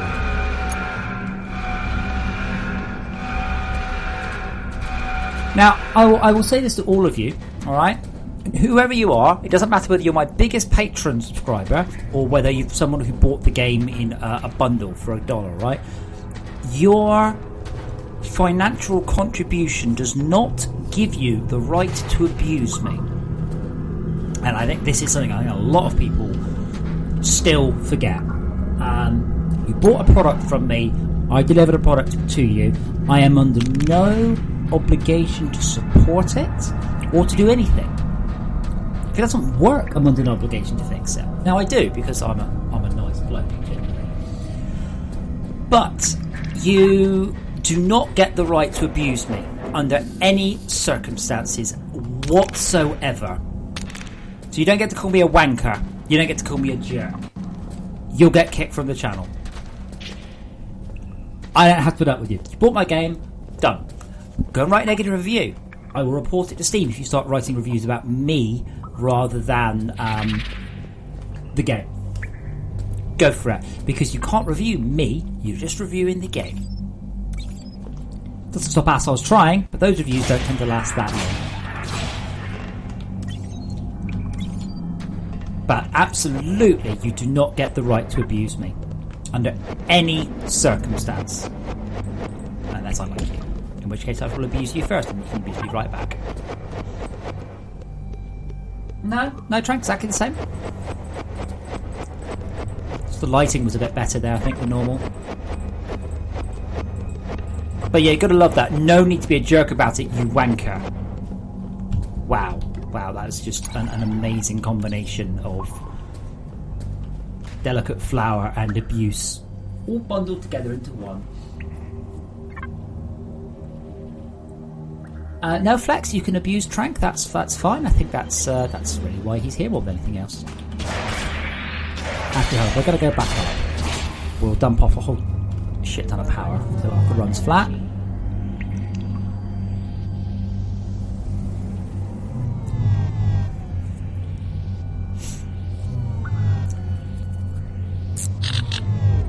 Now, I will say this to all of you, alright? Whoever you are, it doesn't matter whether you're my biggest Patreon subscriber or whether you're someone who bought the game in a bundle for $1, right? Your financial contribution does not give you the right to abuse me. And I think this is something I think a lot of people still forget. You bought a product from me, I delivered a product to you, I am under no obligation to support it or to do anything. If it doesn't work, I'm under no obligation to fix it. Now I do, because I'm a nice bloke generally. But you do not get the right to abuse me under any circumstances whatsoever. So you don't get to call me a wanker. You don't get to call me a jerk. You'll get kicked from the channel. I don't have to put up with you. You bought my game, done. Go and write a negative review. I will report it to Steam if you start writing reviews about me rather than the game. Go for it. Because you can't review me, you're just reviewing the game. Doesn't stop assholes trying, but those reviews don't tend to last that long. But absolutely, you do not get the right to abuse me. Under any circumstance. Unless I like you. In which case I will abuse you first and you can abuse me right back. No, try exactly the same. Just the lighting was a bit better there, I think, than normal. But yeah, you gotta love that. No need to be a jerk about it, you wanker. Wow, that was just an amazing combination of delicate flower and abuse, all bundled together into one. No, Flex, you can abuse Trank. That's fine. I think that's really why he's here more than anything else. Actually, we're gonna go back up. We'll dump off a whole shit ton of power until it runs flat.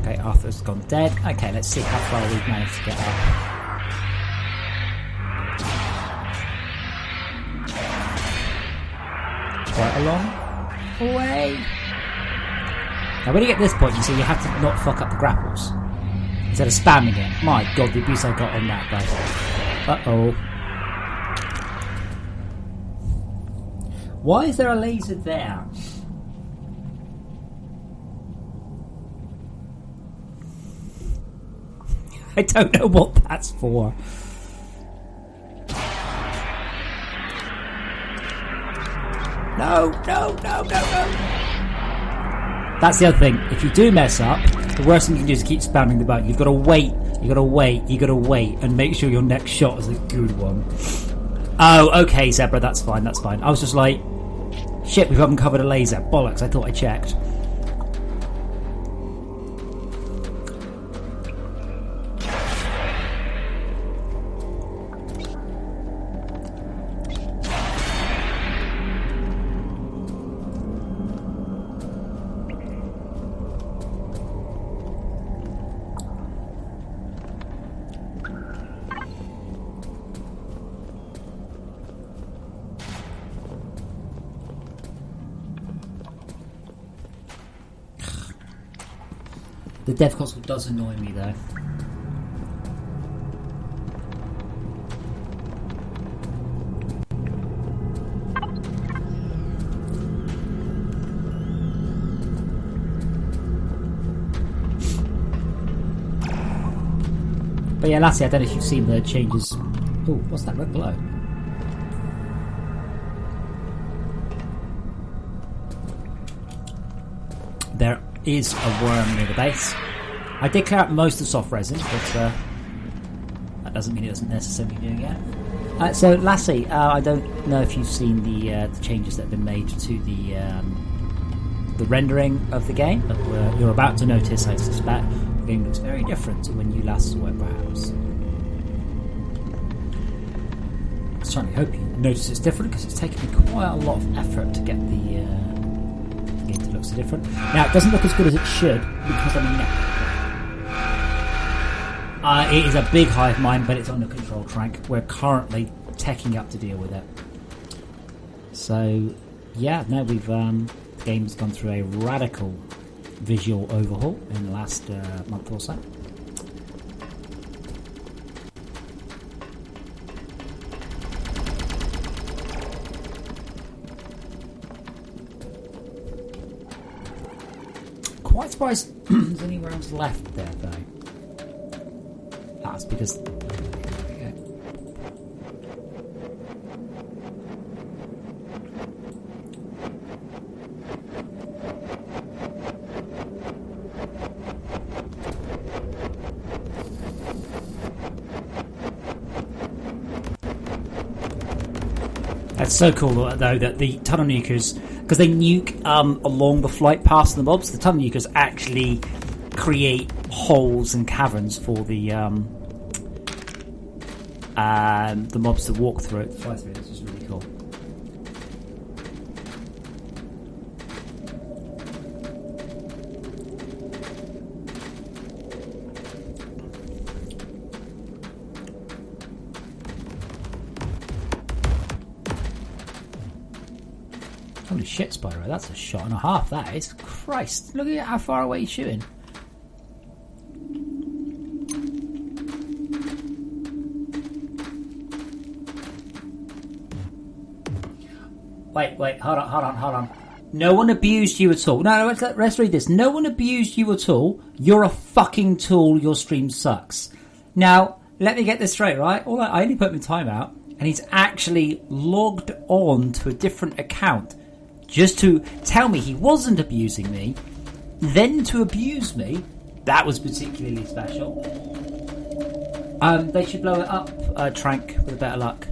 Okay, Arthur's gone dead. Okay, let's see how far we've managed to get up. Quite a long way. Now when you get to this point, you see you have to not fuck up the grapples. Instead of spamming it. My god, the abuse I got on that, guys. Uh-oh. Why is there a laser there? I don't know what that's for. No. That's the other thing. If you do mess up, the worst thing you can do is keep spamming the button. You've got to wait, and make sure your next shot is a good one. Oh, okay, Zebra, that's fine. I was just like, shit, we haven't covered a laser. Bollocks, I thought I checked. The dev console does annoy me though. But But yeah, Lassie, I don't know if you've seen the changes. Oh, what's that red glow? There is a worm near the base. I did clear out most of the soft resin, but that doesn't mean it doesn't necessarily do it. So, Lassie, I don't know if you've seen the changes that have been made to the rendering of the game, but you're about to notice, I suspect, the game looks very different to when you last saw it, perhaps. I certainly hope you notice it's different, because it's taken me quite a lot of effort to get the game to look so different. Now, it doesn't look as good as it should, because, it is a big hive mind, but it's under control, Trank. We're currently teching up to deal with it. So, yeah, no, the game's gone through a radical visual overhaul in the last month or so. Quite surprised there's any rounds left there, though. That's because... That's so cool, though, that the tunnel nukers, because they nuke along the flight paths of the mobs, the tunnel nukers actually create holes and caverns for the mobs to walk through it, fly through. This is really cool. Holy shit, Spyro, that's a shot and a half, that is. Christ, look at how far away he's shooting. Wait, hold on. No one abused you at all. No, let's read this. No one abused you at all. You're a fucking tool. Your stream sucks. Now, let me get this straight, right? I only put my time out, and he's actually logged on to a different account just to tell me he wasn't abusing me, then to abuse me. That was particularly special. They should blow it up, Trank, with a better luck.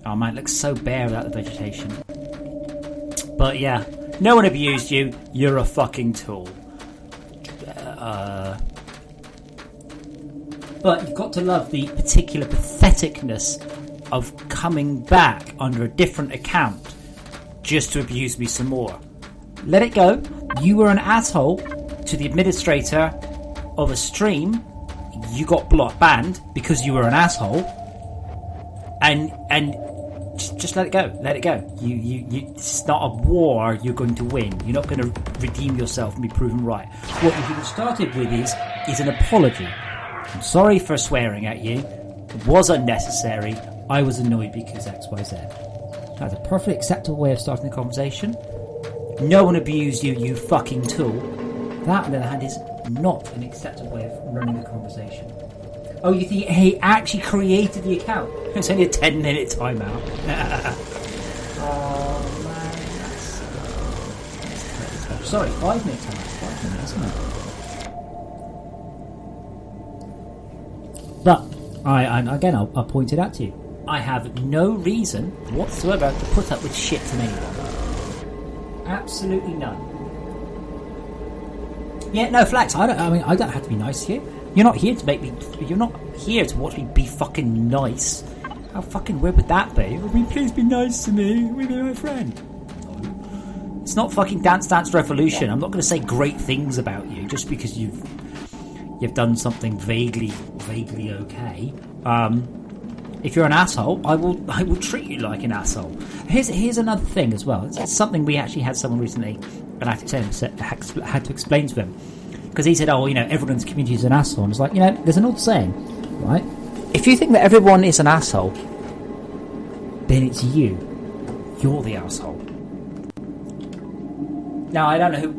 Oh man, it looks so bare without the vegetation. But yeah, no one abused you. You're a fucking tool. But you've got to love the particular patheticness of coming back under a different account just to abuse me some more. Let it go. You were an asshole to the administrator of a stream. You got banned because you were an asshole. And just let it go. Let it go. You it's not a war you're going to win. You're not going to redeem yourself and be proven right. What you should have started with is an apology. I'm sorry for swearing at you. It was unnecessary. I was annoyed because XYZ. That's a perfectly acceptable way of starting the conversation. No one abused you, you fucking tool. That, on the other hand, is not an acceptable way of running a conversation. Oh, you think he actually created the account? It's only a 10-minute timeout. Oh man, that's sorry, 5-minute timeout. 5 minutes, isn't it? But I'll point it out to you. I have no reason whatsoever to put up with shit from anyone. Absolutely none. Yeah, no, Flax. I don't have to be nice to you. You're not here to make me. You're not here to watch me be fucking nice. How fucking weird would that be? I mean, please be nice to me. We're my friend. No. It's not fucking Dance Dance Revolution. I'm not going to say great things about you just because you've done something vaguely okay. If you're an asshole, I will treat you like an asshole. Here's another thing as well. It's something we actually had someone recently, and I had to explain to him. Because he said, everyone's community is an asshole. And it's like, there's an old saying, right? If you think that everyone is an asshole, then it's you. You're the asshole. Now I don't know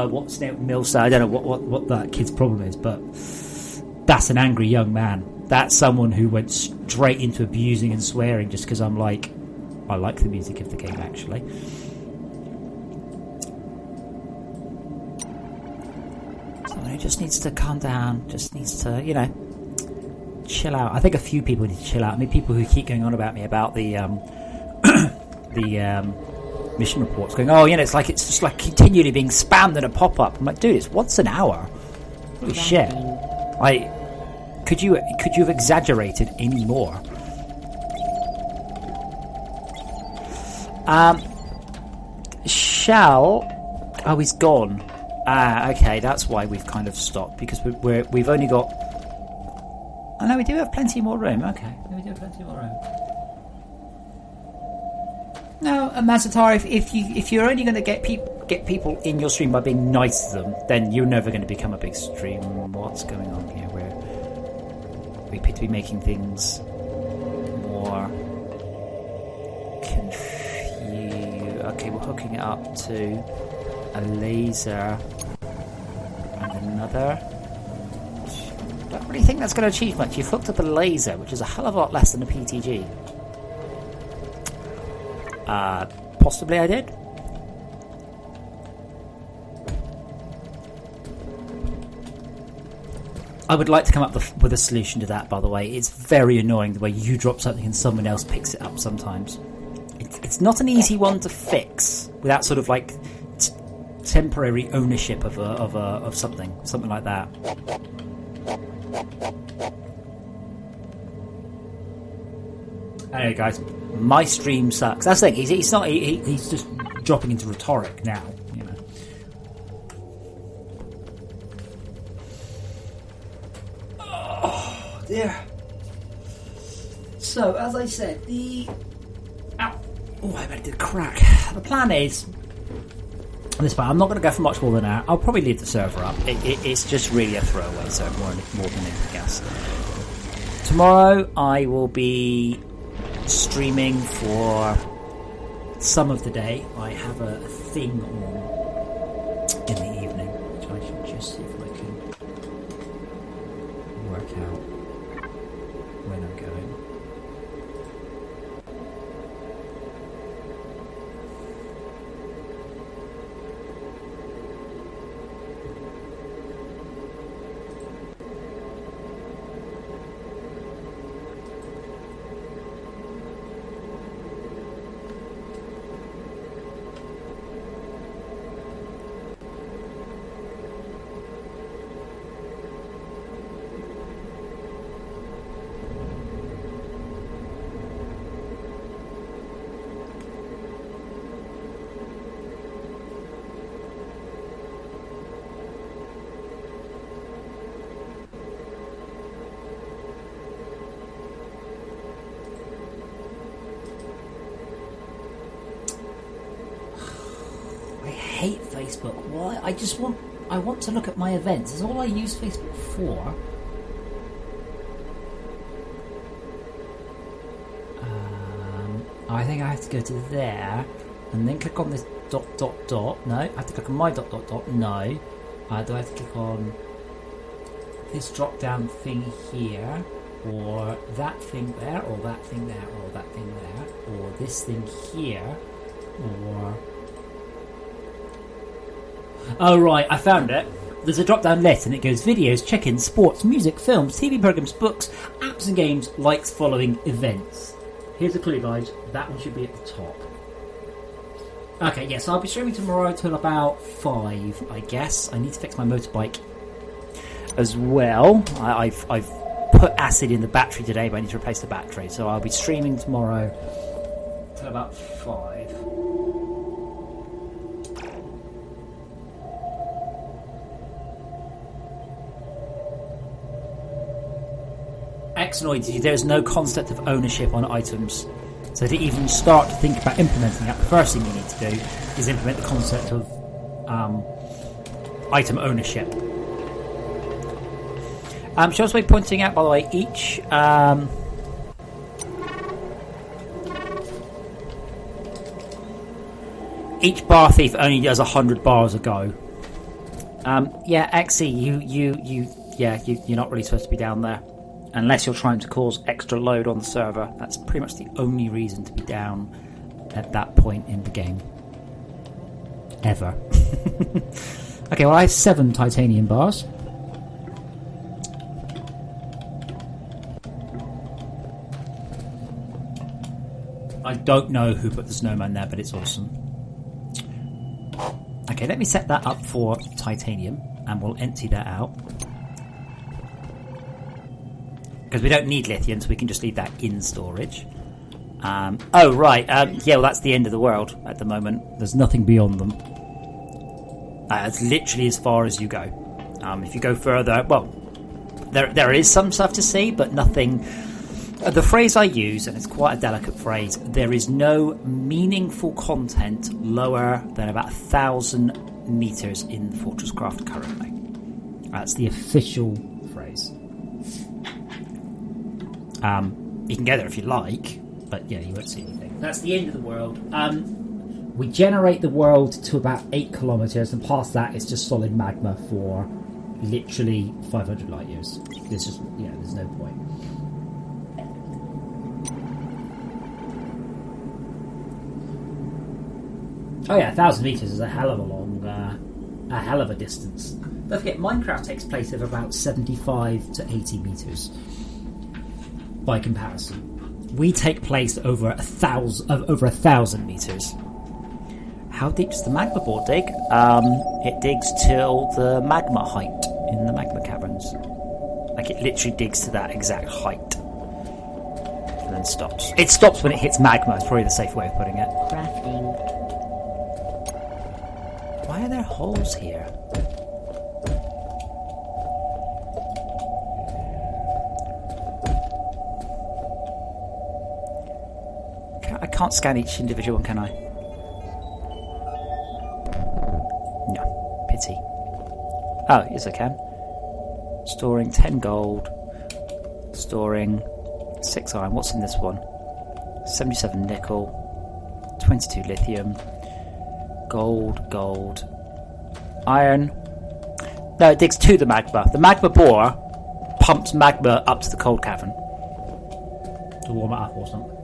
what Snail Mill said. I don't know what that kid's problem is, but that's an angry young man. That's someone who went straight into abusing and swearing just because I'm like, I like the music of the game actually. Someone who just needs to calm down, just needs to, chill out. I think a few people need to chill out. I mean, people who keep going on about me about the mission reports, going, it's just like continually being spammed in a pop-up. I'm like, dude, it's once an hour. Holy shit! Could you have exaggerated any more? He's gone. Okay, that's why we've kind of stopped, because we've only got. Oh no, we do have plenty more room. Okay, we do have plenty more room. No, Mazatar, if you're only going to get people in your stream by being nice to them, then you're never going to become a big stream. What's going on here? We appear to be making things more confused. Okay, we're hooking it up to a laser and another. I don't really think that's going to achieve much. You've hooked up a laser, which is a hell of a lot less than a PTG. Possibly I did. I would like to come up with a solution to that, by the way. It's very annoying the way you drop something and someone else picks it up sometimes. It's not an easy one to fix without sort of like temporary ownership of something like that. Anyway, guys, my stream sucks. That's the thing. He's not. He's just dropping into rhetoric now. Oh dear. So, as I said, I better do the crack. The plan is. This part, I'm not going to go for much more than that. I'll probably leave the server up. It's just really a throwaway server more than anything else. Tomorrow I will be streaming for some of the day. I have a thing on in the evening, which I should just see if I can work out when I'm going. Facebook. Why? I want to look at my events. Is all I use Facebook for. I think I have to go to there and then click on this ... No, I have to click on my ... No. Do I have to click on this drop down thing here, or that thing there, or that thing there, or that thing there, or this thing here, or... Oh right, I found it. There's a drop-down list and it goes videos, check-ins, sports, music, films, TV programs, books, apps and games, likes, following, events. Here's a clue, guys. That one should be at the top. Okay, yes, I'll be streaming tomorrow till about 5, I guess. I need to fix my motorbike as well. I've put acid in the battery today, but I need to replace the battery. So I'll be streaming tomorrow till about 5. Exonoid, there's no concept of ownership on items. So to even start to think about implementing that, the first thing you need to do is implement the concept of item ownership. Should also be pointing out, by the way, each Each bar thief only does 100 bars a go. Yeah, Xe, you're not really supposed to be down there. Unless you're trying to cause extra load on the server. That's pretty much the only reason to be down at that point in the game. Ever. Okay, well I have 7 titanium bars. I don't know who put the snowman there, but it's awesome. Okay, let me set that up for titanium, and we'll empty that out. Because we don't need lithium, so we can just leave that in storage. Oh, right. Yeah, well, that's the end of the world at the moment. There's nothing beyond them. It's literally as far as you go. If you go further, well, there is some stuff to see, but nothing... the phrase I use, and it's quite a delicate phrase, there is no meaningful content lower than about 1,000 meters in FortressCraft currently. That's the official phrase. You can go there if you like, but yeah, you won't see anything. That's the end of the world. We generate the world to about 8 kilometers, and past that it's just solid magma for literally 500 light years. There's just, there's no point. Oh yeah, 1,000 meters is a hell of a hell of a distance. Don't forget, Minecraft takes place over about 75 to 80 meters. By comparison, we take place over 1,000 meters. How deep does the magma bore dig? It digs till the magma height in the magma caverns. Like, it literally digs to that exact height. And then stops. It stops when it hits magma, is probably the safe way of putting it. Crafting. Why are there holes here? I can't scan each individual one, can I? No. Pity. Oh, yes I can. Storing 10 gold. Storing 6 iron. What's in this one? 77 nickel. 22 lithium. Gold. Iron. No, it digs to the magma. The magma bore pumps magma up to the cold cavern. to warm it up or something.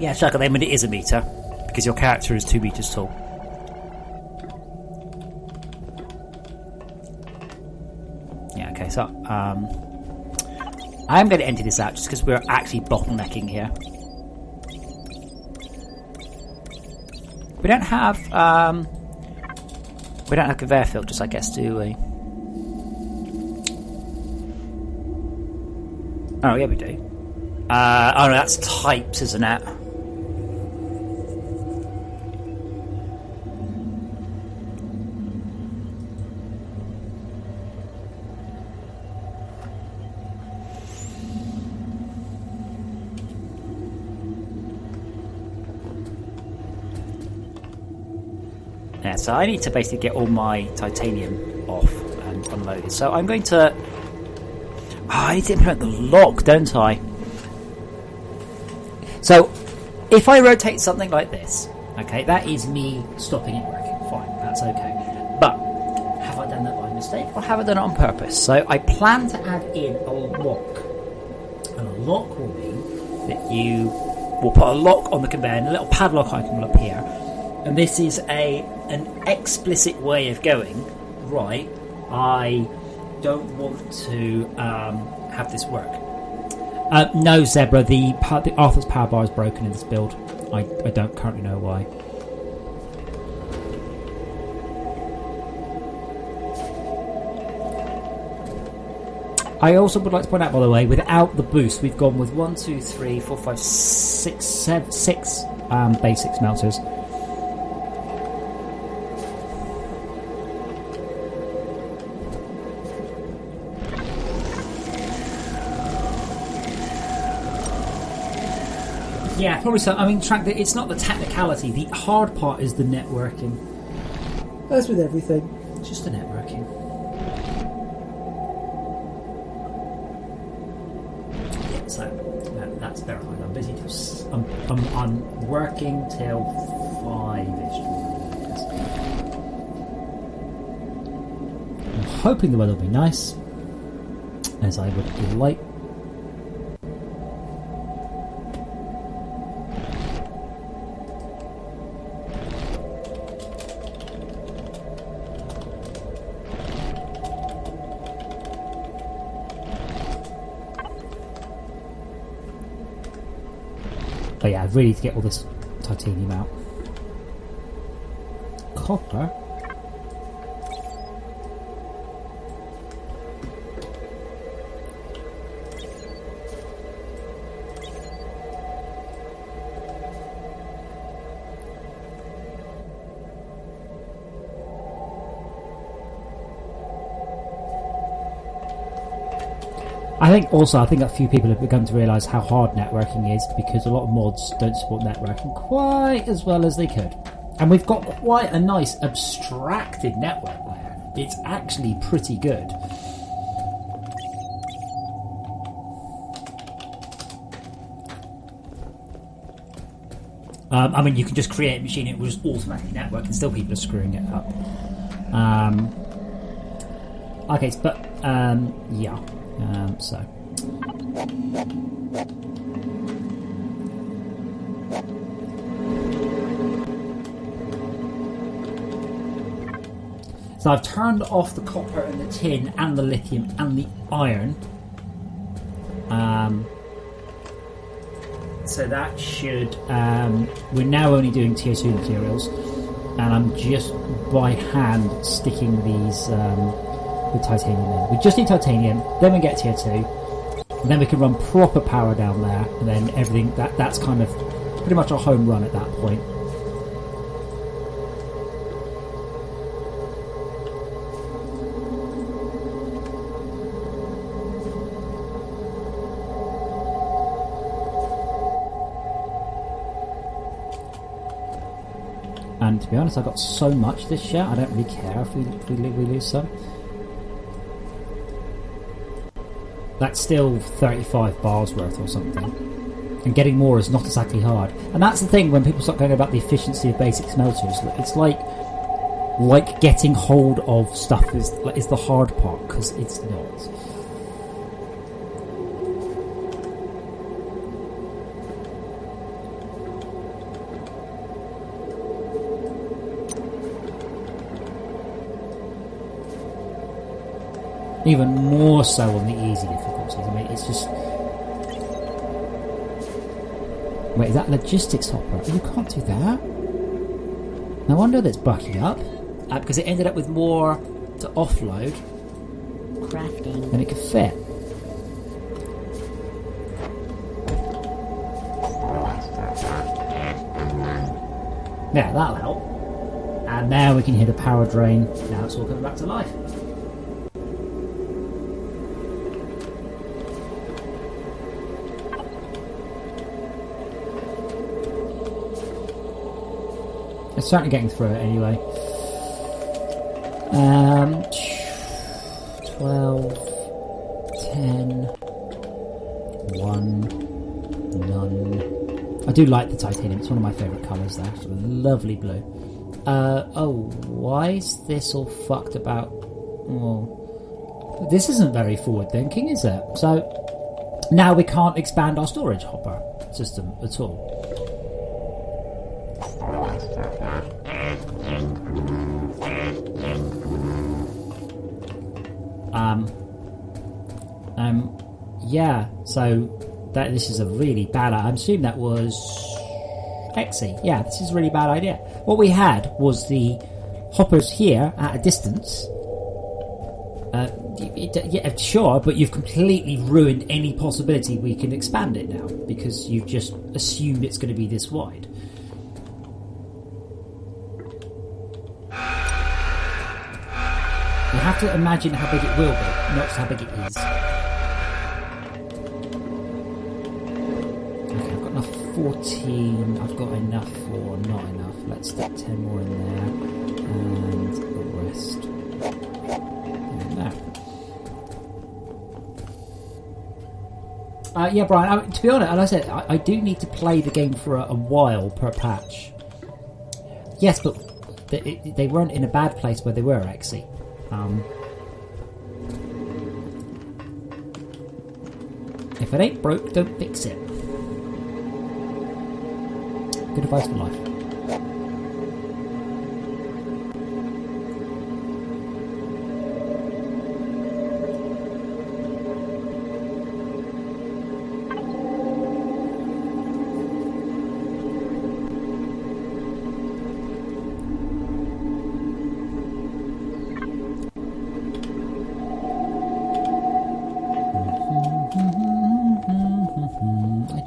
Yeah, Shaka, then when it is a meter, because your character is 2 meters tall. Yeah, okay, so I am going to empty this out just because we're actually bottlenecking here. We don't have conveyor filters, I guess, do we? Oh yeah, we do. Oh no, that's types, isn't it? Yeah, so I need to basically get all my titanium off and unloaded. So I'm going to... I need to implement the lock, don't I? So, if I rotate something like this, okay, that is me stopping it working. Fine, that's okay. But, have I done that by mistake or have I done it on purpose? So, I plan to add in a lock. And a lock will mean that you will put a lock on the conveyor and a little padlock icon will appear. And this is an explicit way of going, right, I don't want to have this work. No, Zebra, the Arthur's power bar is broken in this build. I don't currently know why. I also would like to point out, by the way, without the boost, we've gone with 1, 2, 3, 4, 5, 6, 7, 6 basic smelters. Yeah, probably so. I mean, it's not the technicality. The hard part is the networking. As with everything, just the networking. So that's very fine. I'm busy till I'm working till 5ish. I'm hoping the weather will be nice, as I would like. But yeah, I really need to get all this titanium out. Copper. I think a few people have begun to realise how hard networking is, because a lot of mods don't support networking quite as well as they could. And we've got quite a nice abstracted network layer. It's actually pretty good. I mean, you can just create a machine, it will just automatically network, and still people are screwing it up. Okay, but yeah. So I've turned off the copper and the tin and the lithium and the iron. So that should we're now only doing tier 2 materials, and I'm just by hand sticking these with titanium in. We just need titanium, then we get tier 2, and then we can run proper power down there, and then everything that's kind of pretty much our home run at that point. And to be honest, I got so much this year, I don't really care if we lose some. That's still 35 bars worth or something. And getting more is not exactly hard. And that's the thing when people start going about the efficiency of basic smelters. It's like getting hold of stuff is the hard part, because it's not. Even more so on the easy difficulties. I mean, it's just... Wait, is that logistics hopper? You can't do that. No wonder that's bucking up. Because it ended up with more to offload Crafting. than it could fit. Yeah, that'll help. And now we can hear the power drain. Now it's all coming back to life. It's certainly getting through it anyway. 12, 10, 1, none. I do like the titanium, it's one of my favourite colours there. It's a lovely blue. Oh, why is this all fucked about? Oh, this isn't very forward thinking, is it? So, now we can't expand our storage hopper system at all. Yeah, so this is a really bad... I'm assuming that was Exy. Yeah, this is a really bad idea. What we had was the hoppers here at a distance. Yeah, sure, but you've completely ruined any possibility we can expand it now, because you've just assumed it's going to be this wide. You have to imagine how big it will be, not just how big it is. Okay, I've got enough 14. I've got enough for not enough. Let's stick 10 more in there. And the rest in there. Yeah, Brian, to be honest, and I said, I do need to play the game for a while per patch. Yes, but they weren't in a bad place where they were, actually. If it ain't broke, don't fix it. Good advice for life.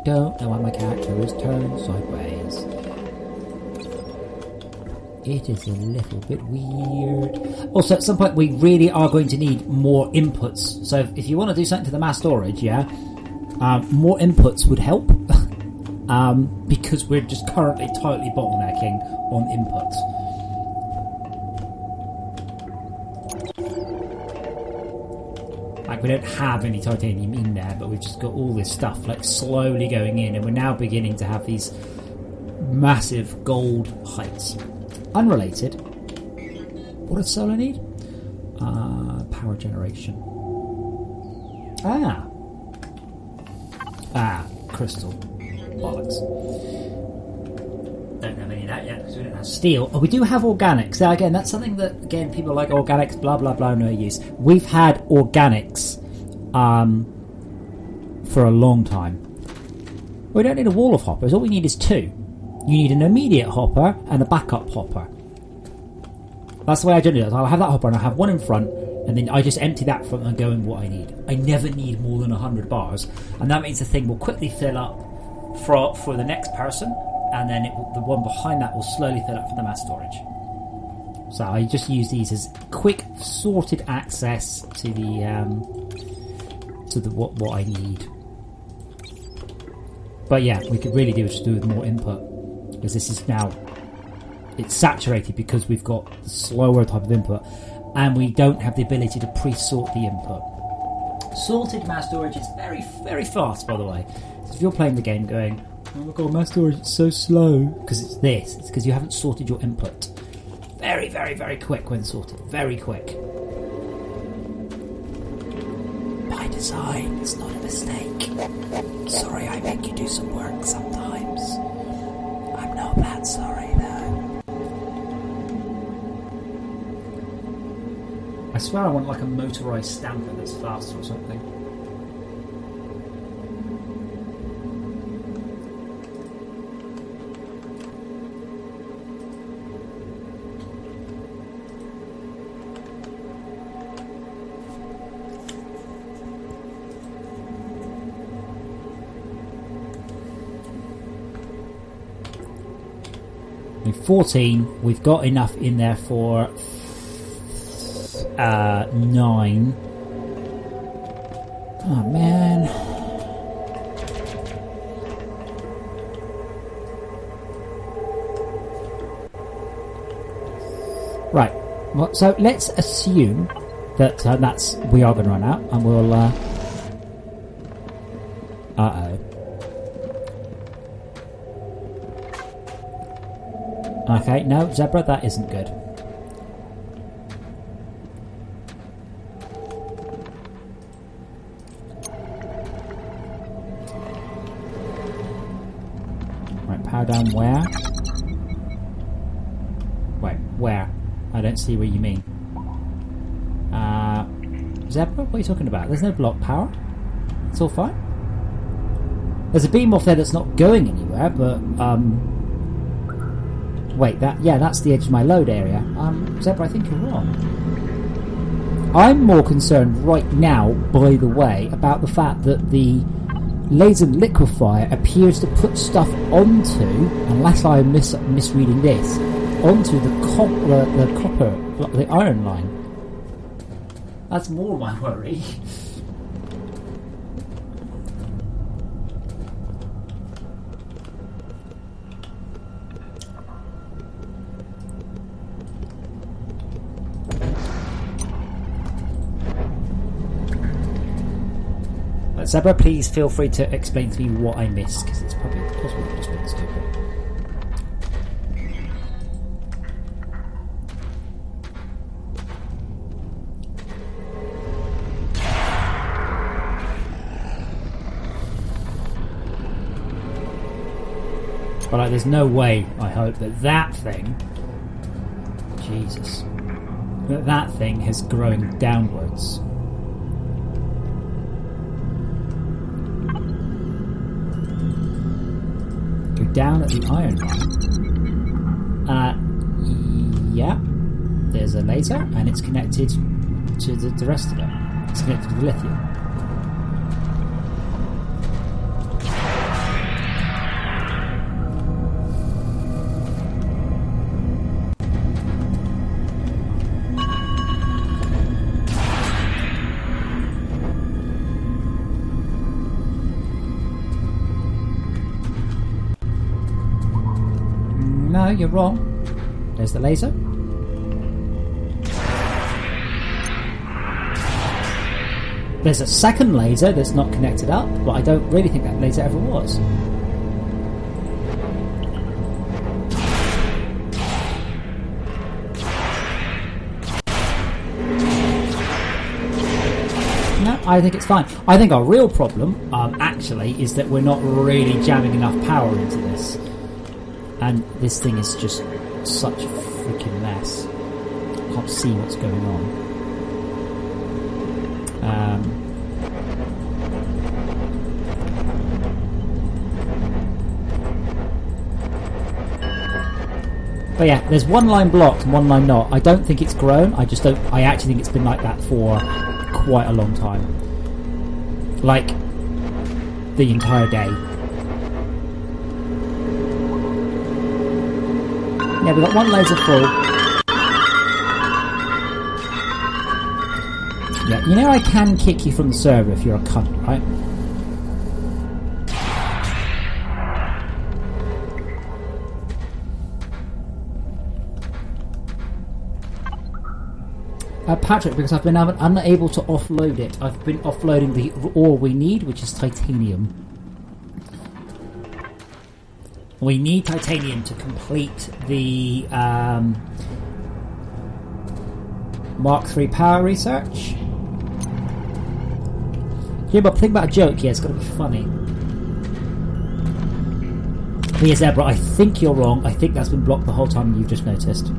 Don't know why my character is turned sideways. It is a little bit weird. Also, at some point, we really are going to need more inputs. So, if you want to do something to the mass storage, more inputs would help. Because we're just currently totally bottlenecking on inputs. Like, we don't have any titanium in there, but we've just got all this stuff like slowly going in, and we're now beginning to have these massive gold heights. Unrelated. What does solar need? Power generation. Crystal. Bollocks. Don't have any of that yet because we don't have steel. Oh, we do have organics. Now, again, that's something that, again, people are like organics, blah, blah, blah, no use. We've had organics for a long time. We don't need a wall of hoppers. All we need is two. You need an immediate hopper and a backup hopper. That's the way I generally do it. I'll have that hopper and I'll have one in front, and then I just empty that front and go in what I need. I never need more than 100 bars, and that means the thing will quickly fill up for the next person, and then the one behind that will slowly fill up for the mass storage. So I just use these as quick sorted access to the what I need. But yeah, we could really just do with more input, because this is now, it's saturated because we've got the slower type of input, and we don't have the ability to pre-sort the input. Sorted mass storage is very, very fast, by the way. So if you're playing the game going, oh my god, mass storage is so slow, because it's because you haven't sorted your input. Very, very, very quick when sorted. Very quick. By design, it's not a mistake. Sorry, I make you do some work sometimes. I'm not that sorry, though. I swear I want like a motorised stamper that's faster or something. In 14, we've got enough in there for 9. Oh man. Right. Well, so let's assume that we are going to run out, and we'll. Uh-oh. Okay, no, Zebra, that isn't good. Right, power down where? Wait, where? I don't see what you mean. Zebra, what are you talking about? There's no block power. It's all fine. There's a beam off there that's not going anywhere, but wait, that's the edge of my load area. Zebra, I think you're wrong. I'm more concerned right now, by the way, about the fact that the laser liquefier appears to put stuff onto, unless I'm misreading this, onto the copper, the iron line. That's more my worry. Zebra, please feel free to explain to me what I missed, because it's probably possible I've just been stupid. But like, there's no way, I hope, that thing... Jesus. That thing is growing downwards. Go down at the iron mine. Yeah. There's a laser, and it's connected to the rest of it. It's connected to the lithium. No, you're wrong. There's the laser. There's a second laser that's not connected up, but I don't really think that laser ever was. No, I think it's fine. I think our real problem, actually, is that we're not really jamming enough power into this. And this thing is just such a freaking mess. I can't see what's going on. But yeah, there's one line blocked and one line not. I don't think it's grown. I actually think it's been like that for quite a long time. Like the entire day. Yeah, we've got one laser full. Yeah, you know I can kick you from the server if you're a cunt, right? Patrick, because I've been unable to offload it. I've been offloading the ore we need, which is titanium. We need titanium to complete the Mark III power research. Yeah, but think about a joke. Yeah, it's got to be funny. Yeah, Zebra, I think you're wrong. I think that's been blocked the whole time and you've just noticed.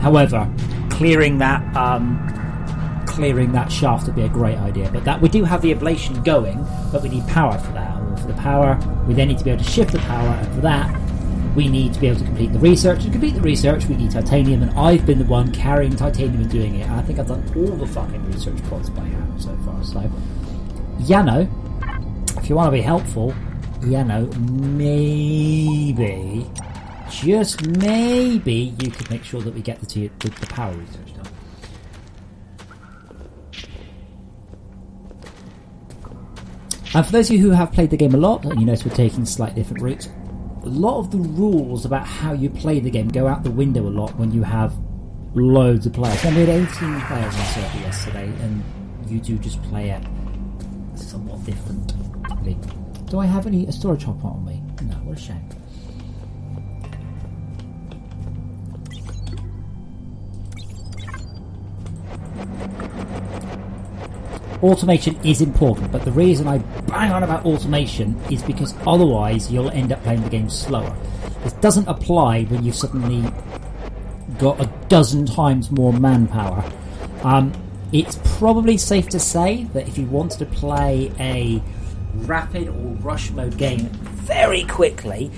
However, clearing that shaft would be a great idea. But that we do have the ablation going, but we need power for that. And for the power, we then need to be able to shift the power, and for that, we need to be able to complete the research. To complete the research, we need titanium, and I've been the one carrying titanium and doing it. And I think I've done all the fucking research pods by hand so far. So, Yano, if you want to be helpful, Yano, maybe, just maybe, you could make sure that we get the power research done. And for those of you who have played the game a lot, and you notice we're taking slightly different routes, a lot of the rules about how you play the game go out the window a lot when you have loads of players. And we had 18 players on server yesterday, and you do just play it somewhat differently. Do I have a storage hopper on me? No, what a shame. Automation is important, but the reason I bang on about automation is because otherwise you'll end up playing the game slower. This doesn't apply when you've suddenly got a dozen times more manpower. It's probably safe to say that if you wanted to play a rapid or rush mode game very quickly,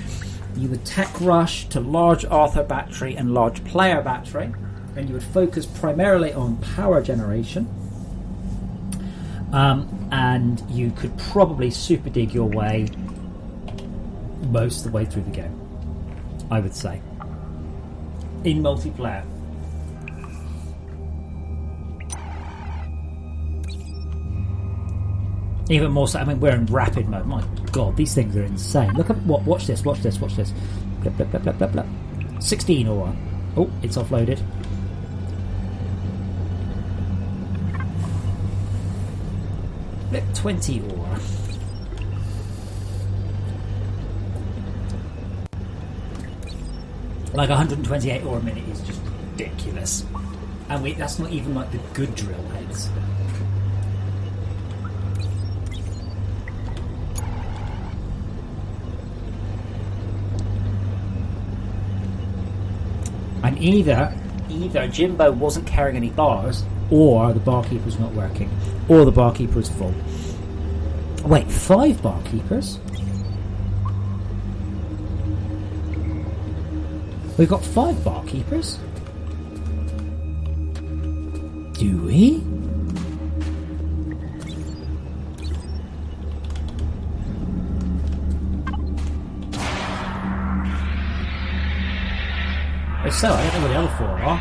you would tech rush to large Arthur battery and large player battery, and you would focus primarily on power generation. And you could probably super dig your way most of the way through the game, I would say, in multiplayer. Even more so, I mean, we're in rapid mode. My God, these things are insane. Look at watch this. Blip, blip, blip, blip, blip, blip. 16 ore. Oh, it's offloaded. Flip 20 ore. Like 128 ore a minute is just ridiculous. And that's not even like the good drill heads. And either Jimbo wasn't carrying any bars, or the barkeeper's not working, or the barkeeper's full. Wait, 5 barkeepers? We've got 5 barkeepers? Do we? If so, I don't know where the other 4 are.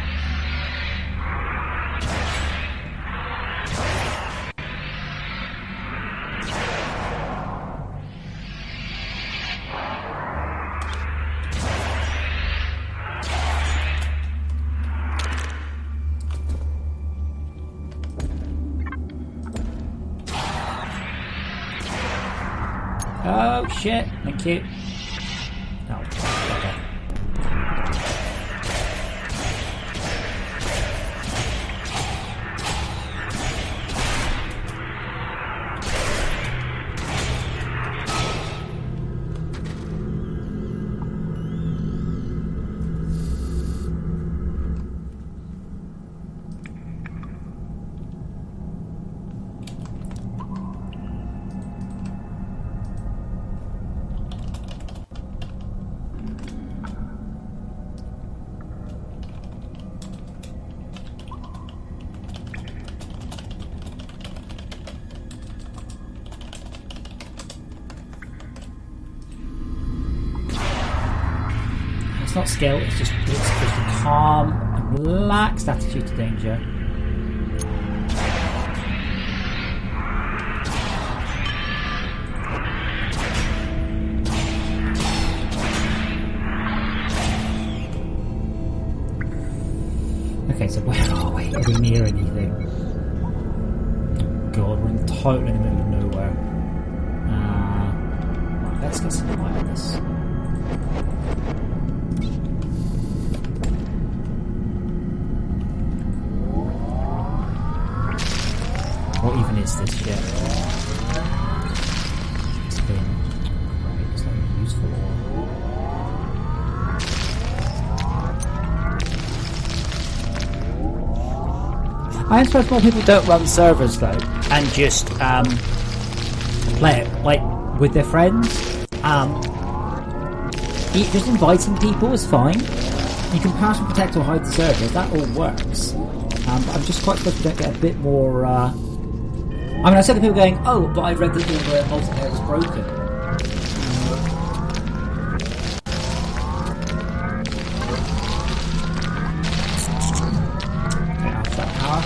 Oh shit, thank you. Oh, okay. It's not skill, it's just a calm and relaxed attitude to danger. Okay, so where are we? Are we near anything? God, we're totally in the middle of nowhere. Right, let's get some light on this. What even is this shit? It's been great, it's not even useful or... I suppose more people don't run servers though, and just play it like with their friends. Just inviting people is fine. You can password protect or hide the server. That all works. But I'm just quite surprised we don't get a bit more. I mean, I said to people going, "Oh, but I read that all the multiplayer was broken." Get off that power.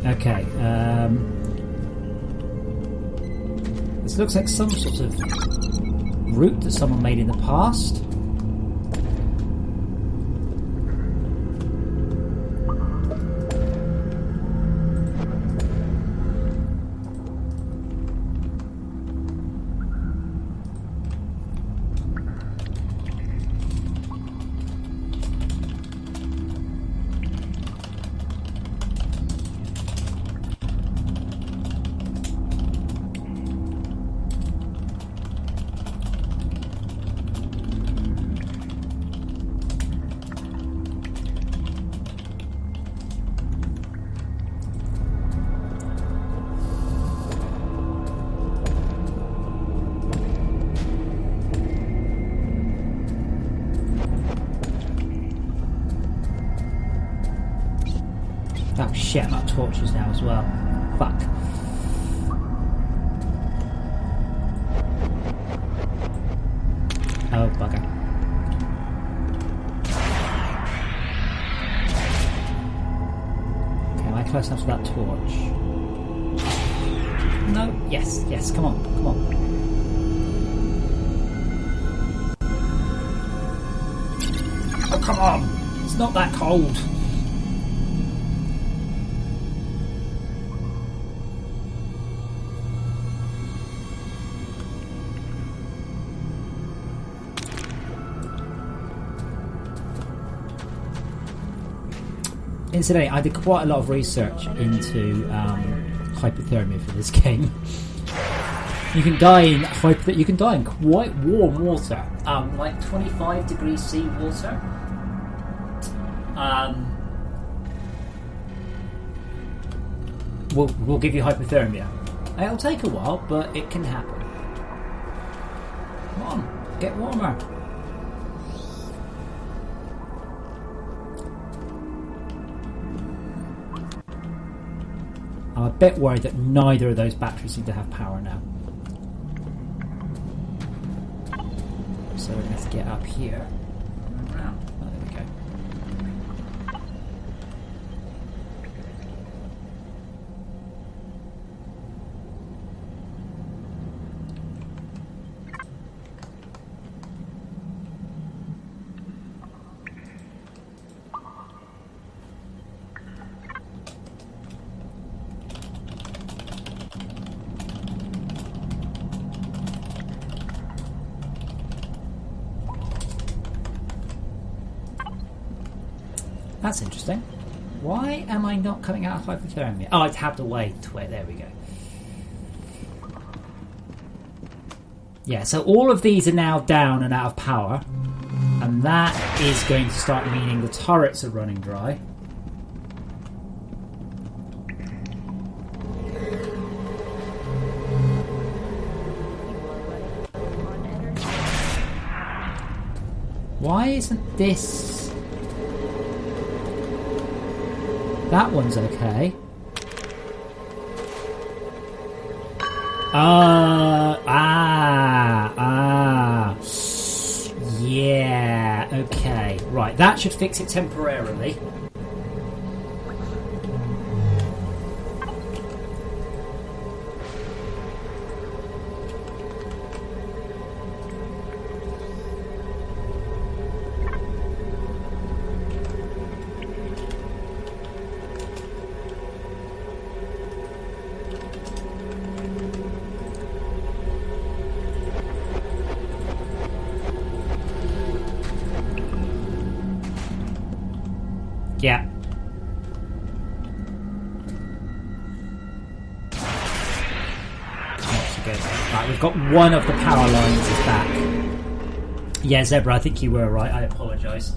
Okay, this looks like some sort of route that someone made in the past. Oh shit, I'm out of torches now as well. Fuck. Oh, bugger. Okay, am I close enough to that torch? No. Yes, yes, come on, come on. Oh, come on! It's not that cold. Incidentally, I did quite a lot of research into hypothermia for this game. You can die in quite warm water, like 25 degrees C water. Will give you hypothermia. It'll take a while, but it can happen. Come on, get warmer. I'm a bit worried that neither of those batteries seem to have power now. So we're going to have to get up here. And around. Oh, there we go. That's interesting. Why am I not coming out of hypothermia? Oh, I tabbed away to where. There we go. Yeah, so all of these are now down and out of power, and that is going to start meaning the turrets are running dry. On energy. Why isn't this... That one's okay. Yeah, okay. Right, that should fix it temporarily. Yeah. Not so good. Right, we've got one of the power lines is back. Yeah, Zebra, I think you were right. I apologise.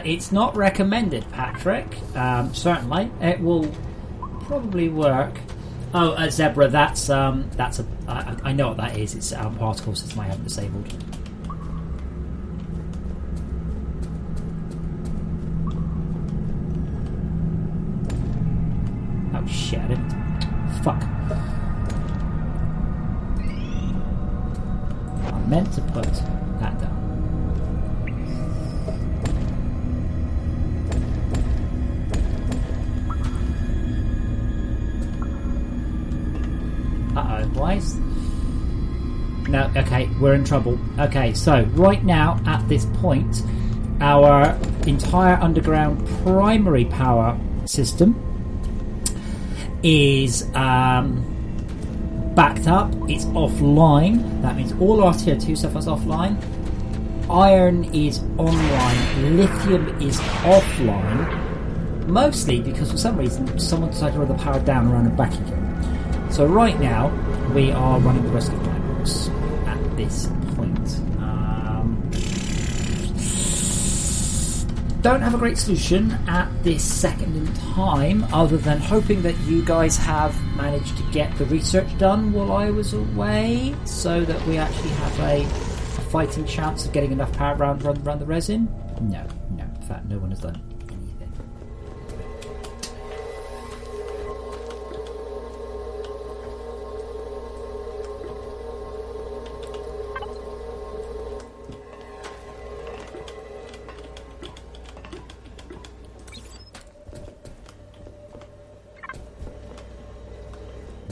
It's not recommended, Patrick. Certainly, it will probably work. Oh, Zebra, that's a. I know what that is. It's a particle system I haven't disabled. Oh shit! I didn't. Fuck. I meant to put that down. Uh-oh, why is... No, okay, we're in trouble. Okay, so right now, at this point, our entire underground primary power system is backed up. It's offline. That means all our tier 2 stuff is offline. Iron is online. Lithium is offline. Mostly because for some reason, someone decided to run the power down around and back again. So right now, we are running the rest of the networks at this point. Don't have a great solution at this second in time, other than hoping that you guys have managed to get the research done while I was away, so that we actually have a fighting chance of getting enough power around the resin? No. In fact, no one has done anything.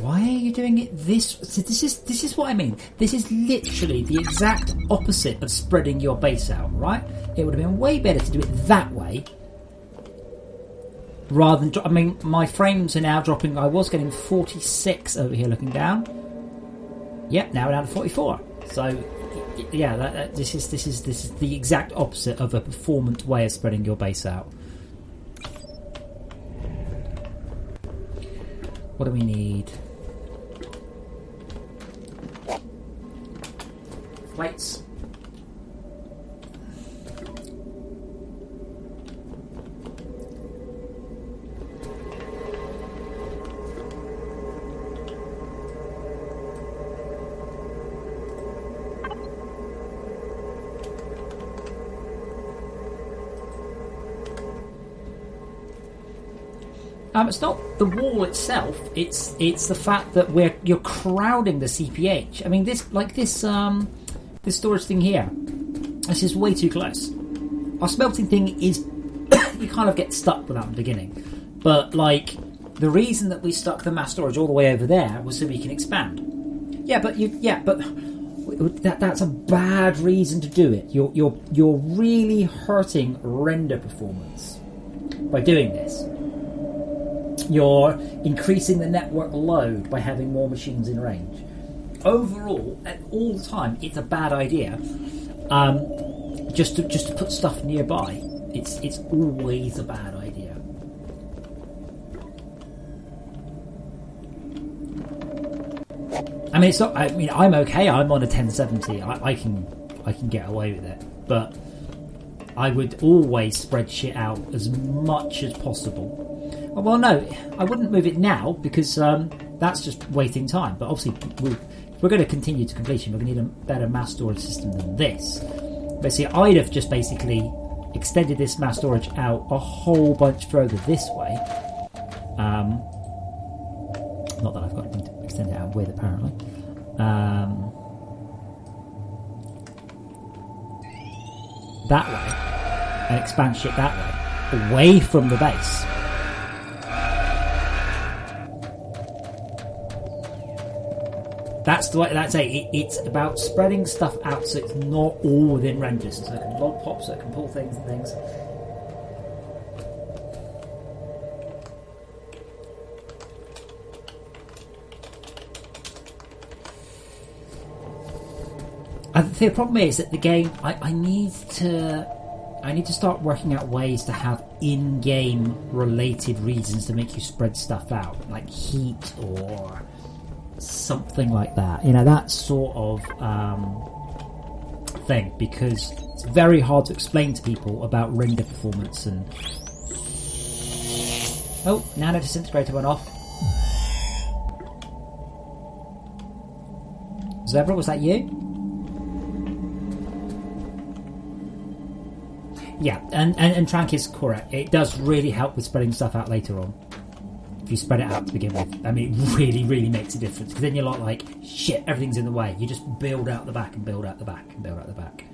Why are you doing it this? So this is what I mean. This is literally the exact opposite of spreading your base out, right? It would have been way better to do it that way, rather than. I mean, my frames are now dropping. I was getting 46 over here, looking down. Yep, now we're down to 44. So, yeah, this is the exact opposite of a performant way of spreading your base out. What do we need? Plates. It's not the wall itself. It's the fact that you're crowding the CPH. I mean, this storage thing here. This is way too close. Our smelting thing is you kind of get stuck with that in the beginning, but like the reason that we stuck the mass storage all the way over there was so we can expand. That's a bad reason to do it. You're really hurting render performance by doing this. You're increasing the network load by having more machines in range. Overall, all the time, it's a bad idea. Just to put stuff nearby, it's always a bad idea. I mean, it's not. I mean, I'm okay. I'm on a 1070. I can get away with it, but I would always spread shit out as much as possible. Well, no, I wouldn't move it now because that's just wasting time. But obviously, if we're going to continue to completion, we're going to need a better mass storage system than this. But see, I'd have just basically extended this mass storage out a whole bunch further this way. Not that I've got anything to extend it out with, apparently. That way, and expand shit that way, away from the base. That's the way. That's it. It's about spreading stuff out so it's not all within range distance. So it can log pop, so it can pull things and things. The problem is that the game. I need to start working out ways to have in-game related reasons to make you spread stuff out, like heat or something like that, that sort of thing, because it's very hard to explain to people about render performance. And nano disintegrator went off. Zebra, was that you? Yeah, and Trank is correct. It does really help with spreading stuff out later on. If you spread it out to begin with, I mean, it really, really makes a difference. Because then you're not like, shit, everything's in the way. You just build out the back and build out the back and build out the back.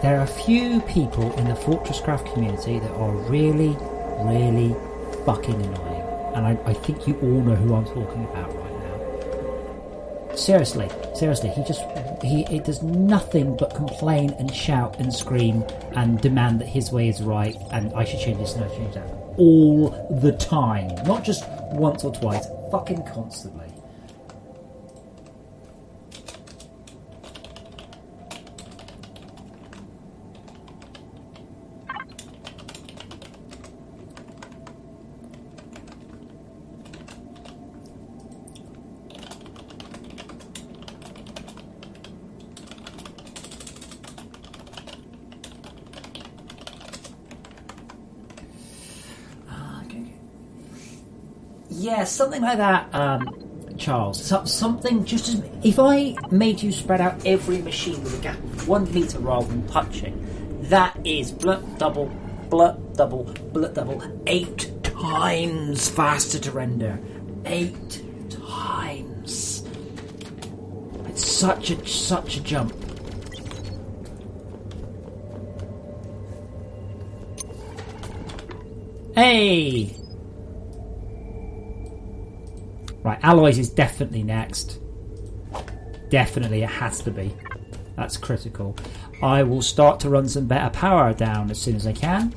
There are a few people in the FortressCraft community that are really, really fucking annoying. And I think you all know who I'm talking about right now. Seriously, he does nothing but complain and shout and scream and demand that his way is right and I should change this and I should change that. All the time. Not just once or twice, fucking constantly. Yeah, something like that, Charles. Something just as... If I made you spread out every machine with a gap of 1 metre rather than punching, that is double, 8 times faster to render. 8 times. It's such a jump. Hey! Right, alloys is definitely next. Definitely, it has to be. That's critical. I will start to run some better power down as soon as I can.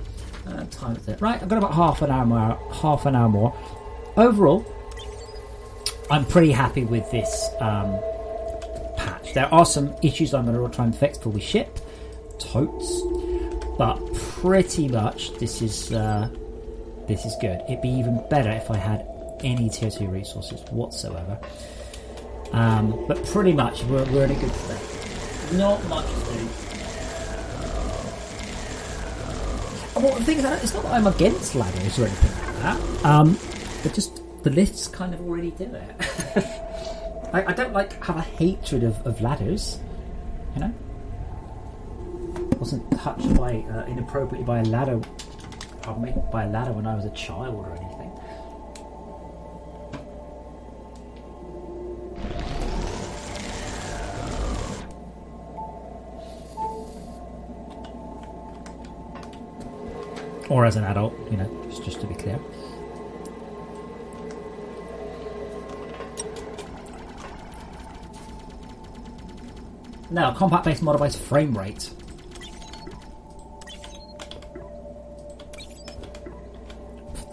Time is it? Right, I've got about half an hour more. Overall, I'm pretty happy with this patch. There are some issues I'm going to try and fix before we ship. Totes. But pretty much, this is good. It'd be even better if I had any tier 2 resources whatsoever. But pretty much we're in a good state. Not much to do. Well, the thing is, it's not that I'm against ladders or anything like that. But just the lists kind of already do it. I don't have a hatred of ladders, you know. I wasn't touched by inappropriately by a ladder. Pardon me, by a ladder when I was a child or anything. Or as an adult, you know, just to be clear. Now, combat-based modifies frame rate.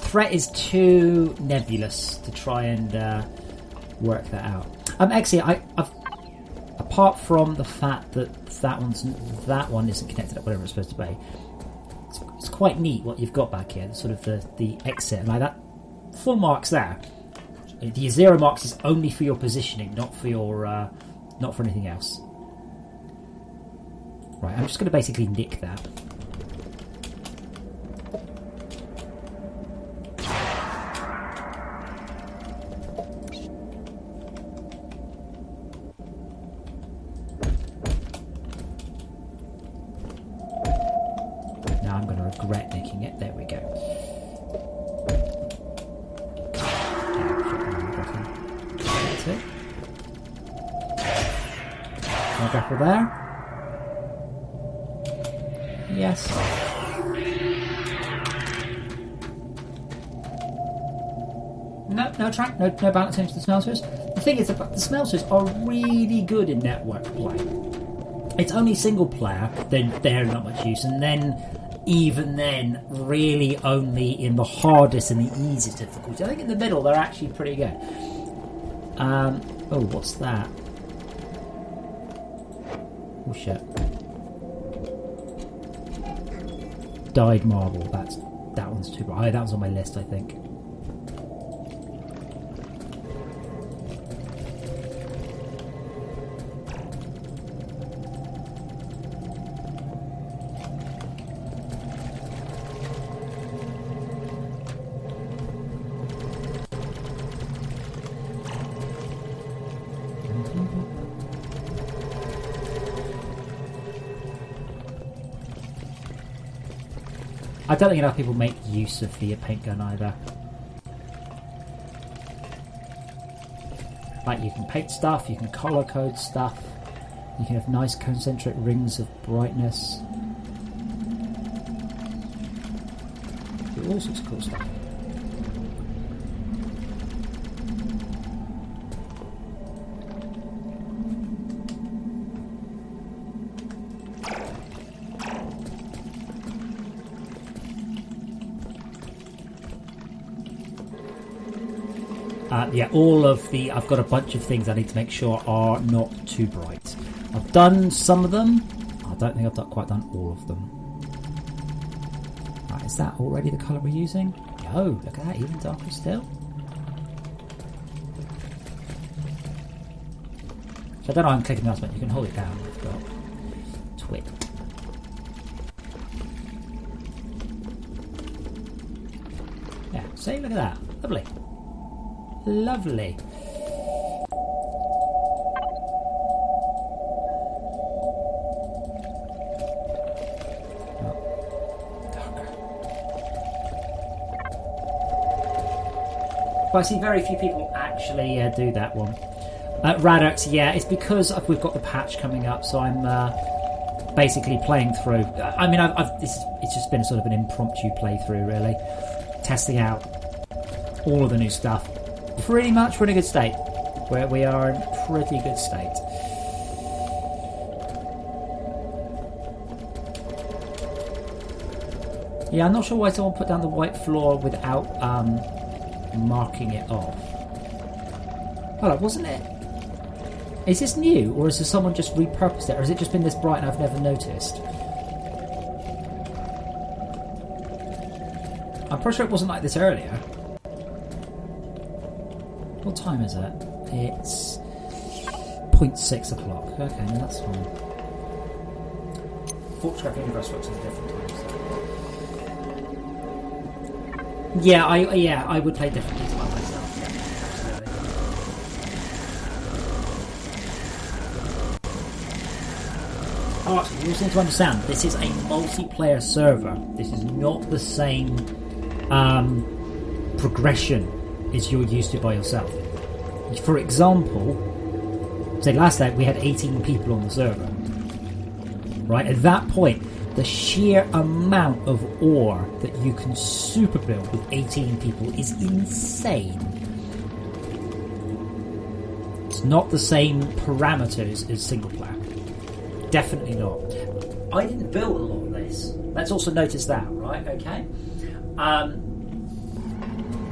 Threat is too nebulous to try and work that out. Actually, I've apart from the fact that that one isn't connected up whatever it's supposed to be. It's quite neat what you've got back here, sort of the exit, and like that full marks there. The 0 marks is only for your positioning, not for anything else. Right, I'm just going to basically nick that. Now I'm going to regret nicking it. There we go. That's it. I'll grapple there. Yes. No track, no balance into the smelters. The thing is, the smelters are really good in network play. It's only single player, then they're not much use, and then, even then, really only in the hardest and the easiest difficulty. I think in the middle they're actually pretty good. Oh, what's that? Oh shit. Dyed marble. That one's too bright. That was on my list, I think. I don't think enough people make use of the paint gun either. Like, you can paint stuff, you can color code stuff, you can have nice concentric rings of brightness. all sorts of cool stuff. Yeah, all of the... I've got a bunch of things I need to make sure are not too bright. I've done some of them. I don't think I've quite done all of them. Right, is that already the colour we're using? Yo, look at that, even darker still. So I don't know how I'm clicking the mouse button. You can hold it down. I've got twit. Yeah, see, look at that. Lovely. Lovely. But I see very few people actually do that one. Radux, yeah, it's because we've got the patch coming up, so I'm basically playing through. I mean, it's just been sort of an impromptu playthrough, really, testing out all of the new stuff. Pretty much we're in a good state. We are in pretty good state. Yeah, I'm not sure why someone put down the white floor without marking it off. Hold on, wasn't it? Is this new, or has someone just repurposed it, or has it just been this bright and I've never noticed? I'm pretty sure it wasn't like this earlier. What time is it? It's 0.6 o'clock. Okay, no, that's fine. FortressCraft Universe works at a different time. So. Yeah, I would play differently to myself. Yeah, absolutely. Alright, you also need to understand, this is a multiplayer server. This is not the same progression as you're used to by yourself. For example, say last night we had 18 people on the server. Right, at that point, the sheer amount of ore that you can super build with 18 people is insane. It's not the same parameters as single player. Definitely not. I didn't build a lot of this. Let's also notice that, right? Okay.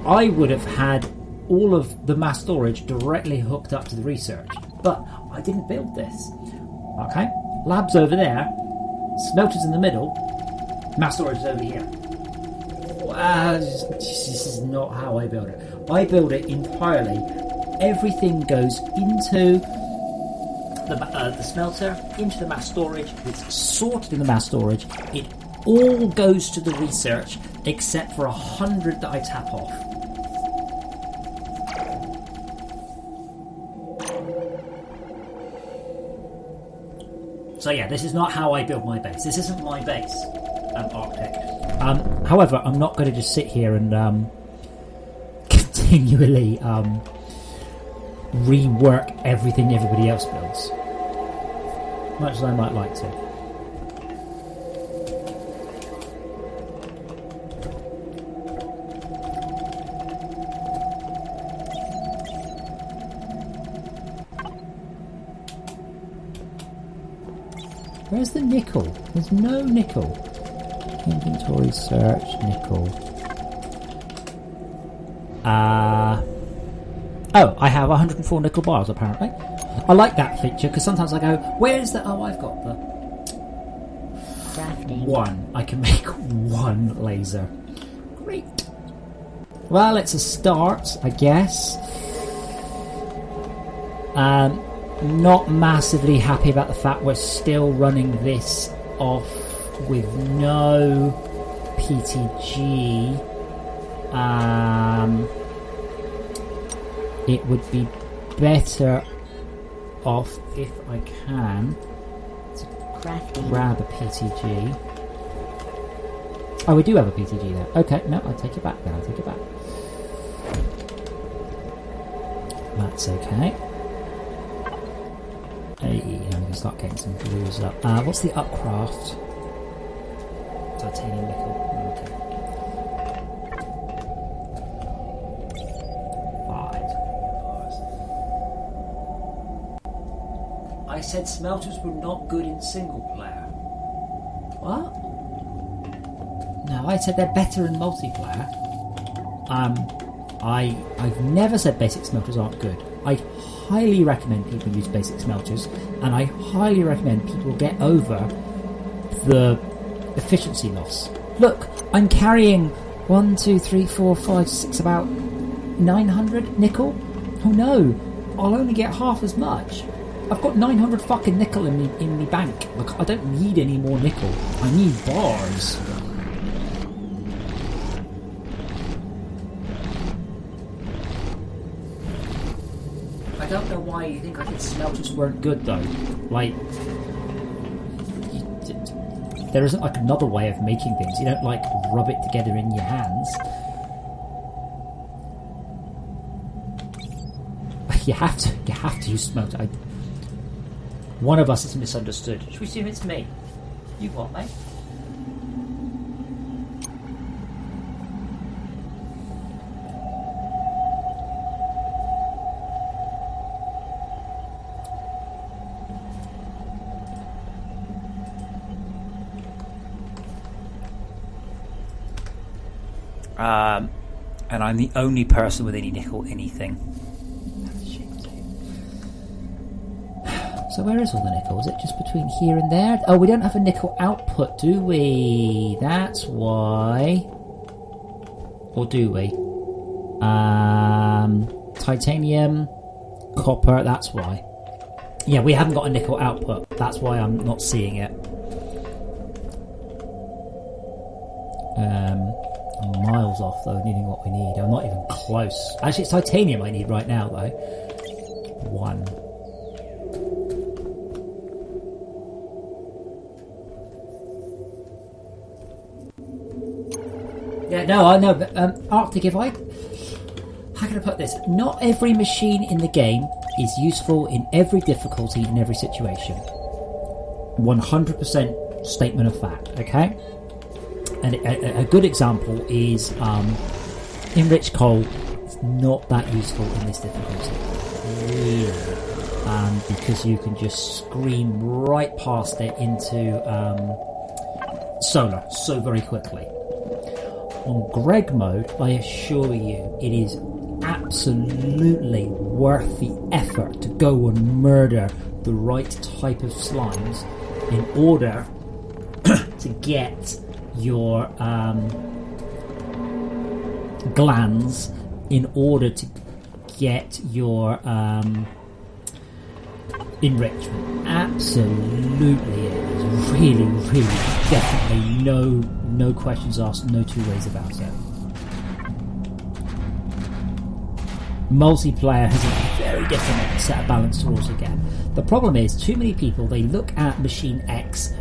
I would have had all of the mass storage directly hooked up to the research, but I didn't build this. Okay, labs over there, smelters in the middle, mass storage is over here. This is not how I build it. I build it entirely. Everything goes into the smelter, into the mass storage. It's sorted in the mass storage. It all goes to the research, except for 100 that I tap off. So yeah, this is not how I build my base. This isn't my base, Arctic. However, I'm not going to just sit here and continually rework everything everybody else builds, much as I might like to. Where's the nickel? There's no nickel. Inventory search, nickel. Oh, I have 104 nickel bars apparently. I like that feature because sometimes I go, where's the... Oh, I've got the... Crafting. One. I can make one laser. Great. Well, it's a start, I guess. Not massively happy about the fact we're still running this off with no PTG. It would be better off if I can to Crafting. grab a PTG. Oh, we do have a PTG there. Okay, no, I'll take it back then. I'll take it back. That's okay. Hey, I'm going to start getting some blues up. What's the upcraft? Titanium nickel. Okay. said smelters were not good in single player. What? No, I said they're better in multiplayer. I've never said basic smelters aren't good. I highly recommend people use basic smelters, and I highly recommend people get over the efficiency loss. Look, I'm carrying 1, 2, 3, 4, 5, 6, about 900 nickel. Oh no, I'll only get half as much. I've got 900 fucking nickel in me bank. Look, I don't need any more nickel. I need bars. I don't know why you think I think smelters weren't good though. Like, there isn't like another way of making things. You don't like rub it together in your hands. You have to use smelter. One of us is misunderstood. Should we assume it's me? You what, mate? And I'm the only person with any nickel anything. So where is all the nickel? Is it just between here and there? Oh, we don't have a nickel output, do we? That's why. Or do we? Titanium, copper, that's why. Yeah, we haven't got a nickel output. That's why I'm not seeing it. I'm miles off though, needing what we need. I'm not even close. Actually, it's titanium I need right now though. 1. Yeah, no, I know, but Arctic, how can I put this? Not every machine in the game is useful in every difficulty, in every situation. 100% statement of fact, okay? And a good example is enriched coal is not that useful in this difficulty, really, because you can just scream right past it into solar so very quickly. On Greg mode, I assure you, it is absolutely worth the effort to go and murder the right type of slimes in order to get your glands, in order to get your enrichment. Absolutely, it is really, really, definitely no questions asked, no two ways about it. Multiplayer has a very different set of balanced rules again. The problem is, too many people, they look at machine X,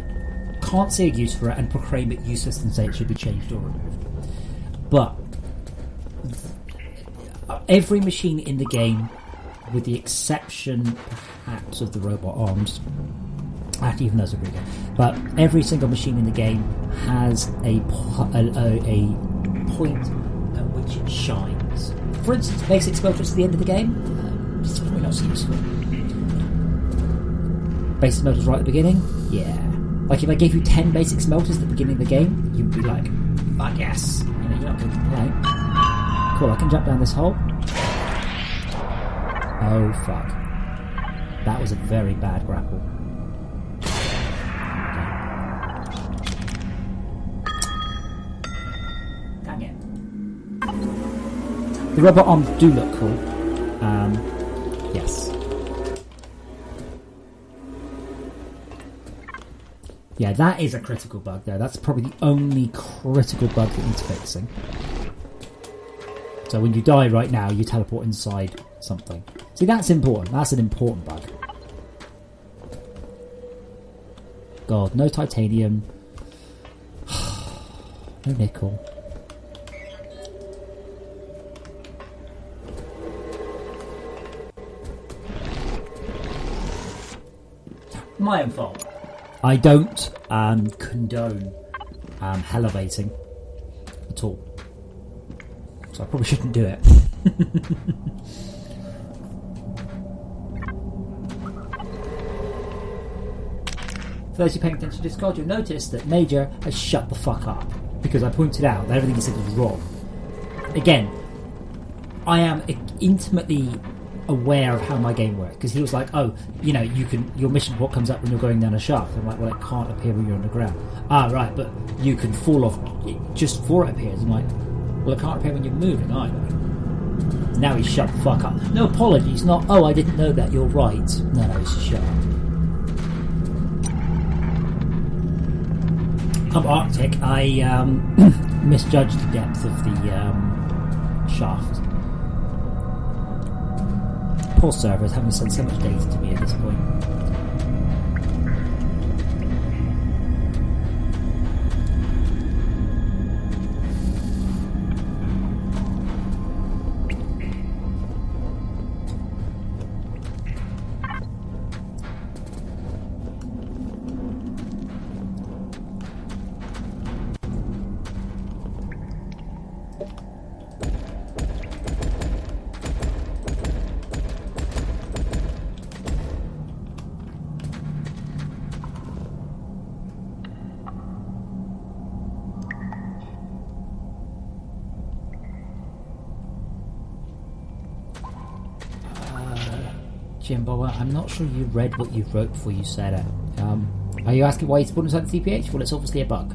can't see a use for it, and proclaim it useless and say it should be changed or removed. But every machine in the game, with the exception perhaps of the robot arms, actually even those are pretty good, but every single machine in the game has a point at which it shines. For instance, basic smelters at the end of the game, it's probably not so useful. Basic smelters right at the beginning, yeah. Like if I gave you 10 basic smelters at the beginning of the game, you'd be like, fuck yes, you know, you're not going to complain. Cool, I can jump down this hole. Oh fuck. That was a very bad grapple. Dang it. The robot arms do look cool. Yes. Yeah, that is a critical bug though. That's probably the only critical bug that needs fixing. So when you die right now, you teleport inside something. See, that's important. That's an important bug. God, no titanium. No nickel. My own fault. I don't condone elevating at all. So I probably shouldn't do it. For those who paying attention to Discord, you'll notice that Major has shut the fuck up because I pointed out that everything he said was wrong. Again, I am intimately aware of how my game works because he was like, "Oh, you know, your mission report comes up when you're going down a shaft." I'm like, "Well, it can't appear when you're underground." Ah, right, but you can fall off just before it appears. I'm like, "Well, it can't appear when you're moving either." Now he's shut the fuck up. No apologies, not, "Oh, I didn't know that, you're right." No, he's shut up. I'm Arctic. I misjudged the depth of the shaft. Poor servers having sent so much data to me at this point. Jimbo, I'm not sure you read what you wrote before you said it. Are you asking why it's put inside the CPH? Well, it's obviously a bug.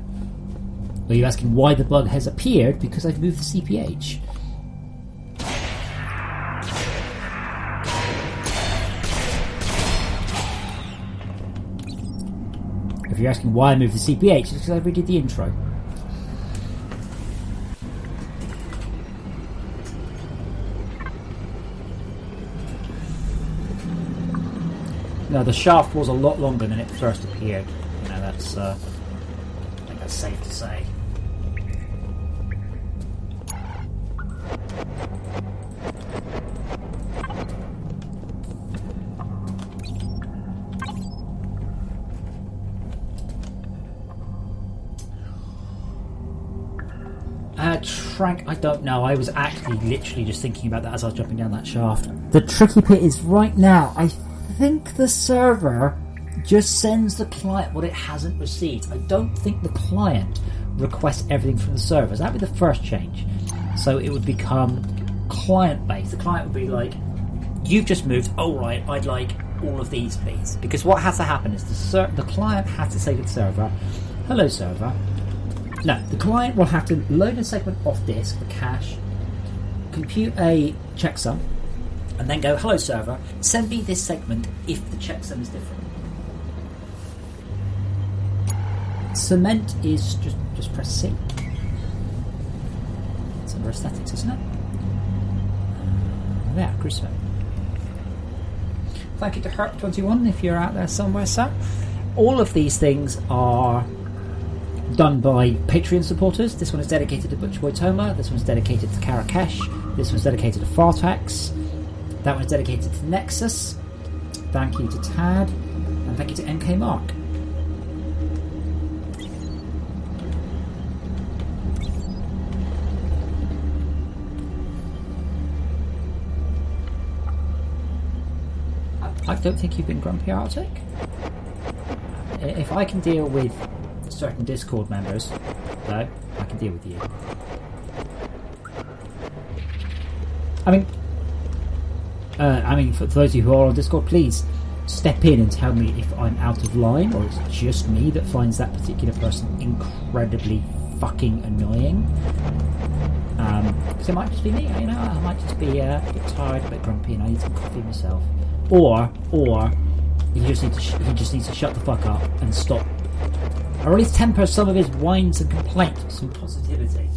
Are you asking why the bug has appeared? Because I've moved the CPH. If you're asking why I moved the CPH, it's because I redid the intro. No, the shaft was a lot longer than it first appeared. You know, that's I think that's safe to say. Trank, I don't know. I was actually literally just thinking about that as I was jumping down that shaft. The tricky bit is right now, I think the server just sends the client what it hasn't received. I don't think the client requests everything from the servers. That would be the first change. So it would become client-based. The client would be like, "You've just moved. Oh, right, I'd like all of these, please." Because what has to happen is the client has to say to the server, "Hello, server." No, the client will have to load a segment off disk for cache, compute a checksum, and then go, "Hello, server, send me this segment if the checksum is different." Cement is just press C. It's under aesthetics, isn't it? Yeah, crucifix. Thank you to Herp21 if you're out there somewhere, sir. All of these things are done by Patreon supporters. This one is dedicated to Butcherboy Toma. This one's dedicated to Karakesh. This one's dedicated to Fartax. That one's dedicated to Nexus. Thank you to Tad. And thank you to MK Mark. I don't think you've been grumpy, Arctic. If I can deal with certain Discord members, though, I can deal with you. I mean, for those of you who are on Discord, please step in and tell me if I'm out of line or it's just me that finds that particular person incredibly fucking annoying. Because it might just be me, you know, I might just be a bit tired, a bit grumpy, and I need some coffee myself. Or he just needs to shut the fuck up and stop, or at least temper some of his whines and complaints with some positivity.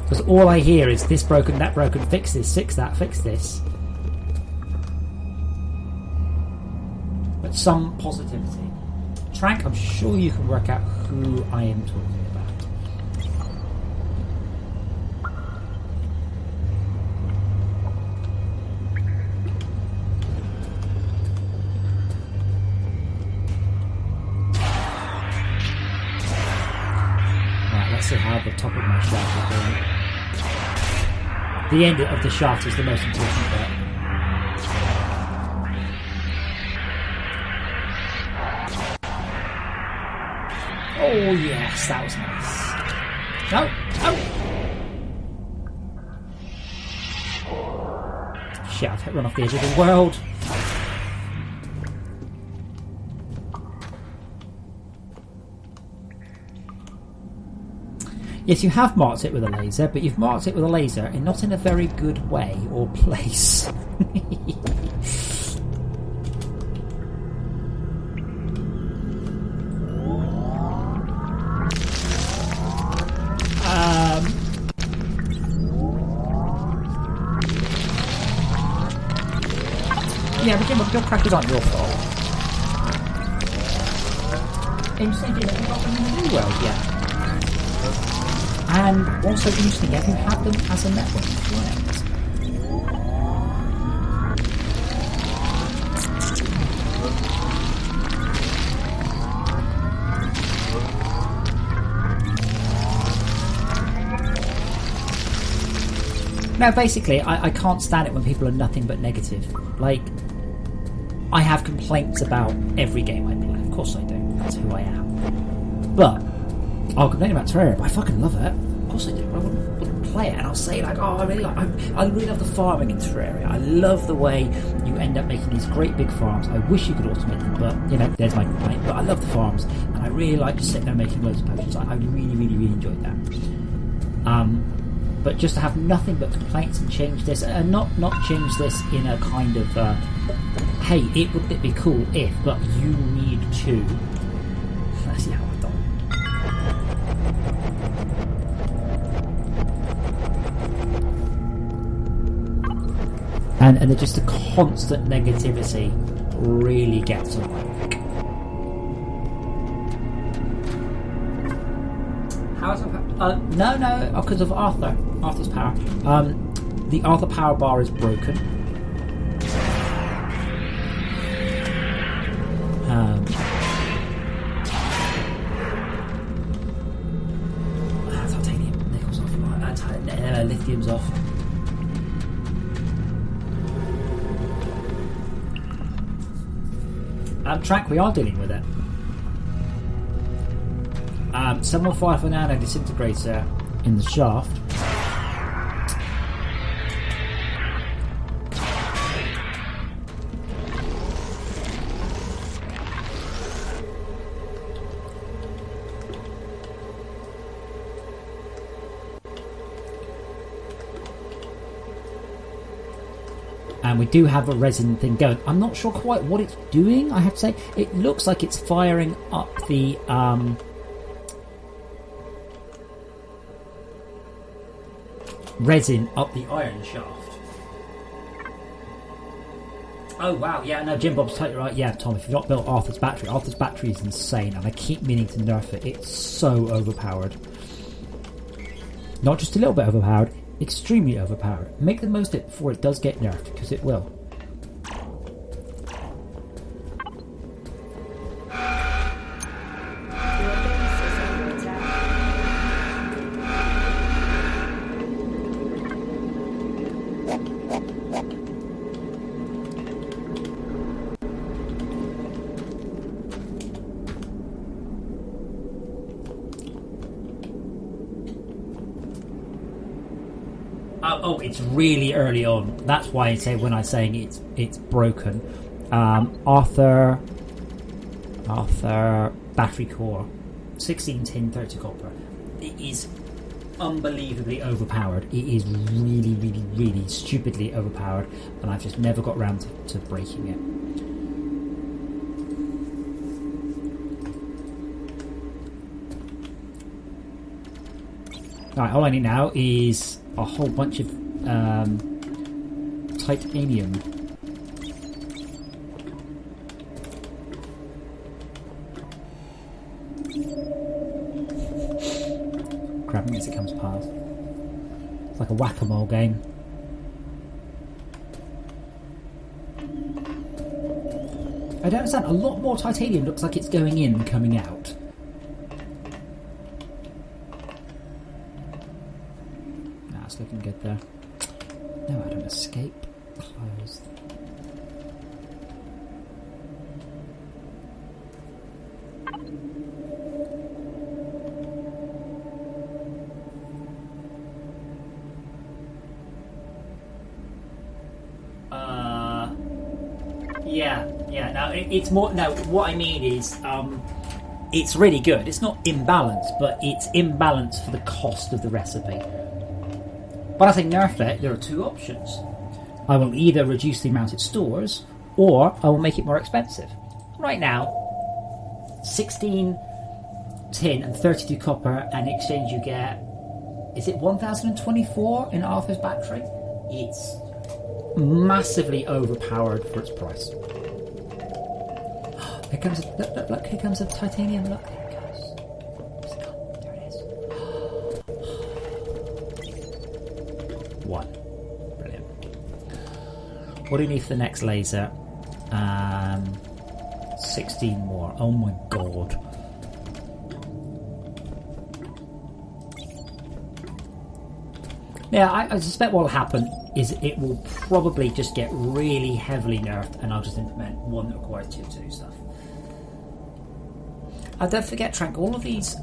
Because all I hear is this broken, that broken, fix this, fix that, fix this. But some positivity. Trank, I'm sure you can work out who I am talking about. Let's see how the top of my shaft is going. The end of the shaft is the most important bit. Oh yes, that was nice. No, no. Shit, I've run off the edge of the world. Yes, you have marked it with a laser, but you've marked it with a laser and not in a very good way or place. Yeah, but your crashes aren't your fault. Interesting, have you got them in the new world yet? And also interesting, have you had them as a network client? No, basically, I can't stand it when people are nothing but negative. Like, I have complaints about every game I play. Of course I do. That's who I am. But I'll complain about Terraria, but I fucking love it. Of course I do. I wouldn't play it, and I'll say like, oh, I really love the farming in Terraria. I love the way you end up making these great big farms. I wish you could automate them, but you know, there's my complaint. But I love the farms, and I really like just sitting there making loads of potions. I really, really, really enjoyed that. But just to have nothing but complaints and change this, and not change this in a kind of, hey, wouldn't it be cool if, but you need to. Let's see how I've done. And just the constant negativity really gets on my back. How's it? No, because of Arthur. Arthur's power. The Arthur power bar is broken. Titanium, nickel's off. Lithium's off. Track, we are dealing with it. Someone fire for nano disintegrator in the shaft. And we do have a resin thing going. I'm not sure quite what it's doing, I have to say. It looks like it's firing up the resin up the iron shaft. Oh wow, yeah, no, Jim Bob's totally right. Yeah, Tom, if you've not built Arthur's battery is insane, and I keep meaning to nerf it. It's so overpowered. Not just a little bit overpowered, extremely overpowered. Make the most of it before it does get nerfed, because it will. Oh, it's really early on. That's why I say when I'm saying it's broken. Arthur battery core, 16 tin, 30 copper. It is unbelievably overpowered. It is really, really, really stupidly overpowered, and I've just never got round to breaking it. Alright, all I need now is a whole bunch of titanium. Grabbing as it comes past. It's like a whack-a-mole game. I don't understand. A lot more titanium looks like it's going in than coming out. Looking good there. No, I don't escape. Closed. no, it's more. No, what I mean is, it's really good. It's not imbalanced, but it's imbalanced for the cost of the recipe. When I say nerf it, there are two options. I will either reduce the amount it stores, or I will make it more expensive. Right now, 16 tin and 32 copper, and in exchange you get, is it 1024 in Arthur's battery? It's massively overpowered for its price. Here comes look, here comes the titanium, look, there it goes. Where's it gone? There it is. 1. Brilliant. What do you need for the next laser? 16 more. Oh my god. Yeah, I suspect what will happen is it will probably just get really heavily nerfed, and I'll just implement one that requires tier 2 stuff. And don't forget, Trank, all of these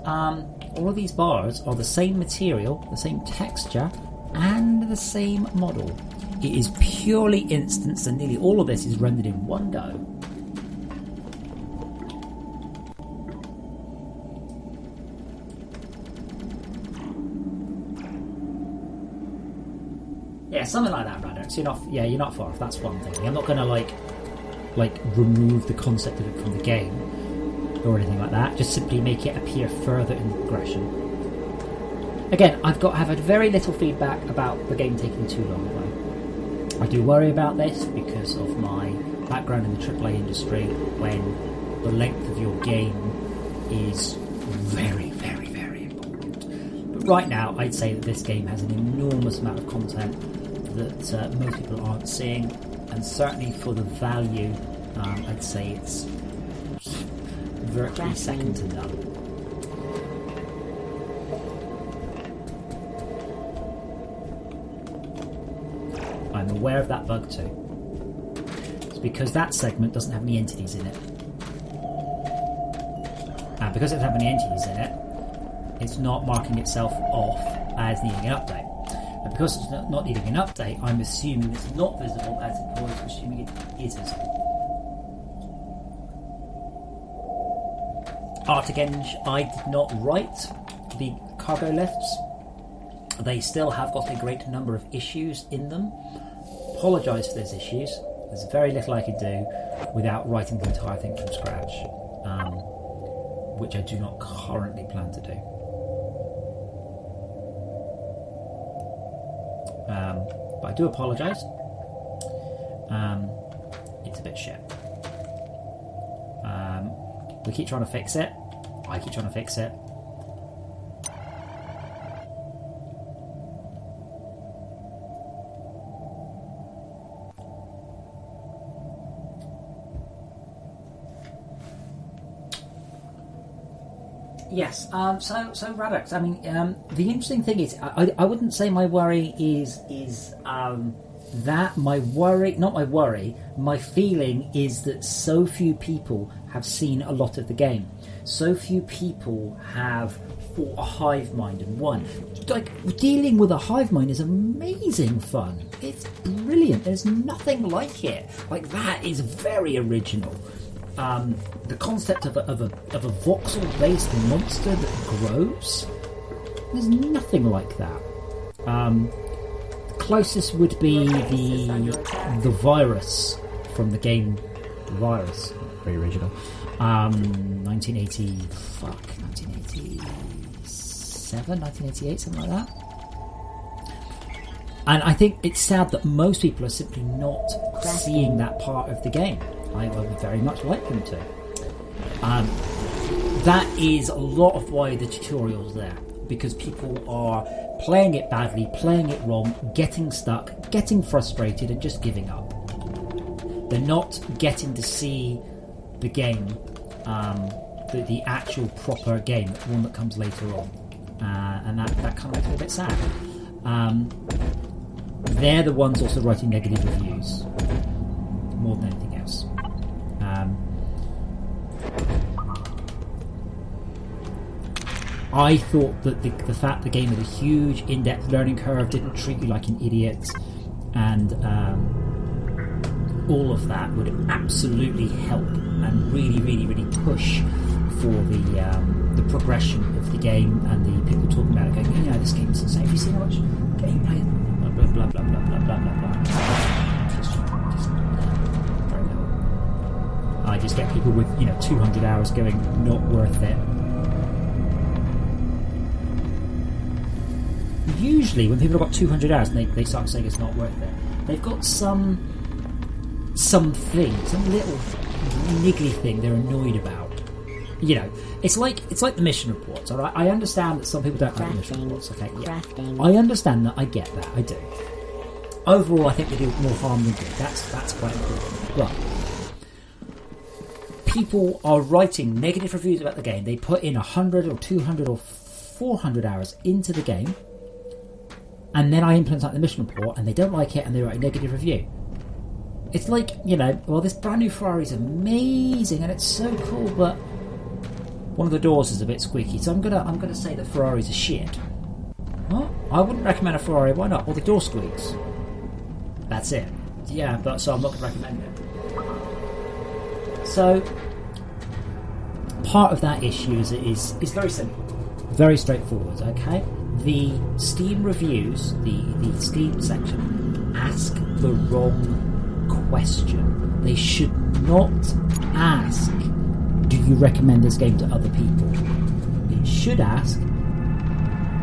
bars are the same material, the same texture, and the same model. It is purely instanced, and nearly all of this is rendered in one go. Yeah, something like that, Radix. You're not far off. That's what I'm thinking. I'm not going to like remove the concept of it from the game or anything like that. Just simply make it appear further in the progression. Again, I've had very little feedback about the game taking too long, though. I do worry about this because of my background in the AAA industry, when the length of your game is very, very, very important. But right now, I'd say that this game has an enormous amount of content that most people aren't seeing, and certainly for the value, I'd say it's virtually second to none. I'm aware of that bug too. It's because that segment doesn't have any entities in it. And because it doesn't have any entities in it, it's not marking itself off as needing an update. And because it's not needing an update, I'm assuming it's not visible as opposed to assuming it is visible. Artigenge, I did not write the cargo lifts. They still have got a great number of issues in them. Apologise for those issues. There's very little I could do without writing the entire thing from scratch, which I do not currently plan to do. But I do apologise. It's a bit shit. We keep trying to fix it. I keep trying to fix it. Yes, so Radix, I mean, the interesting thing is, I wouldn't say my worry is that. My worry, not my worry, my feeling is that so few people have seen a lot of the game. So few people have fought a hive mind and won. Like, dealing with a hive mind is amazing fun. It's brilliant. There's nothing like it. Like, that is very original. The concept of a voxel-based monster that grows, there's nothing like that. Closest would be the virus from the game. The virus, very original. 1987, 1988, something like that. And I think it's sad that most people are simply not seeing that part of the game. I would very much like them to. That is a lot of why the tutorial's there, because people are playing it badly, playing it wrong, getting stuck, getting frustrated, and just giving up. They're not getting to see the game, the actual proper game, the one that comes later on, and that kind of makes me a bit sad. They're the ones also writing negative reviews more than anything else. I thought that the fact the game had a huge in-depth learning curve, didn't treat you like an idiot, and all of that would absolutely help and really, really, really push for the progression of the game and the people talking about it, going, this game is insane. Have you seen how much gameplay? Blah blah blah blah blah blah blah blah blah. Just very low. I just get people with 200 hours going, not worth it. Usually, when people have got 200 hours and they start saying it's not worth it, they've got something, some little niggly thing they're annoyed about. It's like the mission reports. All right, I understand that some people don't like the mission reports. Okay, yeah, I understand that. I get that. I do. Overall, I think they do more harm than good. That's quite important. But people are writing negative reviews about the game. They put in 100 or 200 or 400 hours into the game, and then I implement the mission report, and they don't like it, and they write a negative review. It's like, this brand new Ferrari is amazing, and it's so cool, but one of the doors is a bit squeaky, so I'm gonna say that Ferrari's a shit. What? I wouldn't recommend a Ferrari. Why not? Well, the door squeaks. That's it. Yeah, but so I'm not gonna recommend it. So part of that issue is very simple, very straightforward. Okay, the Steam reviews, the Steam section, ask the wrong question. They should not ask, do you recommend this game to other people? It should ask,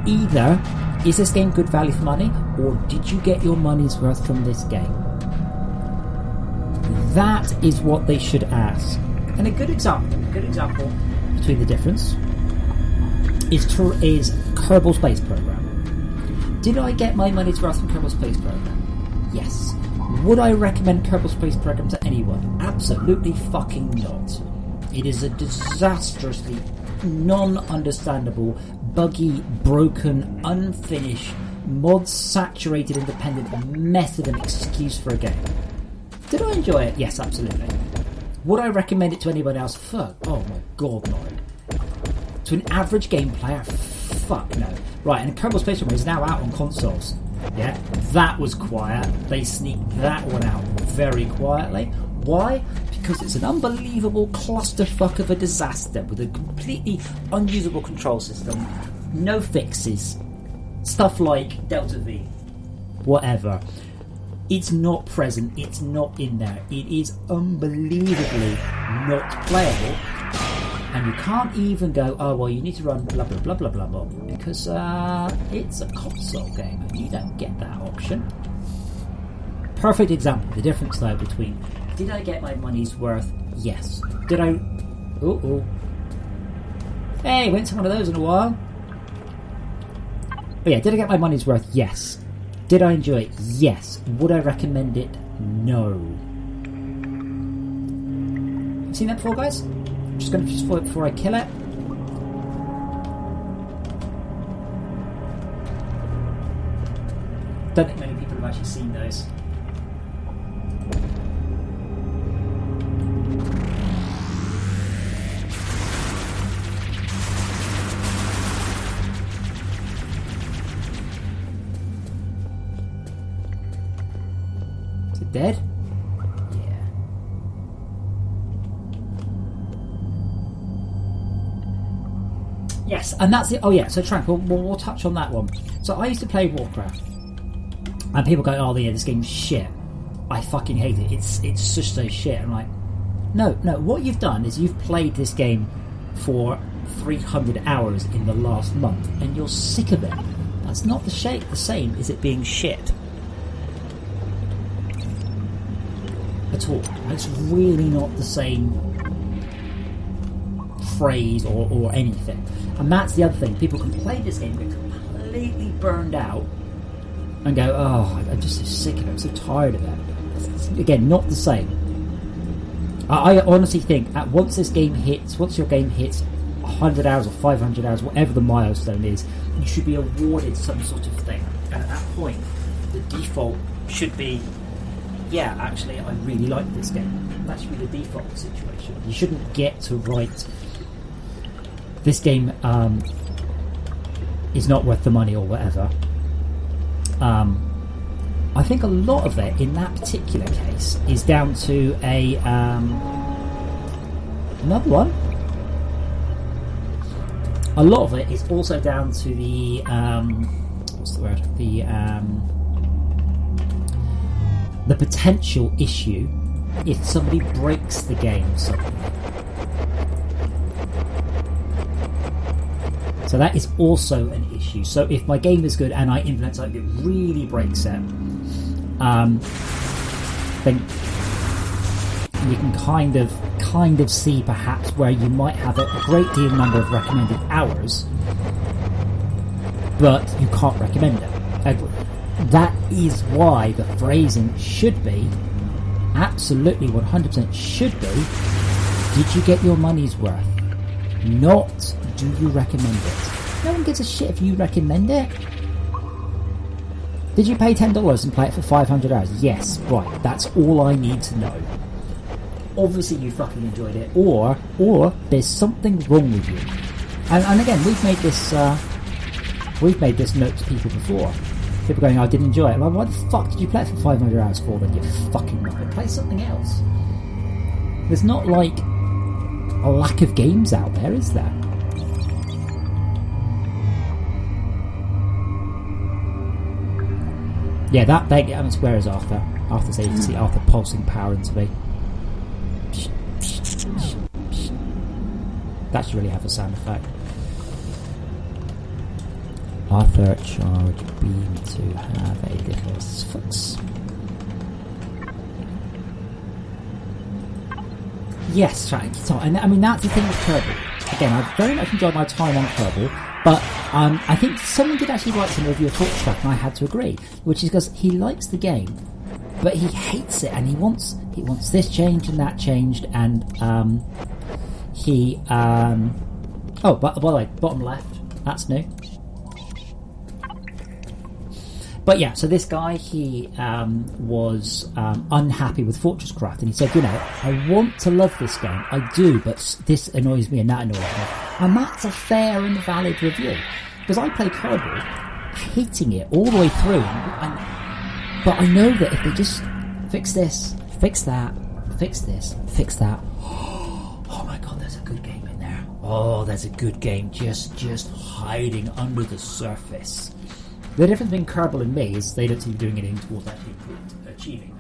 either, is this game good value for money, or did you get your money's worth from this game? That is what they should ask. And a good example between the difference is Kerbal Space Program. Did I get my money's worth from Kerbal Space Program? Yes. Would I recommend Kerbal Space Program to anyone? Absolutely fucking not. It is a disastrously non-understandable, buggy, broken, unfinished, mod-saturated independent mess of an excuse for a game. Did I enjoy it? Yes, absolutely. Would I recommend it to anyone else? Fuck. Oh my god, no. To an average game player? Fuck no. Right, and Kerbal Space Program is now out on consoles. Yeah, that was quiet. They sneaked that one out very quietly. Why? Because it's an unbelievable clusterfuck of a disaster with a completely unusable control system, no fixes, stuff like Delta V, whatever. It's not present, it's not in there. It is unbelievably not playable, and you can't even go, oh well, you need to run blah blah blah blah blah blah, because it's a console game and you don't get that option. Perfect example. The difference though between, did I get my money's worth? Yes. Did I... Hey, went to one of those in a while. But yeah, did I get my money's worth? Yes. Did I enjoy it? Yes. Would I recommend it? No. You seen that before, guys? I'm just going to destroy it before I kill it. Don't think many people have actually seen those. Dead? Yeah. Yes, and that's it. Oh yeah, so Trank, we'll touch on that one. So I used to play Warcraft, and people go, oh yeah, this game's shit. I fucking hate it. It's just so shit. I'm like, no, what you've done is you've played this game for 300 hours in the last month, and you're sick of it. That's not the same as it being shit. At all. It's really not the same phrase or anything. And that's the other thing. People can play this game, get completely burned out, and go, oh, I'm just so sick of it. I'm so tired of it. It's, again, not the same. I honestly think that once your game hits 100 hours or 500 hours, whatever the milestone is, you should be awarded some sort of thing. And at that point, the default should be, yeah, actually, I really like this game. That should be the default situation. You shouldn't get to write, this game is not worth the money or whatever. I think a lot of it in that particular case is down to a another one. A lot of it is also down to the what's the word? The potential issue if somebody breaks the game suddenly. So that is also an issue. So if my game is good and I implement something that really breaks it, then you can kind of see perhaps where you might have a great deal number of recommended hours, but you can't recommend it. That is why the phrasing should be, absolutely 100% should be, did you get your money's worth? Not, do you recommend it? No one gives a shit if you recommend it. Did you pay $10 and play it for 500 hours? Yes, right, that's all I need to know. Obviously you fucking enjoyed it, or there's something wrong with you. And again, we've made this note to people before. People going, I didn't enjoy it. Like, why the fuck did you play it for 500 hours for then, you fucking muppet? Play something else. There's not like a lack of games out there, is there? Yeah, that beg. I mean, where is Arthur? Arthur's able to see Arthur pulsing power into me. That should really have a sound effect. Arthur charge beam to have a little fix. Yes, right. So, and I mean that's the thing with Kerbal. Again, I very much enjoyed my time on Kerbal, but I think someone did actually write some review of FortressCraft, and I had to agree, which is because he likes the game, but he hates it, and he wants this changed and that changed, and oh, by the way, bottom left, that's new. But yeah, so this guy, he was unhappy with FortressCraft, and he said, you know, I want to love this game, I do, but this annoys me and that annoys me. And that's a fair and valid review. Because I play Kerbal, hating it all the way through, but I know that if they just fix this, fix that, fix this, fix that, oh my god, there's a good game in there. Oh, there's a good game just hiding under the surface. The difference between Kerbal and me is they don't seem to be doing anything towards actually achieving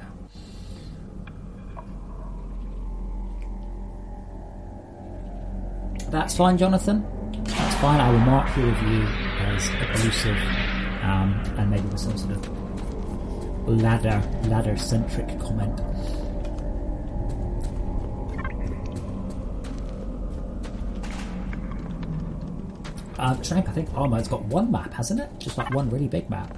that. That's fine, Jonathan. That's fine. I will mark your review as abusive, and maybe with some sort of ladder-centric comment. Shrank, I think Armour's got one map, hasn't it? Just like one really big map.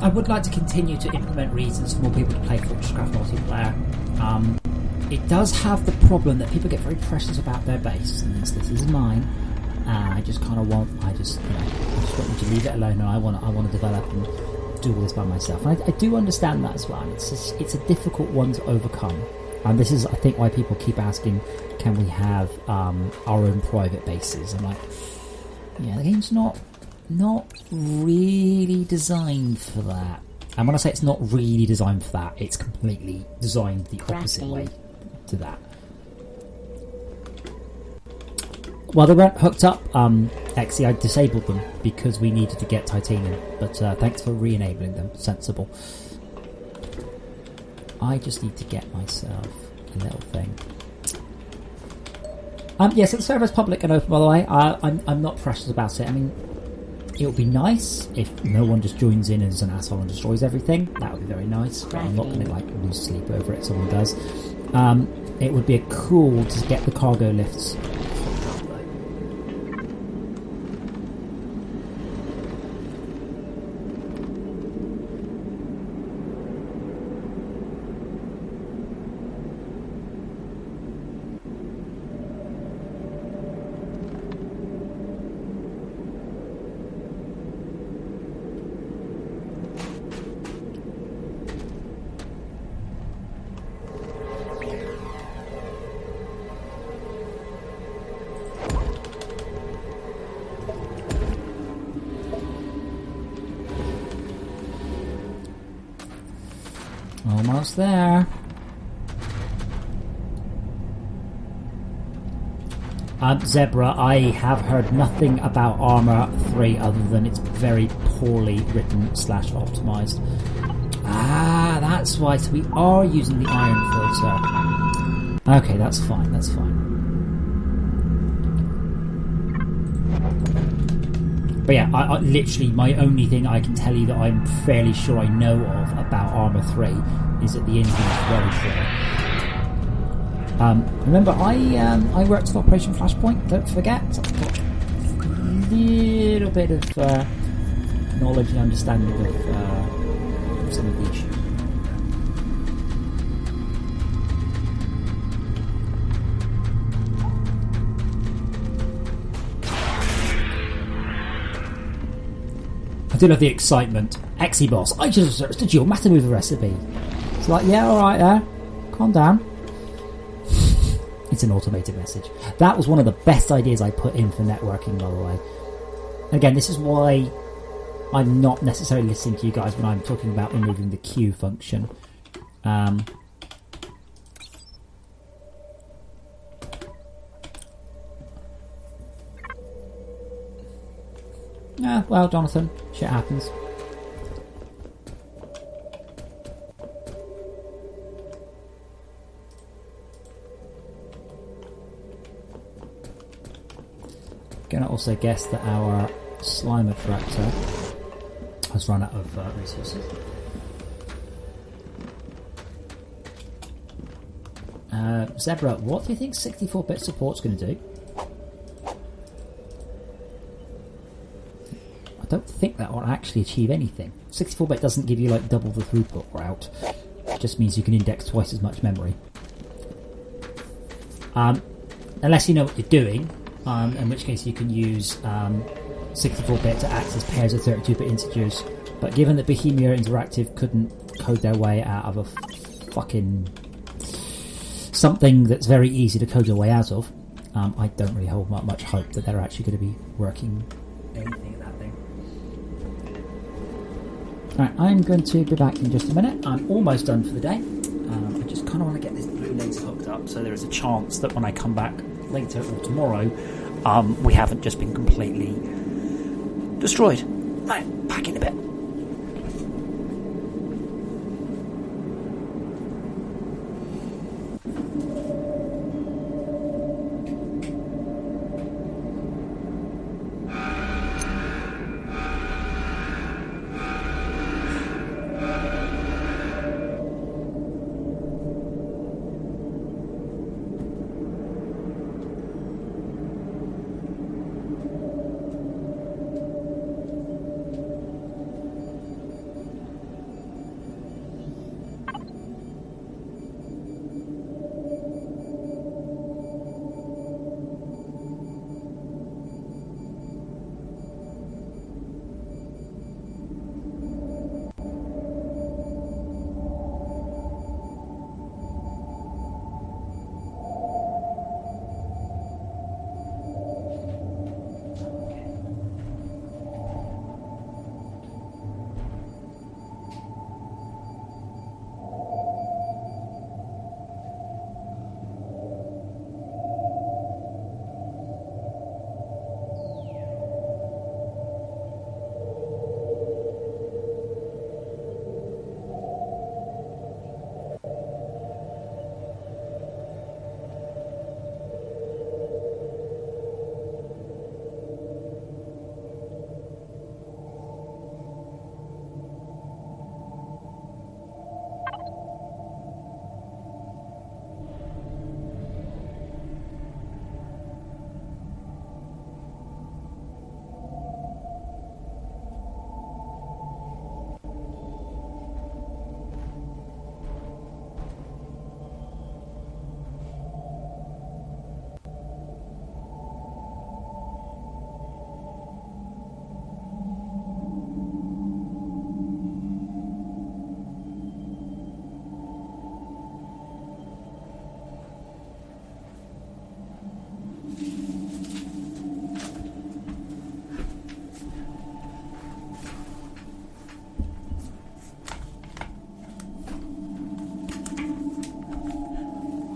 I would like to continue to implement reasons for more people to play FortressCraft multiplayer. It does have the problem that people get very precious about their base, and this is mine. I just want you to leave it alone, and I want to develop and do all this by myself. And I do understand that as well. It's a difficult one to overcome, and this is, I think, why people keep asking, can we have our own private bases? I'm like, yeah, the game's not really designed for that. And when I say it's not really designed for that, it's completely designed the opposite way to that. Well, they weren't hooked up, Exy. I disabled them because we needed to get titanium, but thanks for re-enabling them. Sensible. I just need to get myself a little thing. Yeah, so the server's public and open, by the way. I'm not precious about it. I mean, it would be nice if no one just joins in as an asshole and destroys everything. That would be very nice. But I'm not going to lose sleep over it. Someone does. It would be cool to get the cargo lifts. Almost there. Zebra, I have heard nothing about Armour 3 other than it's very poorly written / optimised. Ah, that's why. So we are using the iron filter. Okay, that's fine, that's fine. But yeah, I literally, my only thing I can tell you that I'm fairly sure I know of about Armour 3 is that the engine is very clear. Remember, I worked at Operation Flashpoint, don't forget. I've got a little bit of knowledge and understanding of some of the issues. I do love the excitement. Boss, I just searched a dual matter mover recipe. It's like, yeah, alright there. Calm down. It's an automated message. That was one of the best ideas I put in for networking, by the way. Again, this is why I'm not necessarily listening to you guys when I'm talking about removing the queue function. Well, Jonathan, shit happens. Gonna also guess that our Slimer tractor has run out of resources. Zebra, what do you think 64-bit support's going to do? I don't think that will actually achieve anything. 64-bit doesn't give you like double the throughput route. It just means you can index twice as much memory. Unless you know what you're doing. In which case you can use 64-bit to access pairs of 32-bit integers. But given that Bohemia Interactive couldn't code their way out of a fucking something that's very easy to code your way out of, I don't really hold much hope that they're actually going to be working anything in that thing. Right, I'm going to be back in just a minute. I'm almost done for the day. I just kind of want to get this blue laser hooked up so there is a chance that when I come back later or tomorrow, we haven't just been completely destroyed. Right, back in a bit.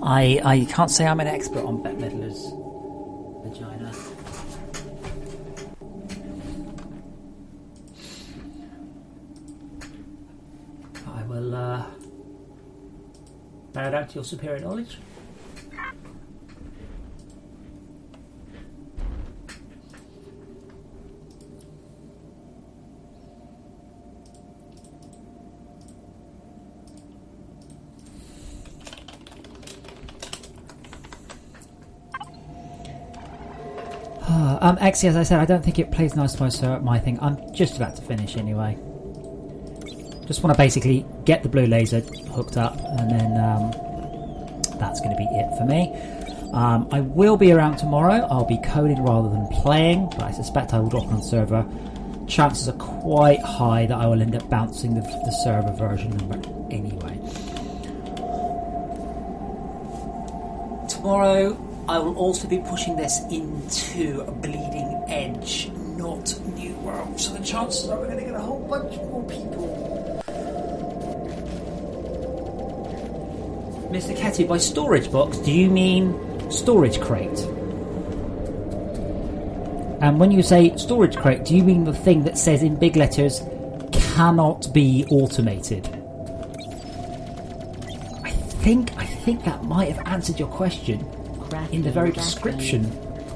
I can't say I'm an expert on Bette Midler's vagina. I will bow down to your superior knowledge. Actually, as I said, I don't think it plays nice to my thing. I'm just about to finish anyway. Just want to basically get the blue laser hooked up, and then that's going to be it for me. I will be around tomorrow. I'll be coding rather than playing, but I suspect I will drop on server. Chances are quite high that I will end up bouncing the server version number anyway. Tomorrow I will also be pushing this into a Bleeding Edge, not New World, so the chances are we're going to get a whole bunch more people. Mr. Ketty, by storage box, do you mean storage crate? And when you say storage crate, do you mean the thing that says in big letters, cannot be automated? I think that might have answered your question in the very description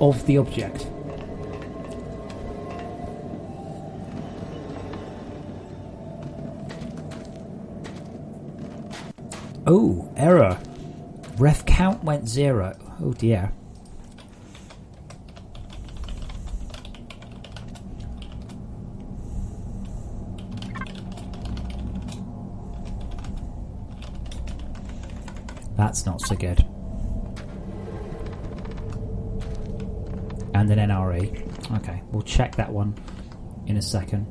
of the object. Oh, error. Ref count went 0. Oh dear. That's not so good. And an NRE. Okay, we'll check that one in a second.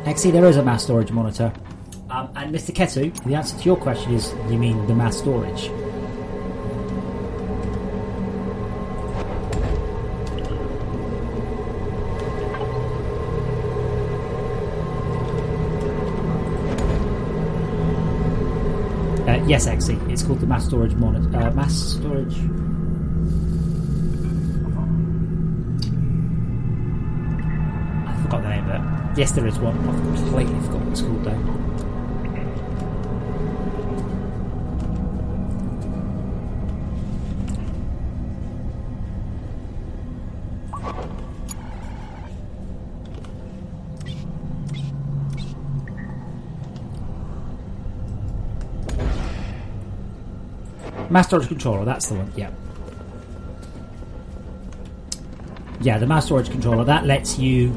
Actually, there is a mass storage monitor. And Mr. Ketu, the answer to your question is, you mean the mass storage? Yes, actually, it's called the mass storage monitor. Mass storage. I forgot the name of it. Yes, there is one. I've completely forgotten what it's called though. Mass storage controller, that's the one, yeah. Yeah, the mass storage controller, that lets you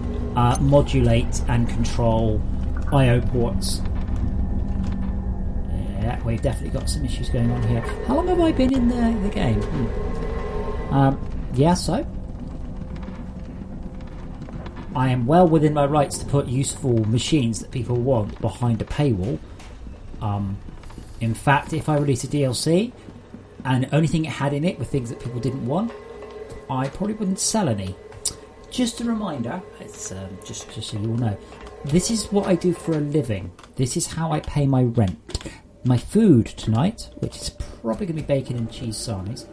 modulate and control I/O ports. Yeah, we've definitely got some issues going on here. How long have I been in the game? Yeah, so? I am well within my rights to put useful machines that people want behind a paywall. In fact, if I release a DLC and the only thing it had in it were things that people didn't want, I probably wouldn't sell any. Just a reminder, it's just so you all know, this is what I do for a living. This is how I pay my rent. My food tonight, which is probably going to be bacon and cheese sarnies,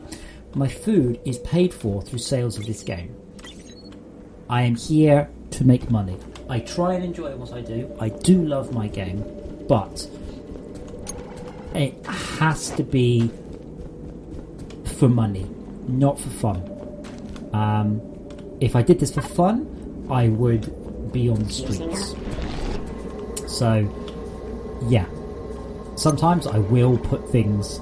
my food is paid for through sales of this game. I am here to make money. I try and enjoy what I do. I do love my game, but it has to be for money, not for fun. If I did this for fun, I would be on the streets. So, yeah. Sometimes I will put things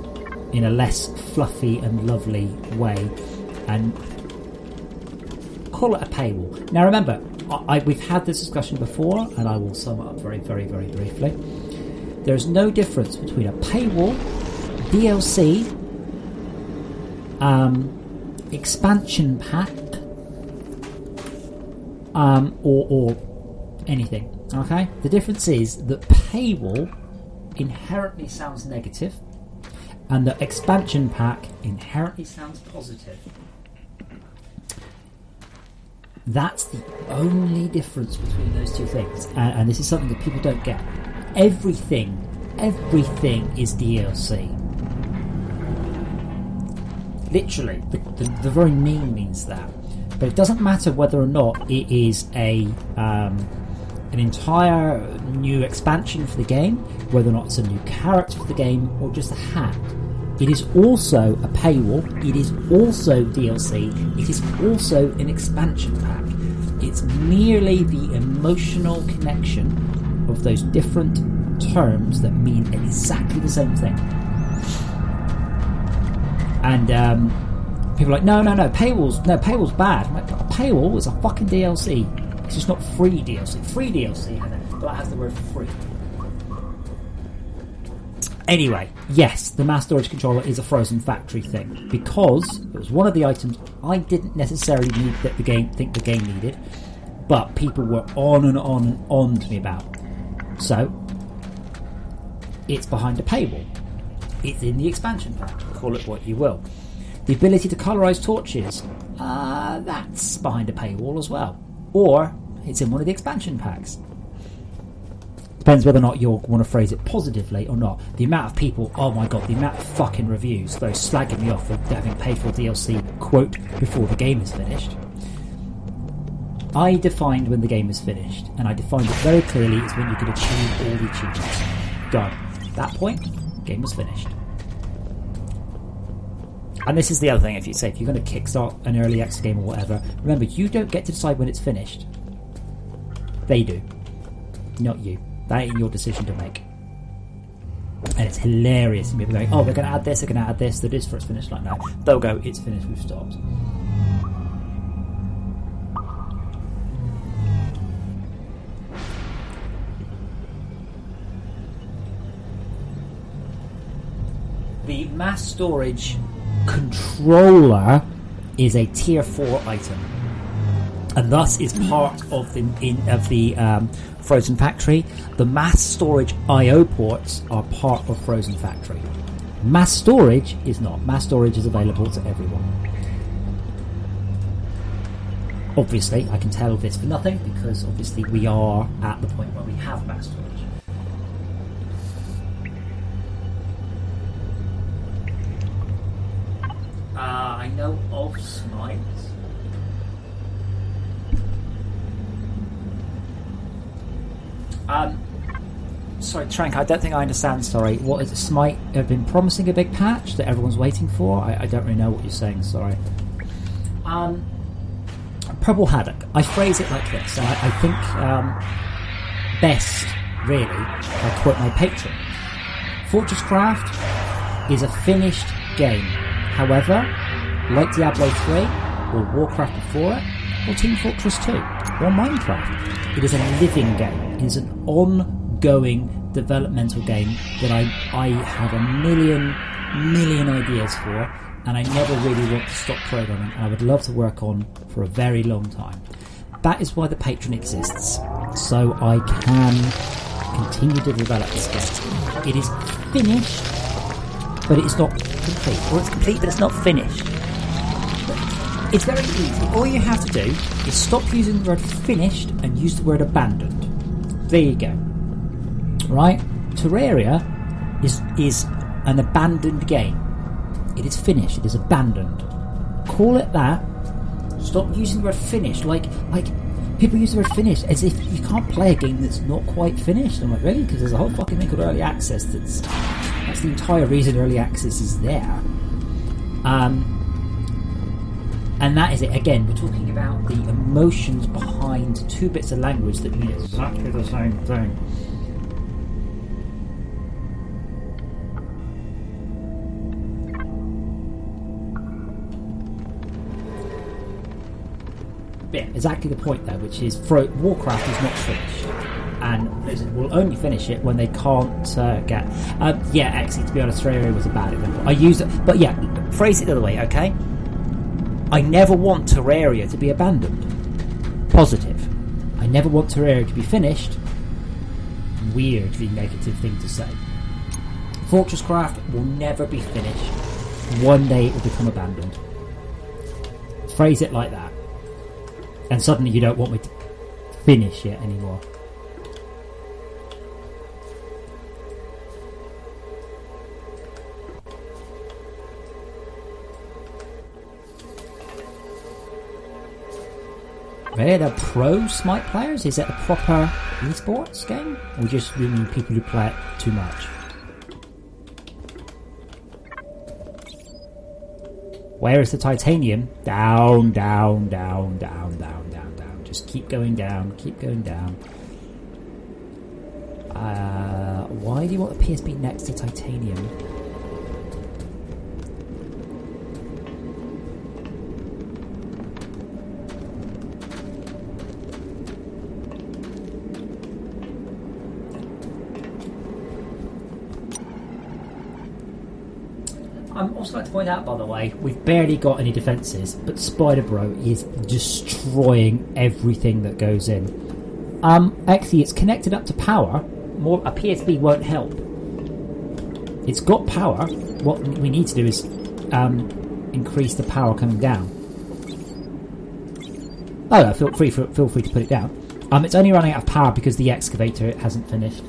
in a less fluffy and lovely way and call it a paywall. Now remember, we've had this discussion before, and I will sum it up very, very, very briefly. There's no difference between a paywall, DLC, expansion pack, or anything. Okay? The difference is that paywall inherently sounds negative, and the expansion pack inherently sounds positive. That's the only difference between those two things, and this is something that people don't get. Everything is DLC. Literally, the very name means that. But it doesn't matter whether or not it is an entire new expansion for the game, whether or not it's a new character for the game, or just a hat. It is also a paywall, it is also DLC, it is also an expansion pack. It's merely the emotional connection of those different terms that mean exactly the same thing. And people are like, no, paywall's bad. I'm like, a paywall is a fucking DLC. It's just not free DLC. Free DLC, but it has the word free. Anyway, yes, the mass storage controller is a Frozen Factory thing because it was one of the items I didn't necessarily think the game needed, but people were on and on and on to me about. So it's behind a paywall. It's in the expansion pack. Call it what you will. The ability to colorize torches, that's behind a paywall as well, or it's in one of the expansion packs. Depends whether or not you want to phrase it positively or not. The amount of people, oh my god, the amount of fucking reviews, those slagging me off for having paid for DLC, quote, before the game is finished. I defined when the game is finished, and I defined it very clearly as when you could achieve all the achievements. Done. At that point, game was finished. And this is the other thing, if you're going to kickstart an early access game or whatever, remember, you don't get to decide when it's finished. They do. Not you. That ain't your decision to make. And it's hilarious. And people going, oh, they're going to add this, they're this for it's finished. Like, no. They'll go, it's finished, we've stopped. The mass storage controller is a tier 4 item, and thus is part of the Frozen Factory. The mass storage I/O ports are part of Frozen Factory. Mass storage is not. Mass storage is available to everyone. Obviously, I can tell this for nothing because obviously we are at the point where we have mass storage. I know of Smite. Sorry, Trank, I don't think I understand, sorry. What is it? Smite have been promising a big patch that everyone's waiting for? I don't really know what you're saying, sorry. Purple Haddock. I phrase it like this, and I think best, really, I quote my patron. FortressCraft is a finished game. However, like Diablo 3, or Warcraft before it, or Team Fortress 2, or Minecraft, it is a living game. It is an ongoing developmental game that I have a million ideas for, and I never really want to stop programming, and I would love to work on for a very long time. That is why the Patreon exists, so I can continue to develop this game. It is finished, but it is not complete. Or it's complete, but it's not finished. It's very easy. All you have to do is stop using the word finished and use the word abandoned. There you go. Right? Terraria is an abandoned game. It is finished. It is abandoned. Call it that. Stop using the word finished. Like people use the word finished as if you can't play a game that's not quite finished. I'm like, really? Because there's a whole fucking thing called early access that's the entire reason early access is there. And that is it. Again, we're talking about the emotions behind two bits of language that mean exactly the same thing. Yeah, exactly the point there, which is Warcraft is not finished. And Blizzard will only finish it when they can't get... yeah, actually, to be honest, Terraria was a bad example. I use it... But yeah, phrase it the other way, okay? I never want Terraria to be abandoned. Positive. I never want Terraria to be finished. Weirdly negative thing to say. FortressCraft will never be finished. One day it will become abandoned. Phrase it like that. And suddenly you don't want me to finish it anymore. Are they pro Smite players? Is it a proper esports game? Or just really people who play it too much? Where is the titanium? Down, down, down, down, down, down, down. Just keep going down, keep going down. Why do you want the PSB next to titanium? I'd also like to point out, by the way, we've barely got any defences, but Spider Bro is destroying everything that goes in. Actually, it's connected up to power. A PSB won't help. It's got power. What we need to do is increase the power coming down. Oh, no, feel free to put it down. It's only running out of power because the excavator hasn't finished.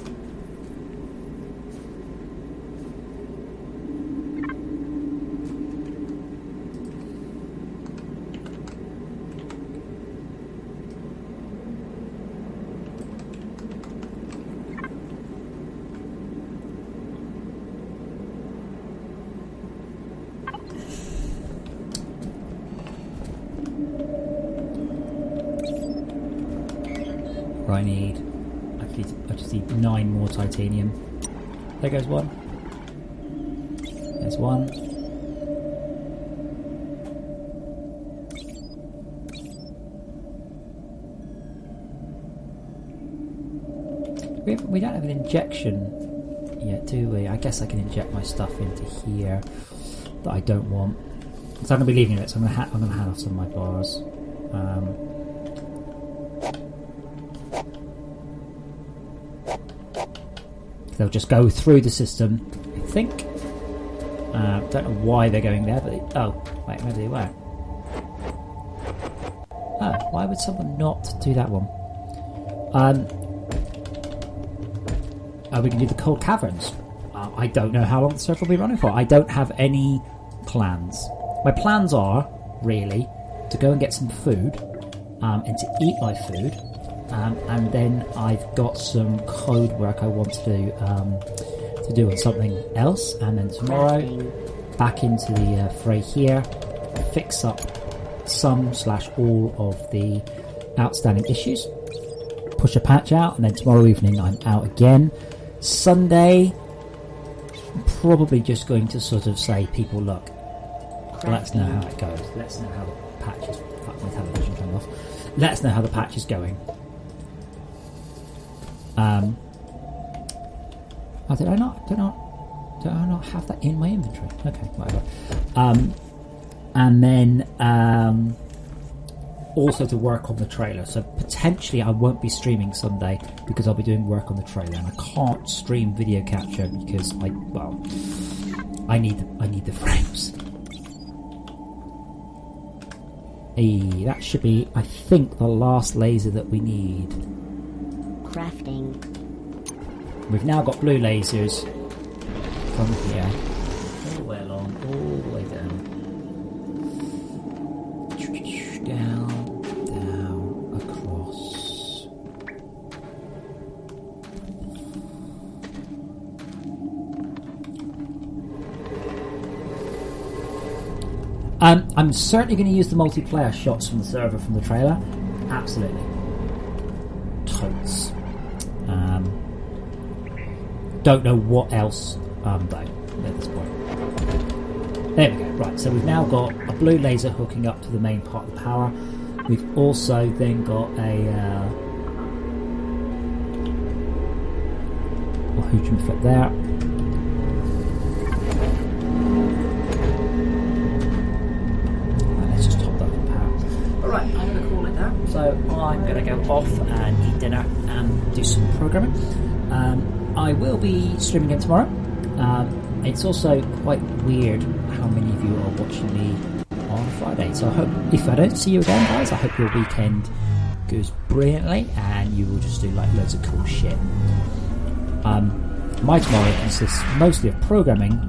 I just need 9 more titanium. There goes one. There's one. We don't have an injection yet, do we? I guess I can inject my stuff into here that I don't want. So I'm going to be leaving it, so I'm going to hand off some of my bars. They'll just go through the system, I think. Don't know why they're going there, but wait, maybe they were. Oh, why would someone not do that one? We can do the cold caverns. I don't know how long the server will be running for. I don't have any plans. My plans are, really, to go and get some food, and to eat my food, and then I've got some code work I want to do on something else, and then tomorrow back into the fray here, fix up some/all of the outstanding issues, push a patch out, and then tomorrow evening I'm out again. Sunday, I'm probably just going to sort of say, people, look, let's know how it goes. Let's know how the patch is. Fuck, my television turned off. Let's know how the patch is going. Did I not have that in my inventory? Okay, whatever. And then also to work on the trailer. So potentially I won't be streaming Sunday because I'll be doing work on the trailer, and I can't stream video capture because I need the frames. That should be, I think, the last laser that we need. Crafting. We've now got blue lasers from here all the way along, all the way down. Down, across. I'm certainly going to use the multiplayer shots from the server from the trailer. Absolutely. Totes. Don't know what else though at this point. There we go. Right, so we've now got a blue laser hooking up to the main part of the power. We've also then got a hydrogen flip there. Right, let's just top that with power. Alright, I'm going to call it that. So I'm going to go off and eat dinner and do some programming. I will be streaming again tomorrow. It's also quite weird how many of you are watching me on Friday. So I hope, if I don't see you again, guys, I hope your weekend goes brilliantly and you will just do like loads of cool shit. My tomorrow consists mostly of programming,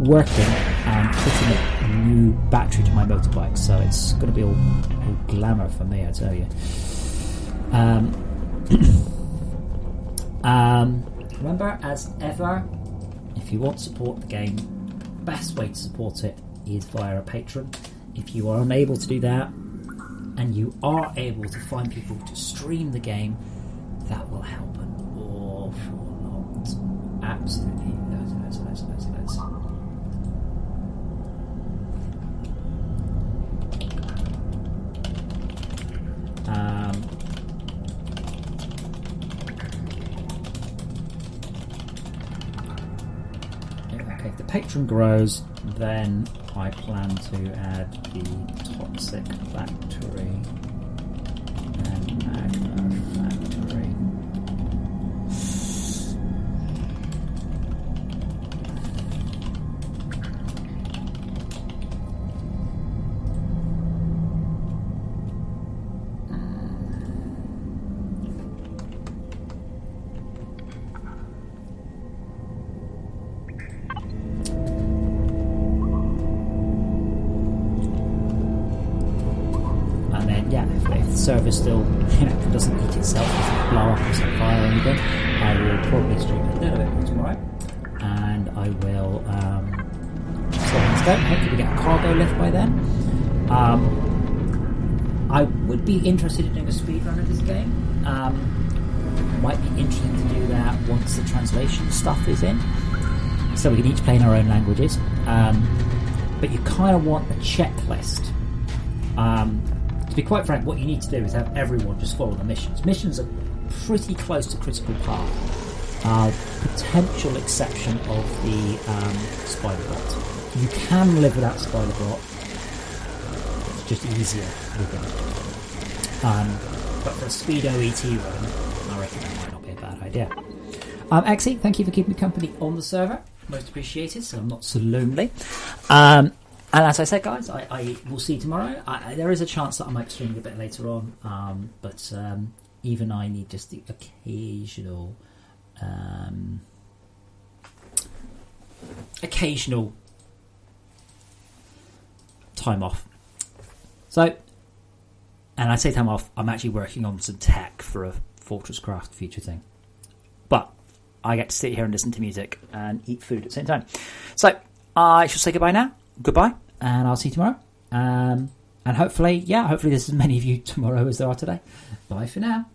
working, and putting a new battery to my motorbike. So it's going to be all glamour for me, I tell you. Remember, as ever, if you want to support the game, best way to support it is via a patron. If you are unable to do that, and you are able to find people to stream the game, that will help an awful lot. Absolutely, loads. Okay, if the patron grows, then I plan to add the Toxic Factory and Magma Factory. Server still, doesn't eat itself, doesn't blow up or set fire or anything, I will probably stream a little bit more tomorrow, and I will see how things go. Hopefully we get a cargo lift by then. I would be interested in doing a speedrun of this game. Might be interesting to do that once the translation stuff is in, so we can each play in our own languages. But you kind of want a checklist. To be quite frank, what you need to do is have everyone just follow the missions. Missions are pretty close to critical path. Potential exception of the spider bot. You can live without spider bot. It's just easier with it. But for a speedo ET run, I reckon that might not be a bad idea. Exy, thank you for keeping me company on the server. Most appreciated, so I'm not so lonely. And as I said, guys, I will see you tomorrow. There is a chance that I might be streaming a bit later on, but even I need just the occasional time off. So, and I say time off, I'm actually working on some tech for a FortressCraft future thing. But I get to sit here and listen to music and eat food at the same time. So, I shall say goodbye now. Goodbye, and I'll see you tomorrow. And hopefully there's as many of you tomorrow as there are today. Bye for now.